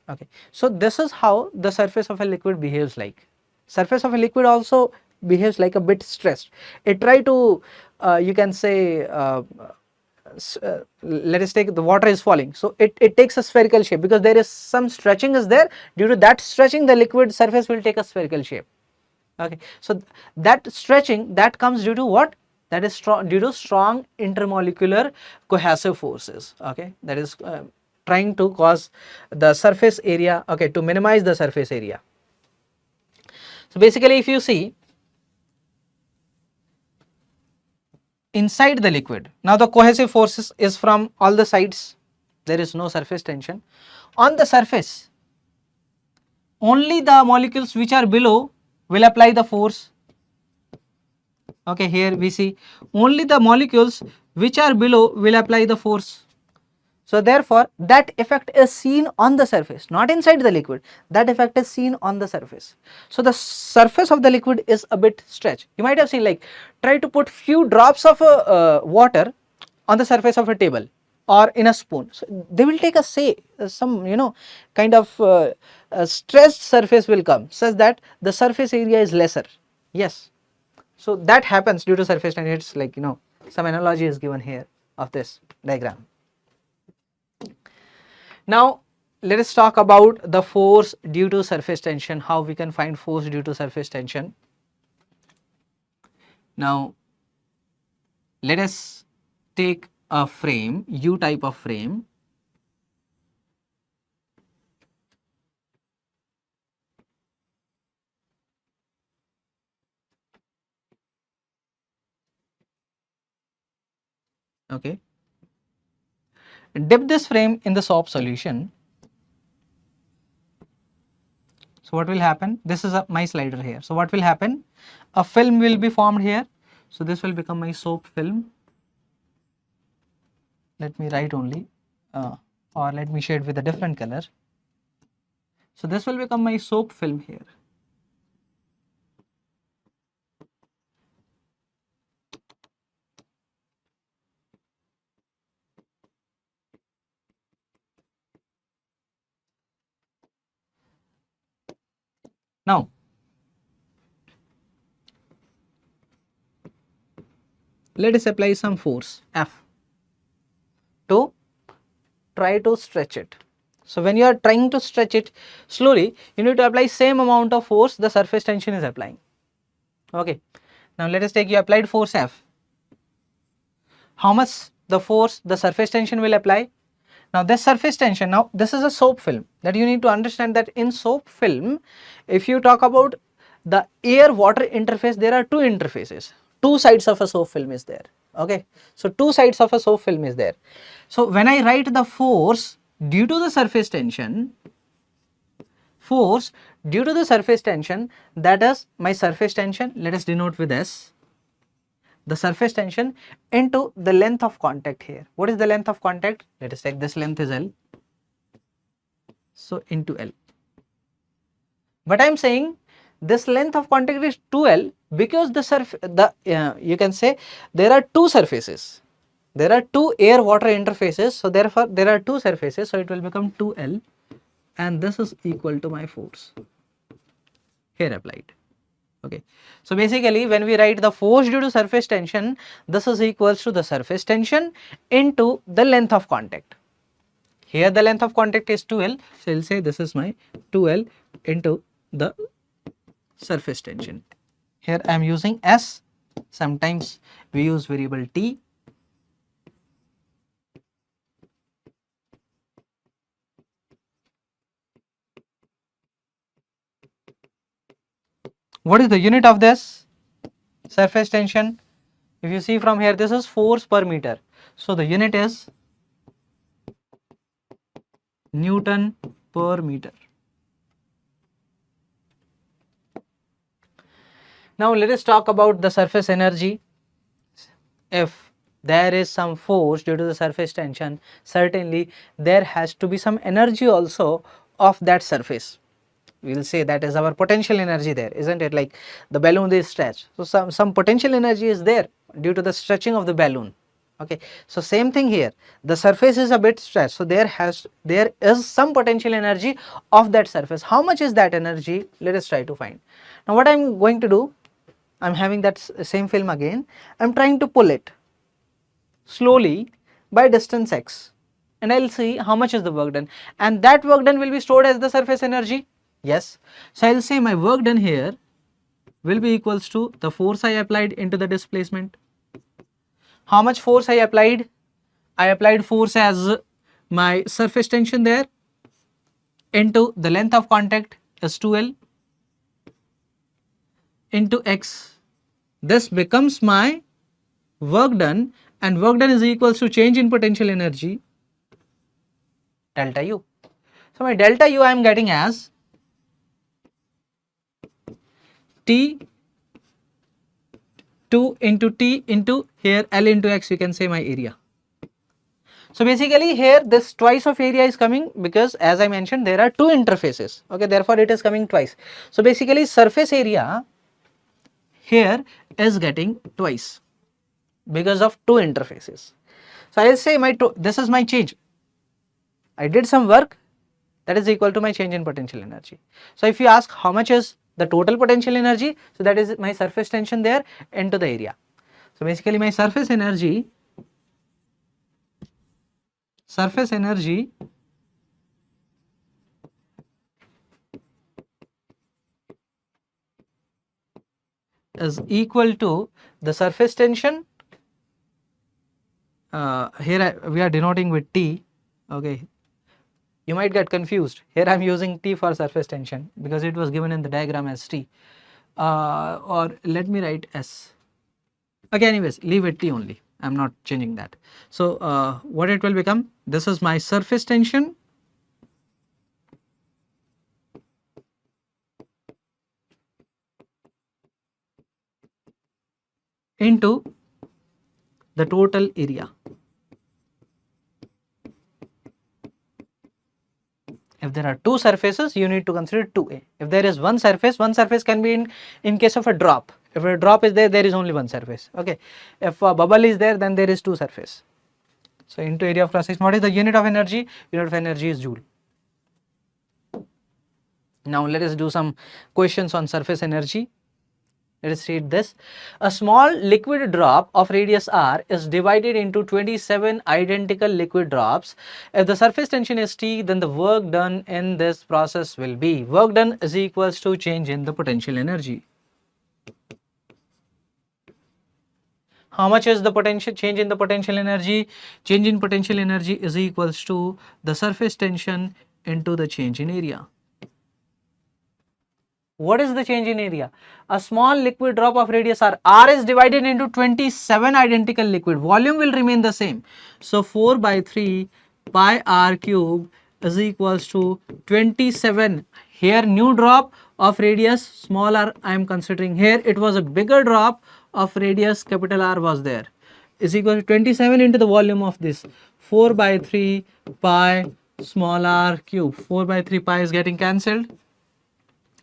okay. So this is how the surface of a liquid behaves like. Surface of a liquid also behaves like a bit stressed. It try to you can say let us take the water is falling, so it takes a spherical shape because there is some stretching is there. Due to that stretching, the liquid surface will take a spherical shape, okay. So that stretching, that comes due to what? That is due to strong intermolecular cohesive forces, okay. That is trying to cause the surface area, okay, to minimize the surface area. So basically if you see inside the liquid, now the cohesive forces is from all the sides, there is no surface tension. On the surface, only the molecules which are below will apply the force, okay. Here we see only the molecules which are below will apply the force. So therefore that effect is seen on the surface, not inside the liquid. That effect is seen on the surface. So the surface of the liquid is a bit stretched. You might have seen, like, try to put few drops of water on the surface of a table or in a spoon. So they will take some kind of a stressed surface will come such that the surface area is lesser. Yes. So that happens due to surface tension. It's like, some analogy is given here of this diagram. Now let us talk about the force due to surface tension, how we can find force due to surface tension. Now let us take a frame, U type of frame. Okay. Dip this frame in the soap solution. So what will happen? This is my slider here. So what will happen? A film will be formed here. So this will become my soap film. let me write only or let me shade with a different color. So this will become my soap film here. Now let us apply some force F to try to stretch it. So when you are trying to stretch it slowly, you need to apply same amount of force the surface tension is applying. Okay. Now let us take you applied force F. How much the force the surface tension will apply? Now this surface tension, now this is a soap film, that you need to understand that in soap film, if you talk about the air water interface, there are two interfaces, two sides of a soap film is there. Okay, so two sides of a soap film is there. So when I write the force due to the surface tension, that is my surface tension, let us denote with S, the surface tension into the length of contact here. What is the length of contact? Let us take this length is L. So into L. But I am saying this length of contact is 2L because you can say there are two surfaces. There are two air water interfaces. So therefore there are two surfaces. So it will become 2L and this is equal to my force here applied. Okay. So basically when we write the force due to surface tension, this is equals to the surface tension into the length of contact. Here the length of contact is 2L. So I will say this is my 2L into the surface tension. Here I am using S. Sometimes we use variable T. What is the unit of this surface tension? If you see from here, this is force per meter. So the unit is Newton per meter. Now let us talk about the surface energy. If there is some force due to the surface tension, certainly there has to be some energy also of that surface. We will say that is our potential energy there, isn't it? Like the balloon is stretched, so some potential energy is there due to the stretching of the balloon. Okay, so same thing here, the surface is a bit stretched, so there is some potential energy of that surface. How much is that energy? Let us try to find. Now what I am going to do, I am having that same film again, I am trying to pull it slowly by distance x, and I will see how much is the work done, and that work done will be stored as the surface energy. Yes, so I will say my work done here will be equals to the force I applied into the displacement. How much force I applied? I applied force as my surface tension there into the length of contact is 2L into x. This becomes my work done, and work done is equals to change in potential energy delta U. So my delta U I am getting as T 2 into T into here L into x, you can say my area. So basically here this twice of area is coming because as I mentioned there are two interfaces. Okay, therefore it is coming twice. So basically surface area here is getting twice because of two interfaces. So I will say this is my change. I did some work that is equal to my change in potential energy. So if you ask how much is the total potential energy, so that is my surface tension there into the area. So basically my surface energy is equal to the surface tension. Here we are denoting with T. Okay, you might get confused. Here I am using T for surface tension because it was given in the diagram as T. Or let me write S. Okay, anyways, leave it T only. I am not changing that. So what it will become? This is my surface tension into the total area. there are two surfaces, you need to consider 2a. If there is one surface can be in case of a drop. If a drop is there, there is only one surface. Okay. If a bubble is there, then there is two surface. So into area of cross section, what is the unit of energy? Unit of energy is joule. Now let us do some questions on surface energy. Let us read this. A small liquid drop of radius r is divided into 27 identical liquid drops. If the surface tension is T, then the work done in this process will be, work done is equals to change in the potential energy. How much is the potential change in the potential energy? Change in potential energy is equals to the surface tension into the change in area. What is the change in area? A small liquid drop of radius r is divided into 27 identical liquid. Volume will remain the same. So 4 by 3 pi r cube is equals to 27. Here new drop of radius small r I am considering. Here it was a bigger drop of radius capital R was there. Is equal to 27 into the volume of this 4 by 3 pi small r cube. 4 by 3 pi is getting cancelled.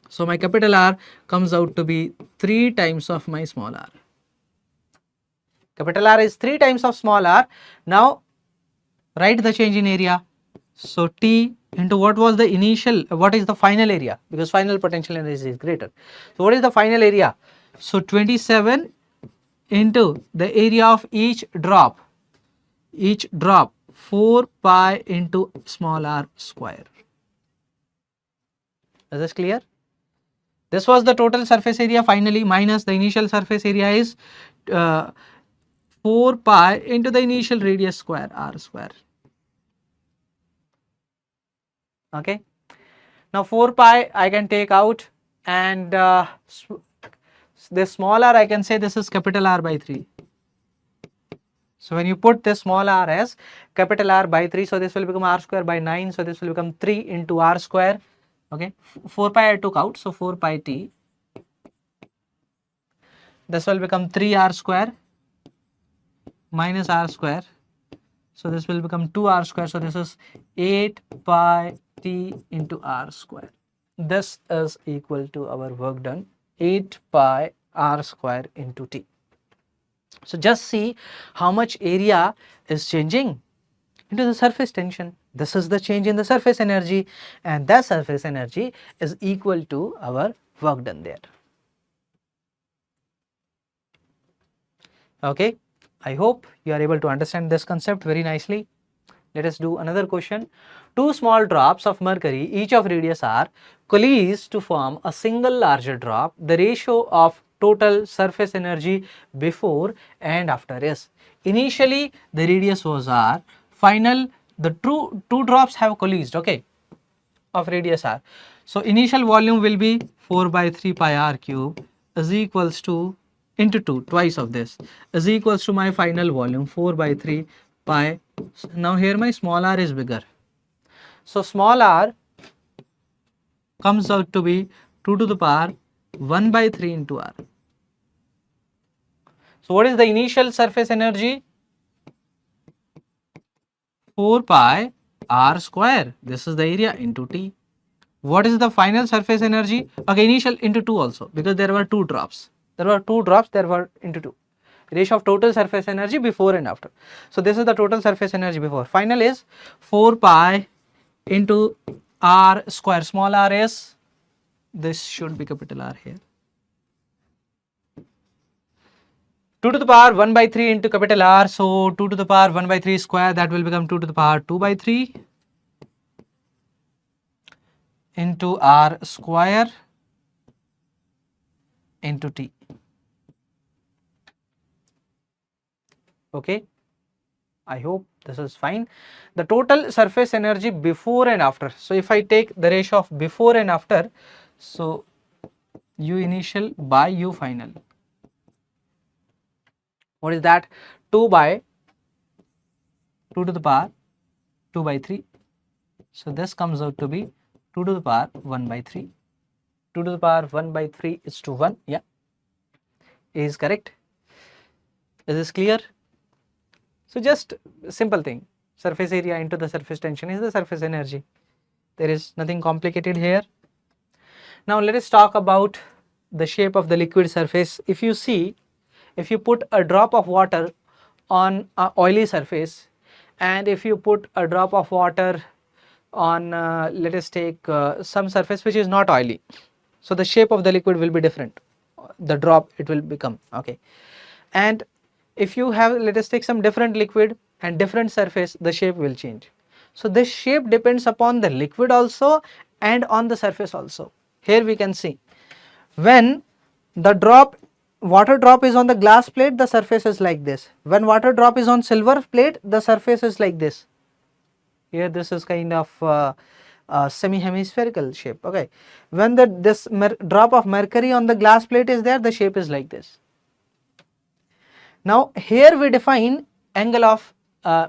So my capital R comes out to be 3 times of my small r. Capital R is 3 times of small r. Now write the change in area. So T into what was the initial, what is the final area? Because final potential energy is greater. So what is the final area? So 27 into the area of each drop 4 pi into small r square. Is this clear? This was the total surface area finally minus the initial surface area is 4 pi into the initial radius square r square. Okay. Now 4 pi I can take out, and this small r I can say this is capital R by 3. So when you put this small r as capital R by 3, so this will become r square by 9. So this will become 3 into r square. Okay, 4 pi I took out, so 4 pi t. This will become 3r square minus r square. So this will become 2r square. So this is 8 pi t into r square. This is equal to our work done, 8 pi r square into t. So just see how much area is changing into the surface tension. This is the change in the surface energy, and that surface energy is equal to our work done there. Okay, I hope you are able to understand this concept very nicely. Let us do another question. Two small drops of mercury, each of radius r, coalesce to form a single larger drop. The ratio of total surface energy before and after is. Initially the radius was r, final the two drops have coalesced, okay, of radius r. So initial volume will be 4 by 3 pi r cube is equals to into 2 twice of this is equals to my final volume 4 by 3 pi. Now here my small r is bigger. So small r comes out to be 2 to the power 1 by 3 into r. So what is the initial surface energy? 4 pi r square. This is the area into t. What is the final surface energy? Okay, initial into 2 also, because there were 2 drops. There were 2 drops, there were into 2. Ratio of total surface energy before and after. So this is the total surface energy before. Final is 4 pi into r square. Small r is, this should be capital R here. 2 to the power 1 by 3 into capital R. So 2 to the power 1 by 3 square, that will become 2 to the power 2 by 3 into r square into t. Okay, I hope this is fine. The total surface energy before and after. So if I take the ratio of before and after, so u initial by u final. What is that? 2 by 2 to the power 2 by 3. So this comes out to be 2 to the power 1 by 3. 2 to the power 1 by 3 is to 1. Yeah, A is correct. Is this clear? So just simple thing, surface area into the surface tension is the surface energy. There is nothing complicated here. Now let us talk about the shape of the liquid surface. If you see, if you put a drop of water on an oily surface, and if you put a drop of water on let us take some surface which is not oily, so the shape of the liquid will be different, the drop it will become, okay. And if you have, let us take some different liquid and different surface, the shape will change. So this shape depends upon the liquid also and on the surface also. Here we can see, when the water drop is on the glass plate, the surface is like this. When water drop is on silver plate, the surface is like this. Here this is kind of semi-hemispherical shape, okay. When this drop of mercury on the glass plate is there, the shape is like this. Now here we define angle of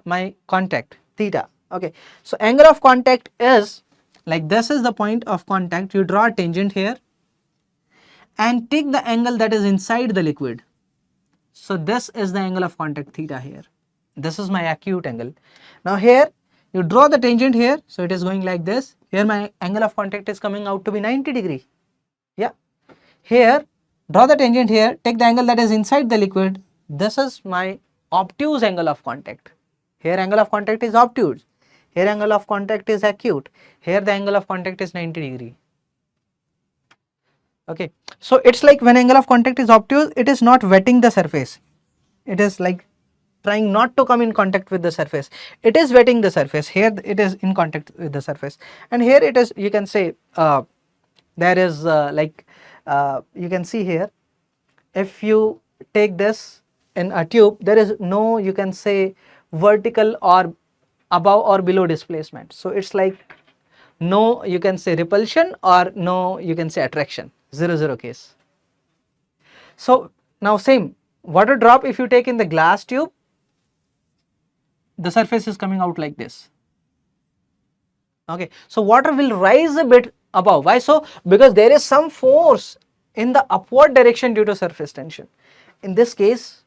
my contact, theta, okay. So angle of contact is like, this is the point of contact, you draw a tangent here and take the angle that is inside the liquid. So this is the angle of contact, theta here. This is my acute angle. Now here you draw the tangent here, so it is going like this. Here my angle of contact is coming out to be 90 degree. Yeah. Here draw the tangent here, take the angle that is inside the liquid. This is my obtuse angle of contact. Here angle of contact is obtuse. Here angle of contact is acute. Here the angle of contact is 90 degree. Okay. So it's like, when angle of contact is obtuse, it is not wetting the surface. It is like trying not to come in contact with the surface. It is wetting the surface. Here it is in contact with the surface, and here it is, you can say there is you can see here, if you take this in a tube, there is no, you can say, vertical or above or below displacement. So it's like no, you can say, repulsion, or no, you can say, attraction, 0 case. So now same water drop, if you take in the glass tube, the surface is coming out like this, okay. So water will rise a bit above. Why so? Because there is some force in the upward direction due to surface tension. In this case,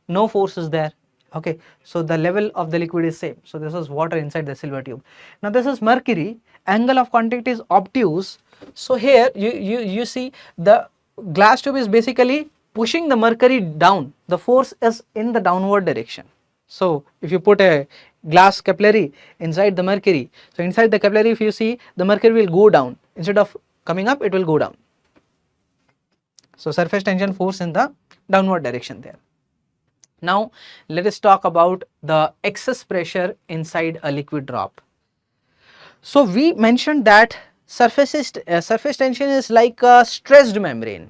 no force is there, okay. So the level of the liquid is same. So this is water inside the silver tube. Now this is mercury, angle of contact is obtuse. So here you see, the glass tube is basically pushing the mercury down. The force is in the downward direction. So if you put a glass capillary inside the mercury, so inside the capillary, if you see, the mercury will go down, instead of coming up, it will go down. So surface tension force in the downward direction there. Now let us talk about the excess pressure inside a liquid drop. So we mentioned that surface tension is like a stressed membrane.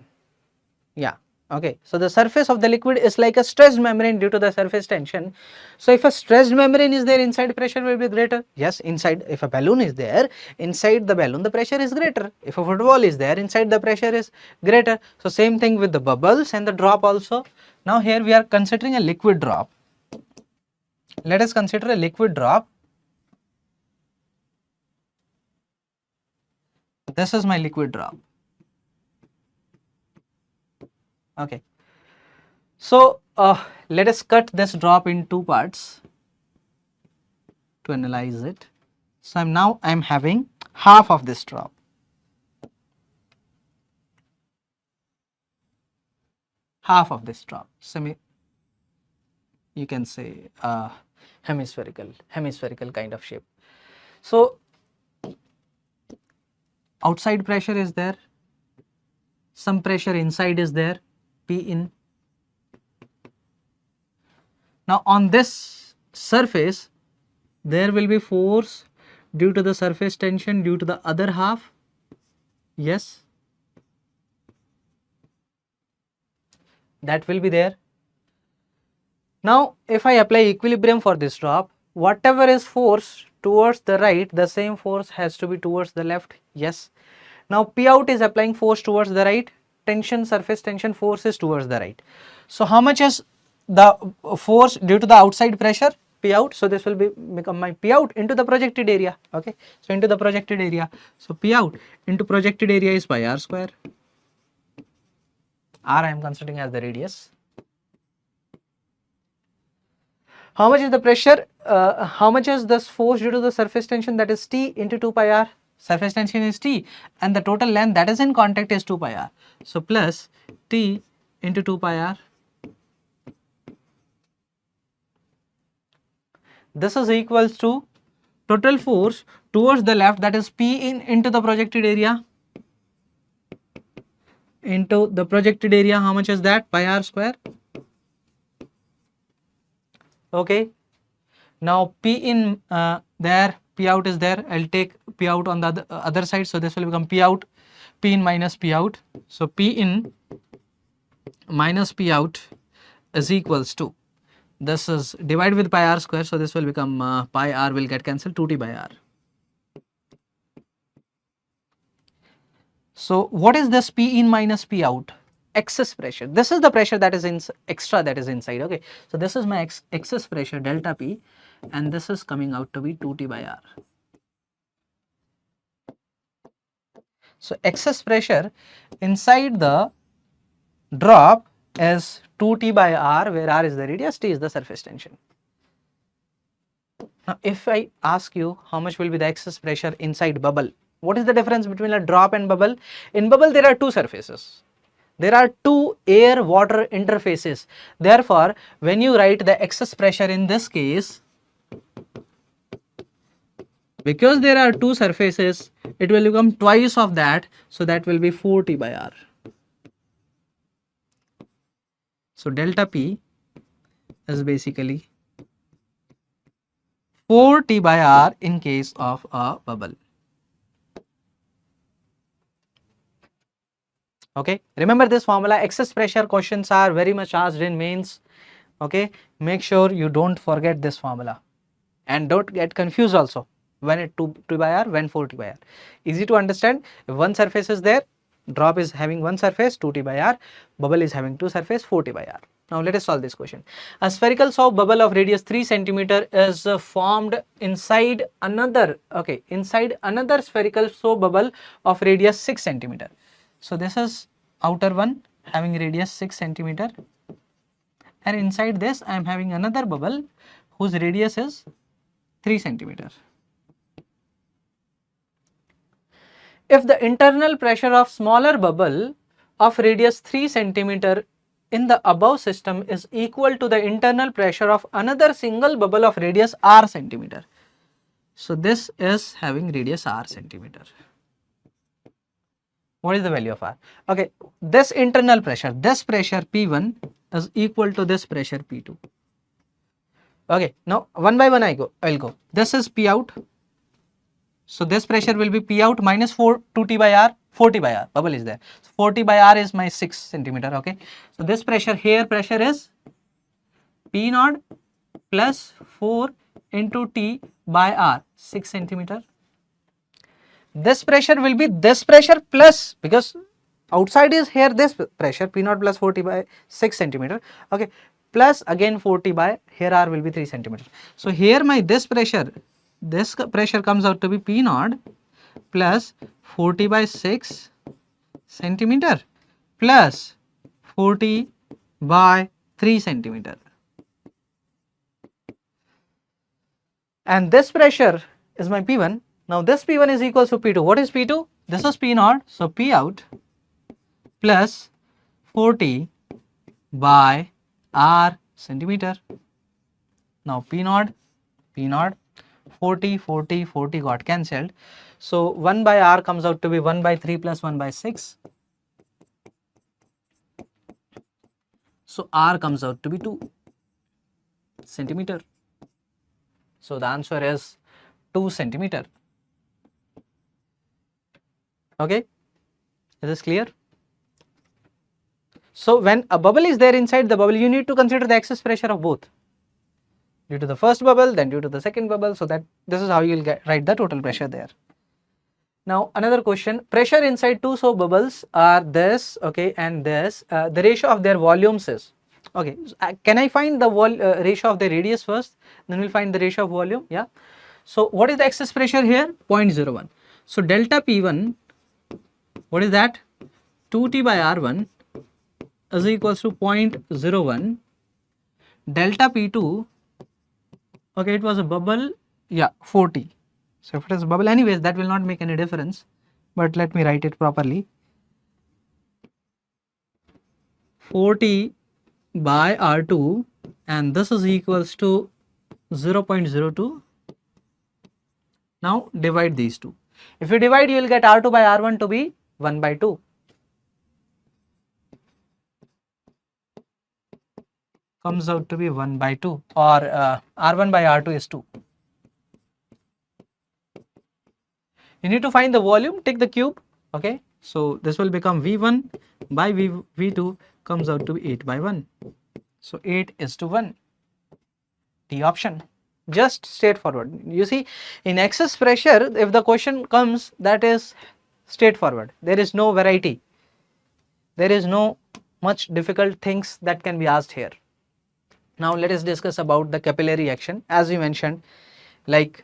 Yeah, okay. So the surface of the liquid is like a stressed membrane due to the surface tension. So if a stressed membrane is there, inside pressure will be greater. Yes, inside, if a balloon is there, inside the balloon the pressure is greater. If a football is there, inside the pressure is greater. So same thing with the bubbles and the drop also. Now here we are considering a liquid drop. Let us consider a liquid drop. This is my liquid drop. Okay. So let us cut this drop in two parts to analyze it. So now I am having half of this drop. Half of this drop, you can say hemispherical kind of shape. So outside pressure is there, some pressure inside is there, P in. Now on this surface there will be force due to the surface tension due to the other half. Yes, that will be there. Now if I apply equilibrium for this drop, whatever is force towards the right, the same force has to be towards the left. Yes. Now P out is applying force towards the right, tension, surface tension force is towards the right. So how much is the force due to the outside pressure? P out. So this will become my P out into the projected area. Okay. So into the projected area. So P out into projected area is pi r square. R I am considering as the radius. How much is the pressure? How much is this force due to the surface tension? That is T into 2 pi r. surface tension is T, and the total length that is in contact is 2 pi r. So plus T into 2 pi r. This is equals to total force towards the left, that is P in into the projected area. Into the projected area, how much is that? Pi r square. Okay. Now P in there, P out is there. I'll take P out on the other side. So this will become P out, P in minus P out. So P in minus P out is equals to, this is divided with pi r square. So this will become pi r will get cancelled, 2T by r. So what is this P in minus P out? Excess pressure. This is the pressure that is in extra, that is inside. Okay. So this is my excess pressure delta P, and this is coming out to be 2T by r. So excess pressure inside the drop is 2T by r, where r is the radius, T is the surface tension. Now if I ask you how much will be the excess pressure inside bubble, what is the difference between a drop and bubble? In bubble there are two surfaces. There are two air water interfaces. Therefore, when you write the excess pressure in this case, because there are two surfaces, it will become twice of that. So that will be 4T by r. So delta P is basically 4T by r in case of a bubble. Okay, remember this formula. Excess pressure questions are very much asked in mains. Okay, make sure you don't forget this formula and don't get confused also when it 2T by r, when 4T by r. Easy to understand. If one surface is there, drop is having one surface, 2T by r, bubble is having two surface, 4T by r. Now let us solve this question. A spherical soap bubble of radius 3 cm is formed inside another, okay, inside another spherical soap bubble of radius 6 cm. So this is outer one having radius 6 cm, and inside this I am having another bubble whose radius is 3 cm. If the internal pressure of smaller bubble of radius 3 cm in the above system is equal to the internal pressure of another single bubble of radius r cm. So this is having radius r cm. What is the value of r? Okay, this internal pressure, this pressure P1 is equal to this pressure P2. Okay, now one by one I'll go. This is P out. So this pressure will be P out minus 2T by r, 4T by r, bubble is there. So 4T by r is my 6 cm. Okay, so this pressure here, pressure is P naught plus 4 into T by r, 6 cm. This pressure will be this pressure plus, because outside is here this pressure P naught plus 4T by 6 cm. Okay, plus again 4T by here r will be 3 cm. So here my this pressure comes out to be P naught plus 4T by 6 cm plus 4T by 3 cm. And this pressure is my P1. Now this P1 is equals to P2. What is P2? This is P naught. So P out plus 4T by r centimeter. Now P naught, 40 got cancelled. So 1 by r comes out to be 1 by 3 plus 1 by 6. So r comes out to be 2 centimeter. So the answer is 2 centimeter. Okay, is this clear? So when a bubble is there inside the bubble, you need to consider the excess pressure of both, due to the first bubble, then due to the second bubble, so that this is how you will write the total pressure there. Now another question, pressure inside two soap bubbles are this, okay, and this, the ratio of their volumes is, okay, so, can I find the ratio of the radius first, then we'll find the ratio of volume, yeah. So what is the excess pressure here? 0.01. So delta P1, what is that? 2T by R1 is equals to 0.01. Delta P2, okay, it was a bubble, yeah, 4T. So if it is bubble, anyways, that will not make any difference, but let me write it properly. 40 by R2, and this is equals to 0.02. Now divide these two. If you divide, you will get R2 by R1 to be 1 by 2. Comes out to be 1 by 2, or R1 by R2 is 2. You need to find the volume, take the cube, okay. So this will become V1 by V2 comes out to be 8 by 1. So 8:1. D option. Just straightforward. You see, in excess pressure, if the question comes, that is straightforward. There is no variety. There is no much difficult things that can be asked here. Now let us discuss about the capillary action. As we mentioned, like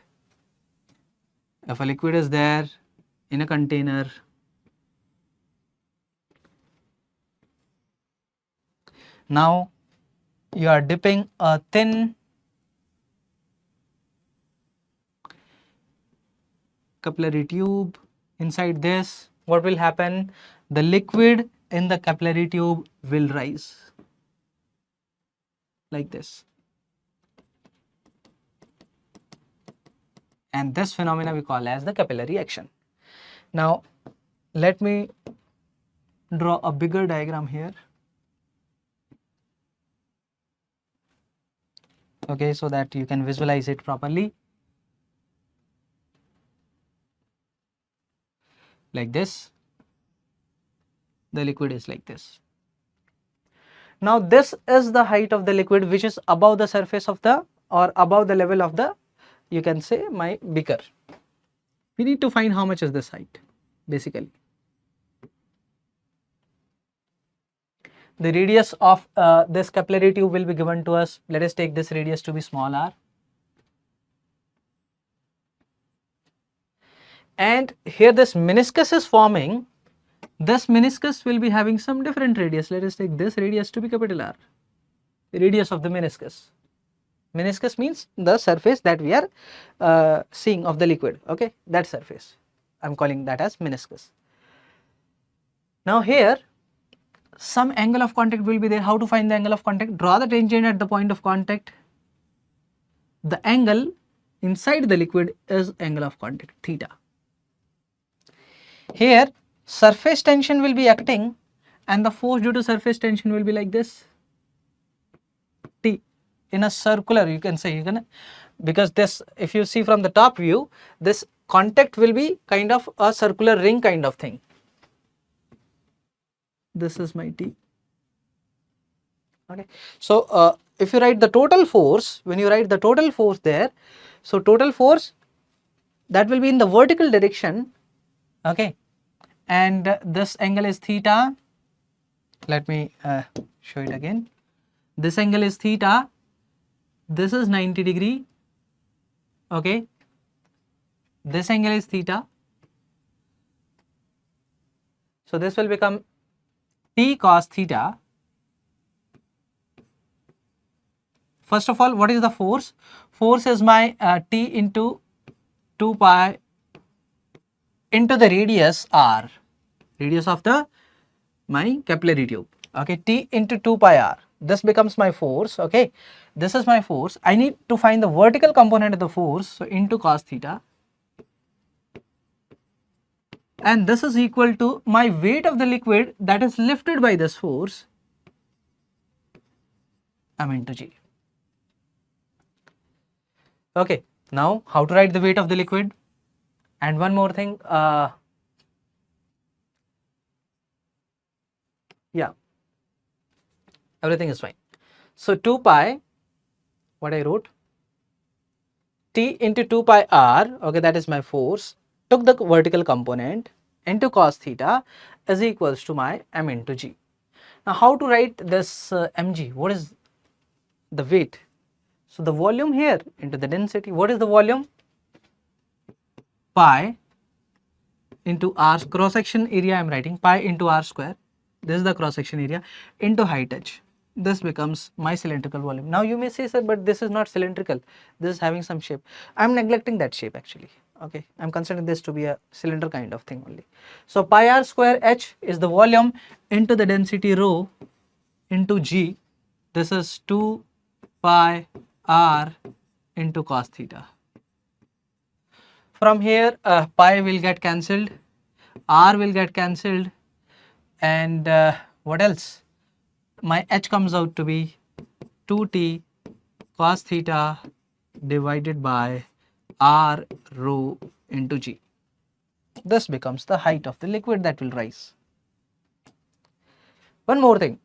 if a liquid is there in a container, now you are dipping a thin capillary tube inside this. What will happen? The liquid in the capillary tube will rise like this, and this phenomena we call as the capillary action. Now let me draw a bigger diagram here, okay, so that you can visualize it properly. Like this, the liquid is like this. Now this is the height of the liquid which is above the surface of the, or above the level of the, you can say, my beaker. We need to find how much is this height basically. The radius of this capillary tube will be given to us. Let us take this radius to be small r. And here this meniscus is forming. This meniscus will be having some different radius. Let us take this radius to be capital R. The radius of the meniscus. Meniscus means the surface that we are seeing of the liquid. Okay, that surface. I am calling that as meniscus. Now here some angle of contact will be there. How to find the angle of contact? Draw the tangent at the point of contact. The angle inside the liquid is angle of contact, theta. Here surface tension will be acting, and the force due to surface tension will be like this, T, in a circular, you can say, you can, because this, if you see from the top view, this contact will be kind of a circular ring kind of thing. This is my T. Okay. So if you write the total force, when you write the total force there, so total force that will be in the vertical direction, okay, and this angle is theta. Let me show it again. This angle is theta, this is 90 degree, okay, this angle is theta. So this will become T cos theta. First of all, what is the force? Force is my T into 2 pi into the radius r, radius of the my capillary tube, okay, T into 2 pi r. This becomes my force, okay, this is my force. I need to find the vertical component of the force, so into cos theta, and this is equal to my weight of the liquid that is lifted by this force, m into g. Okay, now how to write the weight of the liquid? And one more thing, yeah, everything is fine. So 2 pi, what I wrote, T into 2 pi r, okay, that is my force, took the vertical component into cos theta is equals to my m into g. Now how to write this mg? What is the weight? So the volume here into the density. What is the volume? Pi into r, cross section area I am writing, pi into r square, this is the cross section area, into height h. This becomes my cylindrical volume. Now you may say, sir, but this is not cylindrical, this is having some shape. I am neglecting that shape actually. Okay, I'm considering this to be a cylinder kind of thing only. So pi r square h is the volume into the density rho into g. This is 2 pi r into cos theta. From here pi will get cancelled, r will get cancelled, and what else? My h comes out to be 2t cos theta divided by r rho into g. This becomes the height of the liquid that will rise. One more thing,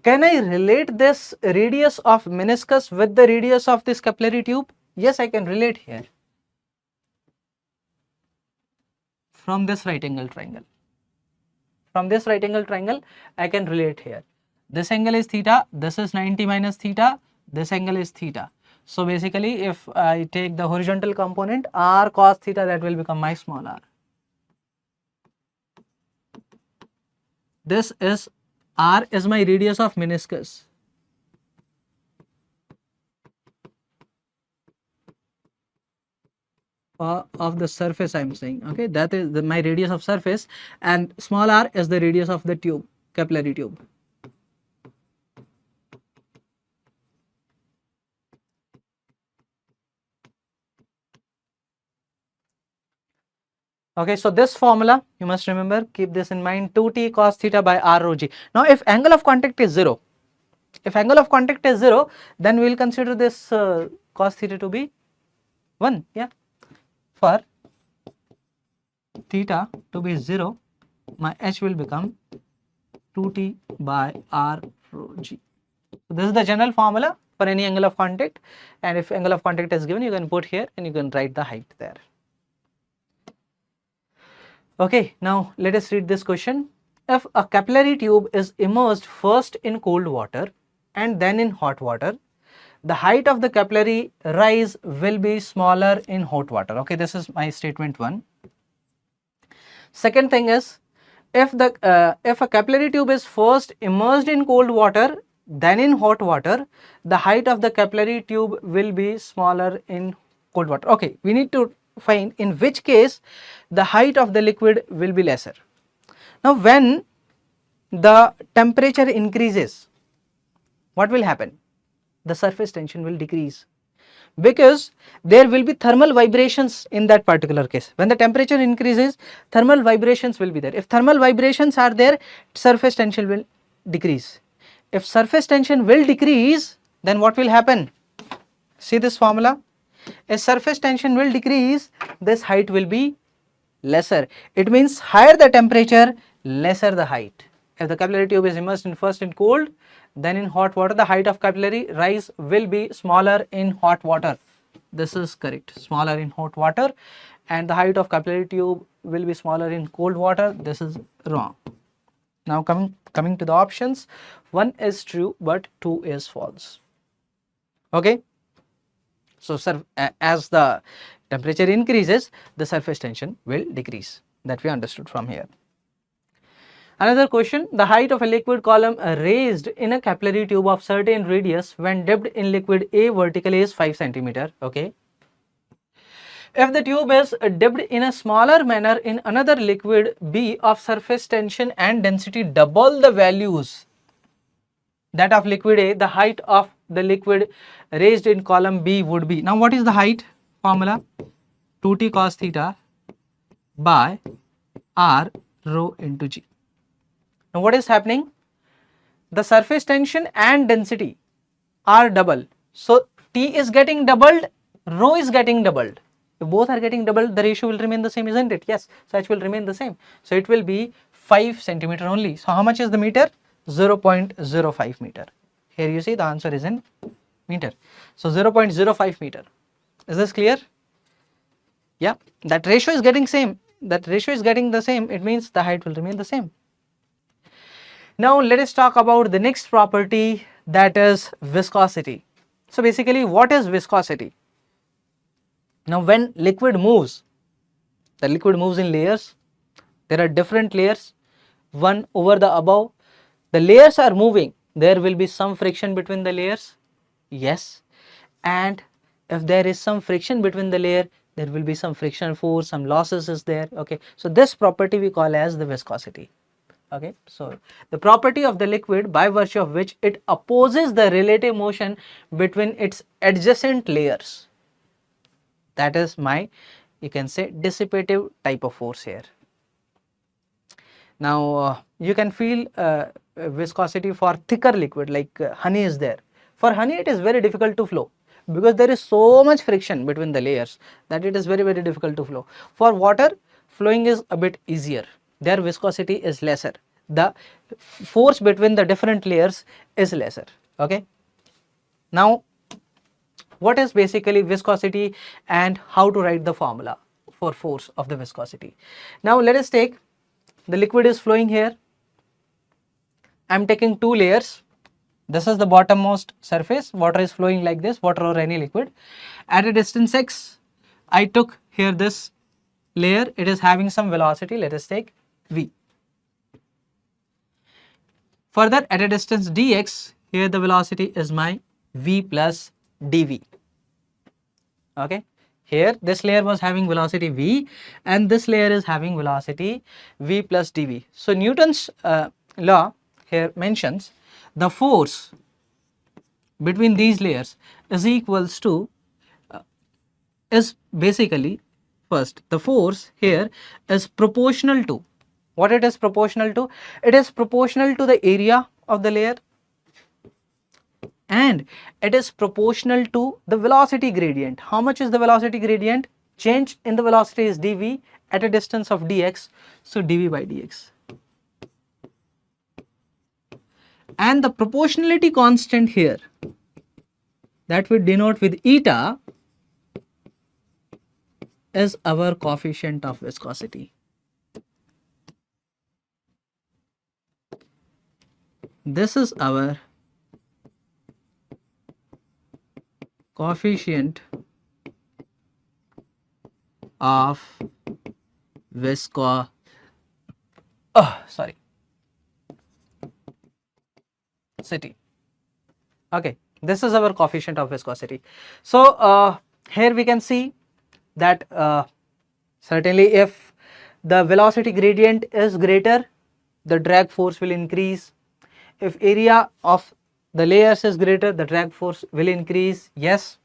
can I relate this radius of meniscus with the radius of this capillary tube? Yes, I can relate here from this right angle triangle. From this right angle triangle I can relate here. This angle is theta, this is 90 minus theta, this angle is theta. So basically if I take the horizontal component r cos theta, that will become my small r. This is r is my radius of meniscus. Of the surface I am saying, okay, that is my radius of surface, and small r is the radius of the tube, capillary tube. Okay, so this formula you must remember, keep this in mind, 2t cos theta by r rho g. Now if angle of contact is 0, then we will consider this cos theta to be 1, yeah. For theta to be 0, my h will become 2t by r rho g. So this is the general formula for any angle of contact, and if angle of contact is given, you can put here and you can write the height there. Okay, now let us read this question. If a capillary tube is immersed first in cold water and then in hot water, the height of the capillary rise will be smaller in hot water. Okay, this is my statement 1. Second thing is, if a capillary tube is first immersed in cold water then in hot water, the height of the capillary tube will be smaller in cold water. Okay, we need to find in which case the height of the liquid will be lesser. Now when the temperature increases, what will happen? The surface tension will decrease, because there will be thermal vibrations in that particular case. When the temperature increases, thermal vibrations will be there. If thermal vibrations are there, surface tension will decrease. If surface tension will decrease, then what will happen? See this formula. If surface tension will decrease, this height will be lesser. It means higher the temperature, lesser the height. If the capillary tube is immersed in first in cold, then in hot water, the height of capillary rise will be smaller in hot water. This is correct, smaller in hot water, and the height of capillary tube will be smaller in cold water. This is wrong. Now coming to the options, 1 is true but 2 is false. Okay. So as the temperature increases, the surface tension will decrease. That we understood from here. Another question, the height of a liquid column raised in a capillary tube of certain radius when dipped in liquid A vertically is 5 cm. Okay. If the tube is dipped in a smaller manner in another liquid B of surface tension and density double the values that of liquid A, the height of the liquid raised in column B would be. Now what is the height formula? 2t cos theta by r rho into g. Now what is happening? The surface tension and density are double. So T is getting doubled, rho is getting doubled. If both are getting doubled, the ratio will remain the same, isn't it? Yes. So H will remain the same. So it will be 5 cm only. So how much is the meter? 0.05 meter. Here you see the answer is in meter. So 0.05 meter. Is this clear? Yeah. That ratio is getting same. That ratio is getting the same. It means the height will remain the same. Now let us talk about the next property, that is viscosity. So basically what is viscosity? Now when liquid moves, the liquid moves in layers. There are different layers, one over the above. The layers are moving. There will be some friction between the layers. Yes. And if there is some friction between the layer, there will be some friction force, some losses is there. Okay, so this property we call as the viscosity. Okay, so the property of the liquid by virtue of which it opposes the relative motion between its adjacent layers. That is my, you can say, dissipative type of force here. Now you can feel viscosity for thicker liquid like honey is there. For honey it is very difficult to flow because there is so much friction between the layers that it is very difficult to flow. For water, flowing is a bit easier, their viscosity is lesser, the force between the different layers is lesser. Okay, now what is basically viscosity and how to write the formula for force of the viscosity. Now let us take the liquid is flowing here. I am taking two layers. This is the bottommost surface, water is flowing like this, water or any liquid. At a distance x, I took here this layer, it is having some velocity, let us take v. Further at a distance dx, here the velocity is my v plus dv. Okay, here this layer was having velocity v and this layer is having velocity v plus dv. So Newton's law here mentions the force between these layers is equals to is basically, first the force here is proportional to what it is proportional to, it is proportional to the area of the layer and it is proportional to the velocity gradient. How much is the velocity gradient? Change in the velocity is dv at a distance of dx, so dv by dx. And the proportionality constant here that we denote with eta is our coefficient of viscosity. This is our coefficient of viscosity. Okay, this is our coefficient of viscosity. So here we can see that certainly if the velocity gradient is greater, the drag force will increase. If area of the layers is greater, the drag force will increase. Yes,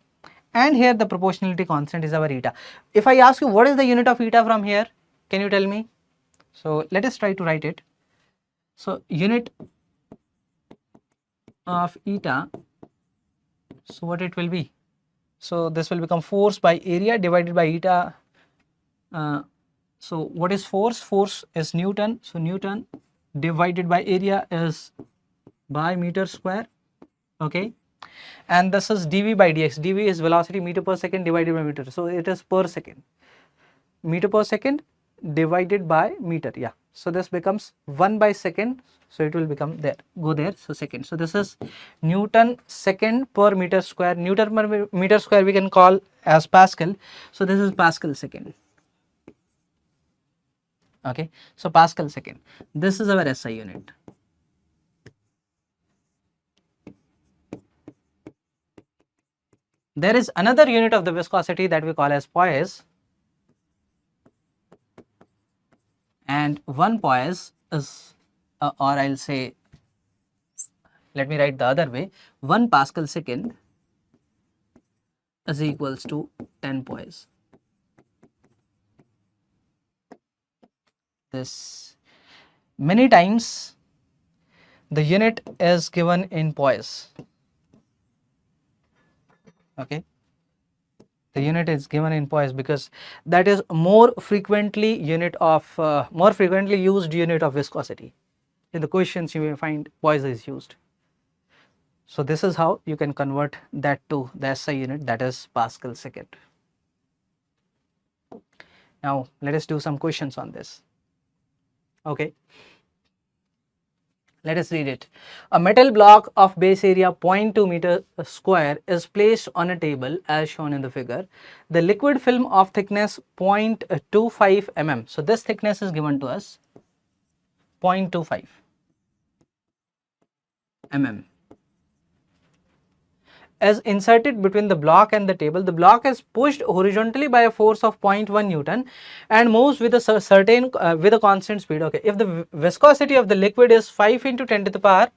and here the proportionality constant is our eta. If I ask you what is the unit of eta from here, can you tell me? So let us try to write it. So unit of eta, so what it will be? So this will become force by area divided by eta. So what is force? Force is Newton, so Newton divided by area is by meter square. Okay, and this is dv by dx. dv is velocity meter per second divided by meter, so it is per second, meter per second divided by meter. Yeah, so this becomes 1 by second, so it will become there, go there, so second. So this is Newton second per meter square. Newton per meter square we can call as Pascal, so this is Pascal second. Okay, so Pascal second, this is our SI unit. There is another unit of the viscosity that we call as poise, and one poise is or I'll say, let me write the other way, 1 Pascal second is equals to 10 poise. This many times the unit is given in poise. Okay, the unit is given in poise because that is more frequently unit of more frequently used unit of viscosity. In the questions you may find poise is used. So this is how you can convert that to the SI unit, that is Pascal second. Now let us do some questions on this. Okay, let us read it. A metal block of base area 0.2 meter square is placed on a table as shown in the figure. The liquid film of thickness 0.25 mm. So this thickness is given to us 0.25 mm is inserted between the block and the table. The block is pushed horizontally by a force of 0.1 Newton and moves with a certain with a constant speed. Okay, if the viscosity of the liquid is 5 into 10 to the power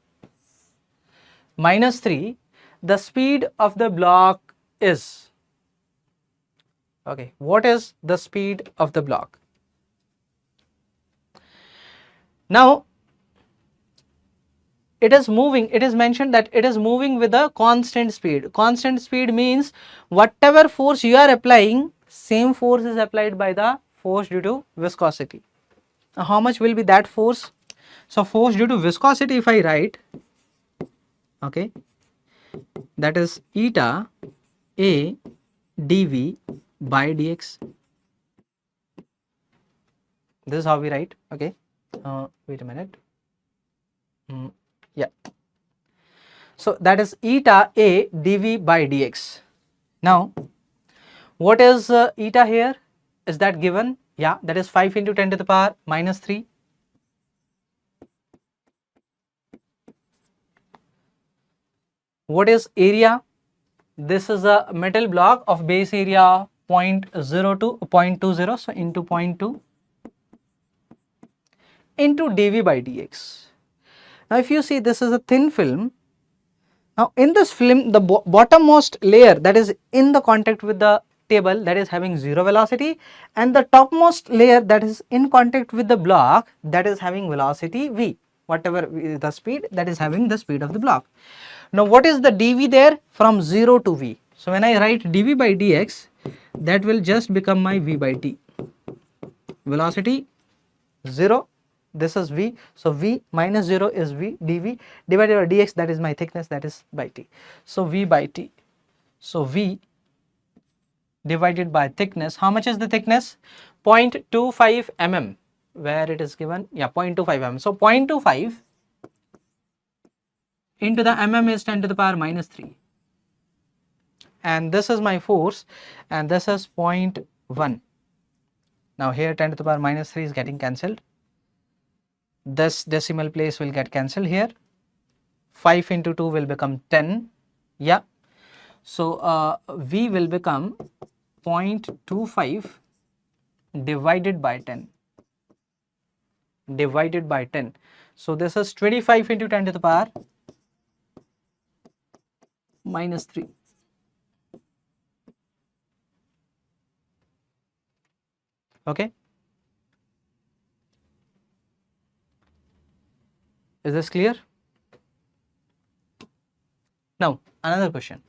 minus 3, the speed of the block is, okay, what is the speed of the block? Now it is moving, it is mentioned that it is moving with a constant speed. Constant speed means whatever force you are applying, same force is applied by the force due to viscosity. Now how much will be that force? So force due to viscosity, if I write, okay, that is eta a dv by dx. This is how we write. Okay, wait a minute. Yeah, so that is eta a dv by dx. Now what is eta here? Is that given? Yeah, that is 5 into 10 to the power minus 3. What is area? This is a metal block of base area 0.02, 0.20, so into 0.2 into dv by dx. Now if you see, this is a thin film. Now in this film, the bottommost layer that is in the contact with the table, that is having 0 velocity, and the topmost layer that is in contact with the block, that is having velocity v, whatever is the speed, that is having the speed of the block. Now what is the dv there? From 0 to v. So when I write dv by dx, that will just become my v by t. Velocity 0, this is v, so v minus 0 is v dv divided by dx, that is my thickness, that is by t. So v by t. So v divided by thickness, how much is the thickness? 0.25 mm, where it is given, yeah, 0.25 mm. So 0.25 into the mm is 10 to the power minus 3, and this is my force, and this is 0.1. Now here 10 to the power minus 3 is getting cancelled. This decimal place will get cancelled here. 5 into 2 will become 10. Yeah. So V will become 0.25 divided by 10. Divided by 10. So this is 25 into 10 to the power minus 3. Okay. Is this clear? Now another question.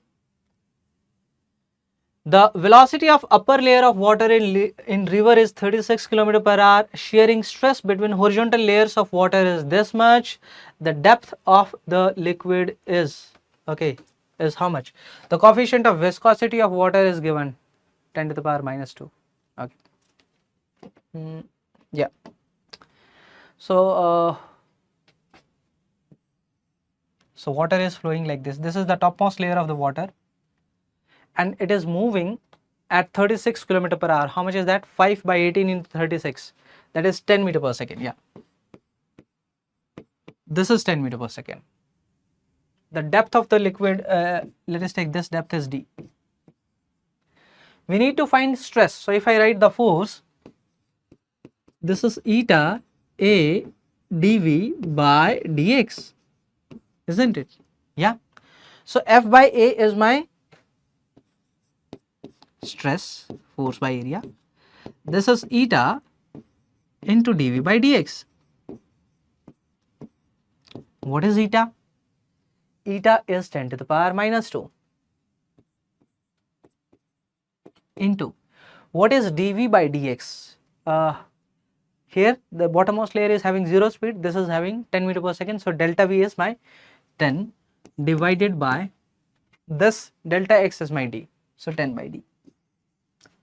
The velocity of upper layer of water in river is 36 km per hour. Shearing stress between horizontal layers of water is this much. The depth of the liquid is, okay, is how much? The coefficient of viscosity of water is given 10 to the power minus 2. Okay. Yeah. So so water is flowing like this. This is the topmost layer of the water, and it is moving at 36 km per hour. How much is that? 5 by 18 into 36. That is 10 meter per second. Yeah. This is 10 meter per second. The depth of the liquid, let us take this depth is d. We need to find stress. So if I write the force, this is eta a dv by dx, isn't it? Yeah. So F by A is my stress, force by area. This is eta into dv by dx. What is eta? Eta is 10 to the power minus 2 into, what is dv by dx? Here the bottommost layer is having 0 speed, this is having 10 meter per second, so delta v is my 10 divided by this delta x is my d, so 10 by d.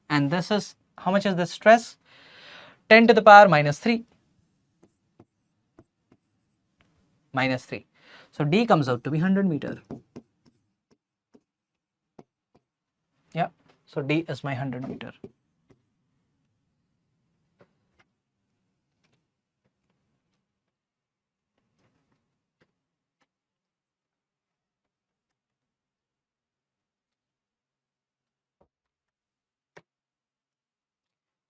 And this is, how much is the stress? 10 to the power minus 3. Minus 3. So d comes out to be 100 meter. Yeah. So d is my 100 meter.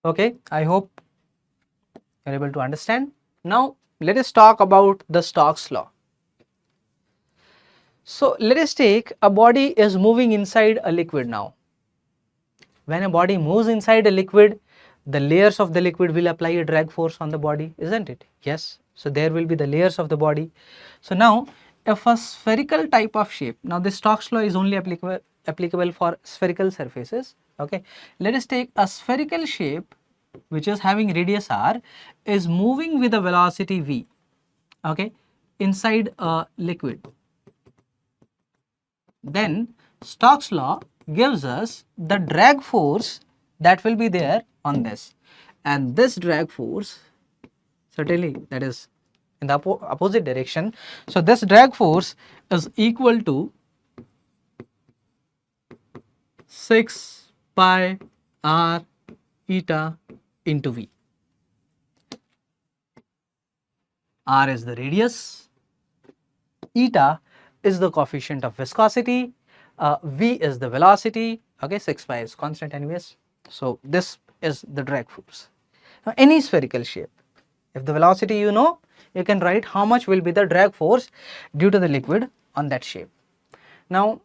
Okay, I hope you're able to understand. Now let us talk about the Stokes law. So let us take a body is moving inside a liquid now. When a body moves inside a liquid, the layers of the liquid will apply a drag force on the body, isn't it? Yes. So there will be the layers of the body. So now if a spherical type of shape, now this Stokes law is only applicable for spherical surfaces. Okay. Let us take a spherical shape which is having radius r is moving with a velocity v, okay, inside a liquid. Then Stokes law gives us the drag force that will be there on this, and this drag force certainly that is in the opposite direction. So this drag force is equal to 6 pi r eta into v. R is the radius, eta is the coefficient of viscosity, v is the velocity, okay, 6 pi is constant anyways. So this is the drag force. Now any spherical shape, if the velocity you know, you can write how much will be the drag force due to the liquid on that shape. Now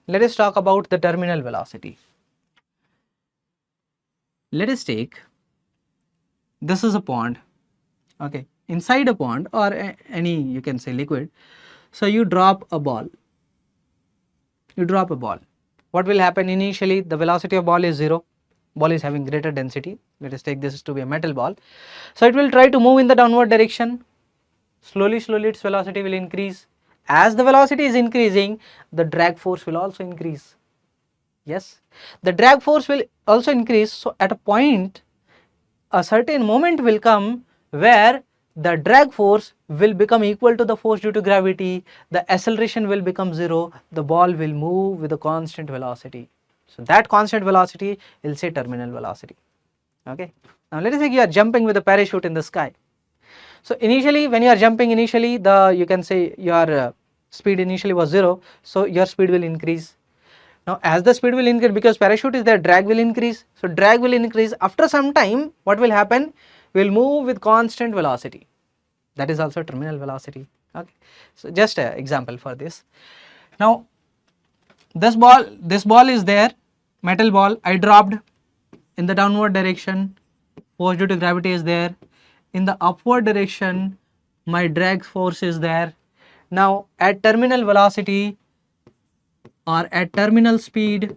let us talk about the terminal velocity. Let us take, this is a pond, okay, inside a pond or any you can say liquid. So you drop a ball, what will happen initially? The velocity of ball is 0, ball is having greater density. Let us take this to be a metal ball. So it will try to move in the downward direction. Slowly its velocity will increase. As the velocity is increasing, the drag force will also increase. Yes, the drag force will also increase. So at a point, a certain moment will come where the drag force will become equal to the force due to gravity, the acceleration will become 0, the ball will move with a constant velocity. So that constant velocity will say terminal velocity. Okay. Now let us say you are jumping with a parachute in the sky. So initially when you are jumping, initially you can say your speed initially was 0, so your speed will increase. Now as the speed will increase, because parachute is there, drag will increase. So drag will increase. After some time what will happen? We will move with constant velocity. That is also terminal velocity. Okay. So just an example for this. Now this ball is there, metal ball, I dropped in the downward direction, force due to gravity is there. In the upward direction, my drag force is there. Now at terminal velocity or at terminal speed,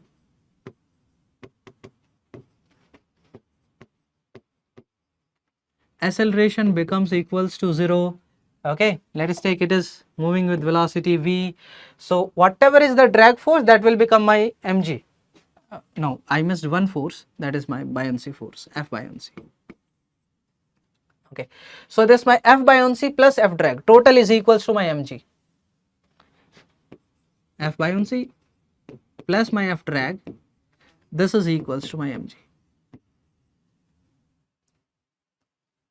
acceleration becomes equals to 0. Okay, let us take it is moving with velocity v. So whatever is the drag force, that will become my mg. No, I missed one force, that is my buoyancy force, F buoyancy. Okay, so this my F buoyancy plus F drag total is equals to my mg. F buoyancy plus my F drag, this is equals to my mg.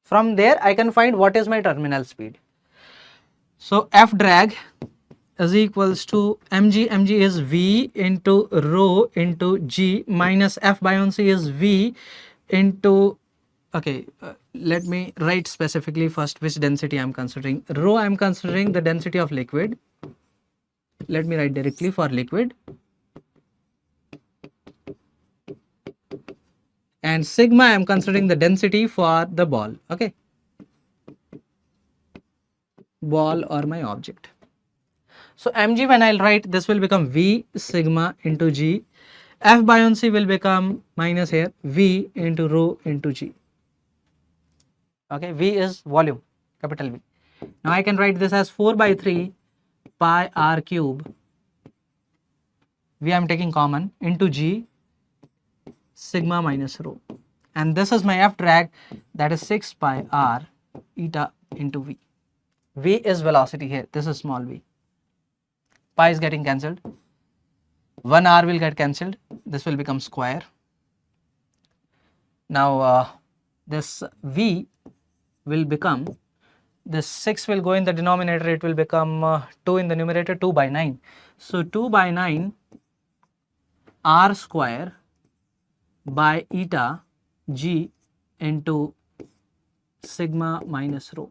From there I can find what is my terminal speed. So F drag is equals to mg, mg is v into rho into g minus F buoyancy is v into, okay, let me write specifically first which density I am considering. Rho I am considering the density of liquid. Let me write directly for liquid. And sigma I am considering the density for the ball, okay, ball or my object. So mg when I'll write, this will become v sigma into g. F buoyancy will become minus here v into rho into g. Okay, v is volume, capital V. Now I can write this as 4 by 3 pi r cube, v I am taking common, into g sigma minus rho, and this is my F drag, that is 6 pi r eta into v. V is velocity here, this is small v. Pi is getting cancelled, 1 r will get cancelled, this will become square. Now this v will become, this 6 will go in the denominator, it will become 2 in the numerator, 2 by 9. So 2 by 9 r square by eta g into sigma minus rho.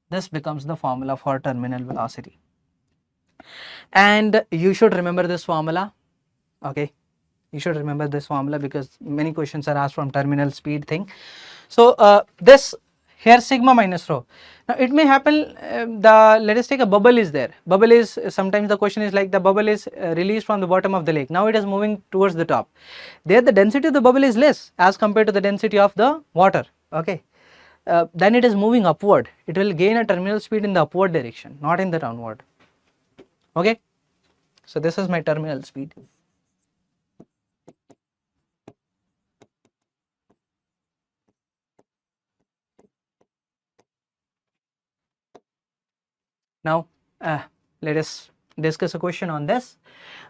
This becomes the formula for terminal velocity. And you should remember this formula, okay? You should remember this formula because many questions are asked from terminal speed thing. So, this here sigma minus rho. Now, it may happen let us take a bubble is there. Bubble is sometimes the question is like the bubble is released from the bottom of the lake. Now, it is moving towards the top. There the density of the bubble is less as compared to the density of the water, okay. Then it is moving upward. It will gain a terminal speed in the upward direction, not in the downward, okay. So, this is my terminal speed. Now, let us discuss a question on this.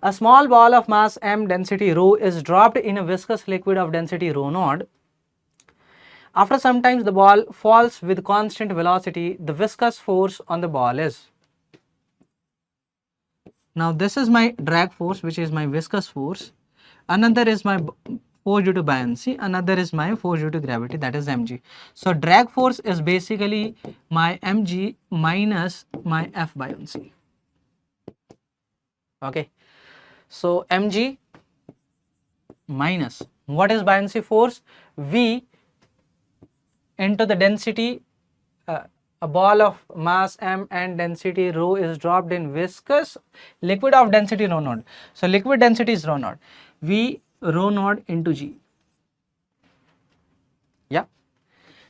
A small ball of mass m density rho is dropped in a viscous liquid of density rho naught. After some time the ball falls with constant velocity. The viscous force on the ball is. Now, this is my drag force, which is my viscous force. Another is my force due to buoyancy. Another is my force due to gravity, that is mg. So, drag force is basically my mg minus my F buoyancy. Okay. So, mg minus what is buoyancy force? V into the density, a ball of mass m and density rho is dropped in viscous liquid of density rho naught. So, liquid density is rho naught, V rho naught into G. Yeah.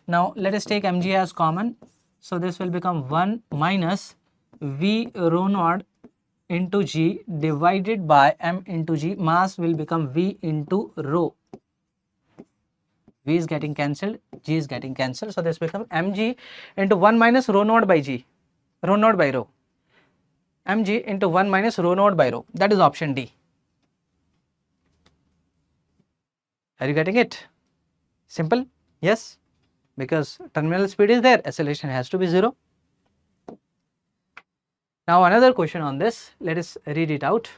Now, let us take mg as common. So, this will become 1 minus V rho naught into G divided by m into G. Mass will become V into rho. V is getting cancelled, G is getting cancelled. So, this becomes mg into 1 minus rho naught by G, rho naught by rho, mg into 1 minus rho naught by rho, that is option D. Are you getting it? Simple? Yes, because terminal speed is there, acceleration has to be 0. Now, another question on this, let us read it out.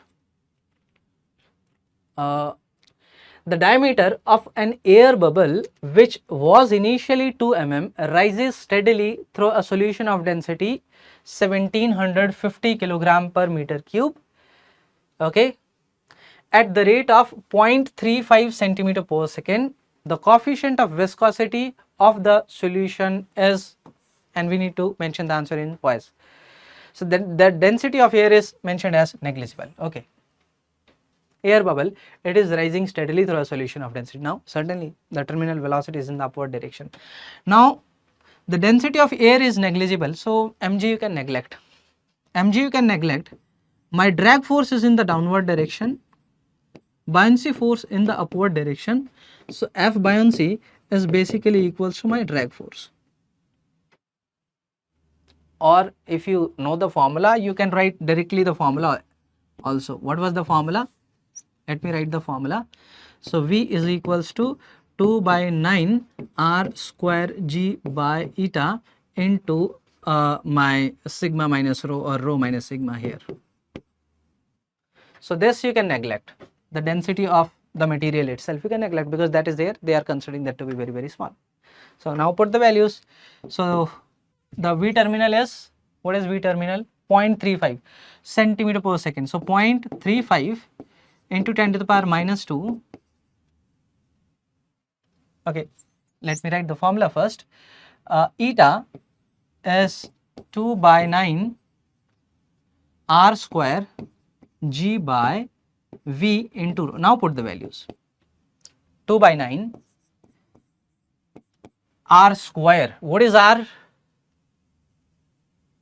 The diameter of an air bubble which was initially 2 mm rises steadily through a solution of density 1750 kilogram per meter cube, okay, at the rate of 0.35 centimeter per second. The coefficient of viscosity of the solution is, and we need to mention the answer in voice. So, then the density of air is mentioned as negligible, okay. Air bubble, it is rising steadily through a solution of density. Now, certainly the terminal velocity is in the upward direction. Now, the density of air is negligible. So, mg you can neglect. Mg you can neglect. My drag force is in the downward direction. Buoyancy force in the upward direction. So, F buoyancy is basically equals to my drag force. Or if you know the formula, you can write directly the formula also. What was the formula? Let me write the formula. So, V is equals to 2 by 9 R square G by eta into my sigma minus rho or rho minus sigma here. So, this you can neglect. The density of the material itself you can neglect because that is there, they are considering that to be very, very small. So, now put the values. So, the V terminal is, what is V terminal? 0.35 centimeter per second. So, 0.35 into 10 to the power minus 2. Okay, let me write the formula first. Eta is 2 by 9 R square G by V into rho. Now put the values. 2 by 9 R square. What is R?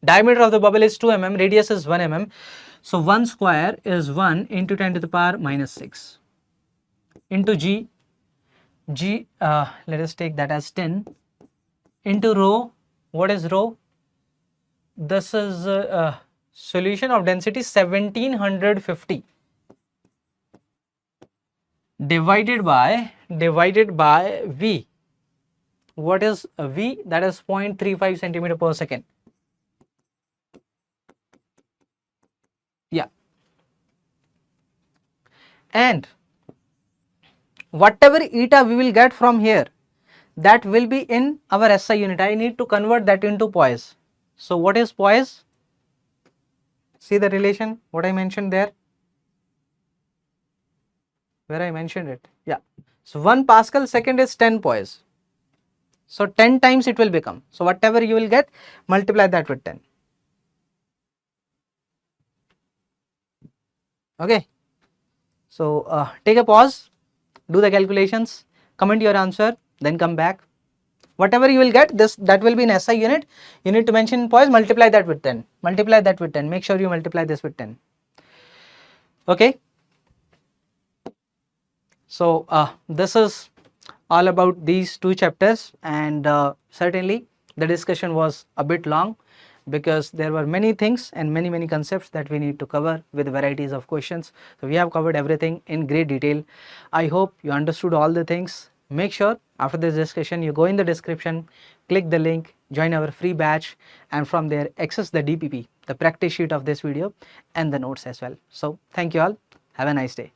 Diameter of the bubble is 2 mm, radius is 1 mm. So, 1 square is 1 into 10 to the power minus 6 into G. G, let us take that as 10 into rho. What is rho? This is solution of density 1750 divided by V. What is V? That is 0.35 centimeter per second. Yeah. And whatever eta we will get from here, that will be in our SI unit. I need to convert that into poise. So what is poise? See the relation what I mentioned there, where I mentioned it. Yeah. So 1 Pascal second is 10 poise. So 10 times it will become. So whatever you will get, multiply that with 10. Okay. So take a pause, do the calculations, comment your answer, then come back. Whatever you will get, that will be in SI unit. You need to mention in poise, multiply that with 10. Multiply that with 10. Make sure you multiply this with 10. Okay. So this is all about these two chapters, and certainly the discussion was a bit long because there were many things and many concepts that we need to cover with varieties of questions. So we have covered everything in great detail. I hope you understood all the things. Make sure after this discussion you go in the description, click the link, join our free batch, and from there access the DPP, the practice sheet of this video, and the notes as well. So thank you all. Have a nice day.